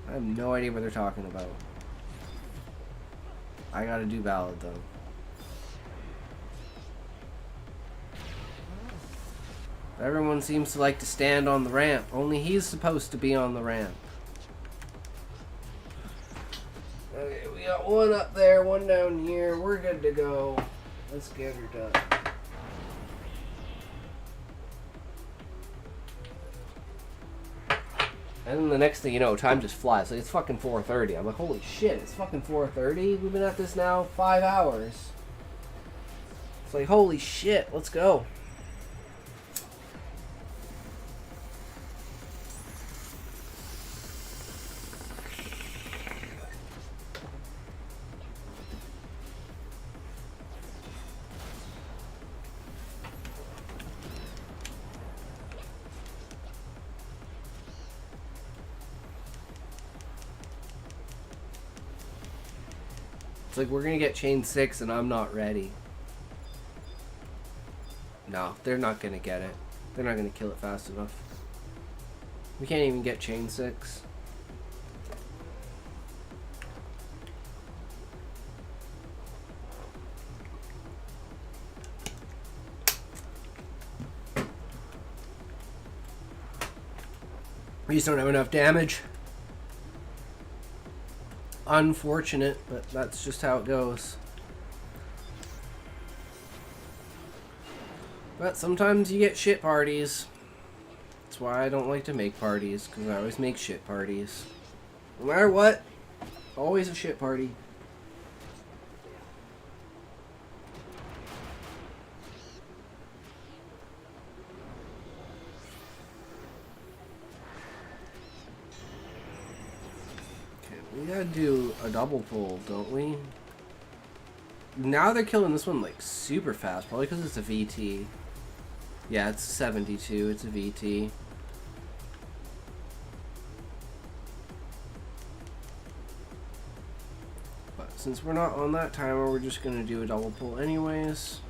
S1: I have no idea what they're talking about. I gotta do ballad though. Everyone seems to like to stand on the ramp. Only he's supposed to be on the ramp. Okay, we got one up there, one down here. We're good to go. Let's get her done. And then the next thing you know, time just flies. Like, it's fucking 4:30. I'm like, holy shit, it's fucking 4:30? We've been at this now 5 hours. It's like, holy shit, let's go. It's like, we're gonna get chain 6 and I'm not ready. No, they're not gonna get it. They're not gonna kill it fast enough. We can't even get chain 6. We just don't have enough damage. Unfortunate, but that's just how it goes. But sometimes you get shit parties. That's why I don't like to make parties, because I always make shit parties. No matter what, always a shit party. We gotta do a double pull, don't we? Now they're killing this one like super fast, probably because it's a VT. Yeah, it's 72, it's a VT. But since we're not on that timer, we're just gonna do a double pull anyways.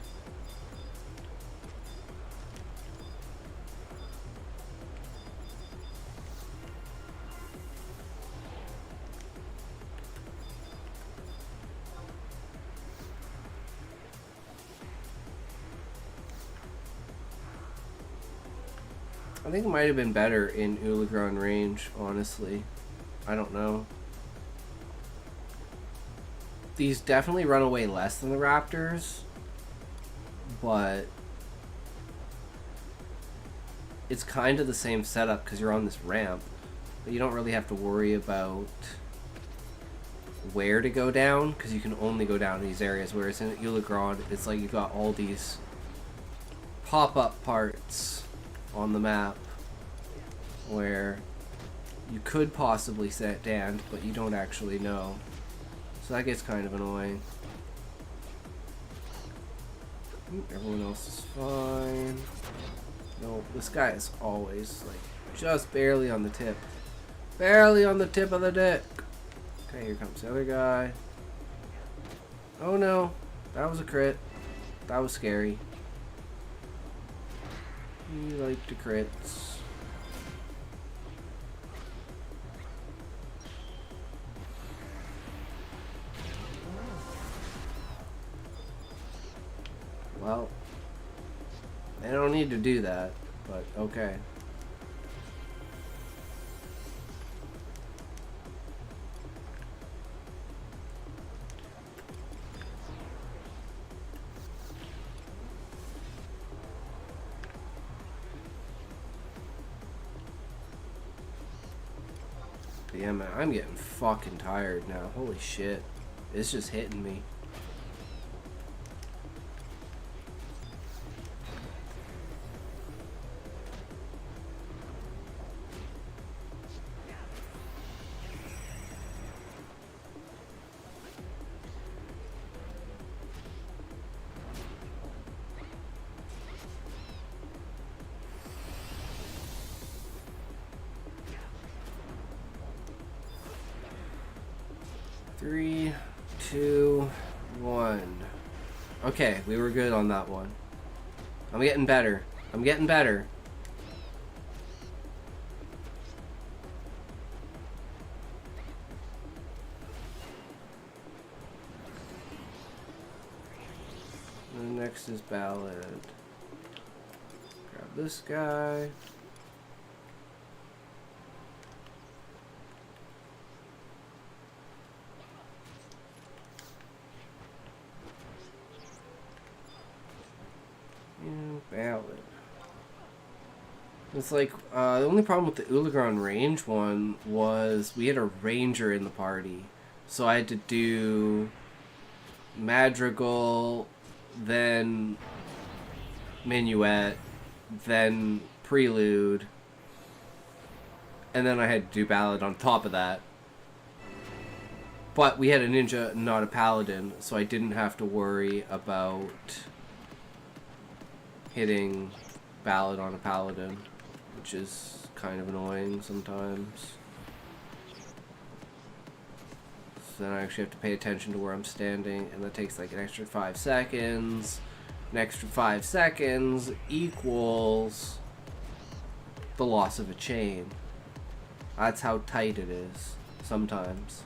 S1: I think it might have been better in Uligron range, honestly. I don't know. These definitely run away less than the Raptors, but it's kind of the same setup because you're on this ramp, but you don't really have to worry about where to go down because you can only go down in these areas, whereas in Uligron, it's like you've got all these pop-up parts on the map where you could possibly set stand, but you don't actually know. So that gets kind of annoying. Everyone else is fine. No, this guy is always like just barely on the tip. Barely on the tip of the dick. Okay, here comes the other guy. Oh no, that was a crit. That was scary. You like the crits. Well, they don't need to do that, but okay. But yeah, man, I'm getting fucking tired now. Holy shit. It's just hitting me. Three, two, one. Okay, we were good on that one. I'm getting better. I'm getting better. And next is Ballad. Grab this guy. Ballad. It's like, the only problem with the Uligron range one was we had a ranger in the party. So I had to do Madrigal, then Minuet, then Prelude, and then I had to do Ballad on top of that. But we had a ninja, not a paladin, so I didn't have to worry about hitting Ballad on a paladin, which is kind of annoying sometimes. So then I actually have to pay attention to where I'm standing, and that takes like an extra 5 seconds. An extra 5 seconds equals the loss of a chain. That's how tight it is sometimes.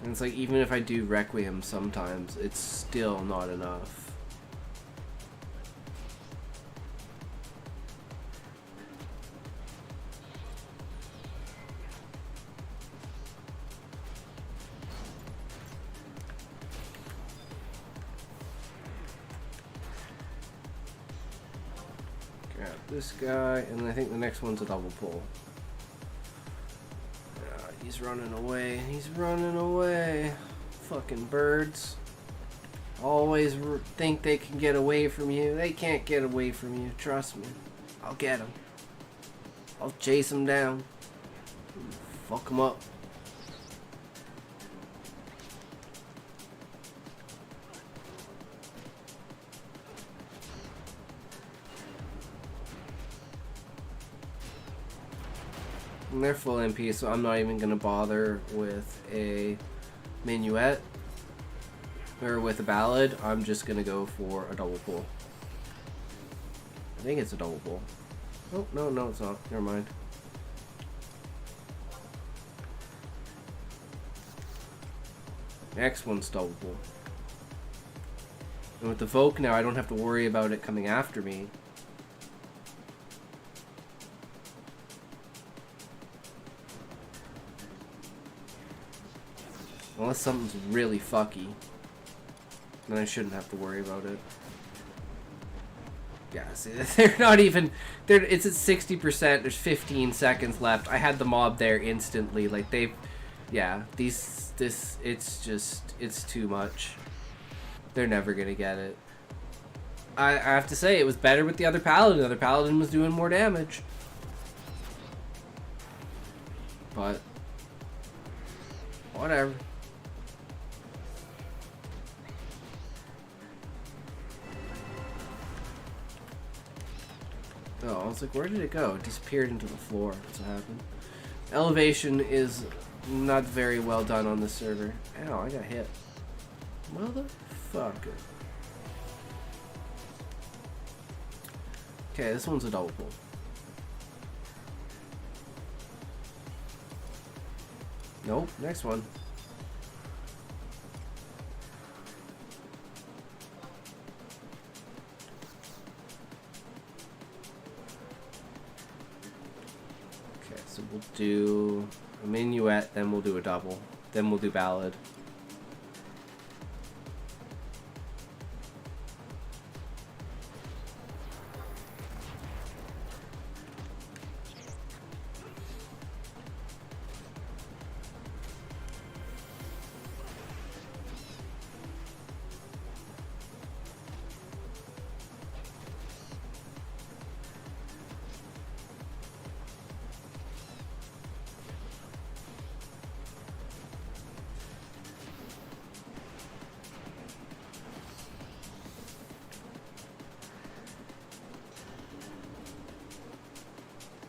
S1: And it's like, even if I do Requiem sometimes, it's still not enough. Grab this guy, and I think the next one's a double pull. He's running away. He's running away. Fucking birds. Always think they can get away from you. They can't get away from you. Trust me. I'll get them. I'll chase them down. Fuck them up. And they're full MP, so I'm not even going to bother with a Minuet or with a Ballad. I'm just going to go for a double pull. I think it's a double pull. Oh, no, it's not. Never mind. Next one's doubleable. And with the Voke now, I don't have to worry about it coming after me. Unless something's really fucky. Then I shouldn't have to worry about it. Yeah, see, they're not even... it's at 60%, there's 15 seconds left. I had the mob there instantly. Like, they've... Yeah, it's too much. They're never gonna get it. I have to say, it was better with the other Paladin. The other Paladin was doing more damage. But... whatever. Oh, I was like, where did it go? It disappeared into the floor. That's what happened. Elevation is not very well done on this server. Ow, I got hit. Motherfucker. Okay, this one's a double pull. Nope, next one. So we'll do a minuet, then we'll do a double, then we'll do ballad.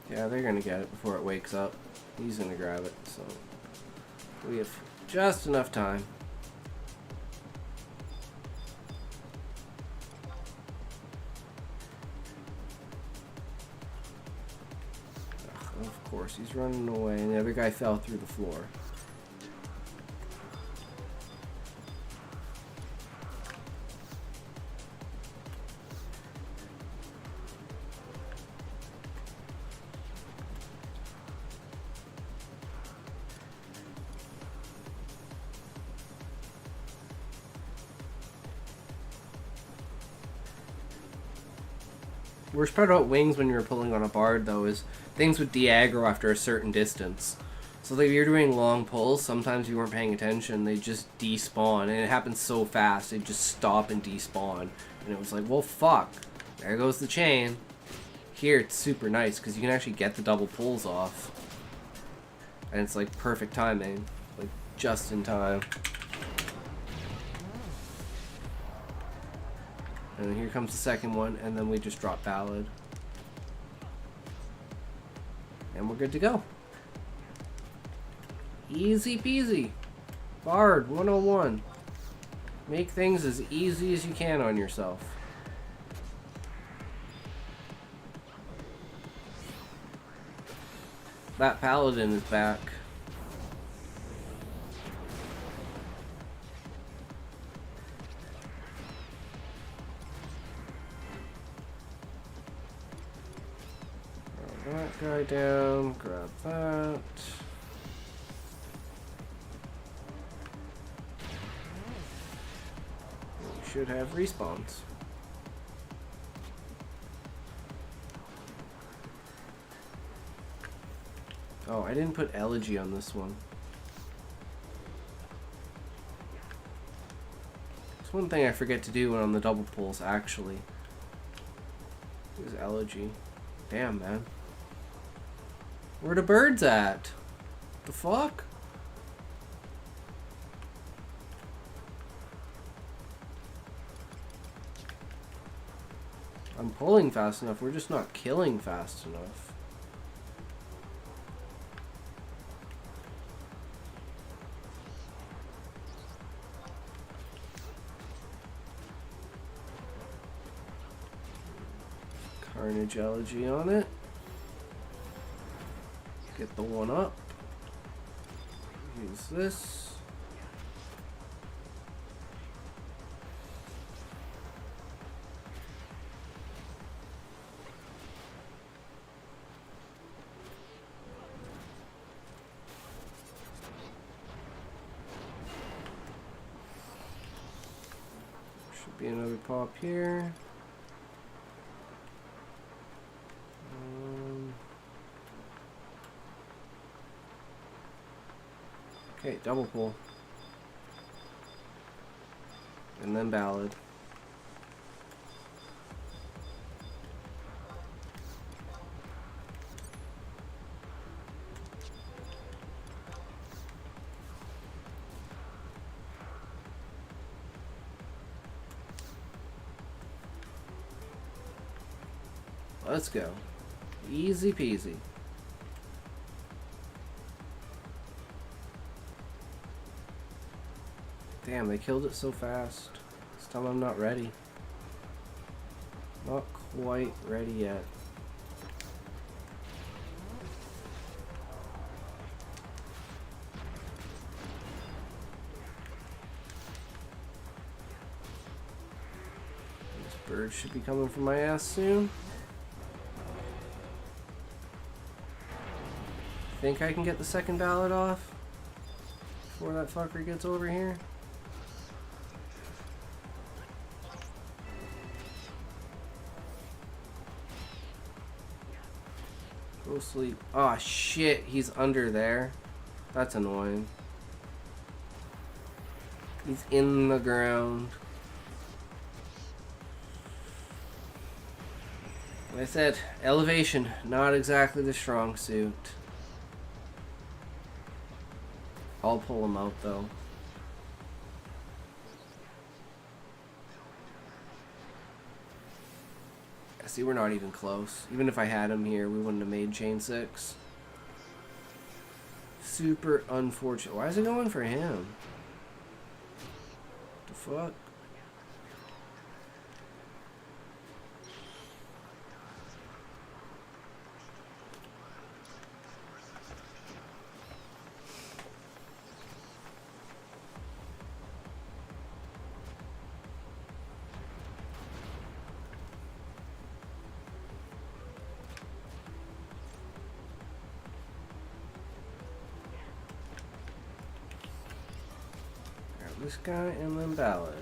S1: Yeah, they're gonna get it before it wakes up. He's gonna grab it, so we have just enough time. Ugh, of course, he's running away, and the other guy fell through the floor. Worst part about wings when you're pulling on a bard, though, is things would de-aggro after a certain distance. So like if you're doing long pulls, sometimes you weren't paying attention, they just despawn, and it happens so fast, they just stop and despawn. And it was like, well, fuck. There goes the chain. Here, it's super nice, because you can actually get the double pulls off. And it's like perfect timing. Like, just in time. And then here comes the second one, and then we just drop ballad. And we're good to go. Easy peasy. Bard 101. Make things as easy as you can on yourself. That paladin is back. That guy down, grab that. We should have respawns. Oh, I didn't put elegy on this one. It's one thing I forget to do when on the double pulls, actually. Is elegy. Damn, man. Where the birds at? The fuck? I'm pulling fast enough, we're just not killing fast enough. Carnage elegy on it. Get the one up. Use this. Be another pop here. Okay, double pull. And then ballad. Let's go. Easy peasy. Damn, they killed it so fast. This time I'm not ready. Not quite ready yet. This bird should be coming for my ass soon. Think I can get the second ballot off before that fucker gets over here? Go sleep. Oh shit, he's under there. That's annoying. He's in the ground. Like I said, elevation, not exactly the strong suit. I'll pull him out though. See, we're not even close. Even if I had him here, we wouldn't have made chain 6. Super unfortunate. Why is it going for him? The fuck? This guy and then ballad.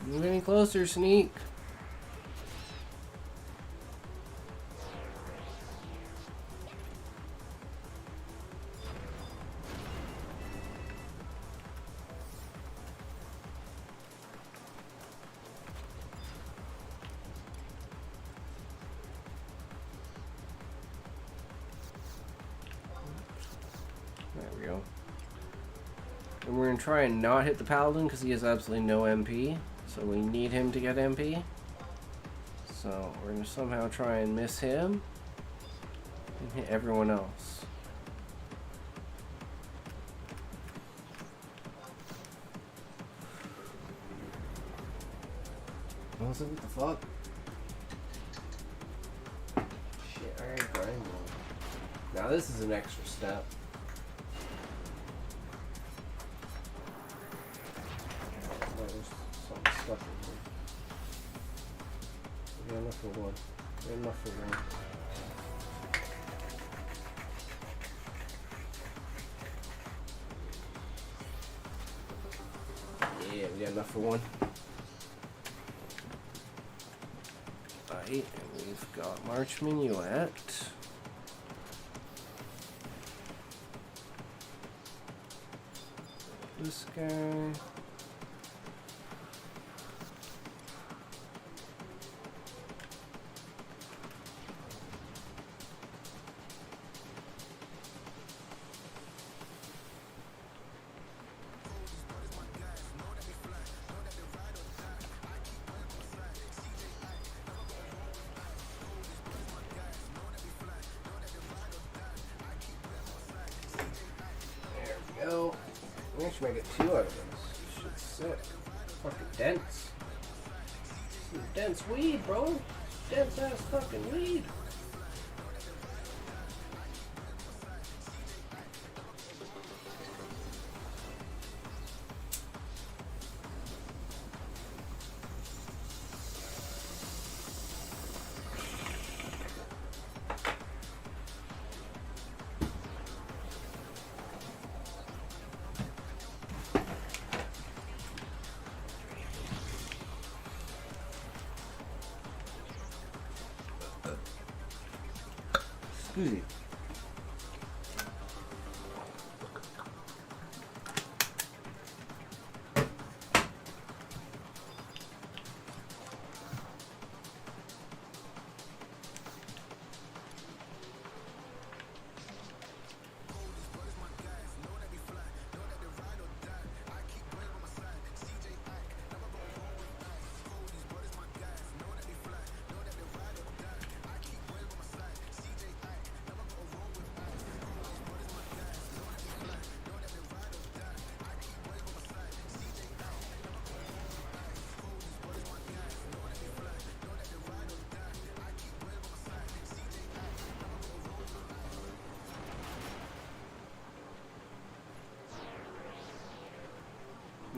S1: Move any closer, sneak. There we go. And we're going to try and not hit the paladin because he has absolutely no MP. So we need him to get MP. So we're going to somehow try and miss him and hit everyone else. What the fuck? Shit, I gotta grind one. Now this is an extra step. There's something stuck in here. We got enough for one. We got enough for one. Yeah, we got enough for one. Right, and we've got March Minuet. This guy. We actually might get 2 out of this. Shit's sick. Fucking dense. Some dense weed, bro. Dense ass fucking weed. Excuse me.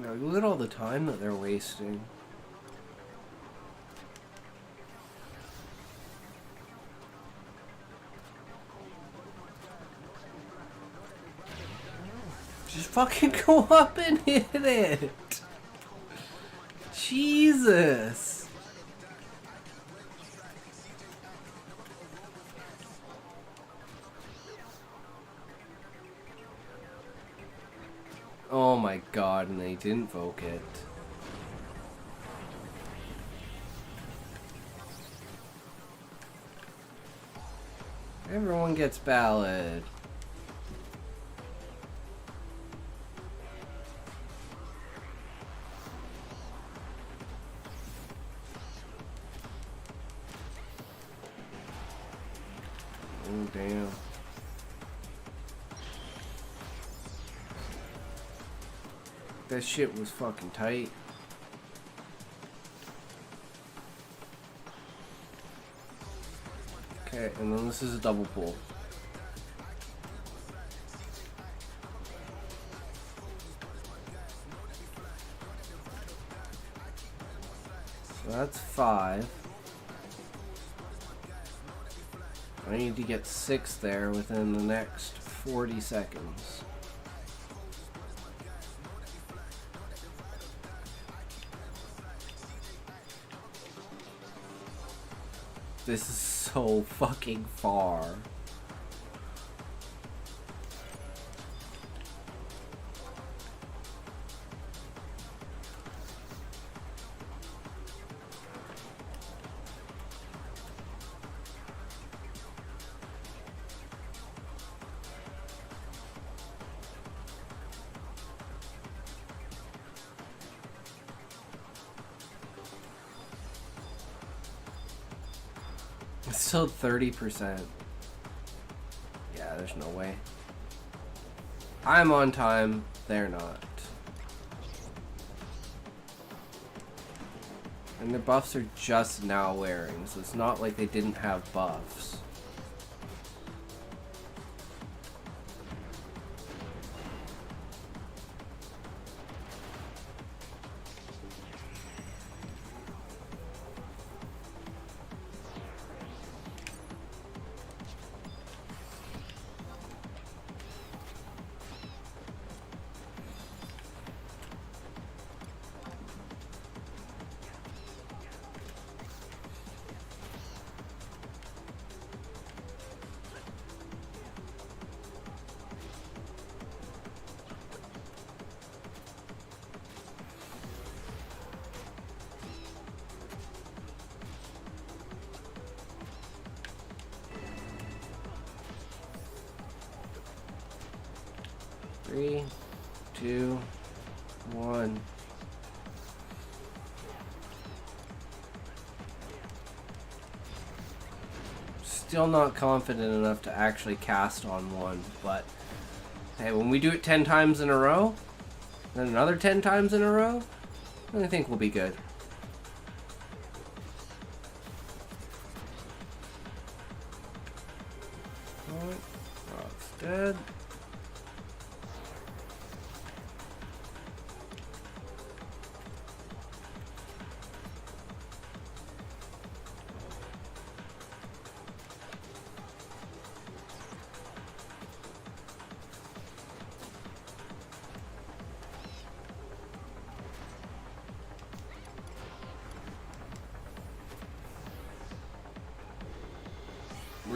S1: Now, look at all the time that they're wasting. Just fucking go up and hit it! Jesus! Oh my god, and they didn't invoke it. Everyone gets ballad. Oh damn. That shit was fucking tight. Okay, and then this is a double pull. So that's 5. I need to get 6 there within the next 40 seconds. This is so fucking far. It's still 30%. Yeah, there's no way. I'm on time, they're not. And the buffs are just now wearing, so it's not like they didn't have buffs. Three, 2, 1. Still not confident enough to actually cast on one, but hey, when we do it 10 times in a row, then another 10 times in a row, I think we'll be good. Alright, Rock's dead.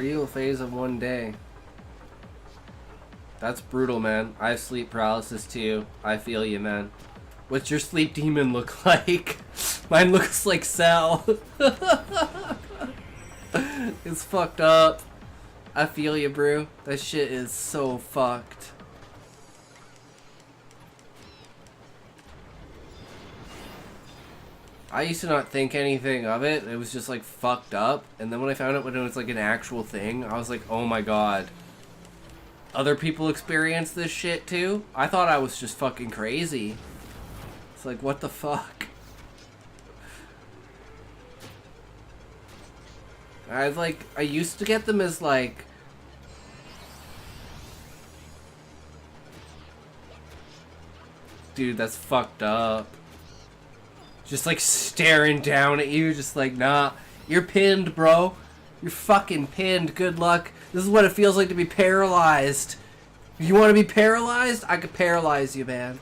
S1: real phase of one day. That's brutal, man. I have sleep paralysis too. I feel you, man. What's your sleep demon look like? Mine looks like Cell. It's fucked up. I feel you, bro. That shit is so fucked. I used to not think anything of it. It was just like fucked up. And then when I found out when it was like an actual thing, I was like, oh my god. Other people experience this shit too? I thought I was just fucking crazy. It's like, what the fuck? I used to get them as like... Dude, that's fucked up. Just like staring down at you, just like, nah, you're pinned, bro. You're fucking pinned. Good luck. This is what it feels like to be paralyzed. If you want to be paralyzed, I could paralyze you, man.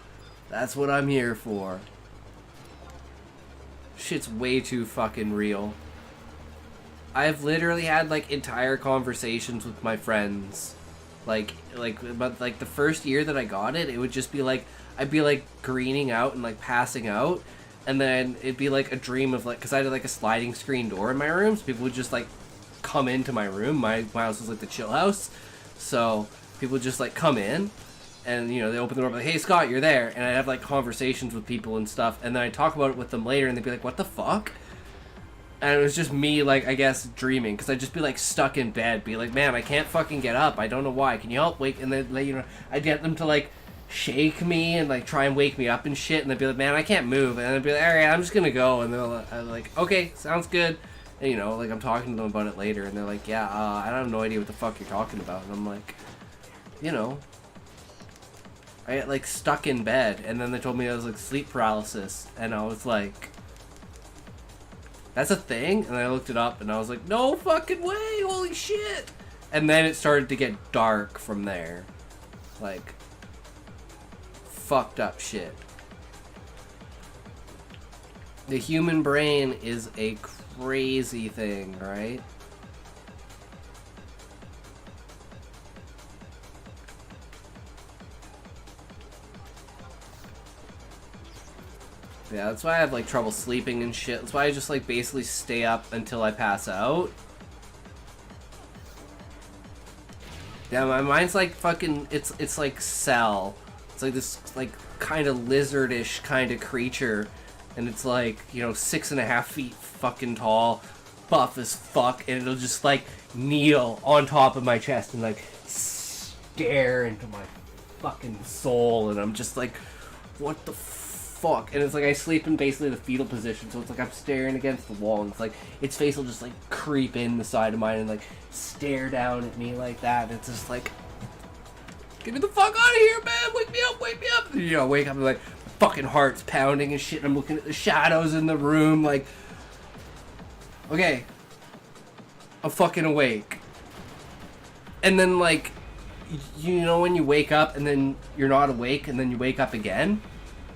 S1: That's what I'm here for. Shit's way too fucking real. I've literally had like entire conversations with my friends. But like the first year that I got it, it would just be like, I'd be like greening out and like passing out. And then it'd be like a dream of like, because I had like a sliding screen door in my room, so people would just like come into my room. My house was like the chill house, so people would just like come in, and you know they open the door like, hey Scott, you're there, and I'd have like conversations with people and stuff, and then I'd talk about it with them later, and they'd be like, what the fuck? And it was just me, like, I guess dreaming, because I'd just be like stuck in bed, be like, man, I can't fucking get up, I don't know why, can you help wake? And then you know, I'd get them to like shake me and like try and wake me up and shit, and they'd be like, man, I can't move, and I'd be like, alright, I'm just gonna go, and they're like, okay, sounds good. And you know, like I'm talking to them about it later, and they're like, yeah, I have no idea what the fuck you're talking about, and I'm like, you know, I get like stuck in bed, and then they told me I was like sleep paralysis, and I was like, that's a thing? And I looked it up, and I was like, no fucking way, holy shit. And then it started to get dark from there, like fucked up shit. The human brain is a crazy thing, right? Yeah, that's why I have like trouble sleeping and shit. That's why I just like basically stay up until I pass out. Yeah, my mind's like fucking, it's like Cell. It's like this like kind of lizardish kind of creature, and it's like, you know, 6.5 feet fucking tall, buff as fuck, and it'll just like kneel on top of my chest and like stare into my fucking soul, and I'm just like, what the fuck? And it's like I sleep in basically the fetal position, so it's like I'm staring against the wall, and it's like its face will just like creep in the side of mine and like stare down at me like that, and it's just like, get me the fuck out of here, man! Wake me up, wake me up! And, you know, wake up and like, my fucking heart's pounding and shit, and I'm looking at the shadows in the room, like, okay, I'm fucking awake. And then like, you know when you wake up and then you're not awake and then you wake up again?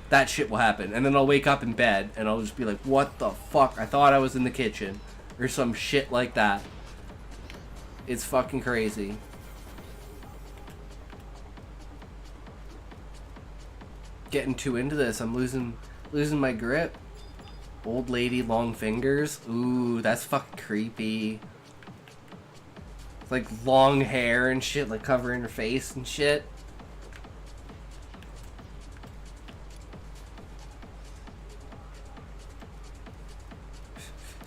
S1: That shit will happen. And then I'll wake up in bed and I'll just be like, what the fuck? I thought I was in the kitchen. Or some shit like that. It's fucking crazy. Getting too into this. I'm losing my grip. Old lady, long fingers. Ooh, that's fucking creepy. It's like long hair and shit, like covering her face and shit.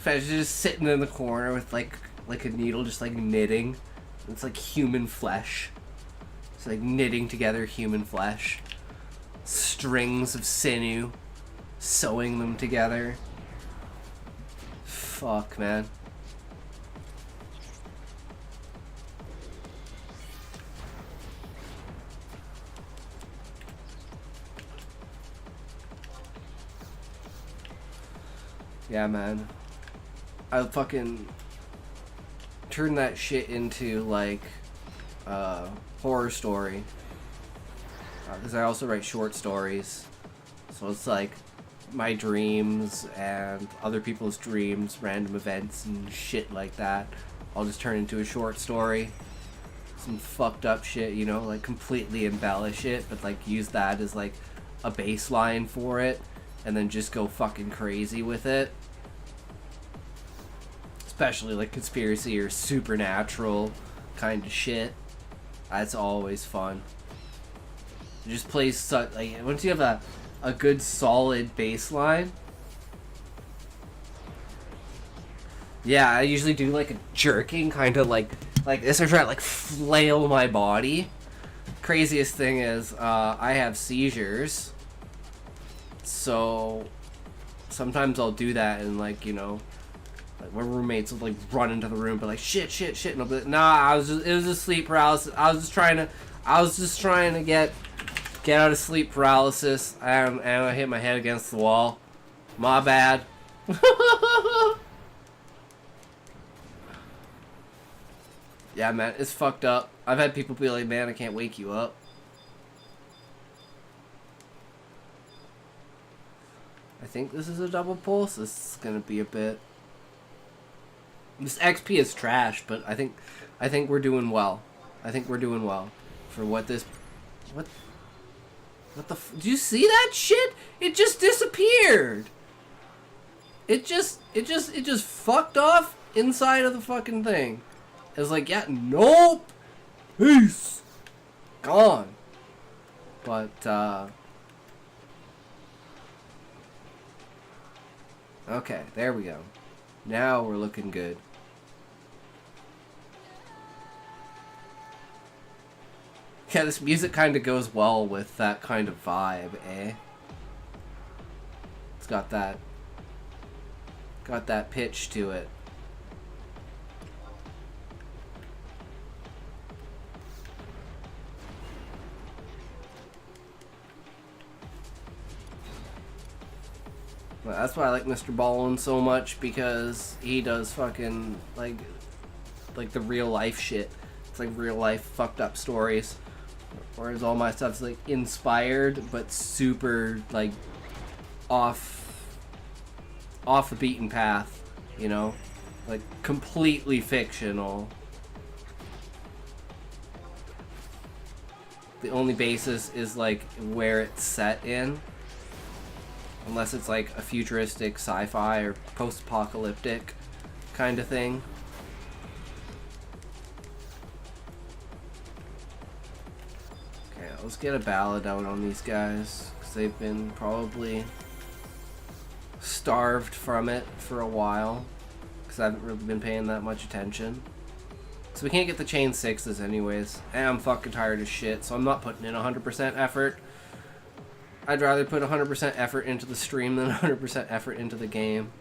S1: She's just sitting in the corner with like a needle, just like knitting. It's like human flesh. It's like knitting together human flesh. Strings of sinew, sewing them together. Fuck, man. Yeah, man. I fucking turn that shit into like horror story, because I also write short stories, so it's like my dreams and other people's dreams, random events and shit like that, I'll just turn into a short story. Some fucked up shit, you know, like completely embellish it, but like use that as like a baseline for it, and then just go fucking crazy with it. Especially like conspiracy or supernatural kind of shit. That's always fun. It just plays such, like, once you have a good solid baseline. Yeah, I usually do like a jerking kind of like this. I try to like flail my body. Craziest thing is I have seizures, so sometimes I'll do that, and like, you know, like my roommates will like run into the room, but like shit, and I'll be like, nah, it was just sleep paralysis. I was just trying to get out of sleep paralysis, and I hit my head against the wall. My bad. Yeah, man, it's fucked up. I've had people be like, man, I can't wake you up. I think this is a double pulse. This is gonna be a bit... This XP is trash, but I think we're doing well. I think we're doing well. For what this... What the do you see that shit? It just disappeared! It just fucked off inside of the fucking thing. It was like, yeah, nope! Peace! Gone. But, okay, there we go. Now we're looking good. Yeah, this music kind of goes well with that kind of vibe, eh? It's got that pitch to it. Well, that's why I like Mr. Ballin so much, because he does fucking like the real life shit. It's like real life fucked up stories. Whereas all my stuff's like inspired but super like off the beaten path, you know? Like completely fictional. The only basis is like where it's set in. Unless it's like a futuristic sci-fi or post-apocalyptic kind of thing. Okay, let's get a ballad out on these guys, because they've been probably starved from it for a while, because I haven't really been paying that much attention. So we can't get the chain 6s anyways, and I'm fucking tired of shit, so I'm not putting in 100% effort. I'd rather put 100% effort into the stream than 100% effort into the game.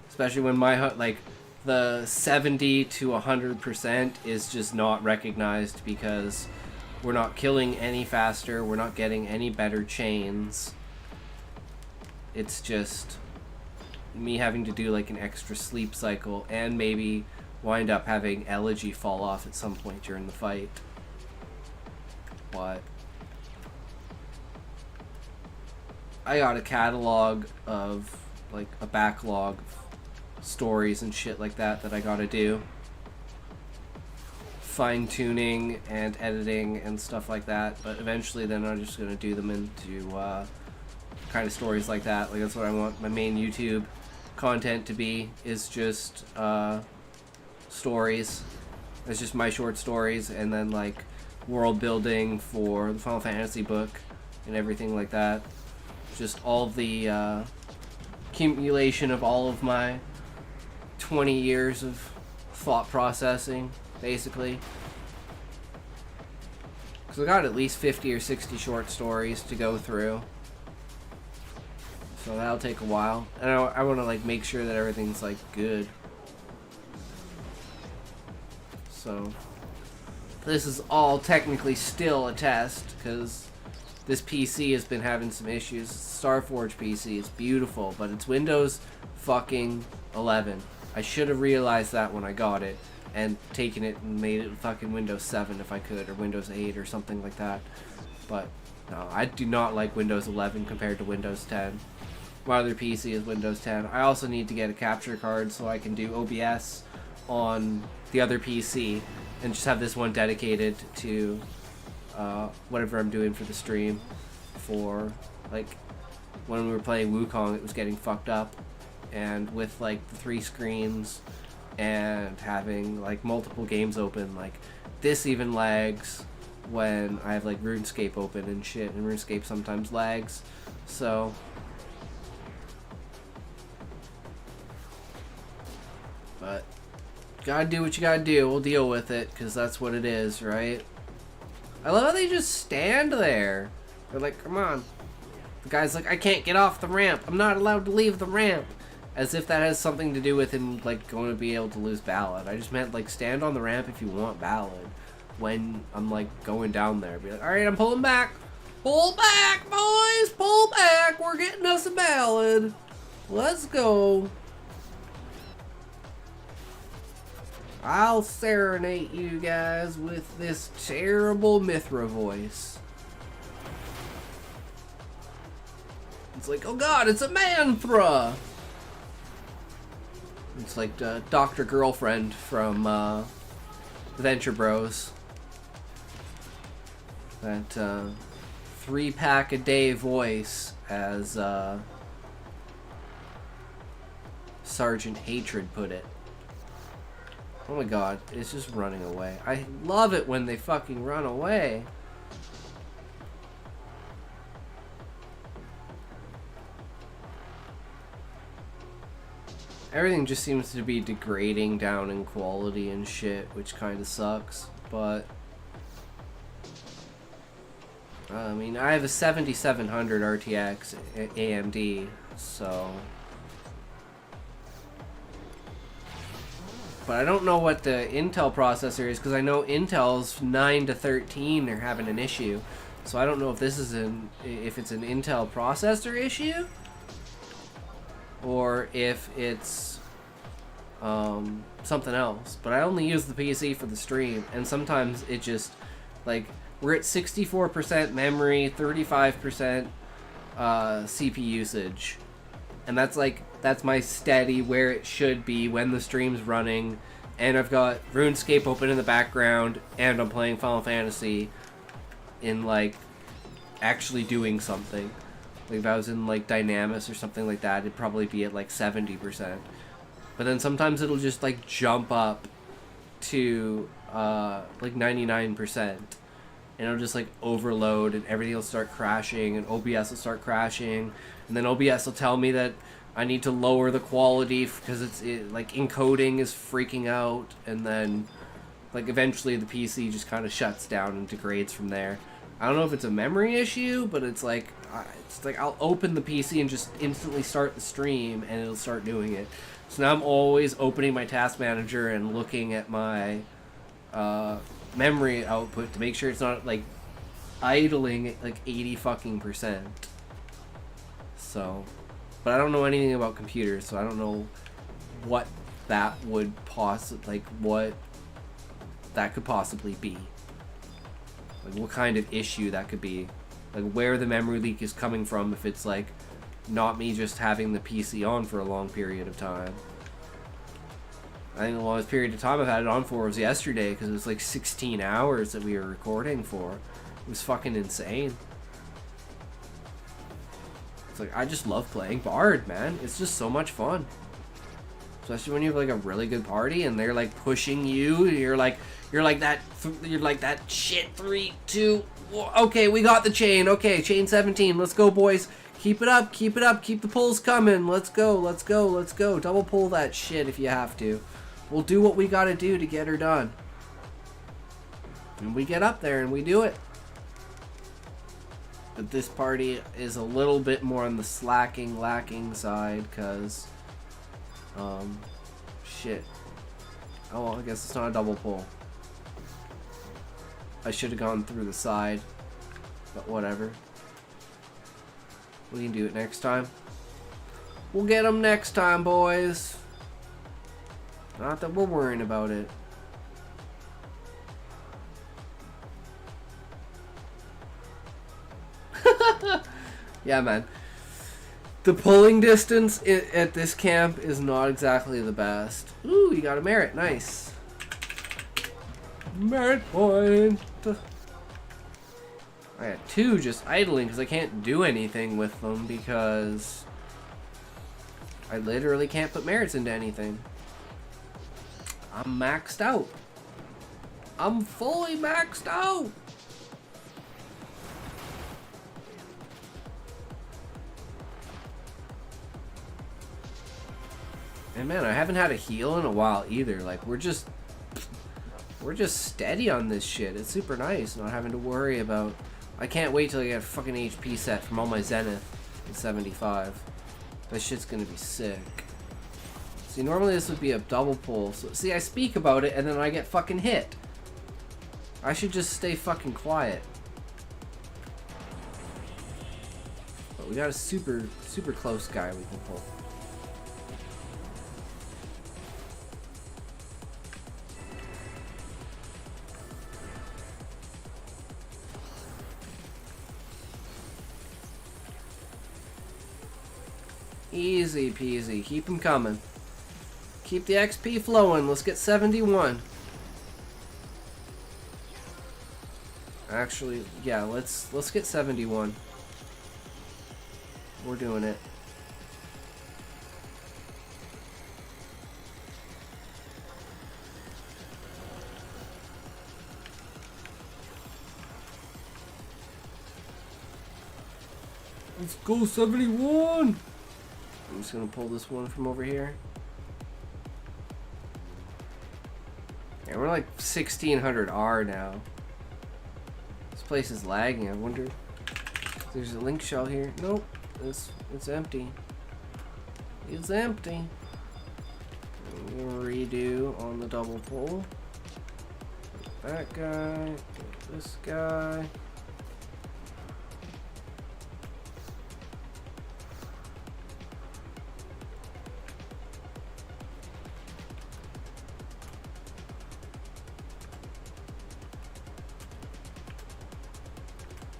S1: Especially when my, like, the 70 to 100% is just not recognized because we're not killing any faster, we're not getting any better chains. It's just me having to do like an extra sleep cycle and maybe wind up having elegy fall off at some point during the fight. What? I got a catalog of, like, a backlog of stories and shit like that I gotta do. Fine-tuning and editing and stuff like that, but eventually then I'm just gonna do them into, kind of stories like that. Like, that's what I want my main YouTube content to be, is just, stories. It's just my short stories, and then, like, world building for the Final Fantasy book and everything like that. Just all the accumulation of all of my 20 years of thought processing, basically. Because I got at least 50 or 60 short stories to go through. So that'll take a while. And I want to like make sure that everything's like good. So this is all technically still a test, because this PC has been having some issues. Starforge PC is beautiful, but it's Windows fucking 11. I should have realized that when I got it and taken it and made it fucking Windows 7 if I could, or Windows 8 or something like that. But no, I do not like Windows 11 compared to Windows 10. My other PC is Windows 10. I also need to get a capture card so I can do OBS on the other PC and just have this one dedicated to whatever I'm doing for the stream. For like when we were playing Wukong, it was getting fucked up, and with like the 3 screens and having like multiple games open, like this even lags when I have like RuneScape open and shit, and RuneScape sometimes lags. So but gotta do what you gotta do. We'll deal with it, because that's what it is, right? I love how they just stand there. They're like, come on. The guy's like, I can't get off the ramp. I'm not allowed to leave the ramp. As if that has something to do with him, like, going to be able to lose Ballad. I just meant, like, stand on the ramp if you want Ballad. When I'm, like, going down there. Be like, alright, I'm pulling back. Pull back, boys! Pull back! We're getting us a Ballad. Let's go. I'll serenade you guys with this terrible Mithra voice. It's like, oh god, it's a Manthra! It's like Dr. Girlfriend from the Venture Bros. That 3-pack a day voice as Sergeant Hatred put it. Oh my god, it's just running away. I love it when they fucking run away. Everything just seems to be degrading down in quality and shit, which kind of sucks, but I mean, I have a 7700 RTX AMD, so but I don't know what the Intel processor is, because I know Intel's 9 to 13 are having an issue. So I don't know if this is if it's an Intel processor issue, or if it's something else. But I only use the PC for the stream, and sometimes it just, like, we're at 64% memory, 35% CPU usage, and that's my steady where it should be when the stream's running, and I've got RuneScape open in the background, and I'm playing Final Fantasy in, like, actually doing something. Like, if I was in, like, Dynamis or something like that, it'd probably be at, like, 70%. But then sometimes it'll just, like, jump up to, like, 99%. And it'll just, like, overload, and everything will start crashing, and OBS will start crashing, and then OBS will tell me that I need to lower the quality because like, encoding is freaking out, and then, like, eventually the PC just kind of shuts down and degrades from there. I don't know if it's a memory issue, but it's like I'll open the PC and just instantly start the stream, and it'll start doing it. So now I'm always opening my task manager and looking at my memory output to make sure it's not, like, idling at, like, 80%. So, but I don't know anything about computers, so I don't know what that would what that could possibly be. Like, what kind of issue that could be. Like, where the memory leak is coming from, if it's, like, not me just having the PC on for a long period of time. I think the longest period of time I've had it on for was yesterday, because it was like 16 hours that we were recording for. It was fucking insane. It's like, I just love playing Bard, man. It's just so much fun. Especially when you have, like, a really good party and they're, like, pushing you. You're like that shit. 3, 2, okay, we got the chain. Okay, chain 17. Let's go, boys. Keep it up. Keep it up. Keep the pulls coming. Let's go. Let's go. Let's go. Double pull that shit if you have to. We'll do what we gotta do to get her done. And we get up there and we do it. But this party is a little bit more on the lacking side, because shit. Oh, well, I guess it's not a double pull. I should have gone through the side, but whatever. We can do it next time. We'll get them next time, boys. Not that we're worrying about it. Yeah, man. The pulling distance at this camp is not exactly the best. Ooh, you got a merit. Nice. Merit point. I got 2 just idling because I can't do anything with them because I literally can't put merits into anything. I'm maxed out. I'm fully maxed out. And man, I haven't had a heal in a while either. Like we're just steady on this shit. It's super nice not having to worry about. I can't wait till I get a fucking HP set from all my Zenith in 75. That shit's gonna be sick. See, normally this would be a double pull. So see, I speak about it and then I get fucking hit. I should just stay fucking quiet. But we got a super close guy we can pull. Easy peasy. Keep them coming. Keep the XP flowing. Let's get 71. Actually, yeah, let's get 71. We're doing it. Let's go 71. I'm just gonna pull this one from over here. Yeah, we're like 1600 R now. This place is lagging. I wonder if there's a link shell here. Nope, it's empty. It's empty. We'll redo on the double pull. That guy, this guy.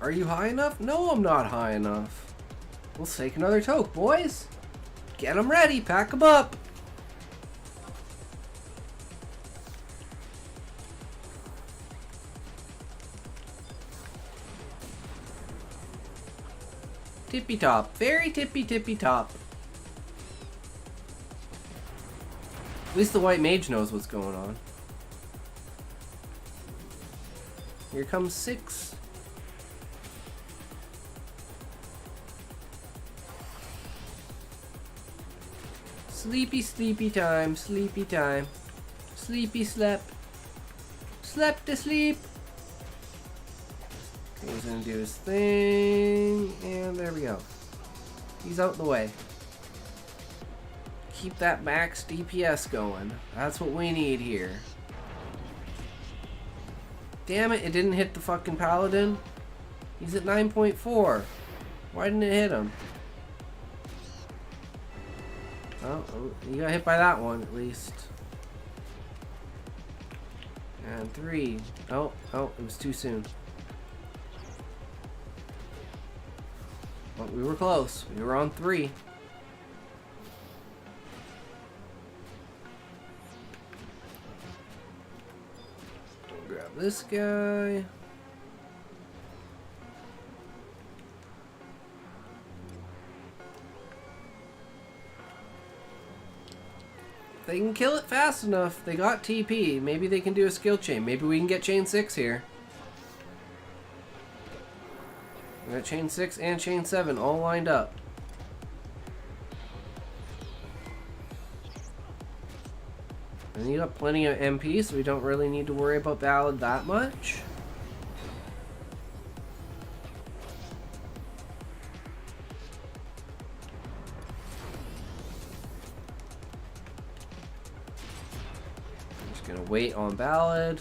S1: Are you high enough? No, I'm not high enough. Let's take another toke, boys. Get them ready. Pack them up. Tippy top. Very tippy top. At least the white mage knows what's going on. Here comes 6. Sleepy time, sleepy time. Sleepy slep. Slept to sleep. He's gonna do his thing, and there we go. He's out the way. Keep that max DPS going. That's what we need here. Damn it, it didn't hit the fucking paladin. He's at 9.4. Why didn't it hit him? Oh, you got hit by that one at least. And 3. Oh, it was too soon. But we were close. We were on 3. Grab this guy. They can kill it fast enough. They got TP. Maybe they can do a skill chain. Maybe we can get chain 6 here. We got chain 6 and chain 7 all lined up. And you got plenty of MP, so we don't really need to worry about Ballad that much. Gonna wait on Ballad.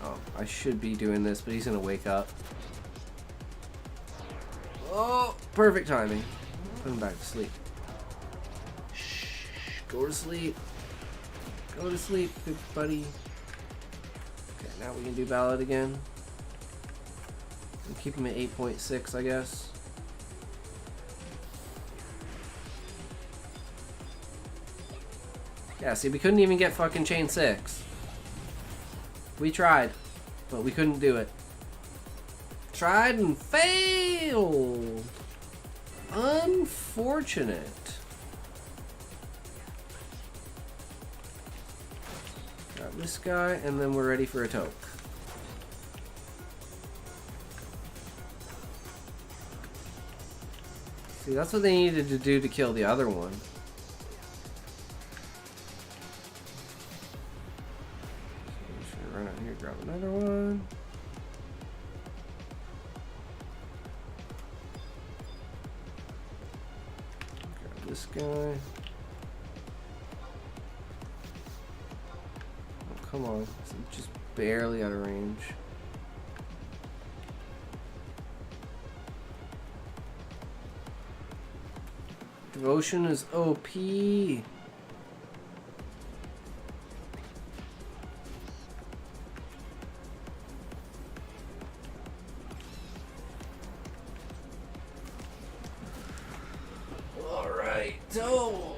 S1: Oh, I should be doing this, but he's gonna wake up. Oh, perfect timing. Put him back to sleep. Shh, go to sleep. Go to sleep, good buddy. Okay, now we can do Ballad again. And keep him at 8.6, I guess. Yeah, see, we couldn't even get fucking chain 6. We tried, but we couldn't do it. Tried and failed. Unfortunate. Got this guy, and then we're ready for a toke. See, that's what they needed to do to kill the other one. So should run out here, grab another one. Grab this guy. Oh, come on. It's just barely out of range. Devotion is OP. All right, those.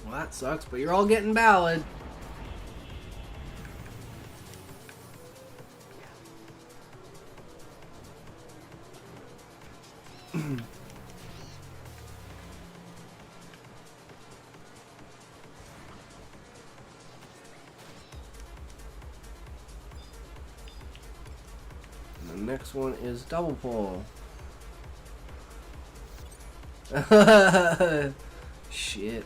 S1: Well, that sucks, but you're all getting ballad. The next one is double pull. Shit.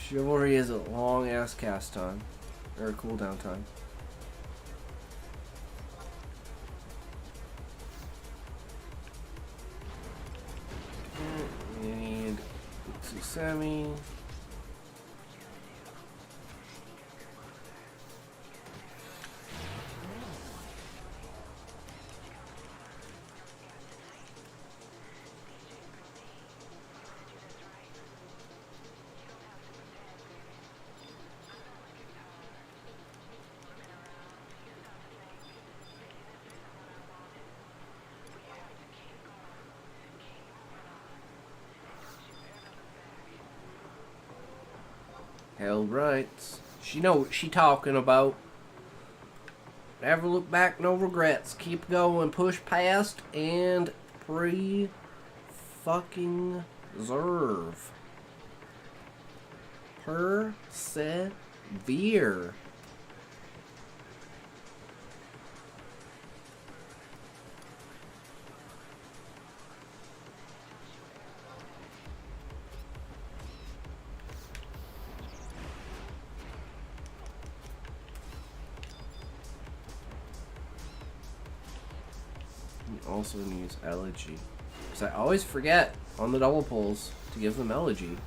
S1: Chivalry is a long ass cast time. Or cooldown time. You need Tsusami. Hell right. She know what she talking about. Never look back, no regrets. Keep going, push past, and fucking serve. Persevere. Also use elegy, because I always forget on the double pulls to give them elegy.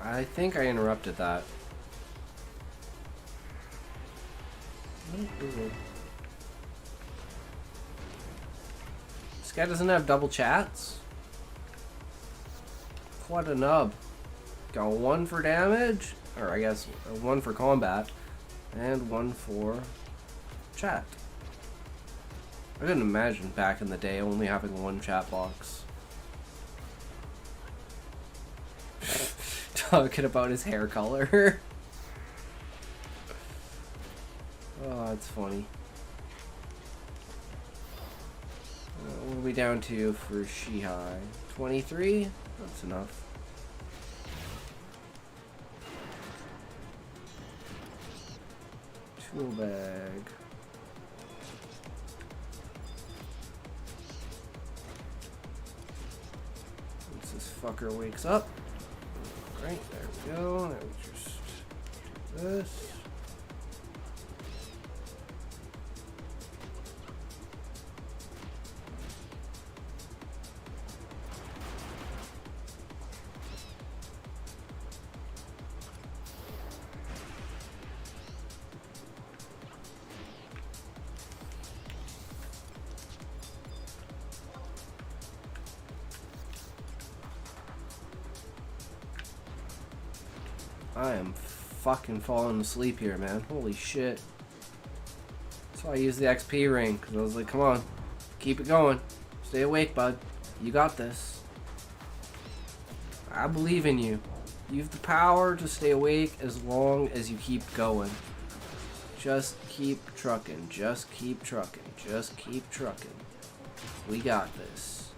S1: I think I interrupted that. This guy doesn't have double chats? What a nub. Got one for damage, or I guess one for combat, and one for chat. I couldn't imagine back in the day only having one chat box. Talking about his hair color. Oh, that's funny. What are we down to for Shihai? 23? That's enough. Tool bag. Once this fucker wakes up. Right, there we go. Now we just do this. I am fucking falling asleep here, man. Holy shit. That's why I used the XP ring, because I was like, come on, keep it going. Stay awake, bud. You got this. I believe in you. You have the power to stay awake as long as you keep going. Just keep trucking. Just keep trucking. Just keep trucking. We got this.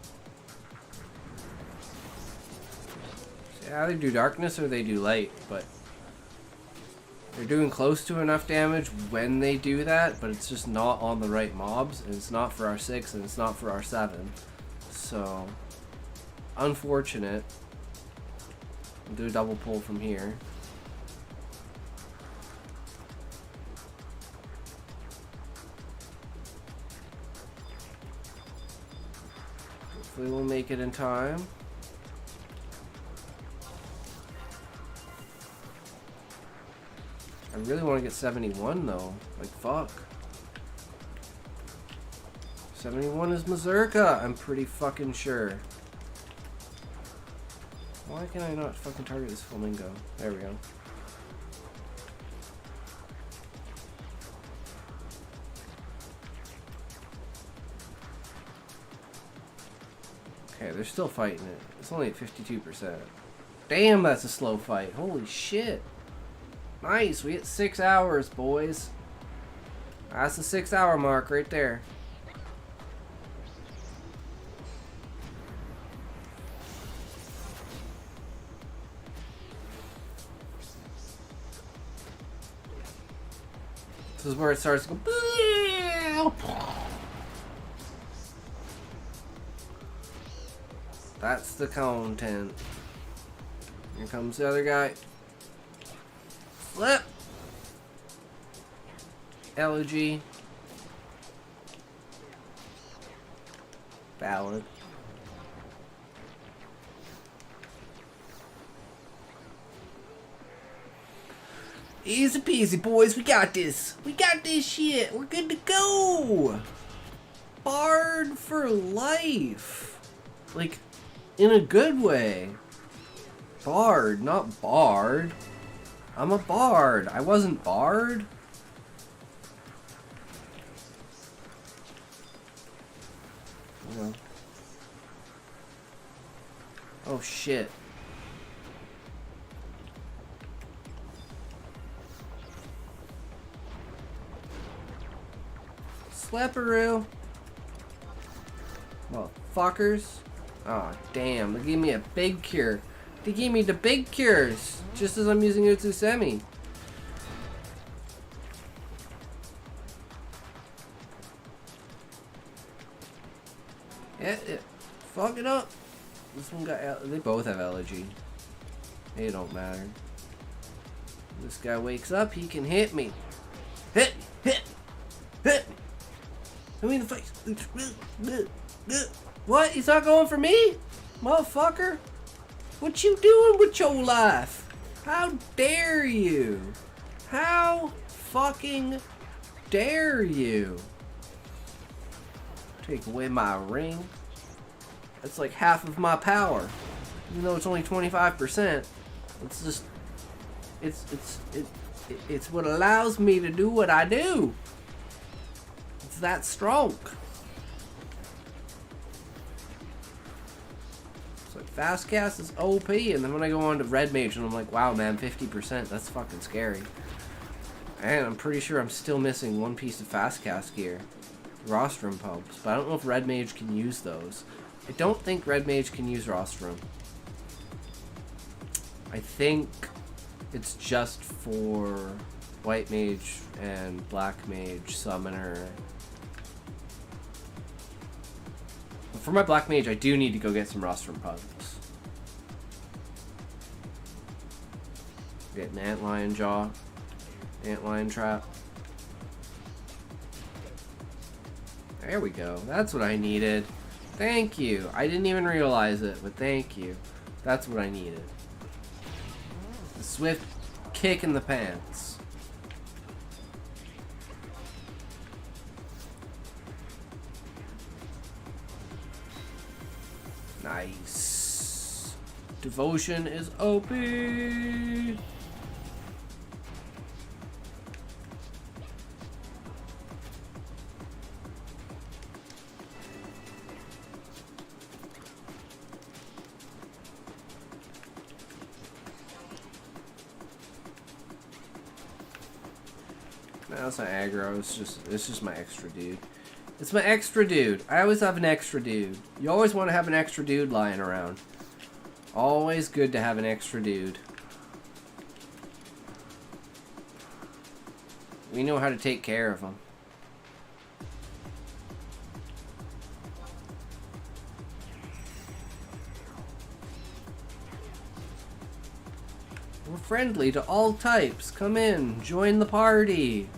S1: They either do darkness or they do light, but they're doing close to enough damage when they do that, but it's just not on the right mobs, and it's not for our 6 and it's not for our 7. So, unfortunate. I'll do a double pull from here. Hopefully we'll make it in time. I really want to get 71 though. Like, fuck. 71 is Mazurka, I'm pretty fucking sure. Why can I not fucking target this flamingo? There we go. Okay, they're still fighting it. It's only at 52%. Damn, that's a slow fight. Holy shit. Nice, we hit 6 hours, boys. That's the 6 hour mark right there. This is where it starts to go. That's the content. Here comes the other guy. Flip. Elegy. Ballad. Easy peasy, boys. We got this. We got this shit. We're good to go. Bard for life. Like, in a good way. Bard, not bard. I'm a bard. I wasn't bard. No. Oh shit. Slapperoo. Motherfuckers. Oh damn, they gave me a big cure. They gave me the big cures, just as I'm using Utsusemi. Yeah, fuck it up. This one got, they both have allergy. It don't matter. This guy wakes up, he can hit me. Hit me. Hit me. Hit me in the face. What? He's not going for me? Motherfucker. What you doing with your life? How dare you? How fucking dare you? Take away my ring. That's like half of my power. Even though it's only 25%. It's just it's what allows me to do what I do. It's that strong. It's like fast cast is OP, and then when I go on to red mage and I'm like, wow man, 50%, that's fucking scary. And I'm pretty sure I'm still missing one piece of fast cast gear. Rostrum pumps, but I don't know if red mage can use those. I don't think red mage can use rostrum. I think it's just for white mage and black mage summoner. But for my black mage, I do need to go get some rostrum pumps. Get an antlion jaw, antlion trap. There we go. That's what I needed. Thank you. I didn't even realize it, but thank you. That's what I needed. A swift kick in the pants. Nice. Devotion is OP. No, it's not aggro, it's just my extra dude. It's my extra dude. I always have an extra dude. You always want to have an extra dude lying around. Always good to have an extra dude. We know how to take care of them. We're friendly to all types. Come in, join the party.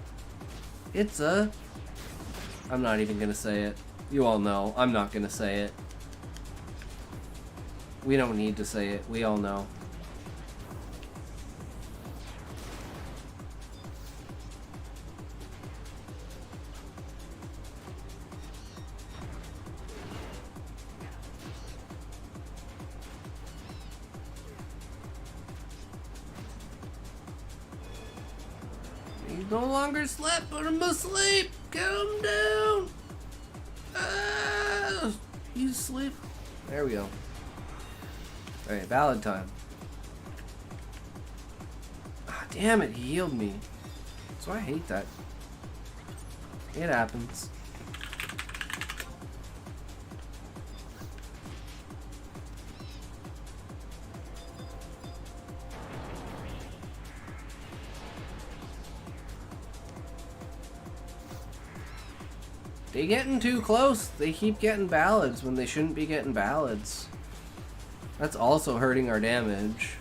S1: It's a... I'm not even gonna say it. You all know. I'm not gonna say it. We don't need to say it. We all know. He's no longer slept, put him asleep. Get him down. Ah, he's asleep. There we go. Alright, ballad time. Ah, damn it, he healed me. So I hate that. It happens. They getting too close. They keep getting ballads when they shouldn't be getting ballads. That's also hurting our damage.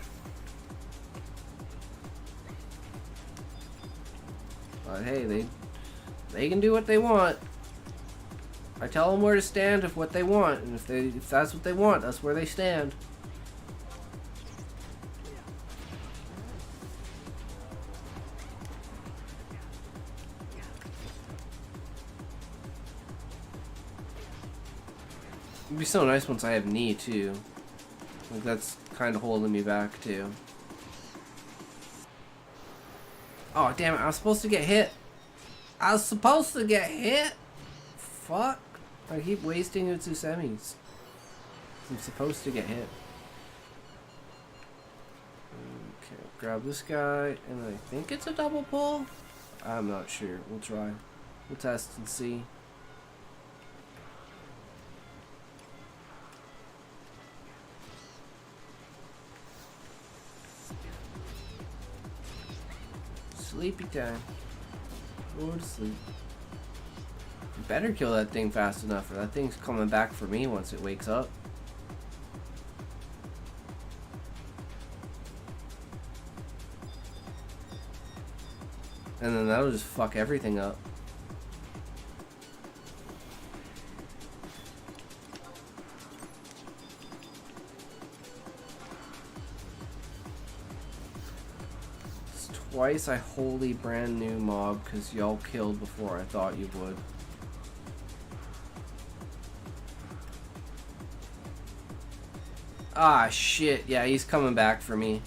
S1: But hey, they can do what they want. I tell them where to stand if what they want, and if that's what they want, that's where they stand. It'd be so nice once I have knee too. Like that's kind of holding me back too. Oh damn it! I was supposed to get hit. I was supposed to get hit. Fuck! I keep wasting Utsusemis. I'm supposed to get hit. Okay, grab this guy, and I think it's a double pull. I'm not sure. We'll try. We'll test and see. Sleepy time. Go to sleep. You better kill that thing fast enough, or that thing's coming back for me once it wakes up. And then that'll just fuck everything up. twice. I wholly brand new mob because y'all killed before I thought you would. Ah, shit. Yeah, he's coming back for me.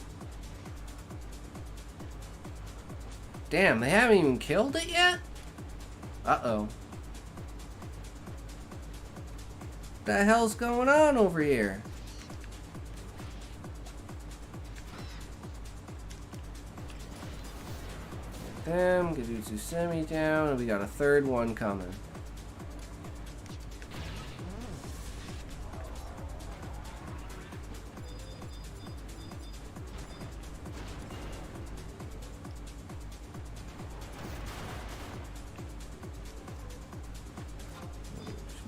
S1: Damn, they haven't even killed it yet? Uh-oh. What the hell's going on over here? Them, Gadutsu Semi down, and we got a third one coming.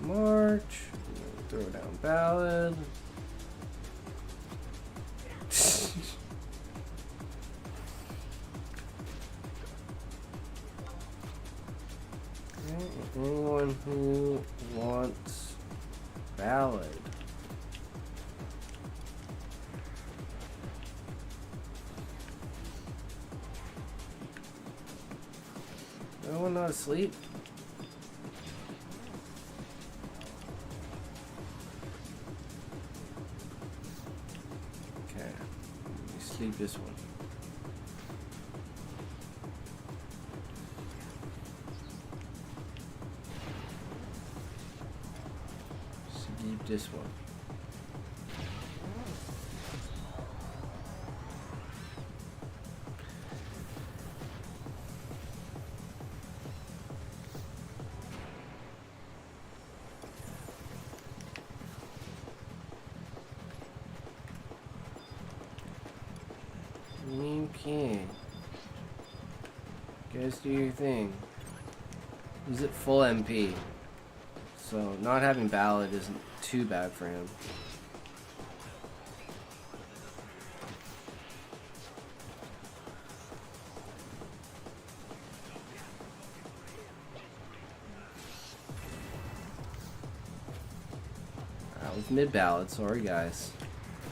S1: March, throw down Ballad. Anyone who wants Ballad. No one not asleep? Okay, let me sleep this one. Sleep this one. Okay. Guys, do your thing. He's at full MP. So, not having Ballad isn't too bad for him. That was mid-Ballad, sorry guys.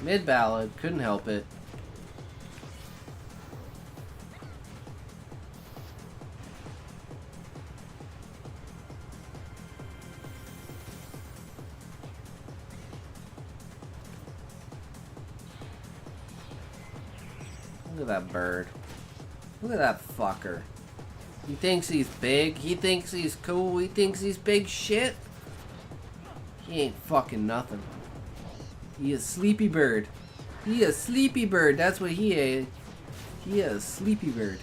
S1: Mid-Ballad, couldn't help it. Look at that bird. Look at that fucker. He thinks he's big. He thinks he's cool. He thinks he's big shit. He ain't fucking nothing. He is Sleepy Bird. He is Sleepy Bird. That's what he is. He is Sleepy Bird.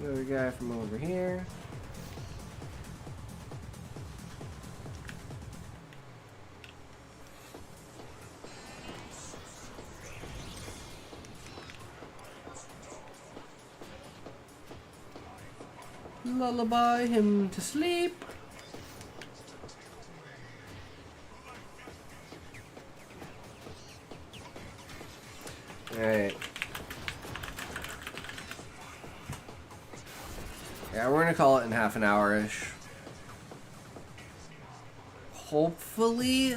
S1: Another guy from over here. Lullaby him to sleep. Alright. Yeah, we're gonna call it in half an hour-ish. Hopefully.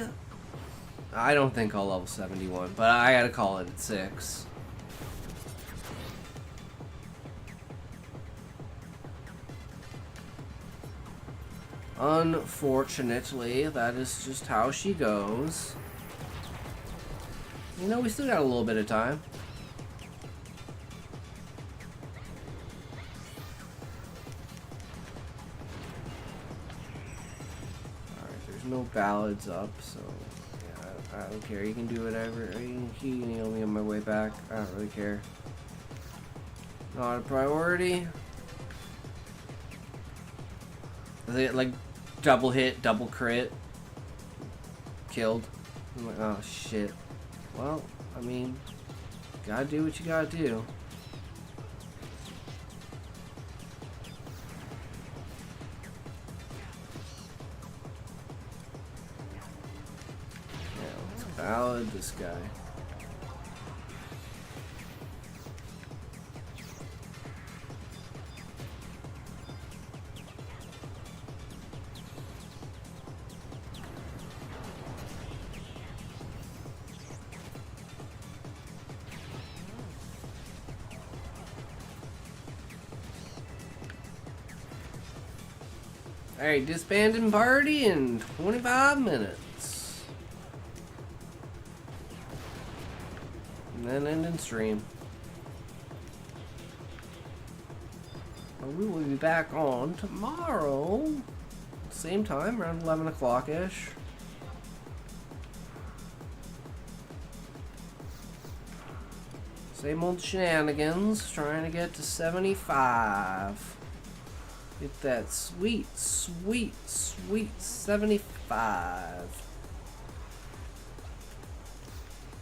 S1: I don't think I'll level 71, but I gotta call it at 6. Unfortunately, that is just how she goes. You know, we still got a little bit of time. Alright, there's no ballads up, so yeah, I don't care. You can do whatever. You can heal me on my way back. I don't really care. Not a priority. Is it like double hit, double crit? Killed? I'm like, oh shit. Well, I mean, gotta do what you gotta do. Yeah, let's ballad this guy. Alright, disbanding party in 25 minutes. And then ending stream. But we will be back on tomorrow. Same time, around 11 o'clock-ish. Same old shenanigans, trying to get to 75. Get that sweet, sweet, sweet 75.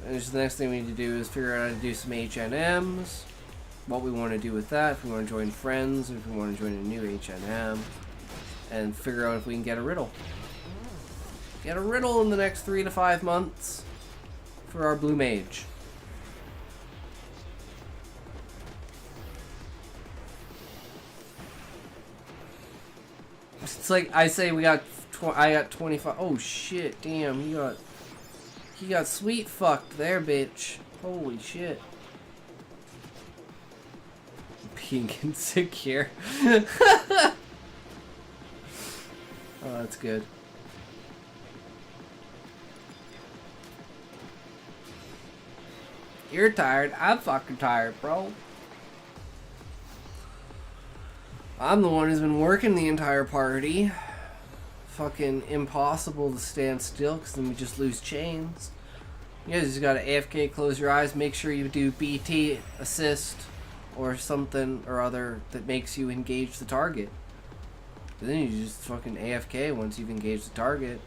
S1: And just the next thing we need to do is figure out how to do some HNMs. What we want to do with that, if we want to join friends, if we want to join a new HNM. And figure out if we can get a riddle. Get a riddle in the next 3 to 5 months for our blue mage. It's like I say we got I got 25. Oh shit, damn, he got sweet fucked there, bitch. Holy shit. Being insecure. Oh, that's good. You're tired. I'm fucking tired, bro. I'm the one who's been working the entire party. Fucking impossible to stand still because then we just lose chains. You guys just gotta AFK, close your eyes, make sure you do BT assist or something or other that makes you engage the target. But then you just fucking AFK once you've engaged the target.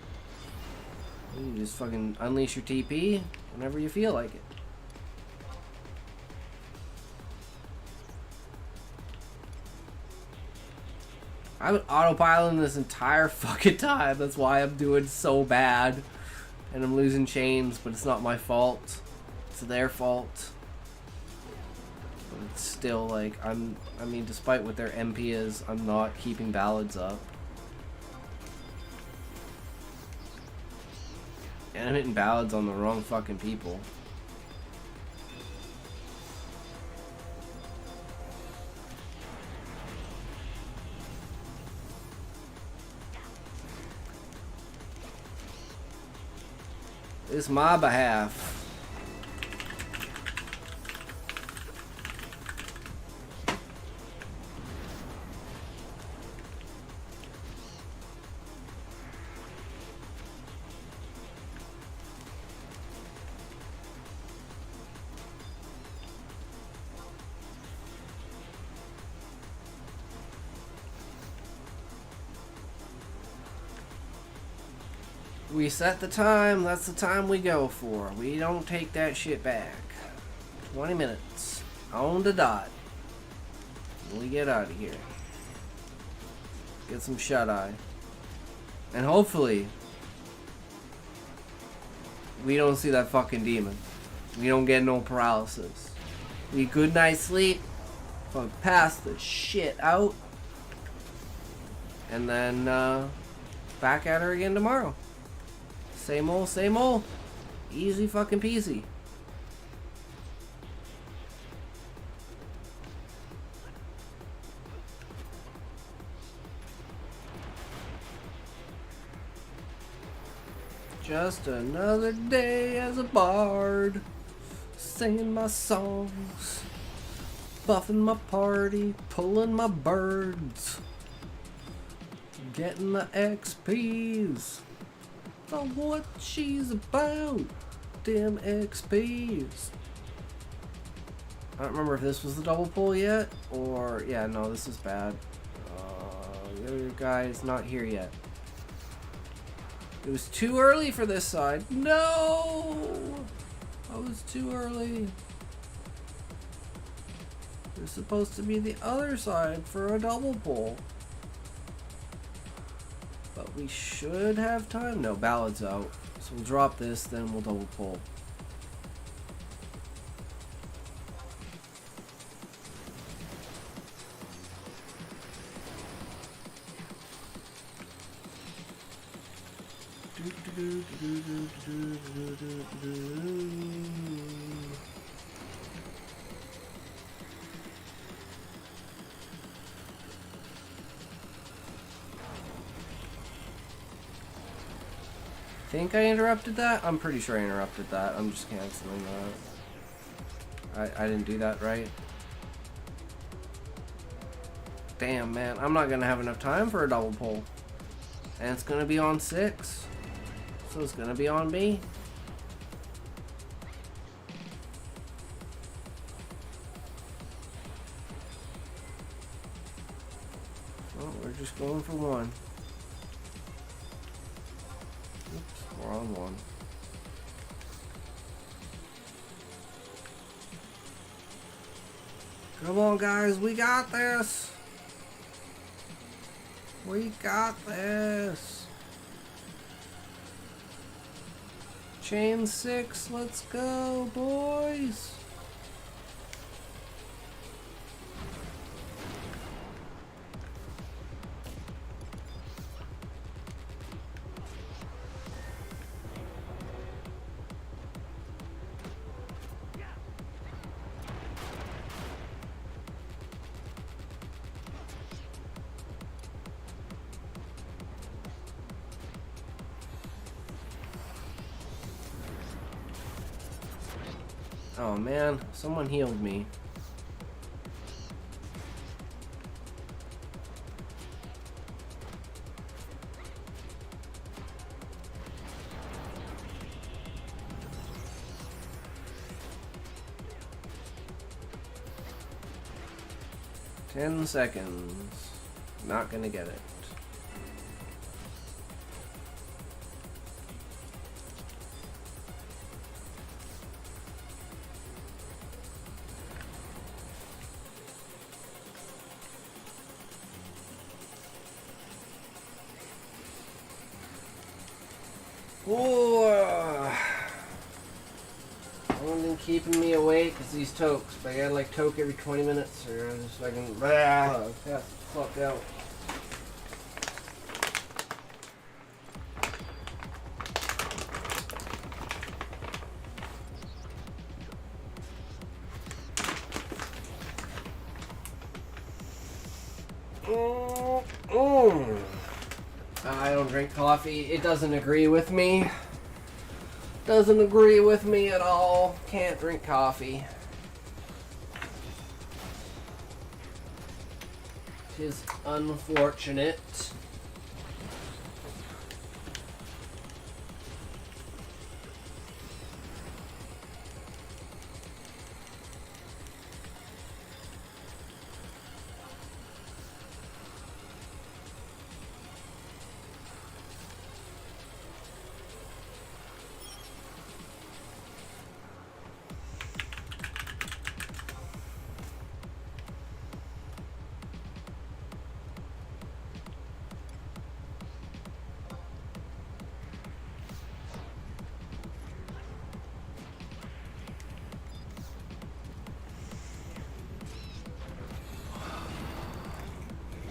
S1: Then you just fucking unleash your TP whenever you feel like it. I've been autopiloting this entire fucking time. That's why I'm doing so bad. And I'm losing chains, but it's not my fault. It's their fault. But it's still like, I mean, despite what their MP is, I'm not keeping ballads up. And I'm hitting ballads on the wrong fucking people. It's my behalf. We set the time, that's the time we go for. We don't take that shit back. 20 minutes. On the dot. We get out of here. Get some shut-eye. And hopefully, we don't see that fucking demon. We don't get no paralysis. We good night's sleep. Fuck, pass the shit out. And then, back at her again tomorrow. Same old, same old. Easy fucking peasy. Just another day as a bard, singing my songs, buffing my party, pulling my birds, getting the XPs. What she's about, damn XPs. I don't remember if this was the double pull yet, or yeah, no, this is bad. The other guy is not here yet. It was too early for this side. No, I was too early. It was supposed to be the other side for a double pull. But we should have time. No, ballad's out. So we'll drop this, then we'll double pull. think I interrupted that? I'm pretty sure I interrupted that. I'm just canceling that. I didn't do that right. Damn, man. I'm not gonna have enough time for a double pull. And it's gonna be on 6. So it's gonna be on me. Well, we're just going for 1. Oops, we're on 1. Come on, guys, we got this. We got this. Chain 6, let's go, boys. Oh man, someone healed me. Ten seconds. Not gonna get it. Only been keeping me awake is these tokes, but I gotta like toke every 20 minutes or I'm just fucking pass the fuck out. I don't drink coffee. It doesn't agree with me. Doesn't agree with me at all. Can't drink coffee. Tis unfortunate.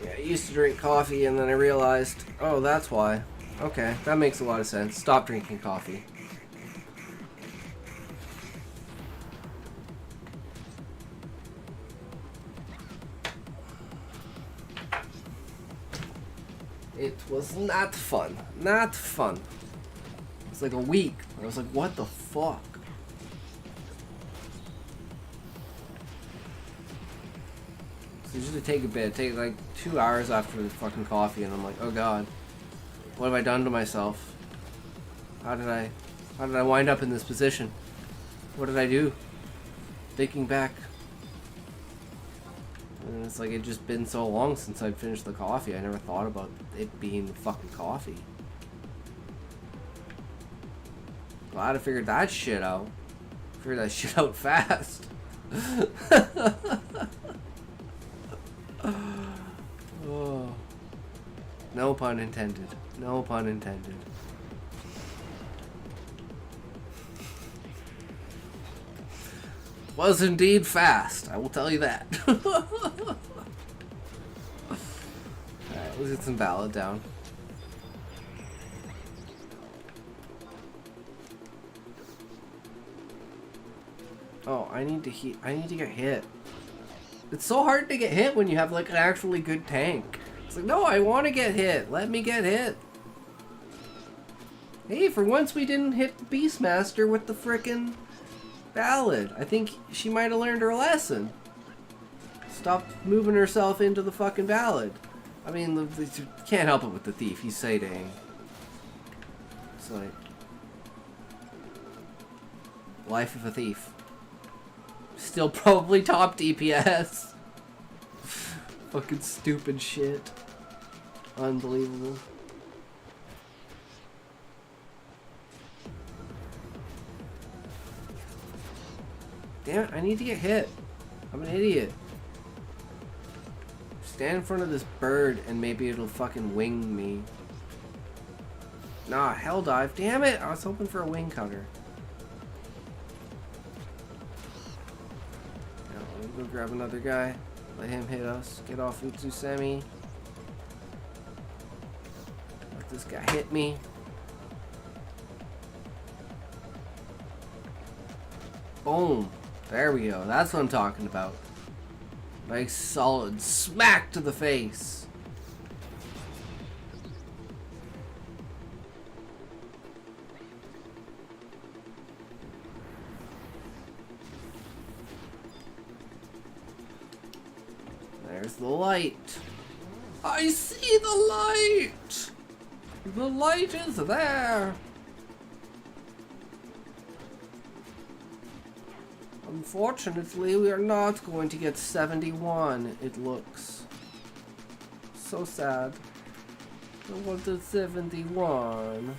S1: I used to drink coffee and then I realized, oh, that's why. Okay, that makes a lot of sense. Stop drinking coffee. It was not fun. Not fun. It's like a week. I was like, what the fuck? So usually take a bit. Take like 2 hours after the fucking coffee, and I'm like, oh god, what have I done to myself? How did I wind up in this position? What did I do? Thinking back, and it's like it just been so long since I finished the coffee. I never thought about it being fucking coffee. Glad I figured that shit out. Figured that shit out fast. Oh. No pun intended. No pun intended. Was indeed fast, I will tell you that. Alright, let's get some ballad down. Oh, I need to get hit. It's so hard to get hit when you have like an actually good tank. It's like, no, I want to get hit. Let me get hit. Hey, for once we didn't hit the Beastmaster with the frickin' ballad. I think she might have learned her lesson. Stop moving herself into the fucking ballad. I mean, you can't help it with the thief. He's Sadang. It's like... Life of a thief. Still probably top DPS. Fucking stupid shit. Unbelievable. Damn it, I need to get hit. I'm an idiot. Stand in front of this bird and maybe it'll fucking wing me. Nah, hell dive. Damn it! I was hoping for a wing cutter. Now, let me go grab another guy. Let him hit us. Get off Utsusemi. Let this guy hit me. Boom. There we go. That's what I'm talking about. Nice solid smack to the face. There's the light. I see the light. The light is there. Unfortunately, we are not going to get 71, it looks. So sad. I wanted 71.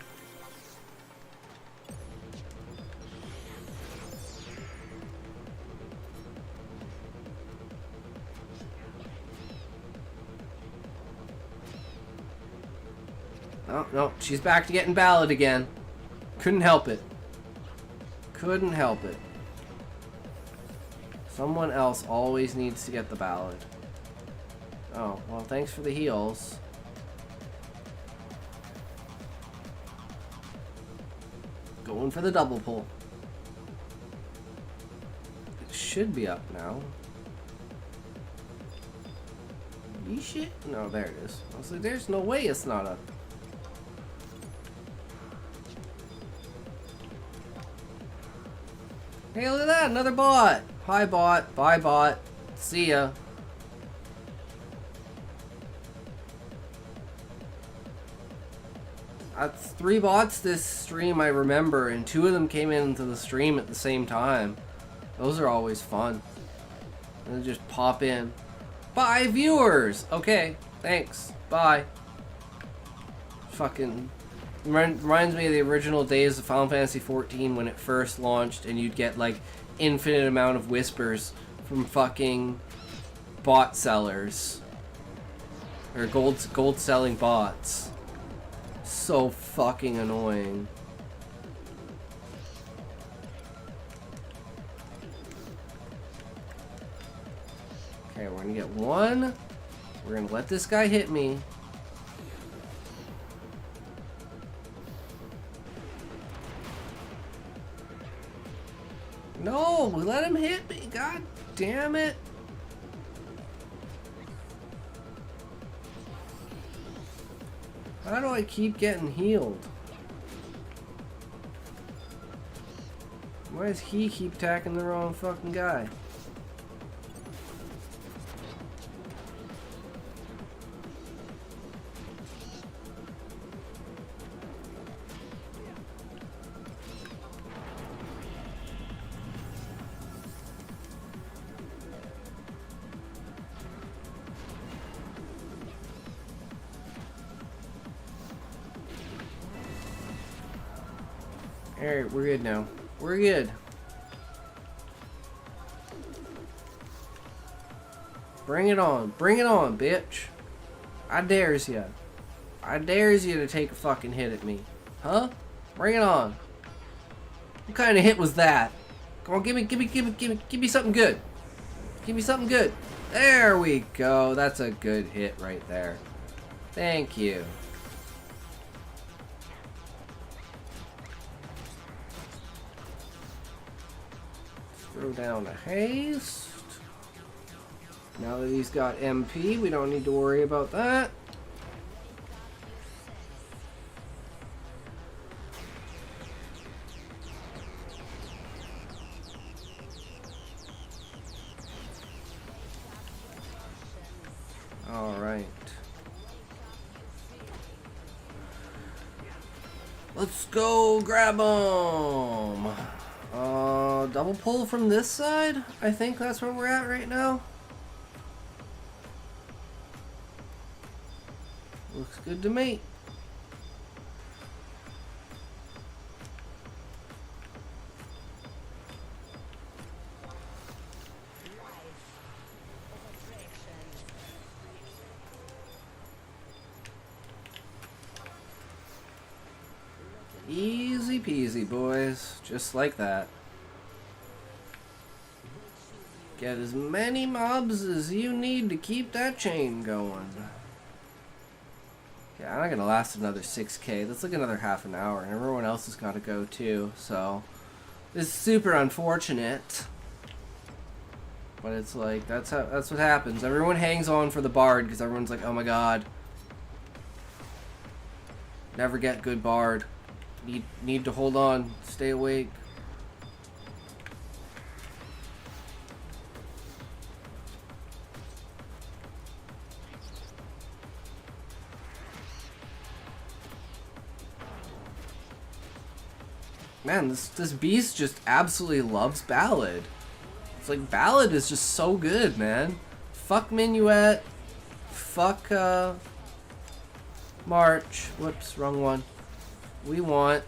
S1: Oh, no, she's back to getting ballad again. Couldn't help it. Couldn't help it. Someone else always needs to get the ballad. Oh, well, thanks for the heals. Going for the double pull. It should be up now. You shit? No, there it is. I was like, there's no way it's not up. Hey, look at that, another bot. Hi, bot. Bye, bot. See ya. That's 3 bots this stream, I remember, and 2 of them came into the stream at the same time. Those are always fun. And they just pop in. Bye, viewers! Okay, thanks. Bye. Fucking... reminds me of the original days of Final Fantasy XIV when it first launched and you'd get like infinite amount of whispers from fucking bot sellers or gold selling bots. So fucking annoying. Okay, we're gonna get 1. We're gonna let this guy hit me. No, let him hit me. God damn it. How do I keep getting healed? Why does he keep attacking the wrong fucking guy? Alright, we're good now. We're good. Bring it on. Bring it on, bitch. I dares ya. I dares you to take a fucking hit at me. Huh? Bring it on. What kind of hit was that? Come on, give me something good. Give me something good. There we go. That's a good hit right there. Thank you. Throw down a haste. Now that he's got MP, we don't need to worry about that. Let's go grab them. Double pull from this side. I think that's where we're at right now. Looks good to me. Easy peasy, boys. Just like that. Get as many mobs as you need to keep that chain going. Yeah, I'm not gonna last another 6K. That's like another half an hour, and everyone else has got to go too. So it's super unfortunate, but it's like that's what happens. Everyone hangs on for the bard because everyone's like, oh my god, never get good bard. Need to hold on, stay awake. Man, this beast just absolutely loves Ballad. It's like Ballad is just so good, man. Fuck Minuet. Fuck March. Whoops, wrong one. We want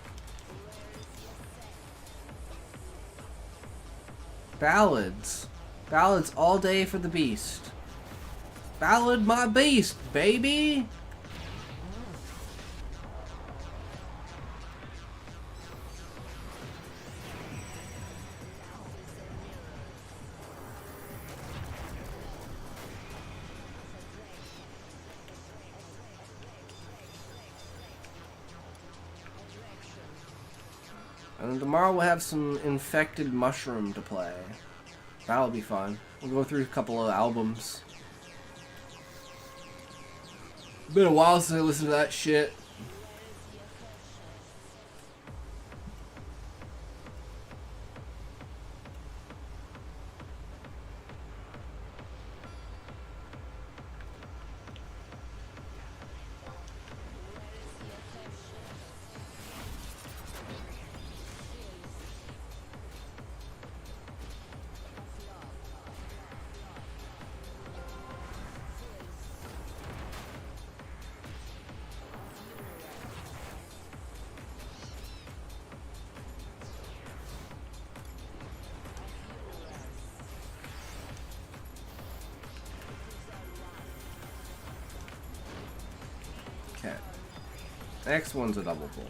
S1: ballads. Ballads all day for the beast. Ballad my beast, baby. And tomorrow we'll have some Infected Mushroom to play. That'll be fun. We'll go through a couple of albums. Been a while since I listened to that shit. Next one's a double pull.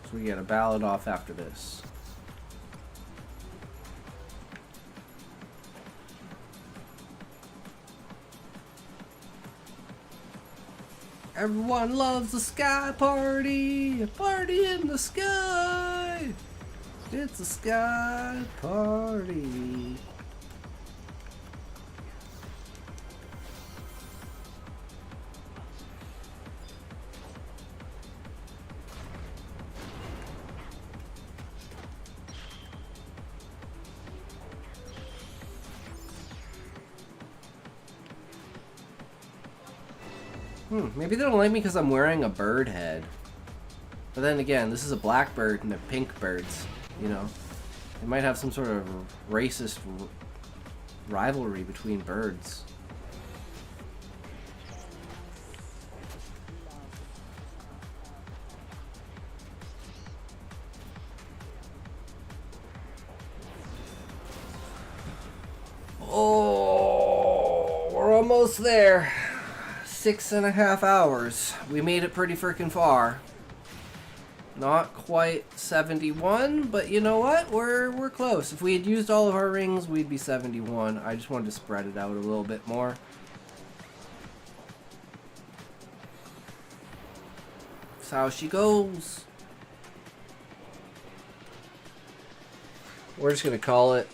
S1: So we get a ballad off after this. Everyone loves the sky party. A party in the sky. It's a sky party. Maybe they don't like me because I'm wearing a bird head. But then again, this is a black bird and they're pink birds, you know. They might have some sort of racist rivalry between birds. Oh, we're almost there. 6.5 hours. We made it pretty freaking far. Not quite 71, but you know what? We're close. If we had used all of our rings, we'd be 71. I just wanted to spread it out a little bit more. That's how she goes. We're just gonna call it.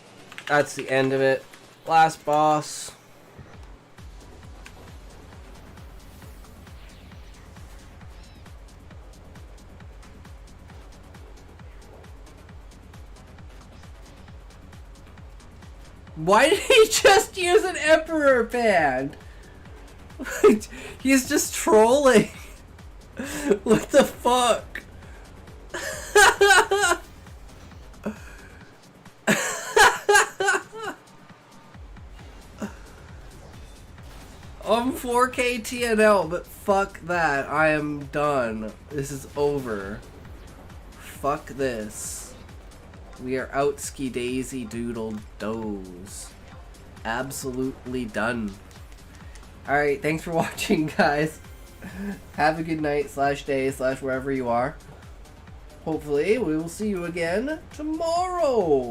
S1: That's the end of it. Last boss. Why did he just use an Emperor pad? He's just trolling. What the fuck? I'm 4K TNL, but fuck that. I am done. This is over. Fuck this. We are out ski daisy doodle doze. Absolutely done. Alright, thanks for watching, guys. Have a good night / day / wherever you are. Hopefully, we will see you again tomorrow.